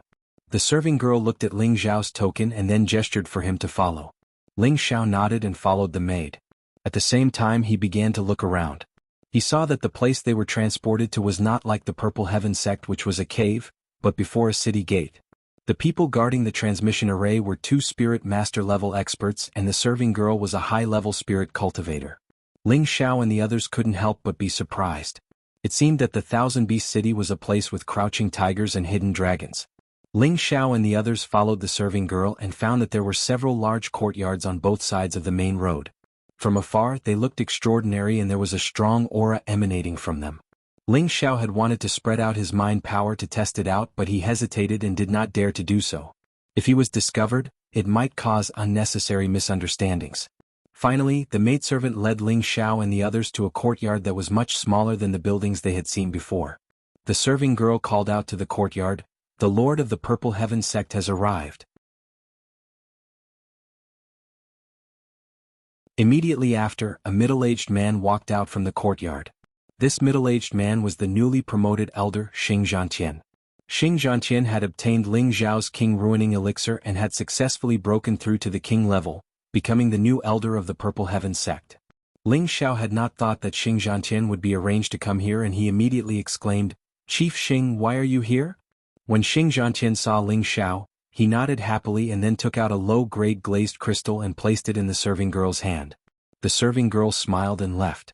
A: The serving girl looked at Ling Xiao's token and then gestured for him to follow. Ling Xiao nodded and followed the maid. At the same time he began to look around. He saw that the place they were transported to was not like the Purple Heaven sect, which was a cave, but before a city gate. The people guarding the transmission array were 2 spirit master level experts and the serving girl was a high-level spirit cultivator. Ling Xiao and the others couldn't help but be surprised. It seemed that the Thousand Beast City was a place with crouching tigers and hidden dragons. Ling Xiao and the others followed the serving girl and found that there were several large courtyards on both sides of the main road. From afar they looked extraordinary and there was a strong aura emanating from them. Ling Xiao had wanted to spread out his mind power to test it out, but he hesitated and did not dare to do so. If he was discovered, it might cause unnecessary misunderstandings. Finally, the maidservant led Ling Xiao and the others to a courtyard that was much smaller than the buildings they had seen before. The serving girl called out to the courtyard, "The Lord of the Purple Heaven sect has arrived." Immediately after, a middle-aged man walked out from the courtyard. This middle-aged man was the newly promoted elder Xing Zhantian. Xing Zhantian had obtained Ling Zhao's king-ruining elixir and had successfully broken through to the king level, becoming the new elder of the Purple Heaven sect. Ling Xiao had not thought that Xing Zhantian would be arranged to come here and he immediately exclaimed, "Chief Xing, why are you here?" When Xing Zhantian saw Ling Xiao, he nodded happily and then took out a low-grade glazed crystal and placed it in the serving girl's hand. The serving girl smiled and left.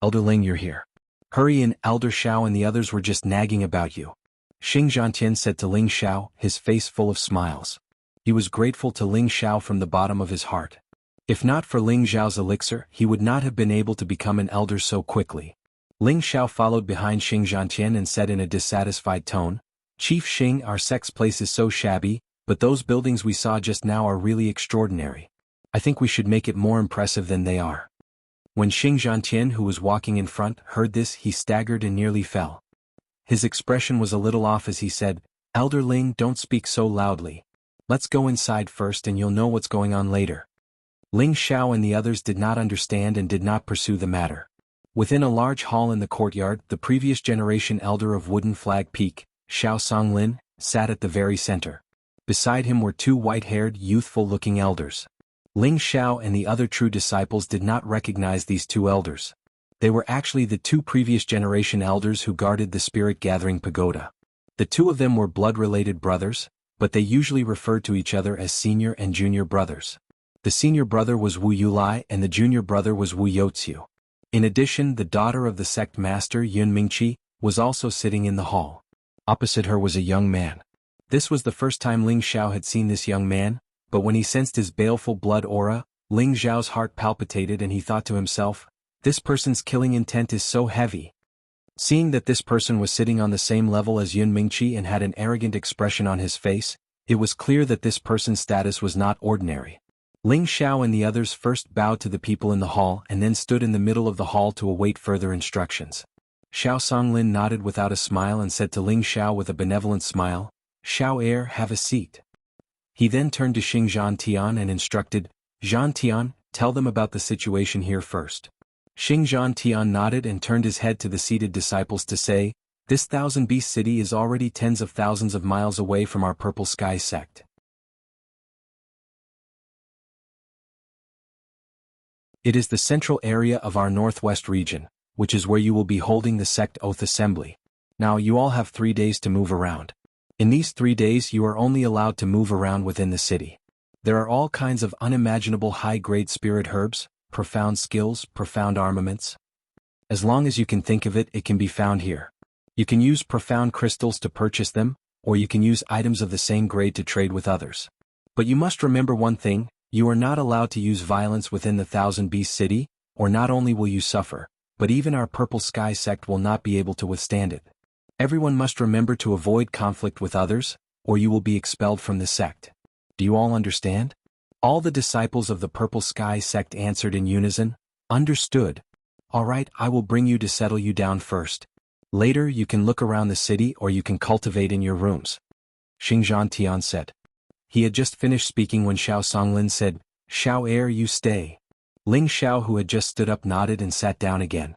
A: "Elder Ling, you're here. Hurry in, Elder Xiao and the others were just nagging about you," Xing Zhantian said to Ling Xiao, his face full of smiles. He was grateful to Ling Xiao from the bottom of his heart. If not for Ling Xiao's elixir, he would not have been able to become an elder so quickly. Ling Xiao followed behind Xing Zhantian and said in a dissatisfied tone, "Chief Xing, our sect's place is so shabby, but those buildings we saw just now are really extraordinary. I think we should make it more impressive than they are." When Xing Zhantian, who was walking in front, heard this, he staggered and nearly fell. His expression was a little off as he said, "Elder Ling, don't speak so loudly. Let's go inside first and you'll know what's going on later." Ling Xiao and the others did not understand and did not pursue the matter. Within a large hall in the courtyard, the previous generation elder of Wooden Flag Peak, Xiao Songlin, sat at the very center. Beside him were 2 white-haired, youthful-looking elders. Ling Xiao and the other true disciples did not recognize these 2 elders. They were actually the 2 previous generation elders who guarded the Spirit Gathering Pagoda. The 2 of them were blood-related brothers, but they usually referred to each other as senior and junior brothers. The senior brother was Wu Yulai and the junior brother was Wu Youqiu. In addition, the daughter of the sect master Yun Mingqi was also sitting in the hall. Opposite her was a young man. This was the first time Ling Xiao had seen this young man, but when he sensed his baleful blood aura, Ling Xiao's heart palpitated and he thought to himself, "This person's killing intent is so heavy." Seeing that this person was sitting on the same level as Yun Mingqi and had an arrogant expression on his face, it was clear that this person's status was not ordinary. Ling Xiao and the others first bowed to the people in the hall and then stood in the middle of the hall to await further instructions. Xiao Songlin nodded without a smile and said to Ling Xiao with a benevolent smile, "Xiao heir, have a seat." He then turned to Xing Zhantian and instructed, "Zhantian, tell them about the situation here first." Xing Zhantian nodded and turned his head to the seated disciples to say, "This Thousand Beast City is already tens of thousands of miles away from our Purple Sky sect. It is the central area of our northwest region, which is where you will be holding the sect oath assembly. Now you all have 3 days to move around. In these 3 days you are only allowed to move around within the city. There are all kinds of unimaginable high-grade spirit herbs, profound skills, profound armaments. As long as you can think of it, it can be found here. You can use profound crystals to purchase them, or you can use items of the same grade to trade with others. But you must remember one thing, you are not allowed to use violence within the Thousand Beast City, or not only will you suffer, but even our Purple Sky sect will not be able to withstand it. Everyone must remember to avoid conflict with others, or you will be expelled from the sect. Do you all understand?" All the disciples of the Purple Sky sect answered in unison, "Understood. All right, I will bring you to settle you down first. Later you can look around the city or you can cultivate in your rooms," Xing Zhantian said. He had just finished speaking when Xiao Songlin said, "Xiao Heir, you stay." Ling Xiao, who had just stood up, nodded and sat down again.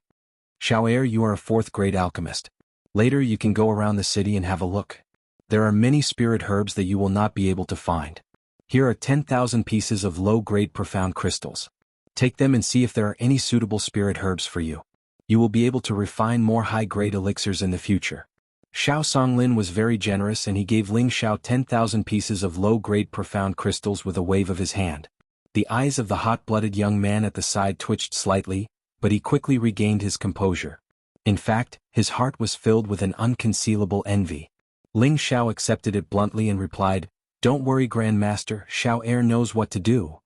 A: "Xiao Heir, you are a fourth-grade alchemist. Later you can go around the city and have a look. There are many spirit herbs that you will not be able to find. Here are 10,000 pieces of low-grade profound crystals. Take them and see if there are any suitable spirit herbs for you. You will be able to refine more high-grade elixirs in the future." Xiao Songlin was very generous and he gave Ling Xiao 10,000 pieces of low-grade profound crystals with a wave of his hand. The eyes of the hot-blooded young man at the side twitched slightly, but he quickly regained his composure. In fact, his heart was filled with an unconcealable envy. Ling Xiao accepted it bluntly and replied, "Don't worry, Grandmaster, Xiao Heir knows what to do."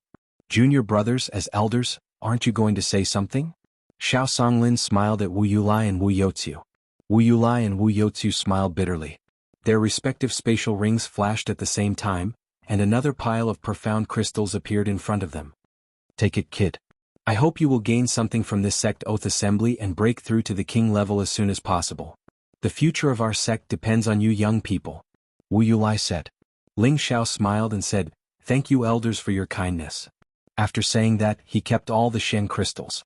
A: "Junior brothers as elders, aren't you going to say something?" Xiao Songlin smiled at Wu Yulai and Wu Youqiu. Wu Yulai and Wu Youqiu smiled bitterly. Their respective spatial rings flashed at the same time, and another pile of profound crystals appeared in front of them. "Take it, kid. I hope you will gain something from this sect oath assembly and break through to the king level as soon as possible. The future of our sect depends on you young people," Wu Yulai said. Ling Xiao smiled and said, "Thank you elders for your kindness." After saying that, he kept all the Shen crystals.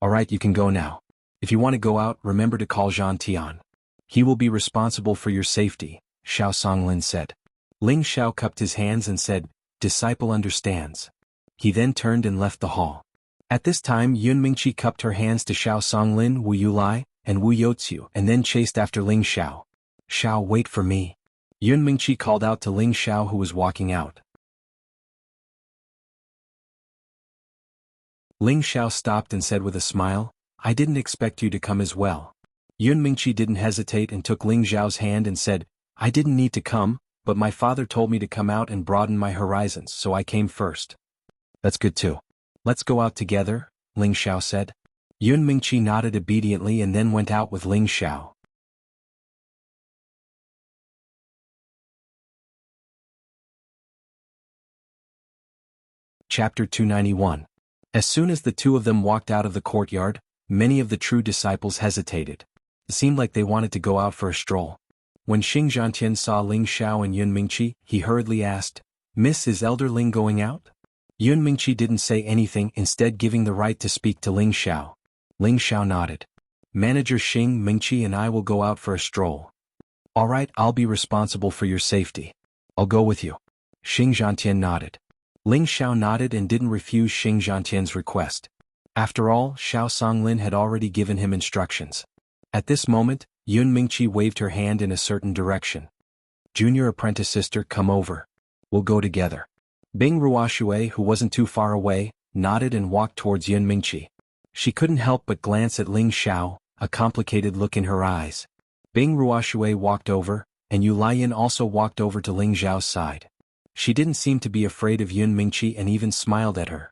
A: "Alright, you can go now. If you want to go out, remember to call Zhan Tian. He will be responsible for your safety," Xiao Songlin said. Ling Xiao cupped his hands and said, "Disciple understands." He then turned and left the hall. At this time Yun Mingqi cupped her hands to Xiao Songlin, Wu Yulai, and Wu Youqiu and then chased after Ling Xiao. "Xiao, wait for me." Yun Mingqi called out to Ling Xiao, who was walking out. Ling Xiao stopped and said with a smile, "I didn't expect you to come as well." Yun Mingqi didn't hesitate and took Ling Xiao's hand and said, "I didn't need to come, but my father told me to come out and broaden my horizons, so I came first." "That's good too. Let's go out together," Ling Xiao said. Yun Mingqi nodded obediently and then went out with Ling Xiao. Chapter 291. As soon as the two of them walked out of the courtyard, many of the true disciples hesitated. It seemed like they wanted to go out for a stroll. When Xing Zhantian saw Ling Xiao and Yun Mingqi, he hurriedly asked, "Miss, is Elder Ling going out?" Yun Mingqi didn't say anything, instead giving the right to speak to Ling Xiao. Ling Xiao nodded. "Manager Xing Mingqi and I will go out for a stroll." "Alright, I'll be responsible for your safety. I'll go with you." Xing Zhantian nodded. Ling Xiao nodded and didn't refuse Xing Zhantian's request. After all, Xiao Songlin had already given him instructions. At this moment, Yun Mingqi waved her hand in a certain direction. "Junior apprentice sister, come over. We'll go together." Bing Ruoxue, who wasn't too far away, nodded and walked towards Yun Mingqi. She couldn't help but glance at Ling Xiao, a complicated look in her eyes. Bing Ruoxue walked over, and Yu Laiyan also walked over to Ling Xiao's side. She didn't seem to be afraid of Yun Mingqi and even smiled at her.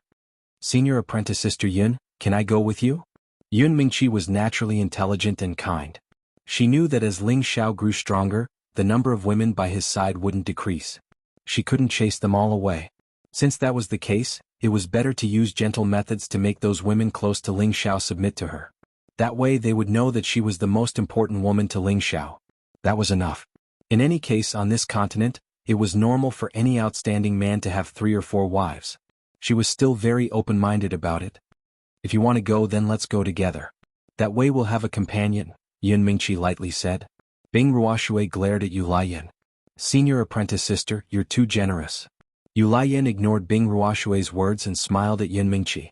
A: "Senior apprentice sister Yun, can I go with you?" Yun Mingqi was naturally intelligent and kind. She knew that as Ling Xiao grew stronger, the number of women by his side wouldn't decrease. She couldn't chase them all away. Since that was the case, it was better to use gentle methods to make those women close to Ling Xiao submit to her. That way they would know that she was the most important woman to Ling Xiao. That was enough. In any case, on this continent, it was normal for any outstanding man to have 3 or 4 wives. She was still very open-minded about it. "If you want to go, then let's go together. That way we'll have a companion," Yun Mingqi lightly said. Bing Ruoxue glared at Yu Laiyan. "Senior apprentice sister, you're too generous." Yu Laiyan ignored Bing Ruoxue's words and smiled at Yun Mingqi.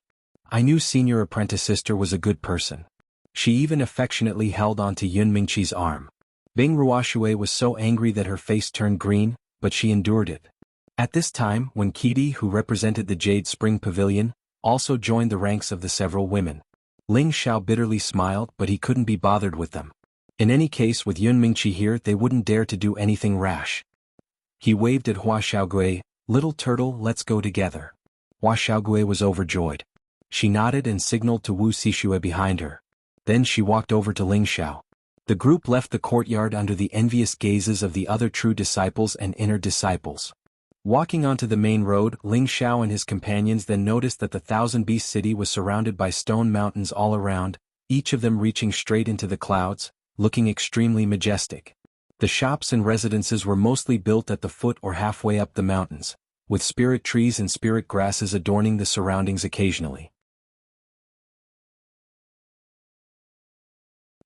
A: I knew senior apprentice sister was a good person. She even affectionately held onto Yun Mingqi's arm. Bing Ruoxue was so angry that her face turned green, but she endured it. At this time, when Kidi, who represented the Jade Spring Pavilion, also joined the ranks of the several women, Ling Xiao bitterly smiled, but he couldn't be bothered with them. In any case, with Yun Mingqi here, they wouldn't dare to do anything rash. He waved at Hua Xiaogui, "Little turtle, let's go together." Hua Xiaogui was overjoyed. She nodded and signaled to Wu Sixue behind her. Then she walked over to Ling Xiao. The group left the courtyard under the envious gazes of the other true disciples and inner disciples. Walking onto the main road, Ling Xiao and his companions then noticed that the Thousand Beast City was surrounded by stone mountains all around, each of them reaching straight into the clouds, looking extremely majestic. The shops and residences were mostly built at the foot or halfway up the mountains, with spirit trees and spirit grasses adorning the surroundings occasionally.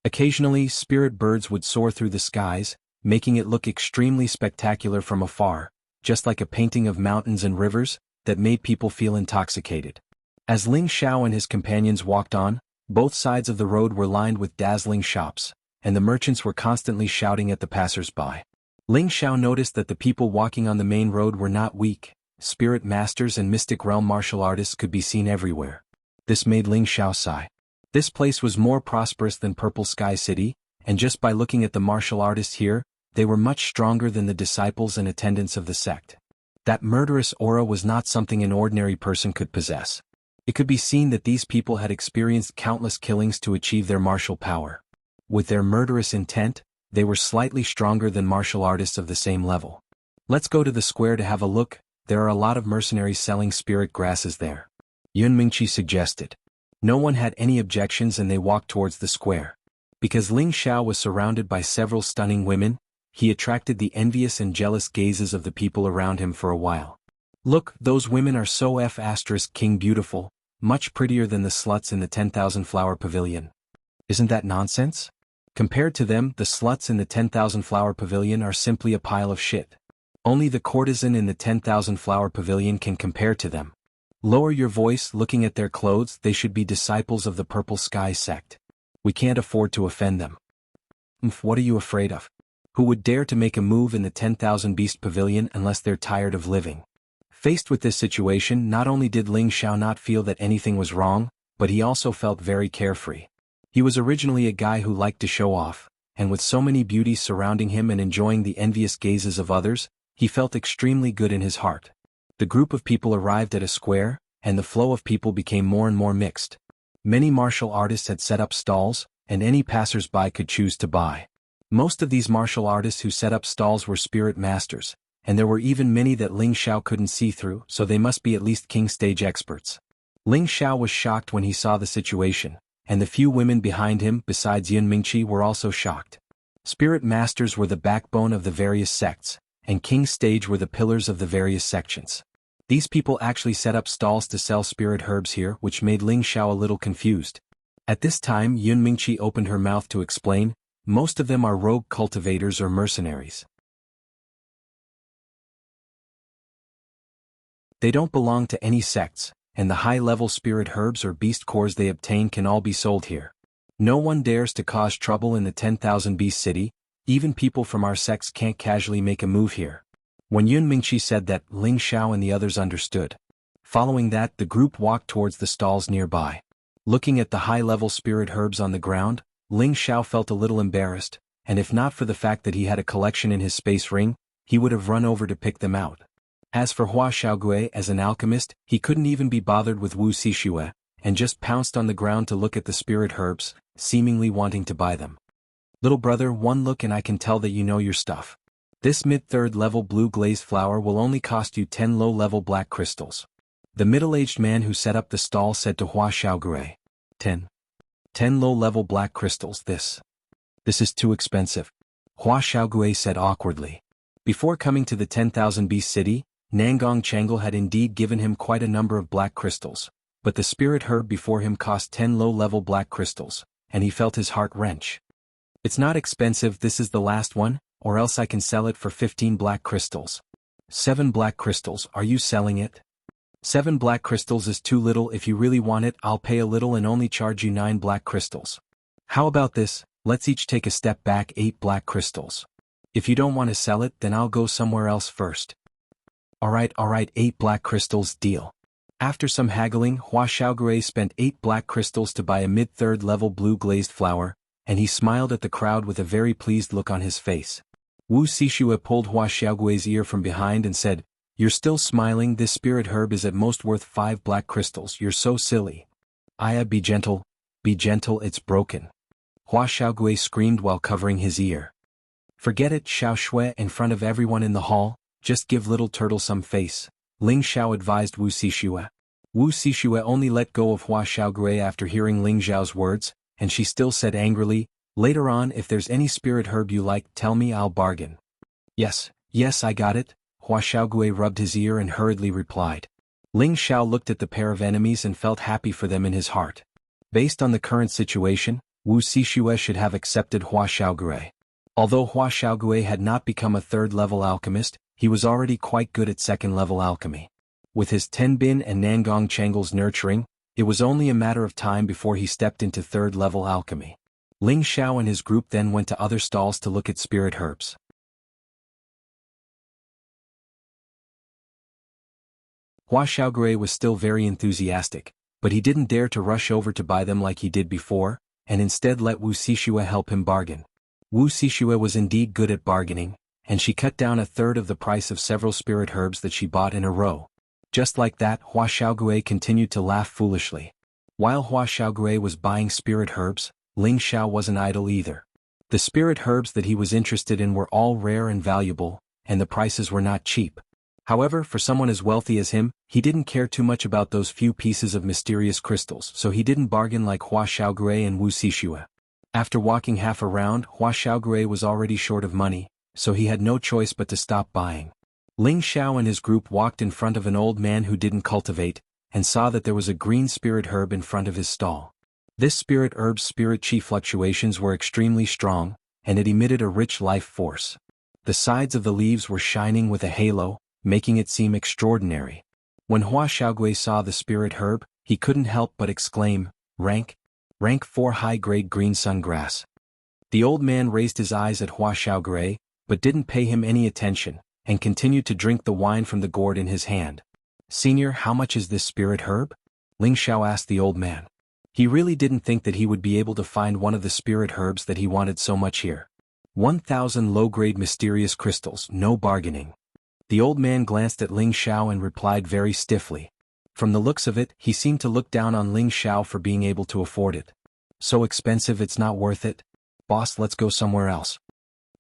A: Occasionally, spirit birds would soar through the skies, making it look extremely spectacular from afar, just like a painting of mountains and rivers, that made people feel intoxicated. As Ling Xiao and his companions walked on, both sides of the road were lined with dazzling shops, and the merchants were constantly shouting at the passers-by. Ling Xiao noticed that the people walking on the main road were not weak. Spirit masters and mystic realm martial artists could be seen everywhere. This made Ling Xiao sigh. This place was more prosperous than Purple Sky City, and just by looking at the martial artists here, they were much stronger than the disciples and attendants of the sect. That murderous aura was not something an ordinary person could possess. It could be seen that these people had experienced countless killings to achieve their martial power. With their murderous intent, they were slightly stronger than martial artists of the same level. Let's go to the square to have a look. There are a lot of mercenaries selling spirit grasses there. Yun Mingqi suggested. No one had any objections and they walked towards the square. Because Ling Xiao was surrounded by several stunning women, he attracted the envious and jealous gazes of the people around him for a while. Look, those women are so King beautiful, much prettier than the sluts in the 10,000 flower pavilion. Isn't that nonsense? Compared to them, the sluts in the 10,000 flower pavilion are simply a pile of shit. Only the courtesan in the 10,000 flower pavilion can compare to them. Lower your voice. Looking at their clothes, they should be disciples of the Purple Sky sect. We can't afford to offend them. What are you afraid of? Who would dare to make a move in the 10,000 beast pavilion unless they're tired of living? Faced with this situation, not only did Ling Xiao not feel that anything was wrong, but he also felt very carefree. He was originally a guy who liked to show off, and with so many beauties surrounding him and enjoying the envious gazes of others, he felt extremely good in his heart. The group of people arrived at a square, and the flow of people became more and more mixed. Many martial artists had set up stalls, and any passers-by could choose to buy. Most of these martial artists who set up stalls were spirit masters, and there were even many that Ling Xiao couldn't see through, so they must be at least king stage experts. Ling Xiao was shocked when he saw the situation, and the few women behind him besides Yun Mingqi were also shocked. Spirit masters were the backbone of the various sects, and king stage were the pillars of the various sections. These people actually set up stalls to sell spirit herbs here, which made Ling Xiao a little confused. At this time, Yun Mingqi opened her mouth to explain. Most of them are rogue cultivators or mercenaries. They don't belong to any sects, and the high-level spirit herbs or beast cores they obtain can all be sold here. No one dares to cause trouble in the 10,000 beast city. Even people from our sects can't casually make a move here. When Yun Mingqi said that, Ling Xiao and the others understood. Following that, the group walked towards the stalls nearby. Looking at the high-level spirit herbs on the ground, Ling Xiao felt a little embarrassed, and if not for the fact that he had a collection in his space ring, he would have run over to pick them out. As for Hua Xiaogui as an alchemist, he couldn't even be bothered with Wu Xixue, and just pounced on the ground to look at the spirit herbs, seemingly wanting to buy them. Little brother, one look and I can tell that you know your stuff. This mid-third level blue glazed flower will only cost you 10 low-level black crystals. The middle-aged man who set up the stall said to Hua Xiaogui. 10 low-level black crystals. This is too expensive. Hua Xiaogui said awkwardly. Before coming to the 10,000 beast city, Nangong Changel had indeed given him quite a number of black crystals, but the spirit herb before him cost 10 low-level black crystals, and he felt his heart wrench. It's not expensive, this is the last one, or else I can sell it for 15 black crystals. 7 black crystals, are you selling it? 7 black crystals is too little. If you really want it, I'll pay a little and only charge you 9 black crystals. How about this, let's each take a step back. 8 black crystals. If you don't want to sell it, then I'll go somewhere else first. Alright, 8 black crystals, deal. After some haggling, Hua Xiaogui spent 8 black crystals to buy a mid-third level blue glazed flower, and he smiled at the crowd with a very pleased look on his face. Wu Xixue pulled Hua Xiaogui's ear from behind and said, "You're still smiling? This spirit herb is at most worth 5 black crystals. You're so silly." "Aya, be gentle, it's broken." Hua Xiaogui screamed while covering his ear. "Forget it, Xiao Shui," in front of everyone in the hall, "just give little turtle some face," Ling Xiao advised Wu Xixue. Wu Xixue only let go of Hua Xiaogui after hearing Ling Xiao's words, and she still said angrily, Later on, if there's any spirit herb you like, tell me, I'll bargain. Yes, yes, I got it. Hua Xiaogui rubbed his ear and hurriedly replied. Ling Xiao looked at the pair of enemies and felt happy for them in his heart. Based on the current situation, Wu Xixue should have accepted Hua Xiaogui. Although Hua Xiaogui had not become a third-level alchemist, he was already quite good at second-level alchemy. With his Tenbin and Nangong Chenggel's nurturing, it was only a matter of time before he stepped into third-level alchemy. Ling Xiao and his group then went to other stalls to look at spirit herbs. Hua Xiaogui was still very enthusiastic, but he didn't dare to rush over to buy them like he did before, and instead let Wu Xixue help him bargain. Wu Xixue was indeed good at bargaining, and she cut down a third of the price of several spirit herbs that she bought in a row. Just like that, Hua Xiaogui continued to laugh foolishly. While Hua Xiaogui was buying spirit herbs, Ling Xiao wasn't idle either. The spirit herbs that he was interested in were all rare and valuable, and the prices were not cheap. However, for someone as wealthy as him, he didn't care too much about those few pieces of mysterious crystals, so he didn't bargain like Hua Xiaogui and Wu Xixue. After walking half a round, Hua Xiaogui was already short of money, so he had no choice but to stop buying. Ling Xiao and his group walked in front of an old man who didn't cultivate, and saw that there was a green spirit herb in front of his stall. This spirit herb's spirit chi fluctuations were extremely strong, and it emitted a rich life force. The sides of the leaves were shining with a halo, making it seem extraordinary. When Hua Xiaogui saw the spirit herb, he couldn't help but exclaim, Rank 4 high-grade green sungrass. The old man raised his eyes at Hua Xiaogui, but didn't pay him any attention, and continued to drink the wine from the gourd in his hand. Senior, how much is this spirit herb? Ling Xiao asked the old man. He really didn't think that he would be able to find one of the spirit herbs that he wanted so much here. 1,000 low-grade mysterious crystals, no bargaining. The old man glanced at Ling Xiao and replied very stiffly. From the looks of it, he seemed to look down on Ling Xiao for being able to afford it. So expensive it's not worth it? Boss, let's go somewhere else.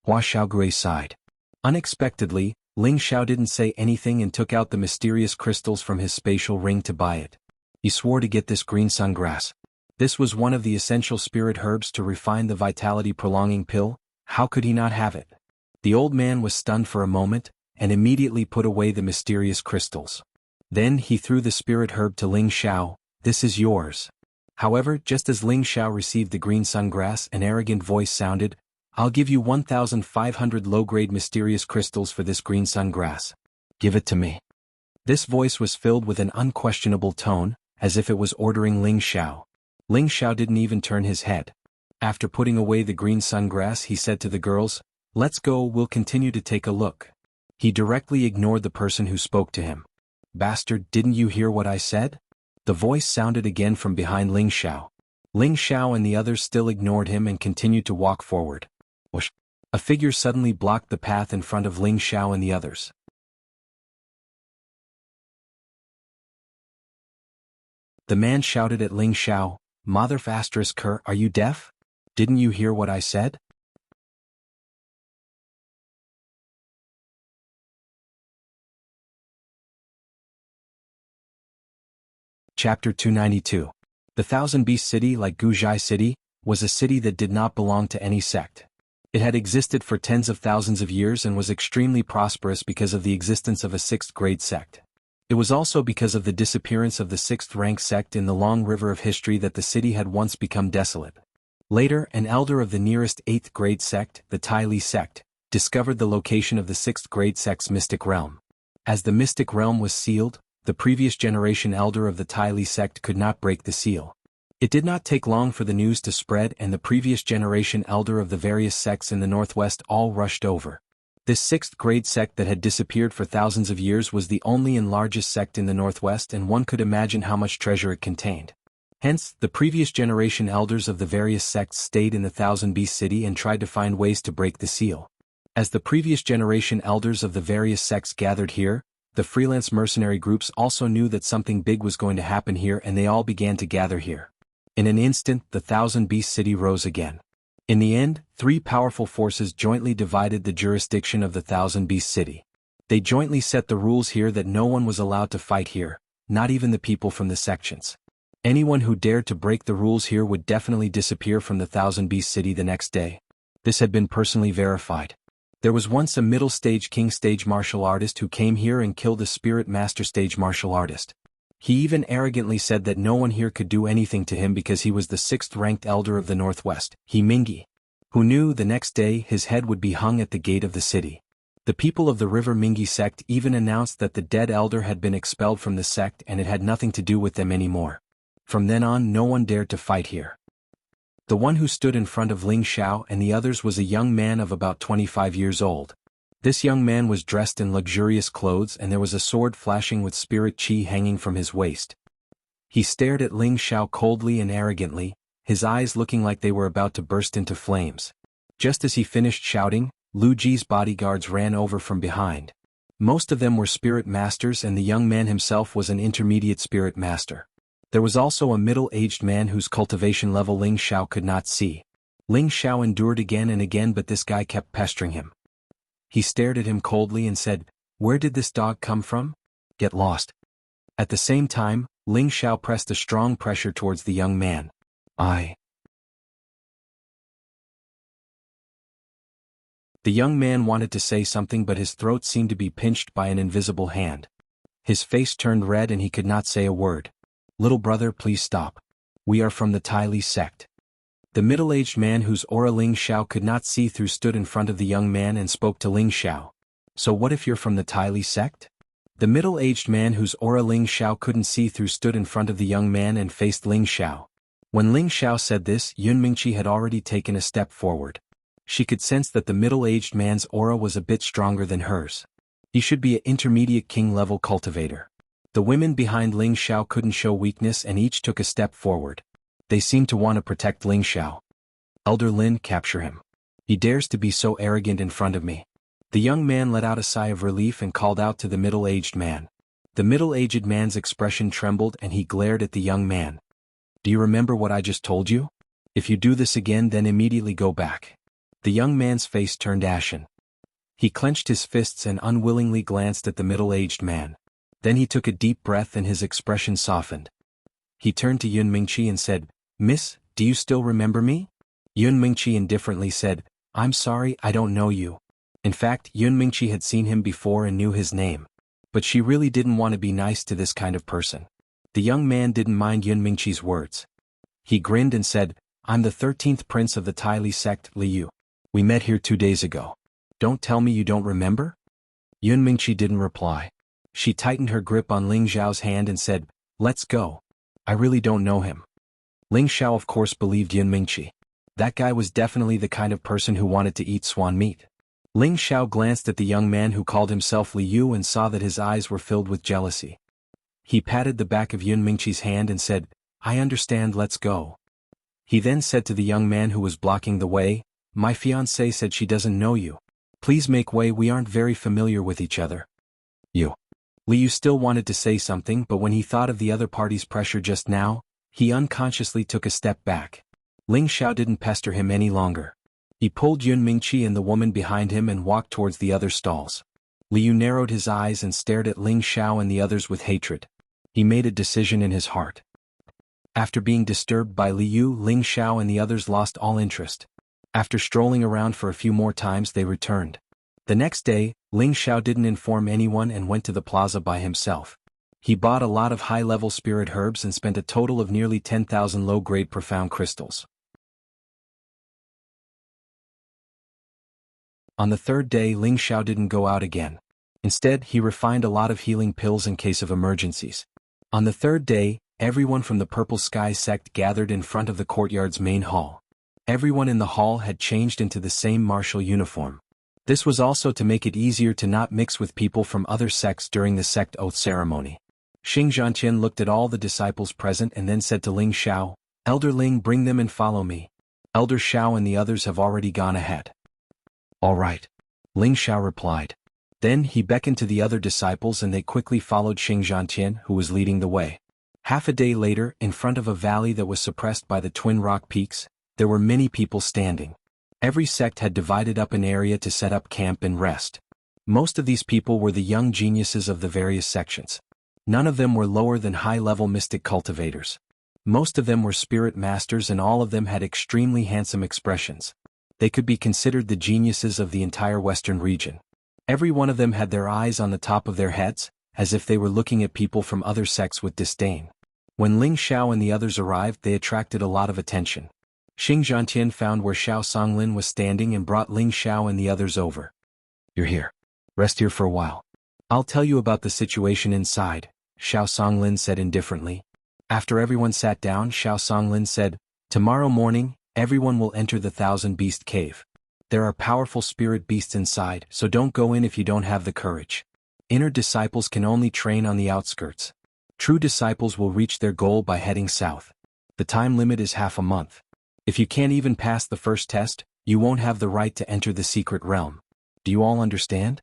A: Hua Xiaogui sighed. Unexpectedly, Ling Xiao didn't say anything and took out the mysterious crystals from his spatial ring to buy it. He swore to get this green sungrass. This was one of the essential spirit herbs to refine the vitality prolonging pill. How could he not have it? The old man was stunned for a moment, and immediately put away the mysterious crystals. Then he threw the spirit herb to Ling Xiao. This is yours. However, just as Ling Xiao received the green sungrass, an arrogant voice sounded, I'll give you 1,500 low-grade mysterious crystals for this green sungrass. Give it to me. This voice was filled with an unquestionable tone, as if it was ordering Ling Xiao. Ling Xiao didn't even turn his head. After putting away the green sungrass, he said to the girls, Let's go, we'll continue to take a look. He directly ignored the person who spoke to him. Bastard, didn't you hear what I said? The voice sounded again from behind Ling Xiao. Ling Xiao and the others still ignored him and continued to walk forward. Whoosh! A figure suddenly blocked the path in front of Ling Xiao and the others. The man shouted at Ling Xiao, Mother Kerr, are you deaf? Didn't you hear what I said? Chapter 292. The Thousand Beast City, like Guzhai City, was a city that did not belong to any sect. It had existed for tens of thousands of years and was extremely prosperous because of the existence of a sixth-grade sect. It was also because of the disappearance of the sixth-rank sect in the long river of history that the city had once become desolate. Later, an elder of the nearest eighth-grade sect, the Tai Li sect, discovered the location of the sixth-grade sect's mystic realm. As the mystic realm was sealed, the previous generation elder of the Tai Li sect could not break the seal. It did not take long for the news to spread, and the previous generation elder of the various sects in the northwest all rushed over. This sixth-grade sect that had disappeared for thousands of years was the only and largest sect in the northwest, and one could imagine how much treasure it contained. Hence, the previous generation elders of the various sects stayed in the Thousand Beast City and tried to find ways to break the seal. As the previous generation elders of the various sects gathered here, the freelance mercenary groups also knew that something big was going to happen here, and they all began to gather here. In an instant, the Thousand Beast City rose again. In the end, three powerful forces jointly divided the jurisdiction of the Thousand Beast City. They jointly set the rules here that no one was allowed to fight here, not even the people from the sections. Anyone who dared to break the rules here would definitely disappear from the Thousand Beast City the next day. This had been personally verified. There was once a middle stage king stage martial artist who came here and killed a spirit master stage martial artist. He even arrogantly said that no one here could do anything to him because he was the 6th-ranked elder of the Northwest, He Mingi, who knew the next day his head would be hung at the gate of the city. The people of the River Mingi sect even announced that the dead elder had been expelled from the sect and it had nothing to do with them anymore. From then on, no one dared to fight here. The one who stood in front of Ling Xiao and the others was a young man of about 25 years old. This young man was dressed in luxurious clothes and there was a sword flashing with spirit chi hanging from his waist. He stared at Ling Xiao coldly and arrogantly, his eyes looking like they were about to burst into flames. Just as he finished shouting, Lu Ji's bodyguards ran over from behind. Most of them were spirit masters and the young man himself was an intermediate spirit master. There was also a middle-aged man whose cultivation level Ling Xiao could not see. Ling Xiao endured again and again, but this guy kept pestering him. He stared at him coldly and said, "Where did this dog come from? Get lost." At the same time, Ling Xiao pressed a strong pressure towards the young man. The young man wanted to say something, but his throat seemed to be pinched by an invisible hand. His face turned red and he could not say a word. "Little brother, please stop. We are from the Tai Li sect." The middle-aged man whose aura Ling Xiao could not see through stood in front of the young man and spoke to Ling Xiao. "So what if you're from the Tai Li sect?" The middle-aged man whose aura Ling Xiao couldn't see through stood in front of the young man and faced Ling Xiao. When Ling Xiao said this, Yun Mingqi had already taken a step forward. She could sense that the middle-aged man's aura was a bit stronger than hers. He should be an intermediate king-level cultivator. The women behind Ling Xiao couldn't show weakness and each took a step forward. They seemed to want to protect Ling Xiao. "Elder Lin, capture him. He dares to be so arrogant in front of me." The young man let out a sigh of relief and called out to the middle-aged man. The middle-aged man's expression trembled and he glared at the young man. "Do you remember what I just told you? If you do this again, then immediately go back." The young man's face turned ashen. He clenched his fists and unwillingly glanced at the middle-aged man. Then he took a deep breath and his expression softened. He turned to Yun Mingqi and said, "Miss, do you still remember me?" Yun Mingqi indifferently said, "I'm sorry, I don't know you." In fact, Yun Mingqi had seen him before and knew his name. But she really didn't want to be nice to this kind of person. The young man didn't mind Yun Mingqi's words. He grinned and said, "I'm the 13th prince of the Tai Li sect, Liu. We met here 2 days ago. Don't tell me you don't remember?" Yun Mingqi didn't reply. She tightened her grip on Ling Xiao's hand and said, "Let's go. I really don't know him." Ling Xiao of course believed Yun Mingqi. That guy was definitely the kind of person who wanted to eat swan meat. Ling Xiao glanced at the young man who called himself Liu and saw that his eyes were filled with jealousy. He patted the back of Yun Mingqi's hand and said, "I understand, let's go." He then said to the young man who was blocking the way, "My fiancée said she doesn't know you. Please make way, we aren't very familiar with each other." Liu still wanted to say something, but when he thought of the other party's pressure just now, he unconsciously took a step back. Ling Xiao didn't pester him any longer. He pulled Yun Mingqi and the woman behind him and walked towards the other stalls. Liu narrowed his eyes and stared at Ling Xiao and the others with hatred. He made a decision in his heart. After being disturbed by Liu, Ling Xiao and the others lost all interest. After strolling around for a few more times, they returned. The next day, Ling Xiao didn't inform anyone and went to the plaza by himself. He bought a lot of high-level spirit herbs and spent a total of nearly 10,000 low-grade profound crystals. On the third day, Ling Xiao didn't go out again. Instead, he refined a lot of healing pills in case of emergencies. On the third day, everyone from the Purple Sky sect gathered in front of the courtyard's main hall. Everyone in the hall had changed into the same martial uniform. This was also to make it easier to not mix with people from other sects during the sect oath ceremony. Xing Zhantian looked at all the disciples present and then said to Ling Xiao, "Elder Ling, bring them and follow me. Elder Xiao and the others have already gone ahead." "All right," Ling Xiao replied. Then he beckoned to the other disciples and they quickly followed Xing Zhantian, who was leading the way. Half a day later, in front of a valley that was suppressed by the twin rock peaks, there were many people standing. Every sect had divided up an area to set up camp and rest. Most of these people were the young geniuses of the various sections. None of them were lower than high-level mystic cultivators. Most of them were spirit masters and all of them had extremely handsome expressions. They could be considered the geniuses of the entire western region. Every one of them had their eyes on the top of their heads, as if they were looking at people from other sects with disdain. When Ling Xiao and the others arrived, they attracted a lot of attention. Xing Zhantian found where Xiao Songlin was standing and brought Ling Xiao and the others over. "You're here. Rest here for a while. I'll tell you about the situation inside," Xiao Songlin said indifferently. After everyone sat down, Xiao Songlin said, "Tomorrow morning, everyone will enter the Thousand Beast Cave. There are powerful spirit beasts inside, so don't go in if you don't have the courage. Inner disciples can only train on the outskirts. True disciples will reach their goal by heading south. The time limit is half a month. If you can't even pass the first test, you won't have the right to enter the secret realm. Do you all understand?"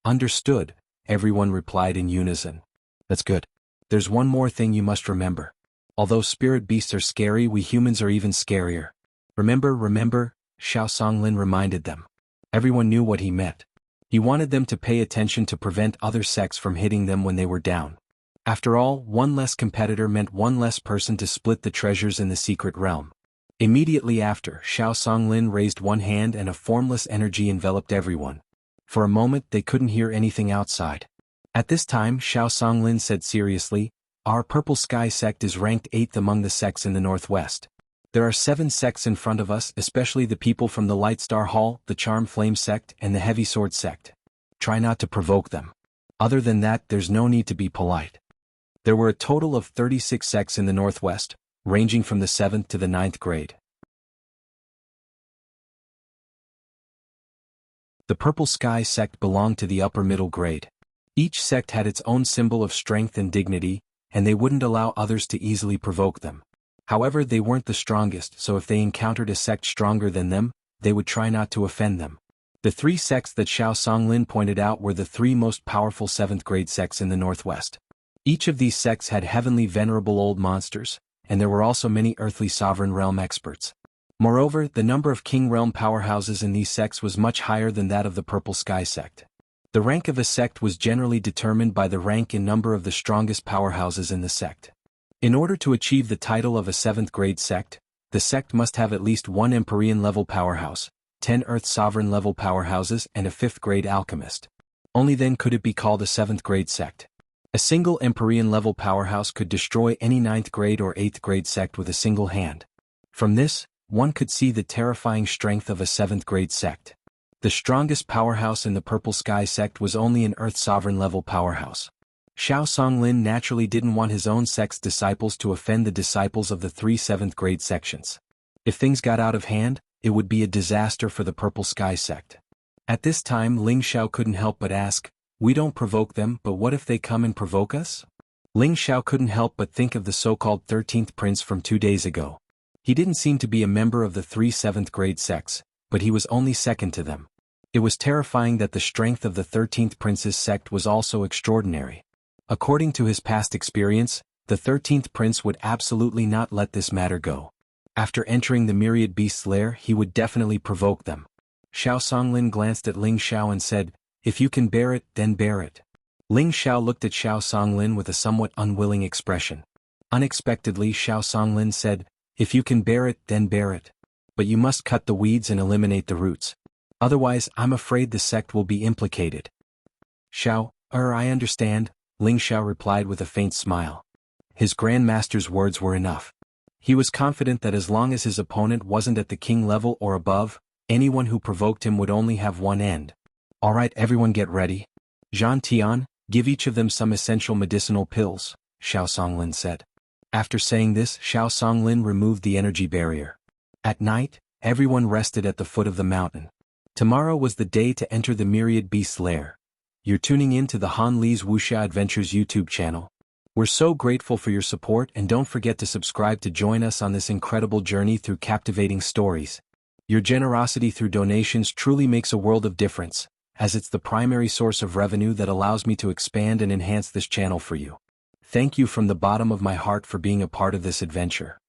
A: "Understood," everyone replied in unison. "That's good. There's one more thing you must remember. Although spirit beasts are scary, we humans are even scarier. Remember, Xiao Songlin reminded them. Everyone knew what he meant. He wanted them to pay attention to prevent other sects from hitting them when they were down. After all, one less competitor meant one less person to split the treasures in the secret realm. Immediately after, Xiao Songlin raised one hand and a formless energy enveloped everyone. For a moment they couldn't hear anything outside. At this time, Xiao Songlin said seriously, "Our Purple Sky sect is ranked 8th among the sects in the northwest. There are 7 sects in front of us, especially the people from the Light Star Hall, the Charm Flame sect, and the Heavy Sword sect. Try not to provoke them. Other than that, there's no need to be polite." There were a total of 36 sects in the northwest, ranging from the 7th to the 9th grade. The Purple Sky sect belonged to the upper middle grade. Each sect had its own symbol of strength and dignity, and they wouldn't allow others to easily provoke them. However, they weren't the strongest, so if they encountered a sect stronger than them, they would try not to offend them. The 3 sects that Xiao Songlin pointed out were the 3 most powerful 7th grade sects in the northwest. Each of these sects had heavenly venerable old monsters, and there were also many earthly sovereign realm experts. Moreover, the number of king realm powerhouses in these sects was much higher than that of the Purple Sky sect. The rank of a sect was generally determined by the rank and number of the strongest powerhouses in the sect. In order to achieve the title of a 7th grade sect, the sect must have at least 1 Empyrean level powerhouse, 10 Earth Sovereign level powerhouses and a 5th grade alchemist. Only then could it be called a 7th grade sect. A single Empyrean level powerhouse could destroy any 9th grade or 8th grade sect with a single hand. From this, one could see the terrifying strength of a 7th grade sect. The strongest powerhouse in the Purple Sky sect was only an Earth Sovereign level powerhouse. Xiao Songlin naturally didn't want his own sect's disciples to offend the disciples of the 3 7th grade sections. If things got out of hand, it would be a disaster for the Purple Sky sect. At this time, Ling Xiao couldn't help but ask, "We don't provoke them, but what if they come and provoke us?" Ling Xiao couldn't help but think of the so-called 13th prince from 2 days ago. He didn't seem to be a member of the 3 7th grade sects, but he was only second to them. It was terrifying that the strength of the 13th prince's sect was also extraordinary. According to his past experience, the 13th prince would absolutely not let this matter go. After entering the myriad beast's lair, he would definitely provoke them. Xiao Songlin glanced at Ling Xiao and said, "If you can bear it, then bear it." Ling Xiao looked at Xiao Songlin with a somewhat unwilling expression. Unexpectedly, Xiao Songlin said, "If you can bear it, then bear it. But you must cut the weeds and eliminate the roots. Otherwise, I'm afraid the sect will be implicated." I understand," Ling Xiao replied with a faint smile. His Grand Master's words were enough. He was confident that as long as his opponent wasn't at the king level or above, anyone who provoked him would only have one end. "All right, everyone get ready. Zhan Tian, give each of them some essential medicinal pills," Xiao Songlin said. After saying this, Xiao Songlin removed the energy barrier. At night, everyone rested at the foot of the mountain. Tomorrow was the day to enter the Myriad Beast's lair. You're tuning in to the Han Li's Wuxia Adventures YouTube channel. We're so grateful for your support, and don't forget to subscribe to join us on this incredible journey through captivating stories. Your generosity through donations truly makes a world of difference, as it's the primary source of revenue that allows me to expand and enhance this channel for you. Thank you from the bottom of my heart for being a part of this adventure.